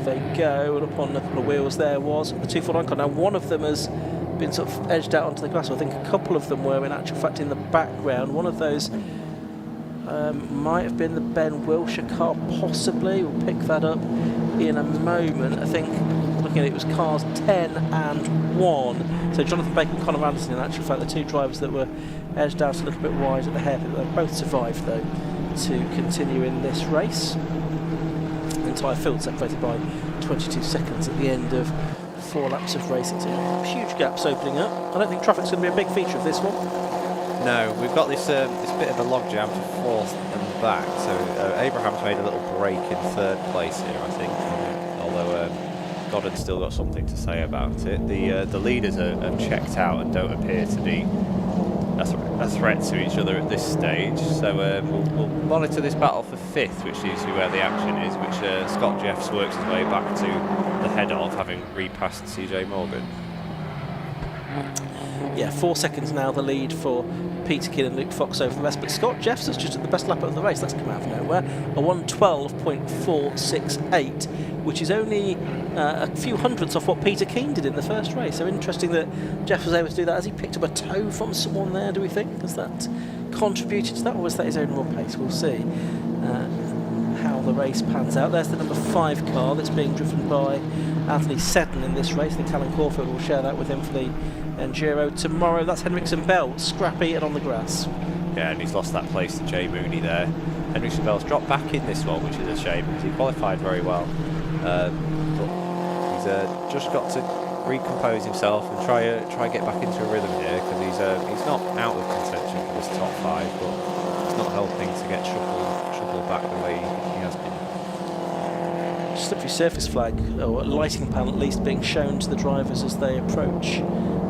they go, and up on a couple of wheels there was the 249 car. Now one of them has been sort of edged out onto the grass. I think a couple of them were in actual fact in the background. One of those might have been the Ben Wilshire car, possibly. We'll pick that up in a moment. I think looking at it was cars 10 and 1. So Jonathan Baker and Conor Anderson, in actual fact, the two drivers that were edged out a little bit wide at the hairpin. They both survived though to continue in this race. The entire field separated by 22 seconds at the end of 4 laps of racing. So huge gaps opening up. I don't think traffic's going to be a big feature of this one. No, we've got this this bit of a logjam for 4th and back. So Abraham's made a little break in 3rd place here, I think. Although Godden's still got something to say about it. The leaders have checked out and don't appear to be a threat to each other at this stage. So we'll monitor this battle for 5th, which seems to be where the action is, which Scott Jeffs works his way back to the head of, having repassed CJ Morgan. Yeah, 4 seconds now the lead for Peter Keane and Luke Fox over the rest, but Scott Jeffs is just at the best lap of the race. That's come out of nowhere. A 1:12.468, which is only a few hundredths off what Peter Keane did in the first race. So interesting that Jeff was able to do that. Has he picked up a toe from someone there, do we think? Has that contributed to that, or was that his own raw pace? We'll see how the race pans out. There's the number 5 car that's being driven by Anthony Seddon in this race. I think Alan Corfield will share that with him for the Enduro tomorrow. That's Henriksen Bell, scrappy and on the grass. Yeah, and he's lost that place to Jay Mooney there. Henriksen Bell's dropped back in this one, which is a shame because he qualified very well. But he's just got to recompose himself and try get back into a rhythm here, because he's not out of contention for this top 5, but it's not helping to get shuffled back the way he has been. Slippery surface flag, or lighting panel at least, being shown to the drivers as they approach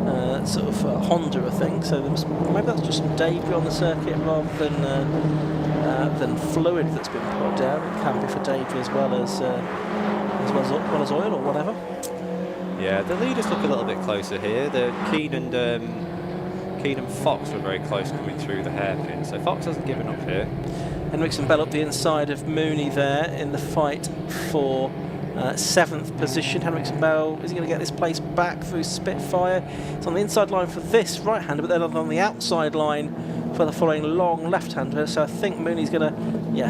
Honda, I think. So maybe that's just some debris on the circuit rather than fluid that's been put down. It can be for debris as well as oil or whatever. Yeah, the leaders look a little bit closer here. The Keane and Fox were very close coming through the hairpin, so Fox hasn't given up here. Henriksen Bell up the inside of Mooney there in the fight for 7th position. Henriksen Bell, is he going to get this place back through Spitfire? It's on the inside line for this right-hander, but then on the outside line for the following long left-hander. So I think Mooney's going to,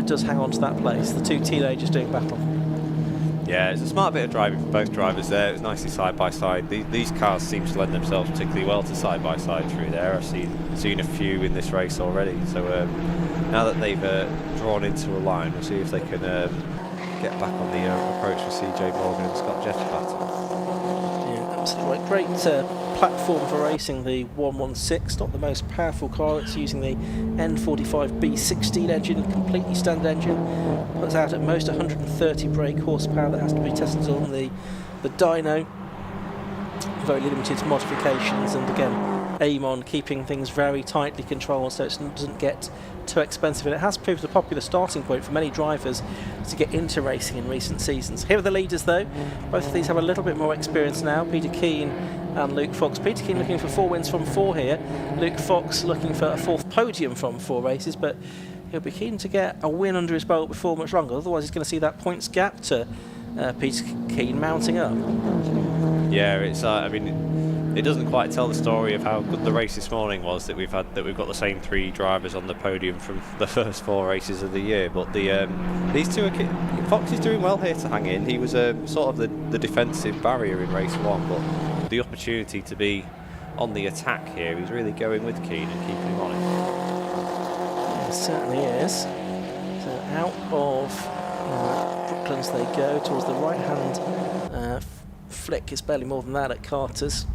does hang on to that place. The two teenagers doing battle. Yeah, it's a smart bit of driving for both drivers there. It was nicely side by side. These cars seem to lend themselves particularly well to side by side through there. I've seen a few in this race already. So now that they've drawn into a line, we'll see if they can get back on the approach with CJ Morgan and Scott Jeffs battle. Yeah, absolutely. Great platform for racing, the 116, not the most powerful car. It's using the N45 B16 engine, completely standard engine. Puts out at most 130 brake horsepower. That has to be tested on the dyno. Very limited modifications, and again, Amon keeping things very tightly controlled so it doesn't get too expensive, and it has proved a popular starting point for many drivers to get into racing in recent seasons. Here are the leaders though. Both of these have a little bit more experience now. Peter Keane and Luke Fox. Peter Keane looking for 4 wins from 4 here. Luke Fox looking for a 4th podium from 4 races, but he'll be keen to get a win under his belt before much longer. Otherwise he's going to see that points gap to Peter Keane mounting up. Yeah, it's it doesn't quite tell the story of how good the race this morning was that we've got the same 3 drivers on the podium from the first 4 races of the year. But these two Fox is doing well here to hang in. He was sort of the defensive barrier in race 1, but the opportunity to be on the attack here, he's really going with Keane and keeping him on it. Yeah, it certainly is. So out of Brooklands they go towards the right hand flick. It's barely more than that at Carter's,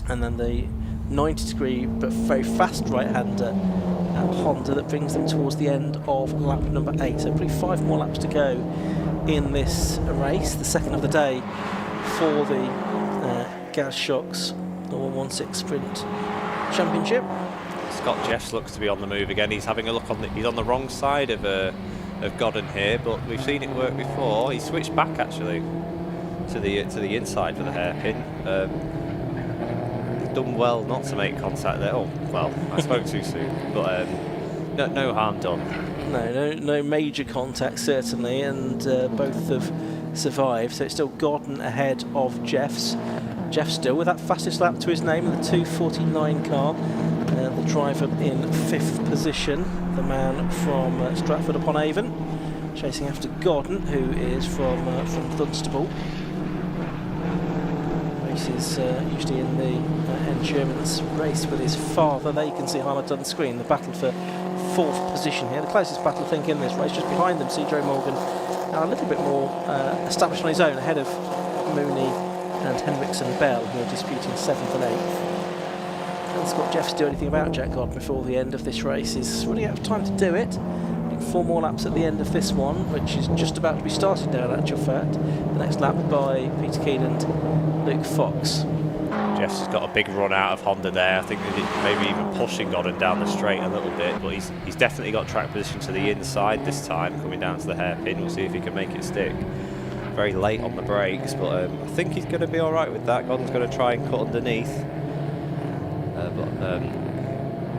and then the 90-degree but very fast right-hander at Honda that brings them towards the end of lap number 8. So probably 5 more laps to go in this race, the second of the day for the Gas Shocks, the 116 Sprint Championship. Scott Jeffs looks to be on the move again. He's having a look he's on the wrong side of of Godden here, but we've seen it work before. He switched back actually to the inside for the hairpin. He's done well not to make contact there. Oh, well, I spoke too soon, but no harm done. No major contact certainly, and both have survived. So it's still Godden ahead of Jeffs. Jeff still with that fastest lap to his name, the 2:49 car. The driver in 5th position, the man from Stratford-upon-Avon, chasing after Godden, who is from Dunstable. Races usually in the endurance race with his father. There you can see highlighted on the screen the battle for 4th position here. The closest battle, I think, in this race. Just behind them, CJ Morgan, now a little bit more established on his own, ahead of Mooney and Henriksen Bell, who are disputing 7th and 8th. Can Scott Jeffs do anything about Jack Godden before the end of this race? He's running out of time to do it. 4 more laps at the end of this one, which is just about to be started now, in actual fact. The next lap by Peter Keane and Luke Fox. Jeffs has got a big run out of Honda there. I think maybe even pushing Godden down the straight a little bit, but he's definitely got track position to the inside this time, coming down to the hairpin. We'll see if he can make it stick. Very late on the brakes, but I think he's going to be all right with that. Godden's going to try and cut underneath. But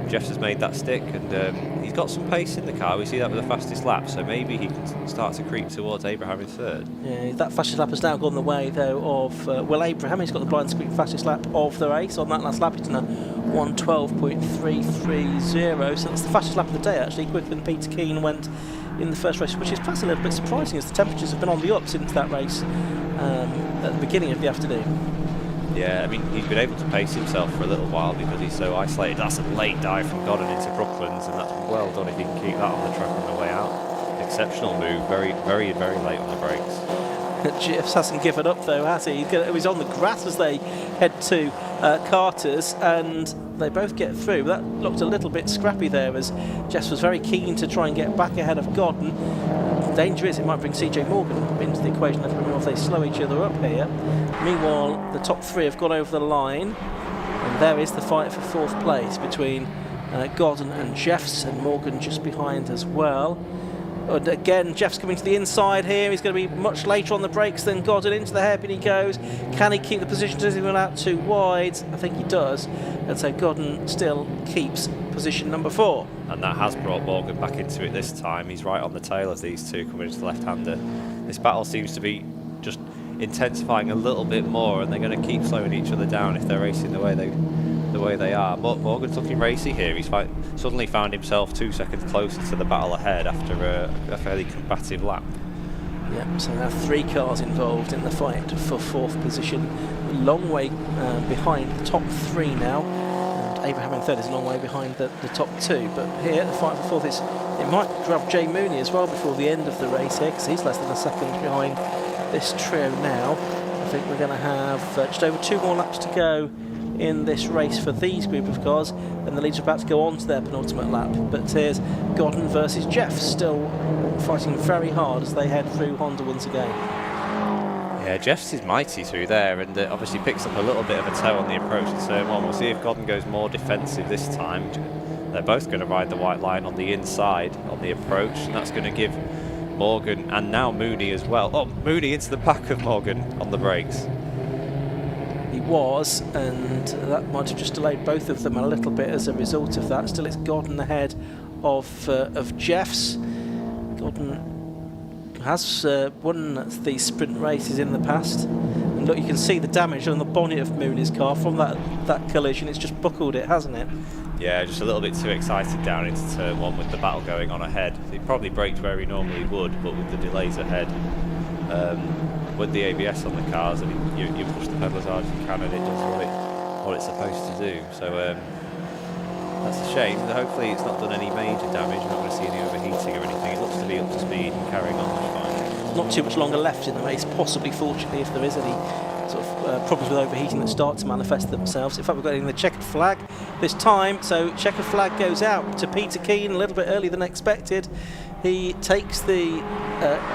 Jeffs has made that stick, and he's got some pace in the car. We see that with the fastest lap, so maybe he can start to creep towards Abraham in 3rd. Yeah, that fastest lap has now gone the way, though, of Will Abraham. He's got the blind screen fastest lap of the race. On that last lap, he's done a 1:12.330, so that's the fastest lap of the day, actually, quicker than Peter Keane went in the first race, which is perhaps a little bit surprising, as the temperatures have been on the up since that race at the beginning of the afternoon. Yeah, I mean, he's been able to pace himself for a little while because he's so isolated. That's a late dive from Godden into Brooklands, and that's well done if he can keep that on the track on the way out. Exceptional move, very, very, very late on the brakes. Jeffs hasn't given up, though, has he? He's on the grass as they head to Carter's, and they both get through. That looked a little bit scrappy there, as Jeffs was very keen to try and get back ahead of Godden. The danger is it might bring CJ Morgan into the equation if they slow each other up here. Meanwhile, the top 3 have gone over the line, and there is the fight for 4th place between Godden and Jeffs, and Morgan just behind as well. And again, Jeffs coming to the inside here. He's going to be much later on the brakes than Godden. Into the hairpin he goes. Can he keep the position? Does he run out too wide? I think he does. And so Godden still keeps position number 4. And that has brought Morgan back into it this time. He's right on the tail of these two coming into the left-hander. This battle seems to be just intensifying a little bit more, and they're going to keep slowing each other down if they're racing the way they are. But Morgan's looking racy here. He's suddenly found himself 2 seconds closer to the battle ahead after a fairly combative lap. Yep, so now 3 cars involved in the fight for 4th position. A long way behind the top 3 now. And Abraham in 3rd is a long way behind the top 2. But here, the fight for 4th it might grab Jay Mooney as well before the end of the race here, because he's less than a second behind this trio now. I think we're going to have just over 2 more laps to go in this race for these group of cars, and the leads are about to go on to their penultimate lap. But here's Godden versus Jeffs, still fighting very hard as they head through Honda once again. Yeah, Jeffs is mighty through there, and obviously picks up a little bit of a toe on the approach to turn 1. We'll see if Godden goes more defensive this time. They're both going to ride the white line on the inside on the approach, and that's going to give Morgan and now Mooney as well. Oh, Mooney into the back of Morgan on the brakes. He was, and that might have just delayed both of them a little bit as a result of that. Still, it's Godden ahead of Jeffs. Godden has won these sprint races in the past, and look, you can see the damage on the bonnet of Mooney's car from that collision. It's just buckled it, hasn't it? Yeah, just a little bit too excited down into turn 1 with the battle going on ahead. He probably braked where he normally would, but with the delays ahead, with the ABS on the cars, and you push the pedal as hard as you can, and it does what it's supposed to do. So that's a shame. Hopefully it's not done any major damage. We're not going to see any overheating or anything. It looks to be up to speed and carrying on just fine. Not too much longer left in the race, possibly, fortunately, if there is any sort of problems with overheating that start to manifest themselves. In fact, we've got in the checkered flag this time, so checkered flag goes out to Peter Keane a little bit earlier than expected. He takes the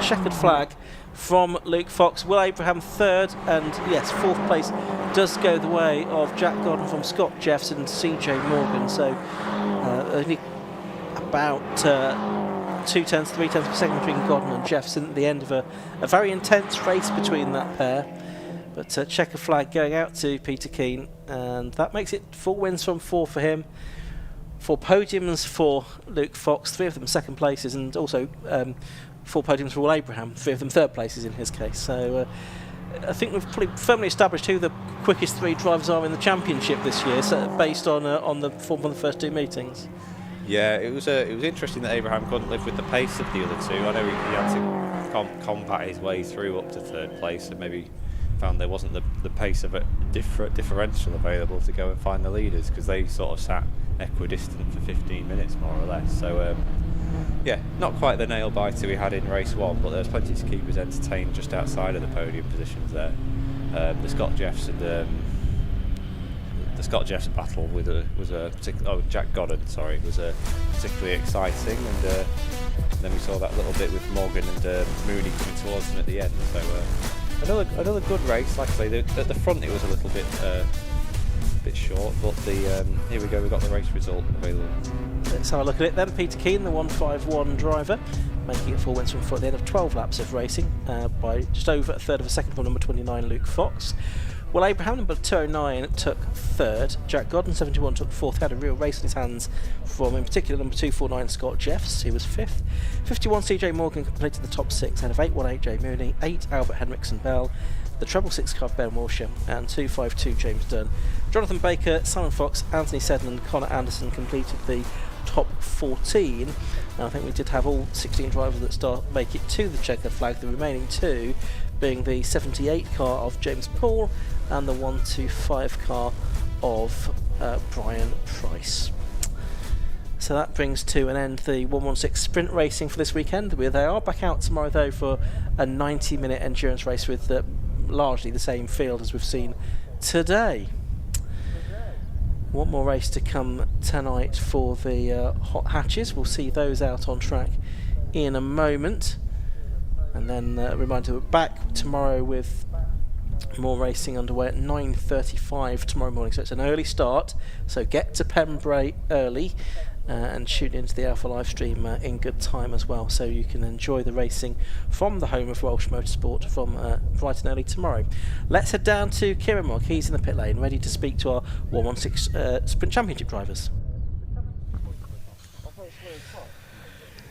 checkered flag from Luke Fox. Will Abraham 3rd, and yes, 4th place does go the way of Jack Godden from Scott Jeffs and CJ Morgan. So only about 2 tenths, 3 tenths per second between Godden and Jefferson at the end of a very intense race between that pair. But checker flag going out to Peter Keane, and that makes it 4 wins from 4 for him. 4 podiums for Luke Fox, 3 of them second places, and also 4 podiums for Will Abraham, 3 of them third places in his case. So I think we've probably firmly established who the quickest 3 drivers are in the championship this year, so based on the form of the first 2 meetings. Yeah, it was interesting that Abraham couldn't live with the pace of the other 2. I know he had to combat his way through up to 3rd place, and maybe found there wasn't the pace of a differential available to go and find the leaders, because they sort of sat equidistant for 15 minutes more or less. So yeah, not quite the nail biter we had in race 1, but there's plenty to keep us entertained just outside of the podium positions there. The Scott Jeffs battle Jack Godden, sorry, was particularly exciting, and then we saw that little bit with Morgan and Mooney coming towards them at the end. So another good race. Like I say, at the front it was a little bit short, but here we go. We've got the race result available. Let's have a look at it then. Peter Keane, the 151 driver, making it 4 wins from 4 at the end of 12 laps of racing, by just over a third of a second from number 29 Luke Fox. Well, Abraham, number 209, took 3rd. Jack Godden, 71, took 4th. He had a real race in his hands from, in particular, number 249 Scott Jeffs. He was 5th. 51 CJ Morgan completed the top 6 out of 818 Jay Mooney, 8 Albert Henriksen Bell, the treble 6 car of Ben Walsham, and 252 James Dunn. Jonathan Baker, Simon Fox, Anthony Seddon and Connor Anderson completed the top 14. And I think we did have all 16 drivers that make it to the checker flag, the remaining 2 being the 78 car of James Paul and the 125 car of Brian Price. So that brings to an end the 116 sprint racing for this weekend. They are back out tomorrow though for a 90-minute endurance race with largely the same field as we've seen today. One more race to come tonight for the hot hatches. We'll see those out on track in a moment. And then a reminder, we're back tomorrow with more racing underway at 9:35 tomorrow morning. So it's an early start. So get to Pembrey early and tune into the Alpha live stream in good time as well, so you can enjoy the racing from the home of Welsh Motorsport from bright and early tomorrow. Let's head down to Kieran Moore. He's in the pit lane, ready to speak to our 116 Sprint Championship drivers.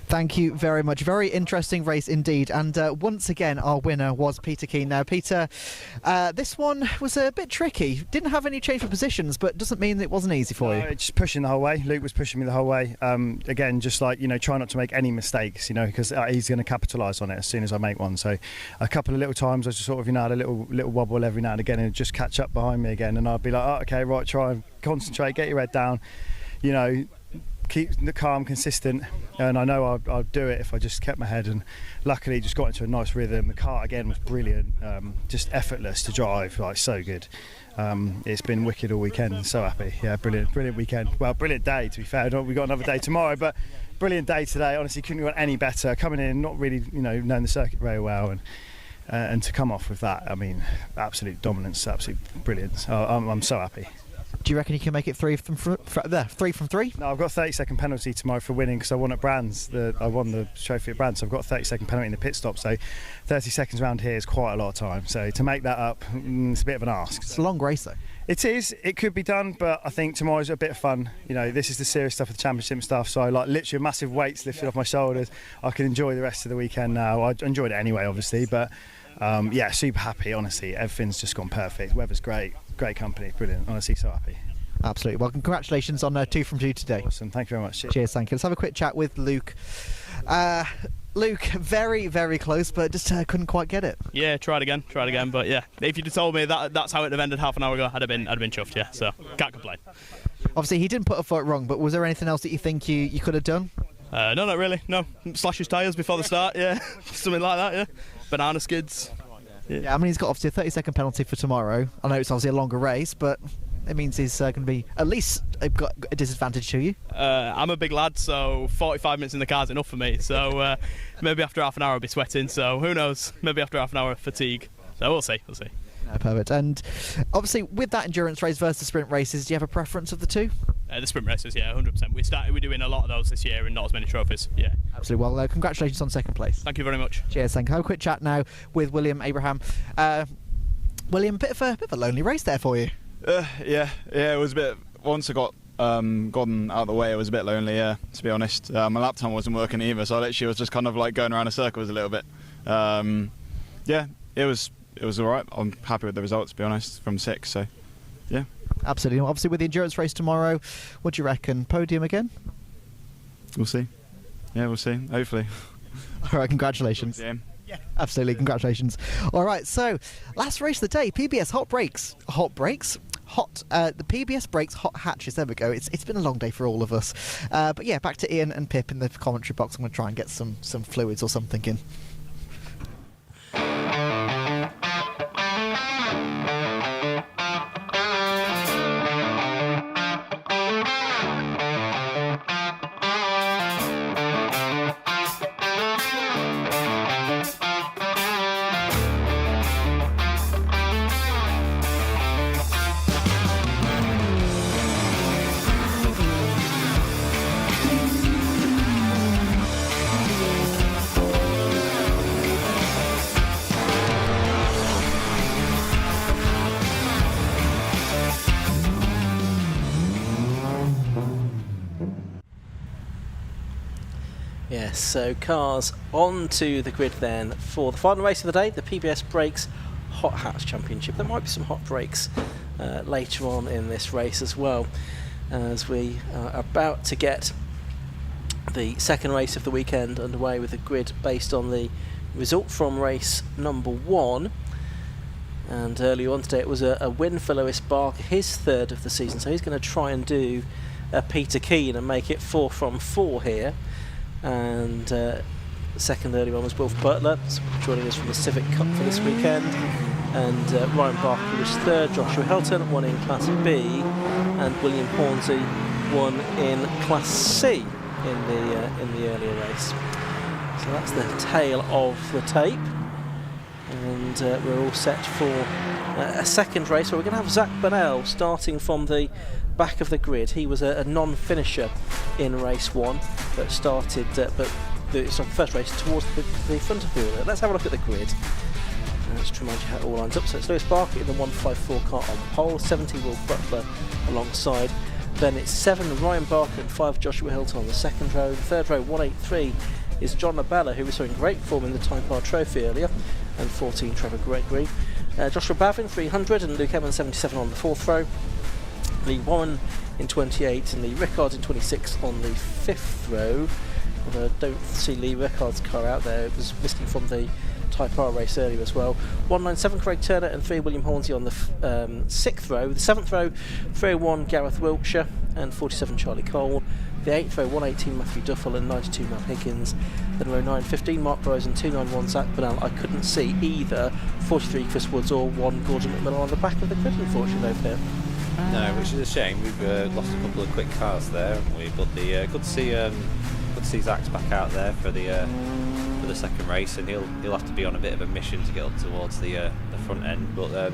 Thank you very much. Very interesting race indeed. And once again, our winner was Peter Keane. Now, Peter, this one was a bit tricky. Didn't have any change for positions, but doesn't mean it wasn't easy for you. Just pushing the whole way. Luke was pushing me the whole way. Again, just like, try not to make any mistakes, because he's going to capitalise on it as soon as I make one. So a couple of little times I just sort of, had a little wobble every now and again and just catch up behind me again. And I'd be like, oh, okay, right, try and concentrate, get your head down, keep the calm, consistent, and I know I'll do it if I just kept my head. And luckily just got into a nice rhythm. The car again was brilliant, just effortless to drive, like so good. It's been wicked all weekend, so happy. Yeah, brilliant weekend. Well, brilliant day to be fair. We've got another day tomorrow, but brilliant day today. Honestly, couldn't have gone any better. Coming in, not really, knowing the circuit very well, and to come off with that, I mean, absolute dominance, absolute brilliance. I'm so happy. Do you reckon you can make it 3 from 3? No, I've got a 30-second penalty tomorrow for winning because I won at Brands. I won the trophy at Brands, so I've got a 30-second penalty in the pit stop. So 30 seconds around here is quite a lot of time. So to make that up, it's a bit of an ask. It's a long race though. It is. It could be done, but I think tomorrow's a bit of fun. This is the serious stuff of the championship stuff. So literally massive weights lifted off my shoulders. I can enjoy the rest of the weekend now. I enjoyed it anyway, obviously, but yeah, super happy. Honestly, everything's just gone perfect. Weather's great. Great company, brilliant. Honestly, so happy. Absolutely. Well, congratulations on 2 from 2 today. Awesome. Thank you very much. Cheers. Thank you. Let's have a quick chat with Luke. Luke, very, very close, but just couldn't quite get it. Yeah, tried again. But yeah, if you'd have told me that's how it would have ended half an hour ago, I'd have been chuffed. Yeah, so can't complain. Obviously, he didn't put a foot wrong, but was there anything else that you think you could have done? No, not really. No, slash his tyres before the start. Yeah, something like that. Yeah, banana skids. Yeah, I mean, he's got obviously a 30-second penalty for tomorrow. I know it's obviously a longer race, but it means he's going to be at least got a disadvantage to you. I'm a big lad, so 45 minutes in the car is enough for me. So maybe after half an hour I'll be sweating. So who knows? Maybe after half an hour of fatigue. So we'll see. Yeah, perfect. And obviously, with that endurance race versus sprint races, do you have a preference of the two? The sprint races, yeah, 100%. We're doing a lot of those this year and not as many trophies. Yeah, absolutely. Well, congratulations on second place. Thank you very much. Cheers. Thank you. Have a quick chat now with William Abraham. William, bit of a lonely race there for you. Yeah. It was a bit. Once I got gotten out of the way, it was a bit lonely. Yeah, to be honest. My lap time wasn't working either, so I literally was just kind of like going around in circles a little bit. Yeah, it was all right. I'm happy with the results, to be honest, from 6. So, yeah. Absolutely. Obviously, with the endurance race tomorrow, what do you reckon? Podium again? We'll see. Yeah, we'll see. Hopefully. All right, congratulations. Yeah. Absolutely, congratulations. All right, so last race of the day, PBS hot brakes. The PBS brakes hot hatches. There we go. It's been a long day for all of us. But yeah, back to Ian and Pip in the commentary box. I'm going to try and get some fluids or something in. Yes, so cars onto the grid then for the final race of the day, the PBS Brakes Hot Hatch Championship. There might be some hot brakes later on in this race as well, as we are about to get the second race of the weekend underway with a grid based on the result from race number 1. And earlier on today it was a win for Lewis Barker, his third of the season, so he's going to try and do Peter Keane and make it 4 from 4 here. And second early one was Wilf Butler, joining us from the Civic Cup for this weekend. And Ryan Barker was third, Joshua Helton won in Class B, and William Hornsey won in Class C in the earlier race. So that's the tail of the tape, and we're all set for a second race where we're going to have Zach Burnell starting from the back of the grid. He was a non-finisher in race 1, but started the first race towards the front of the order. Let's have a look at the grid. Let's remind you how it all lines up. So it's Lewis Barker in the 154 car on pole, 70 Will Butler alongside. Then it's 7 Ryan Barker and 5 Joshua Hilton on the second row. The third row, 183, is John Labella, who was showing great form in the Time Car Trophy earlier, and 14 Trevor Gregory. Joshua Bavin 300 and Luke Evans 77 on the fourth row. Lee Warren in 28 and Lee Rickard in 26 on the fifth row. Although I don't see Lee Rickard's car out there, it was missing from the Type R race earlier as well. 197 Craig Turner and 3 William Hornsey on the sixth row. The seventh row, 301 Gareth Wiltshire and 47 Charlie Cole. The 8th row, 118 Matthew Duffel and 92 Matt Higgins. Then row 9, 15 Mark Burrows and 291 Zach Burnell. I couldn't see either 43 Chris Woods or 1 Gordon McMillan on the back of the grid, unfortunately, over here. No, which is a shame. We've lost a couple of quick cars there, haven't we? But the good to see Zach's back out there for the second race, and he'll have to be on a bit of a mission to get up towards the front end. But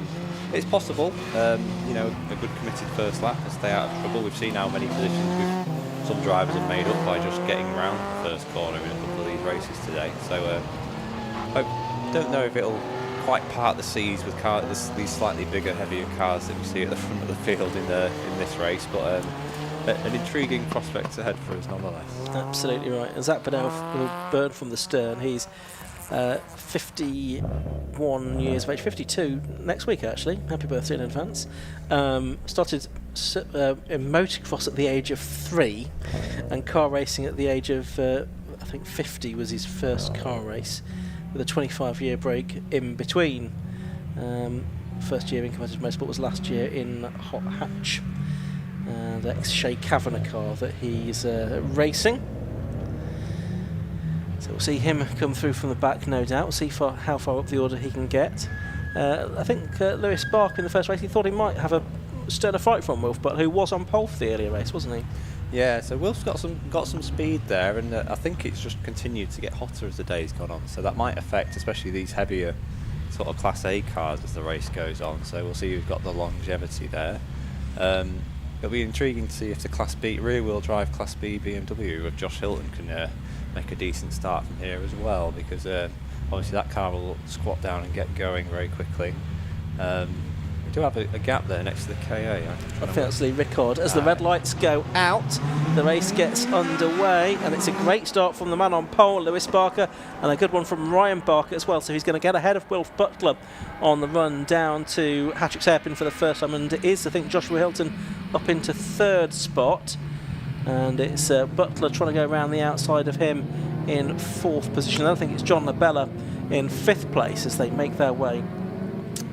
it's possible. You know, a good committed first lap to stay out of trouble. We've seen how many positions some drivers have made up by just getting round the first corner in a couple of these races today. So I don't know if it'll quite part the seas with these slightly bigger, heavier cars that we see at the front of the field in this race, but an intriguing prospect ahead for us nonetheless. Absolutely right. And Zach Burnell will burn from the stern. He's 51 years of age, 52 next week actually. Happy birthday in advance. Started in motocross at the age of 3 and car racing at the age of I think 50 was his first car race, with a 25-year break in between. First year in competitive motorsport was last year in Hot Hatch, the ex-Shea Kavanagh car that he's racing. So we'll see him come through from the back, no doubt. We'll see how far up the order he can get. I think Lewis Barker in the first race, he thought he might have a sterner fight from Wilf, but who was on pole for the earlier race, wasn't he? Yeah, so Wilf's got some speed there, and I think it's just continued to get hotter as the day's gone on. So that might affect, especially these heavier sort of Class A cars as the race goes on, so we'll see who's got the longevity there. It'll be intriguing to see if the Class B rear-wheel drive Class B BMW of Josh Hilton can make a decent start from here as well, because obviously that car will squat down and get going very quickly. We do have a gap there next to the KA. I think that's Lee Rickard. As the red lights go out, the race gets underway, and it's a great start from the man on pole, Lewis Barker, and a good one from Ryan Barker as well. So he's going to get ahead of Wilf Butler on the run down to Hattrick's Hairpin for the first time, and it is, I think, Joshua Hilton up into third spot, and it's Butler trying to go around the outside of him in fourth position. I think it's John Labella in fifth place as they make their way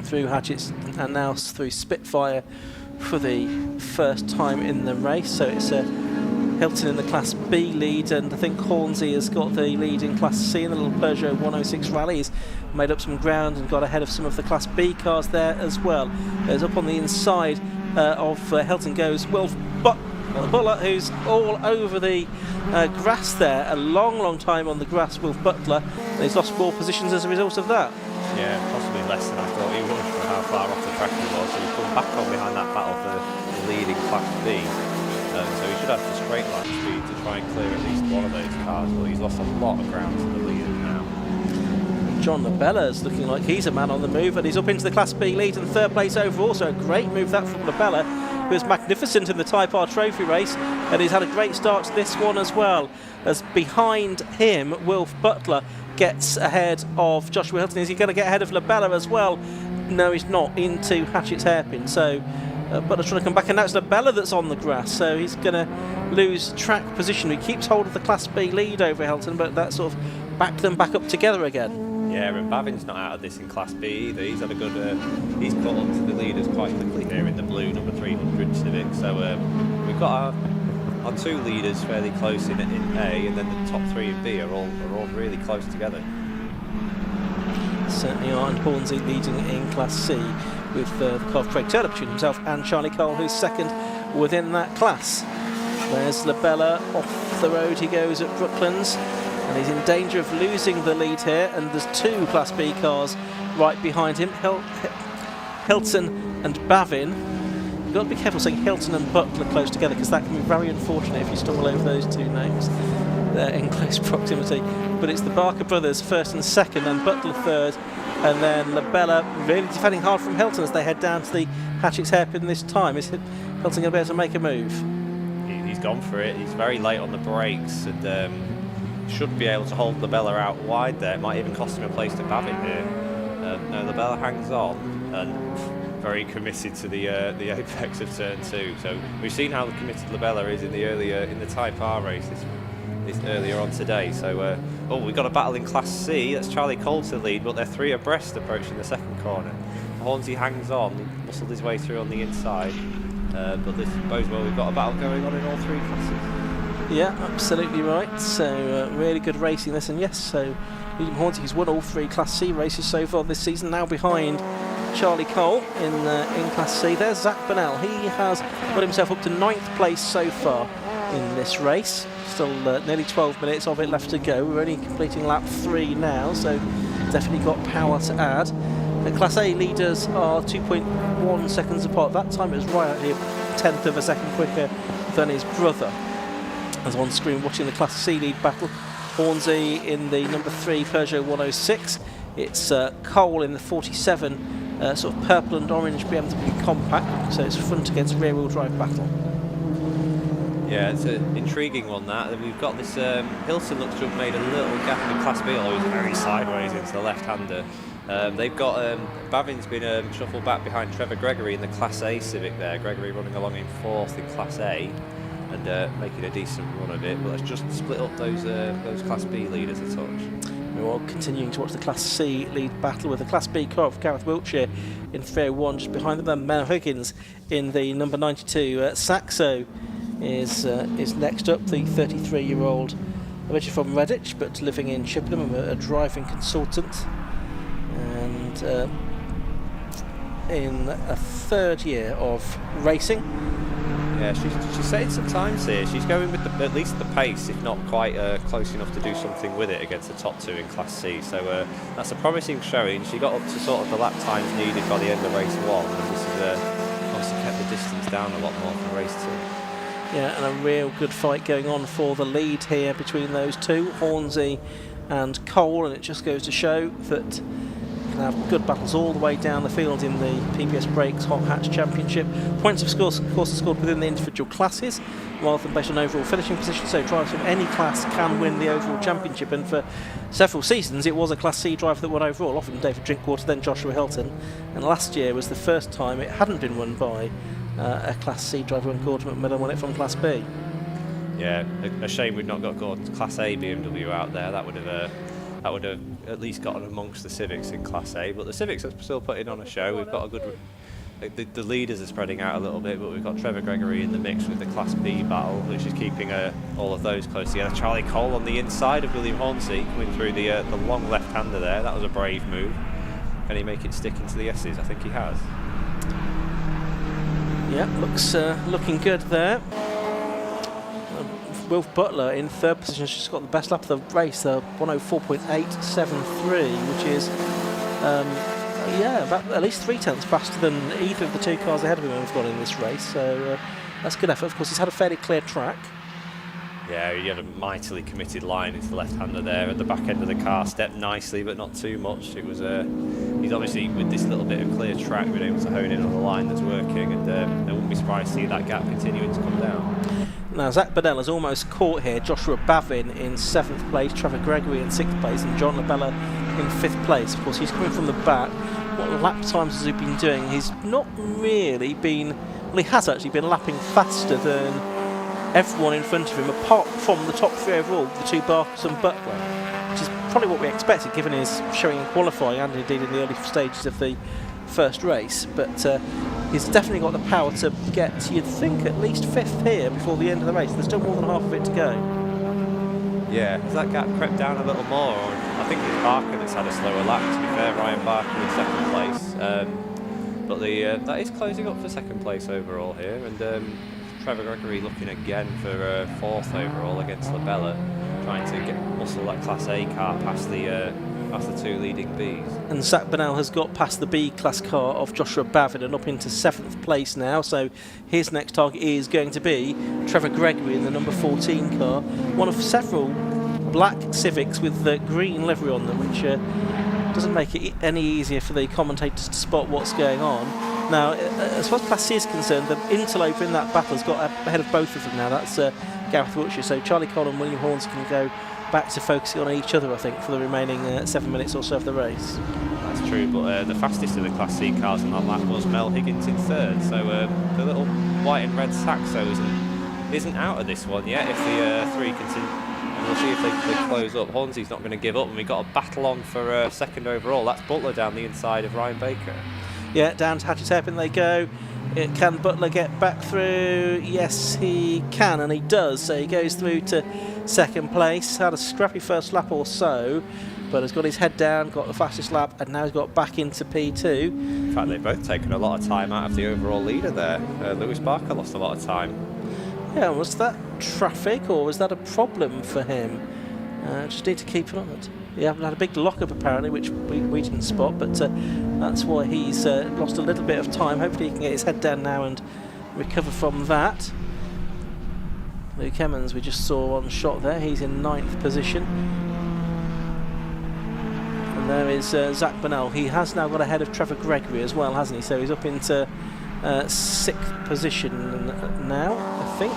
through Hatchett's and now through Spitfire for the first time in the race. So it's Hilton in the Class B lead, and I think Hornsey has got the lead in Class C in the little Peugeot 106 Rally. He's made up some ground and got ahead of some of the Class B cars there as well. There's up on the inside of Hilton goes Wilf Butler, who's all over the grass there. A long time on the grass, Wilf Butler, and he's lost 4 positions as a result of that. Yeah, possibly less than I thought he would for how far off the track he was. So he's come back on behind that battle for the lead in Class B. So he should have the straight line speed to try and clear at least one of those cars, but he's lost a lot of ground to the leaders now. John Labella's looking like he's a man on the move, and he's up into the Class B lead and third place overall. So a great move that from Labella, who was magnificent in the Type R Trophy race, and he's had a great start to this one as well. As behind him, Wilf Butler gets ahead of Joshua Hilton. Is he going to get ahead of Labella as well? No, he's not, into Hatchett's Hairpin. So Butler's trying to come back, and that's Labella that's on the grass, so he's going to lose track position. He keeps hold of the Class B lead over Hilton, but that sort of backed them back up together again. Yeah, and Bavin's not out of this in Class B either. He's had a good, he's caught up to the leaders quite quickly here in the blue number 300 Civic. So we've got our 2 leaders fairly close in A, and then the top 3 in B are all really close together. Certainly are, and Hornsey leading in Class C with the car of Craig Turner between himself and Charlie Cole, who's second within that class. There's Labella off the road, he goes at Brooklands, and he's in danger of losing the lead here, and there's 2 Class B cars right behind him, Hilton and Bavin. You've got to be careful saying Hilton and Butler close together, because that can be very unfortunate if you stumble over those 2 names in close proximity. But it's the Barker brothers first and second, and Butler third, and then Labella really defending hard from Hilton as they head down to the Hatchett's Hairpin this time. Is Hilton going to be able to make a move? He's gone for it. He's very late on the brakes, and should be able to hold Labella out wide there. It might even cost him a place to Bavin here. No, Labella hangs on and very committed to the apex of turn 2. So we've seen how committed Labella is in the Type R race this earlier on today. So we've got a battle in Class C. That's Charlie Cole to the lead, but they're 3 abreast approaching the second corner. Hornsey hangs on, he muscled his way through on the inside, but this bodes well. We've got a battle going on in all 3 classes. Yeah, absolutely right. So really good racing this, and yes, so William Hornsey has won all 3 Class C races so far this season, now behind Charlie Cole in Class C. There's Zach Burnell. He has got himself up to 9th place so far in this race. Still nearly 12 minutes of it left to go. We're only completing lap 3 now, so definitely got power to add. The Class A leaders are 2.1 seconds apart. That time it was right actually a 1/10 of a second quicker than his brother. As on screen watching the Class C lead battle, Hornsey in the number 3 Peugeot 106. It's Cole in the 47 sort of purple and orange BMW compact, so it's front against rear wheel drive battle. Yeah, it's an intriguing one that. We've got this, Hilton looks to have made a little gap in Class B, although he's very sideways into the left-hander. They've got, Bavin's been shuffled back behind Trevor Gregory in the Class A Civic there. Gregory running along in 4th in Class A and making a decent run of it, but let's just split up those Class B leaders a touch. We're continuing to watch the Class C lead battle with the Class B car of Gareth Wiltshire in 301 just behind them, and Mel Higgins in the number 92. Saxo is next up, the 33-year-old, originally from Redditch but living in Chippenham, a driving consultant, and in a 3rd year of racing. Yeah, she's setting some times here. She's going with at least the pace, if not quite close enough to do something with it against the top 2 in Class C. So that's a promising showing. She got up to sort of the lap times needed by the end of race 1, and this has obviously kept the distance down a lot more for race 2. Yeah, and a real good fight going on for the lead here between those two, Hornsey and Cole, and it just goes to show that you can have good battles all the way down the field in the PBS Brakes Hot Hatch Championship. Points of course are scored within the individual classes rather than based on overall finishing position, so drivers from any class can win the overall championship, and for several seasons it was a Class C driver that won overall, often David Drinkwater, then Joshua Hilton, and last year was the first time it hadn't been won by a Class C driver when Gordon McMillan won it from Class B. Yeah, a shame we've not got Gordon's Class A BMW out there. That would have at least gotten amongst the Civics in Class A, but the Civics are still putting on a show. We've got a good... The leaders are spreading out a little bit, but we've got Trevor Gregory in the mix with the Class B battle, which is keeping all of those close together. Charlie Cole on the inside of William Hornsey, coming through the long left-hander there. That was a brave move. Can he make it stick into the S's? I think he has. Yeah, looks looking good there. Wilf Butler in 3rd position. She's got the best lap of the race, 104.873, which is about at least 3/10 faster than either of the 2 cars ahead of him have gone in this race. So that's good effort. Of course, he's had a fairly clear track. Yeah, he had a mightily committed line into the left-hander there at the back end of the car. Stepped nicely, but not too much. It was he's obviously, with this little bit of clear track, been able to hone in on the line that's working, and I wouldn't be surprised to see that gap continuing to come down. Now, Zach Burnell has almost caught here. Joshua Bavin in 7th place, Trevor Gregory in 6th place, and John Labella in 5th place. Of course, he's coming from the back. What lap times has he been doing? He's not really been... Well, he has actually been lapping faster than everyone in front of him, apart from the top 3 overall, the 2 Barkers and Butler, which is probably what we expected, given his showing in qualifying and indeed in the early stages of the first race. But he's definitely got the power to get, you'd think, at least 5th here before the end of the race. There's still more than half of it to go. Yeah, has that gap crept down a little more? Or I think it's Barker that's had a slower lap, to be fair. Ryan Barker in 2nd place. But that is closing up for 2nd place overall here, and Trevor Gregory looking again for 4th overall against Labella, trying to muscle that Class A car past the 2 leading Bs. And Zach Burnell has got past the B class car of Joshua Bavin and up into 7th place now, so his next target is going to be Trevor Gregory in the number 14 car, one of several black Civics with the green livery on them, which doesn't make it any easier for the commentators to spot what's going on. Now, as far as Class C is concerned, the interloper in that battle has got ahead of both of them now. That's Gareth Wiltshire, so Charlie Cole and William Horns can go back to focusing on each other, I think, for the remaining 7 minutes or so of the race. That's true, but the fastest of the Class C cars in that lap was Mel Higgins in 3rd, so the little white and red Saxo isn't out of this one yet. If the 3 continue, we'll see if they close up. Hornsey's not going to give up, and we've got a battle on for 2nd overall. That's Butler down the inside of Ryan Baker. Yeah, down to Hatchet Hairpin they go. Can Butler get back through? Yes, he can, and he does. So he goes through to 2nd place. Had a scrappy first lap or so, but has got his head down, got the fastest lap, and now he's got back into P2. In fact, they've both taken a lot of time out of the overall leader there. Lewis Barker lost a lot of time. Yeah, was that traffic or was that a problem for him? Just need to keep an eye on it. He had a big lock-up apparently, which we didn't spot, but that's why he's lost a little bit of time. Hopefully he can get his head down now and recover from that. Luke Emmons we just saw on shot there, he's in 9th position. And there is Zach Burnell. He has now got ahead of Trevor Gregory as well, hasn't he? So he's up into 6th position now, I think.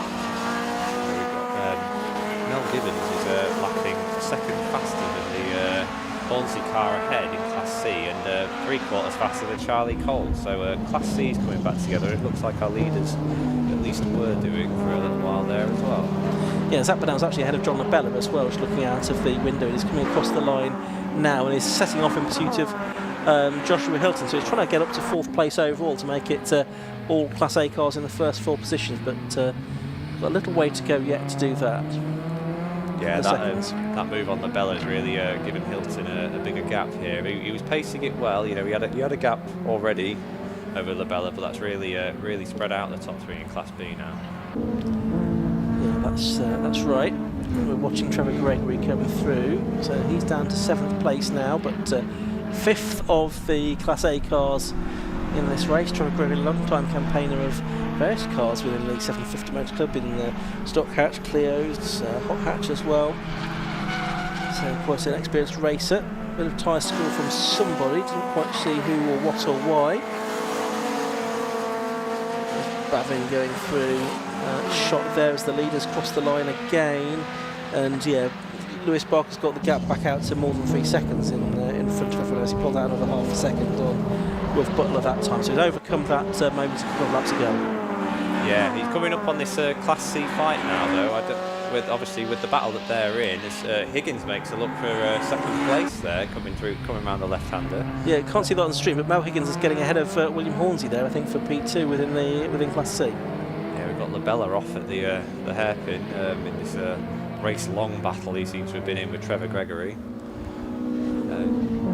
Mel Gibbons is lapping 2nd faster than the Hornsey car ahead in Class C, and 3/4 faster than Charlie Cole. So Class C is coming back together. It looks like our leaders at least were doing for a little while there as well. Yeah, Zach Burnell's actually ahead of John Labella as well, just looking out of the window. He's coming across the line now and is setting off in pursuit of Joshua Hilton. So he's trying to get up to 4th place overall to make it all Class A cars in the first 4 positions, but got a little way to go yet to do that. Yeah, that move on Labella has really given Hilton a bigger gap here. He was pacing it well, you know, he had a gap already over Labella, but that's really spread out the top 3 in Class B now. Yeah, that's right. We're watching Trevor Gregory coming through, so he's down to 7th place now, but 5th of the Class A cars in this race. Trevor Gregory, long-time campaigner of various cars within the 750 Motor Club, in the stock hatch, Clio's, hot hatch as well. So quite an experienced racer. Bit of tyre score from somebody, didn't quite see who or what or why. Bavin going through, shot there as the leaders cross the line again, and yeah, Lewis Barker's got the gap back out to more than 3 seconds in front of everyone as he pulled out another half a second on Wolf Butler that time, so he's overcome that moment a couple of laps ago. Yeah, he's coming up on this Class C fight now, though. Obviously with the battle that they're in, Higgins makes a look for 2nd place there, coming around the left-hander. Yeah, can't see that on the stream, but Mel Higgins is getting ahead of William Hornsey there, I think, for P2 within Class C. Yeah, we've got Labella off at the hairpin in this race-long battle he seems to have been in with Trevor Gregory.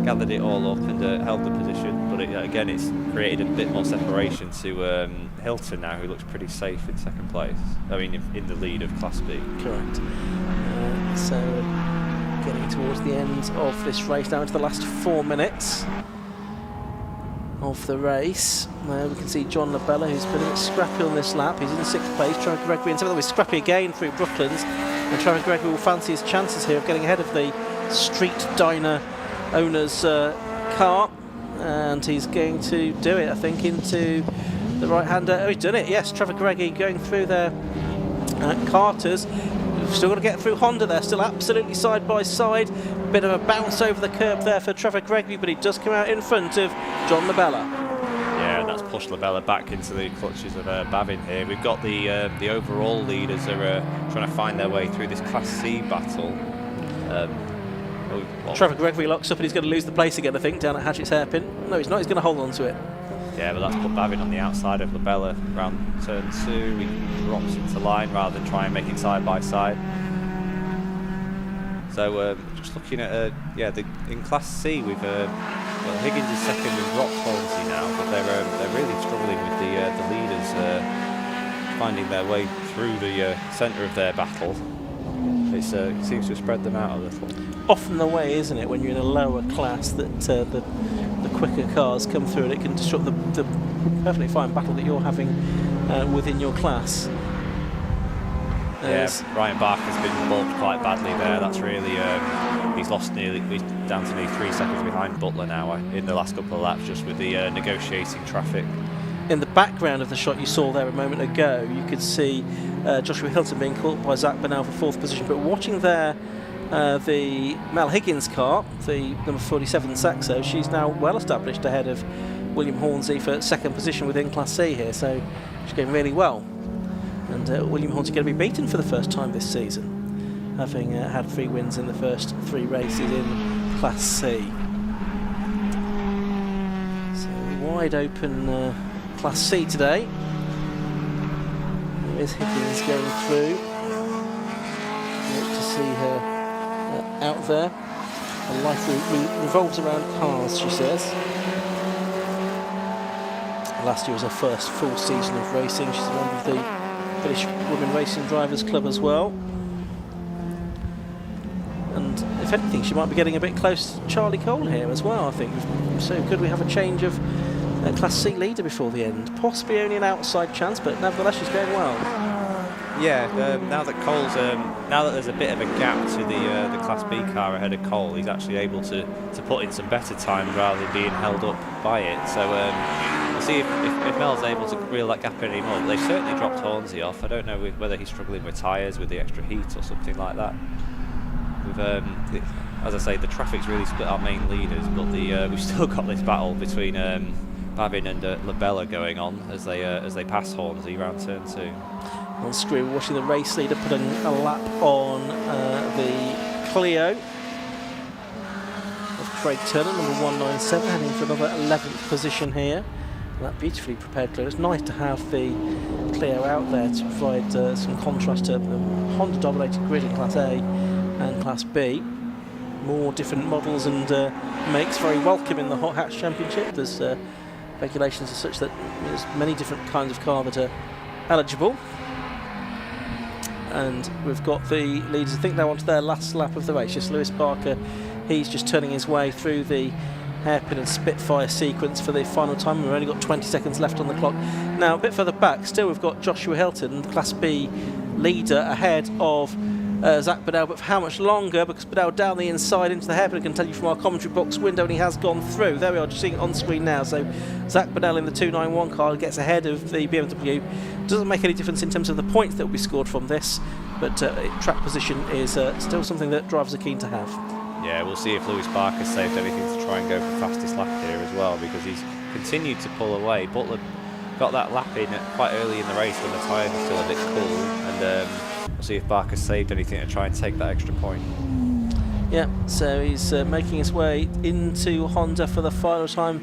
Gathered it all up and held the position, but again it's created a bit more separation to Hilton now, who looks pretty safe in 2nd place. I mean, in the lead of Class B. Correct. So getting towards the end of this race, down to the last 4 minutes of the race. We can see John Labella, who's been a bit scrappy on this lap. He's in 6th place. Trevor Gregory in 7th. He's scrappy again through Brooklands, and Trevor Gregory will fancy his chances here of getting ahead of the street diner owner's car, and he's going to do it, I think, into the right-hander. Oh, he's done it, yes. Trevor Gregory going through there. Carter's still got to get through Honda there, still absolutely side by side. Bit of a bounce over the curb there for Trevor Gregory, but he does come out in front of John Labella. Yeah, that's pushed Labella back into the clutches of Bavin here. We've got the overall leaders are trying to find their way through this Class C battle. Trevor Gregory locks up and he's going to lose the place again, I think, down at Hatchett's hairpin. No, he's not. He's going to hold on to it. Yeah, but that's put Bavin on the outside of Labella around turn 2. He drops into line rather than try and make it side by side. So just looking at in Class C, we've Higgins is 2nd with Rock Hornsey now, but they're really struggling with the leaders finding their way through the centre of their battle. It seems to have spread them out a little. Often the way, isn't it, when you're in a lower class, that the quicker cars come through and it can disrupt the perfectly fine battle that you're having within your class. Yeah, Ryan Barker's been balked quite badly there. That's really he's down to nearly 3 seconds behind Butler now in the last couple of laps, just with the negotiating traffic. In the background of the shot you saw there a moment ago, you could see Joshua Hilton being caught by Zach Burnell for 4th position, but watching there the Mel Higgins car, the number 47 Saxo, she's now well established ahead of William Hornsey for 2nd position within Class C here, so she's going really well. And William Hornsey going to be beaten for the first time this season, having had 3 wins in the first 3 races in Class C. So wide open Class C today. There's Higgins going through. Great to see her out there. Her life revolves around cars, she says. Last year was her first full season of racing. She's a member of the British Women Racing Drivers Club as well. And if anything, she might be getting a bit close to Charlie Cole here as well, I think. So could we have a change of Class C leader before the end? Possibly only an outside chance, but nevertheless she's going well. Yeah, now that Cole's now that there's a bit of a gap to the Class B car ahead of Cole, he's actually able to put in some better times rather than being held up by it. So we'll see if Mel's able to reel that gap anymore. They certainly dropped Hornsey off. I don't know whether he's struggling with tyres with the extra heat or something like that. As I say, the traffic's really split our main leaders, but we've still got this battle between Bavin and Labella going on as they pass Hornsey round turn 2. On screen, we're watching the race leader putting a lap on the Clio of Craig Turner, number 197, heading for another 11th position here. That beautifully prepared Clio. It's nice to have the Clio out there to provide some contrast to the Honda-dominated grid in Class A and Class B. More different models and makes very welcome in the Hot Hatch Championship. There's regulations are such that there's many different kinds of car that are eligible. and we've got the leaders, I think they're onto their last lap of the race. Just Lewis Parker, he's just turning his way through the hairpin and Spitfire sequence for the final time. We've only got 20 seconds left on the clock. Now, a bit further back, still we've got Joshua Hilton, the Class B leader, ahead of Zach Bedell, but for how much longer? Because Bedell down the inside into the hairpin, I can tell you from our commentary box window, and he has gone through. There we are, just seeing it on screen now. So Zach Bedell in the 291 car gets ahead of the BMW. Doesn't make any difference in terms of the points that will be scored from this, but track position is still something that drivers are keen to have. Yeah, we'll see if Lewis Barker saved anything to try and go for fastest lap here as well, because he's continued to pull away. Butler got that lap in quite early in the race when the tyres were still a bit cool, and we'll see if Barker saved anything to try and take that extra point. Yeah, so he's making his way into Honda for the final time.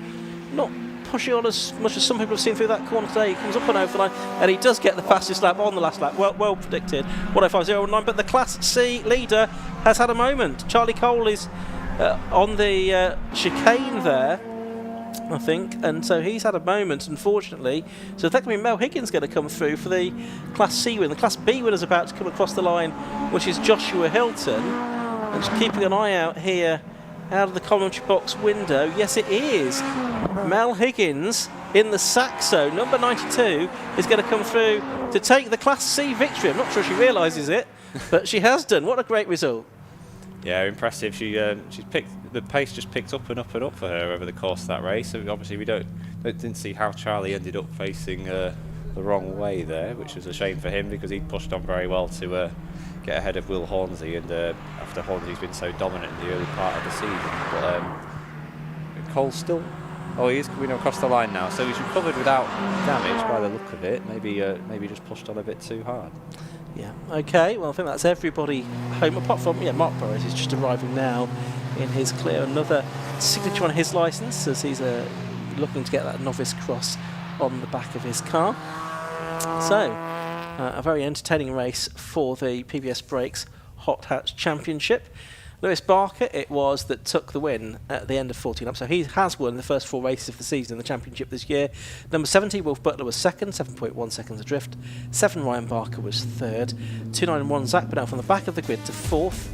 Not pushing on as much as some people have seen through that corner today. He comes up and over the line, and he does get the fastest lap on the last lap. Well predicted, 1:05.09. But the Class C leader has had a moment. Charlie Cole is on the chicane there, I think, and so he's had a moment, unfortunately. So effectively Mel Higgins going to come through for the Class C win. The Class B winner is about to come across the line, which is Joshua Hilton. And just keeping an eye out here out of the commentary box window, yes it is Mel Higgins in the Saxo, number 92, is going to come through to take the Class C victory. I'm not sure she realises it, but she has done. What a great result. Yeah, impressive. She's picked, the pace just picked up and up and up for her over the course of that race. So obviously we didn't see how Charlie ended up facing the wrong way there, which was a shame for him because he'd pushed on very well to get ahead of Will Hornsey, and after Hornsey's been so dominant in the early part of the season. But Cole's still, he is coming across the line now, so he's recovered without damage by the look of it. Maybe just pushed on a bit too hard. Yeah, okay, well I think that's everybody home, apart from Mark Burrows is just arriving now in his clear. Another signature on his licence as he's looking to get that novice cross on the back of his car. So, a very entertaining race for the PBS Brakes Hot Hatch Championship. Lewis Barker, it was that took the win at the end of 14 laps, so he has won the first 4 races of the season in the championship this year. Number 70, Wolf Butler, was second, 7.1 seconds adrift. 7, Ryan Barker was third. 291, Zach Bedell from the back of the grid to fourth.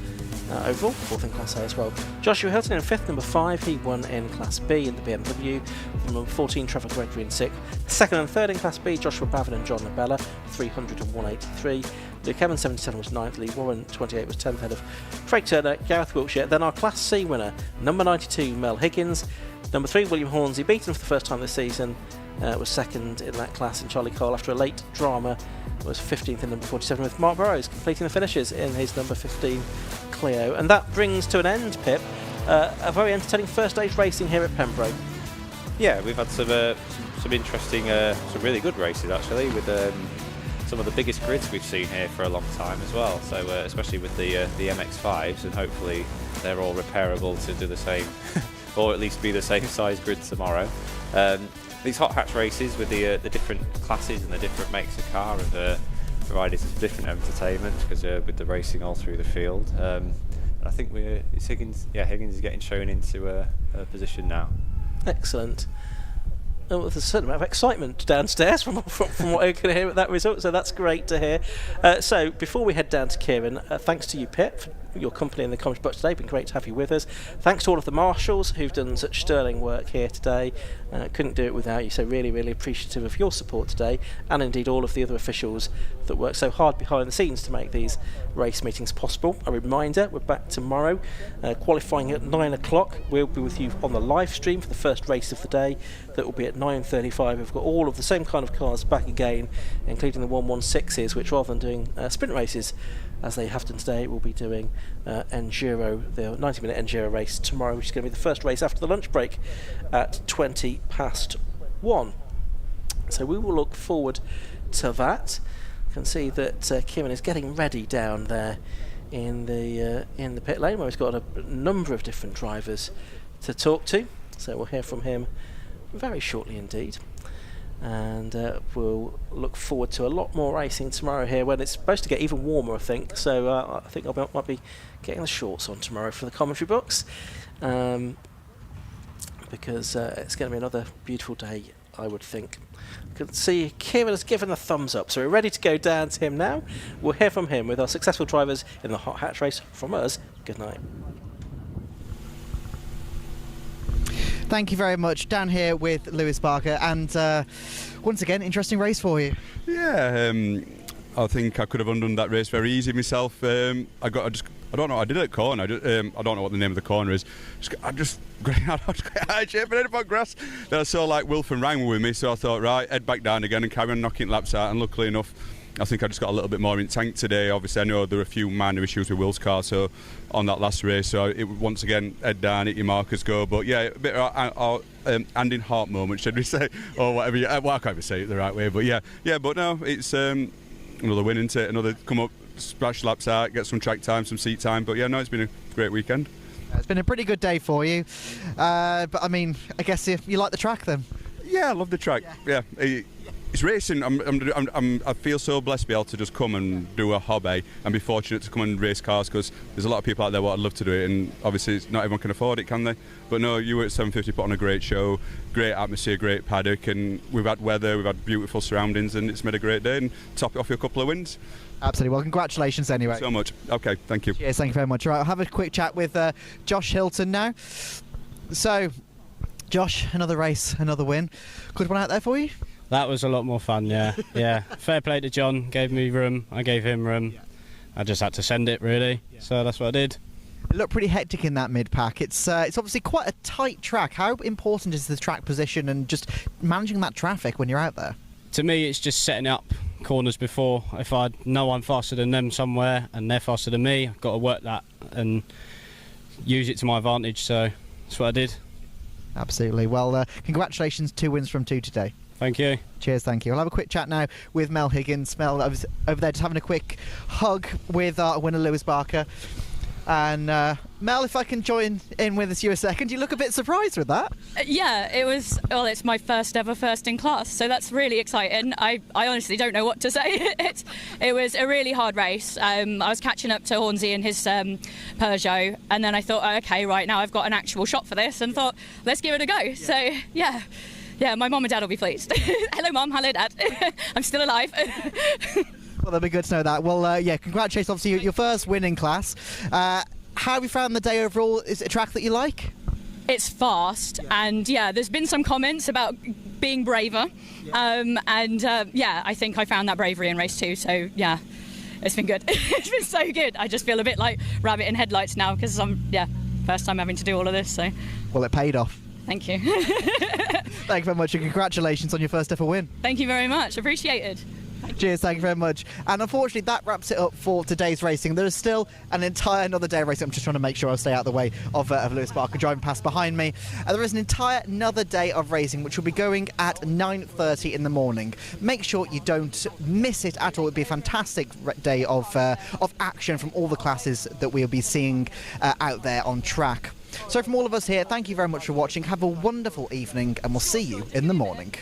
Overall, fourth in Class A as well. Joshua Hilton in fifth, number 5, he won in Class B in the BMW. Number 14, Trevor Gregory in sixth. Second and third in Class B, Joshua Bavin and John Labella, 300 and 183. Luke Evans, 77, was 9th. Lee Warren, 28, was 10th, ahead of Craig Turner, Gareth Wiltshire. Then our Class C winner, number 92, Mel Higgins. Number 3, William Hornsey, beaten for the first time this season, was second in that class. And Charlie Cole, after a late drama, was 15th in number 47, with Mark Burrows completing the finishes in his number 15 Clio. And that brings to an end, Pip, a very entertaining first day's racing here at Pembrey. Yeah, we've had some interesting, some really good races actually, with some of the biggest grids we've seen here for a long time as well. So especially with the MX5s, and hopefully they're all repairable to do the same, or at least be the same size grid tomorrow. These hot hatch races with the different classes and the different makes of car have provided some different entertainment, because with the racing all through the field. And I think it's Higgins. Yeah, Higgins is getting shown into a position now. Excellent. Oh, there's a certain amount of excitement downstairs from what I can hear at that result, so that's great to hear. So before we head down to Kieran, thanks to you, Pip, for your company in the commentary box today. Been great to have you with us. Thanks to all of the marshals who've done such sterling work here today. Couldn't do it without you, so really, really appreciative of your support today, and indeed all of the other officials that work so hard behind the scenes to make these race meetings possible. A reminder, we're back tomorrow, qualifying at 9 o'clock. We'll be with you on the live stream for the first race of the day. That will be at 9:35. We've got all of the same kind of cars back again, including the 116s, which rather than doing sprint races as they have done today, we'll be doing enduro, the 90-minute enduro race tomorrow, which is going to be the first race after the lunch break at 1:20. So we will look forward to that. You can see that Kieran is getting ready down there in the pit lane, where he's got a number of different drivers to talk to. So we'll hear from him very shortly indeed. And we'll look forward to a lot more racing tomorrow here, when it's supposed to get even warmer, I think. So I think I might be getting the shorts on tomorrow for the commentary box, because it's going to be another beautiful day I would think. You can see Kieran has given a thumbs up, so we're ready to go down to him now. We'll hear from him with our successful drivers in the hot hatch race. From us, good night. Thank you very much. Down here with Lewis Barker, and once again, interesting race for you. Yeah, I think I could have undone that race very easy myself. I don't know what I did at the corner. I don't know what the name of the corner is. I just got high shape and headed grass. Then I saw like Wilf and Ryan were with me, so I thought, right, head back down again and carry on knocking laps out. And luckily enough, I think I just got a little bit more in tank today. Obviously, I know there were a few minor issues with Will's car, so on that last race, so it once again head down, hit your markers, go. But yeah, a bit of hand in heart moment, should we say, or whatever. Well, I can't even say it the right way, but yeah. But no, it's another win, isn't it? Another come up, splash laps out, get some track time, some seat time. But yeah, no, it's been a great weekend. It's been a pretty good day for you, but I mean, I guess if you like the track then. Yeah, I love the track. Yeah. It's racing. I feel so blessed to be able to just come and do a hobby and be fortunate to come and race cars, because there's a lot of people out there what I'd love to do it, and obviously not everyone can afford it, can they? But no, you were at 750 put on a great show, great atmosphere, great paddock, and we've had weather, we've had beautiful surroundings, and it's made a great day, and top it off with a couple of wins. Absolutely. Well, congratulations anyway. So much. Okay, thank you. Yes, thank you very much. Right, I'll have a quick chat with Josh Hilton now. So, Josh, another race, another win. Good one out there for you? That was a lot more fun, yeah. Yeah. Fair play to John, gave me room, I gave him room. I just had to send it, really. So that's what I did. It looked pretty hectic in that mid-pack. It's obviously quite a tight track. How important is the track position and just managing that traffic when you're out there? To me, it's just setting up corners before. If I know I'm faster than them somewhere and they're faster than me, I've got to work that and use it to my advantage. So that's what I did. Absolutely. Well, congratulations, 2 wins from 2 today. Thank you. Cheers, thank you. I'll have a quick chat now with Mel Higgins. Mel, I was over there just having a quick hug with our winner, Lewis Barker. And Mel, if I can join in with you a second, you look a bit surprised with that. Yeah, it was, well, it's my first ever first in class, so that's really exciting. I honestly don't know what to say. It was a really hard race. I was catching up to Hornsey in his Peugeot, and then I thought, okay, right, now I've got an actual shot for this, and thought, let's give it a go. Yeah. So, yeah. Yeah, my mum and dad will be pleased. Hello, Mum. Hello, Dad. I'm still alive. Well, that'll be good to know that. Well, yeah, congratulations, obviously, your first win in class. How have you found the day overall? Is it a track that you like? It's fast, and yeah, there's been some comments about being braver. Yeah, I think I found that bravery in race 2, so yeah, it's been good. It's been so good. I just feel a bit like rabbit in headlights now, because first time having to do all of this, so. Well, it paid off. Thank you. Thank you very much, and congratulations on your first ever win. Thank you very much. Appreciated. Cheers, thank you very much. And unfortunately, that wraps it up for today's racing. There is still an entire another day of racing. I'm just trying to make sure I stay out of the way of Lewis Barker driving past behind me. There is an entire another day of racing, which will be going at 9:30 in the morning. Make sure you don't miss it at all. It'll be a fantastic day of action from all the classes that we'll be seeing out there on track. So from all of us here, thank you very much for watching. Have a wonderful evening, and we'll see you in the morning.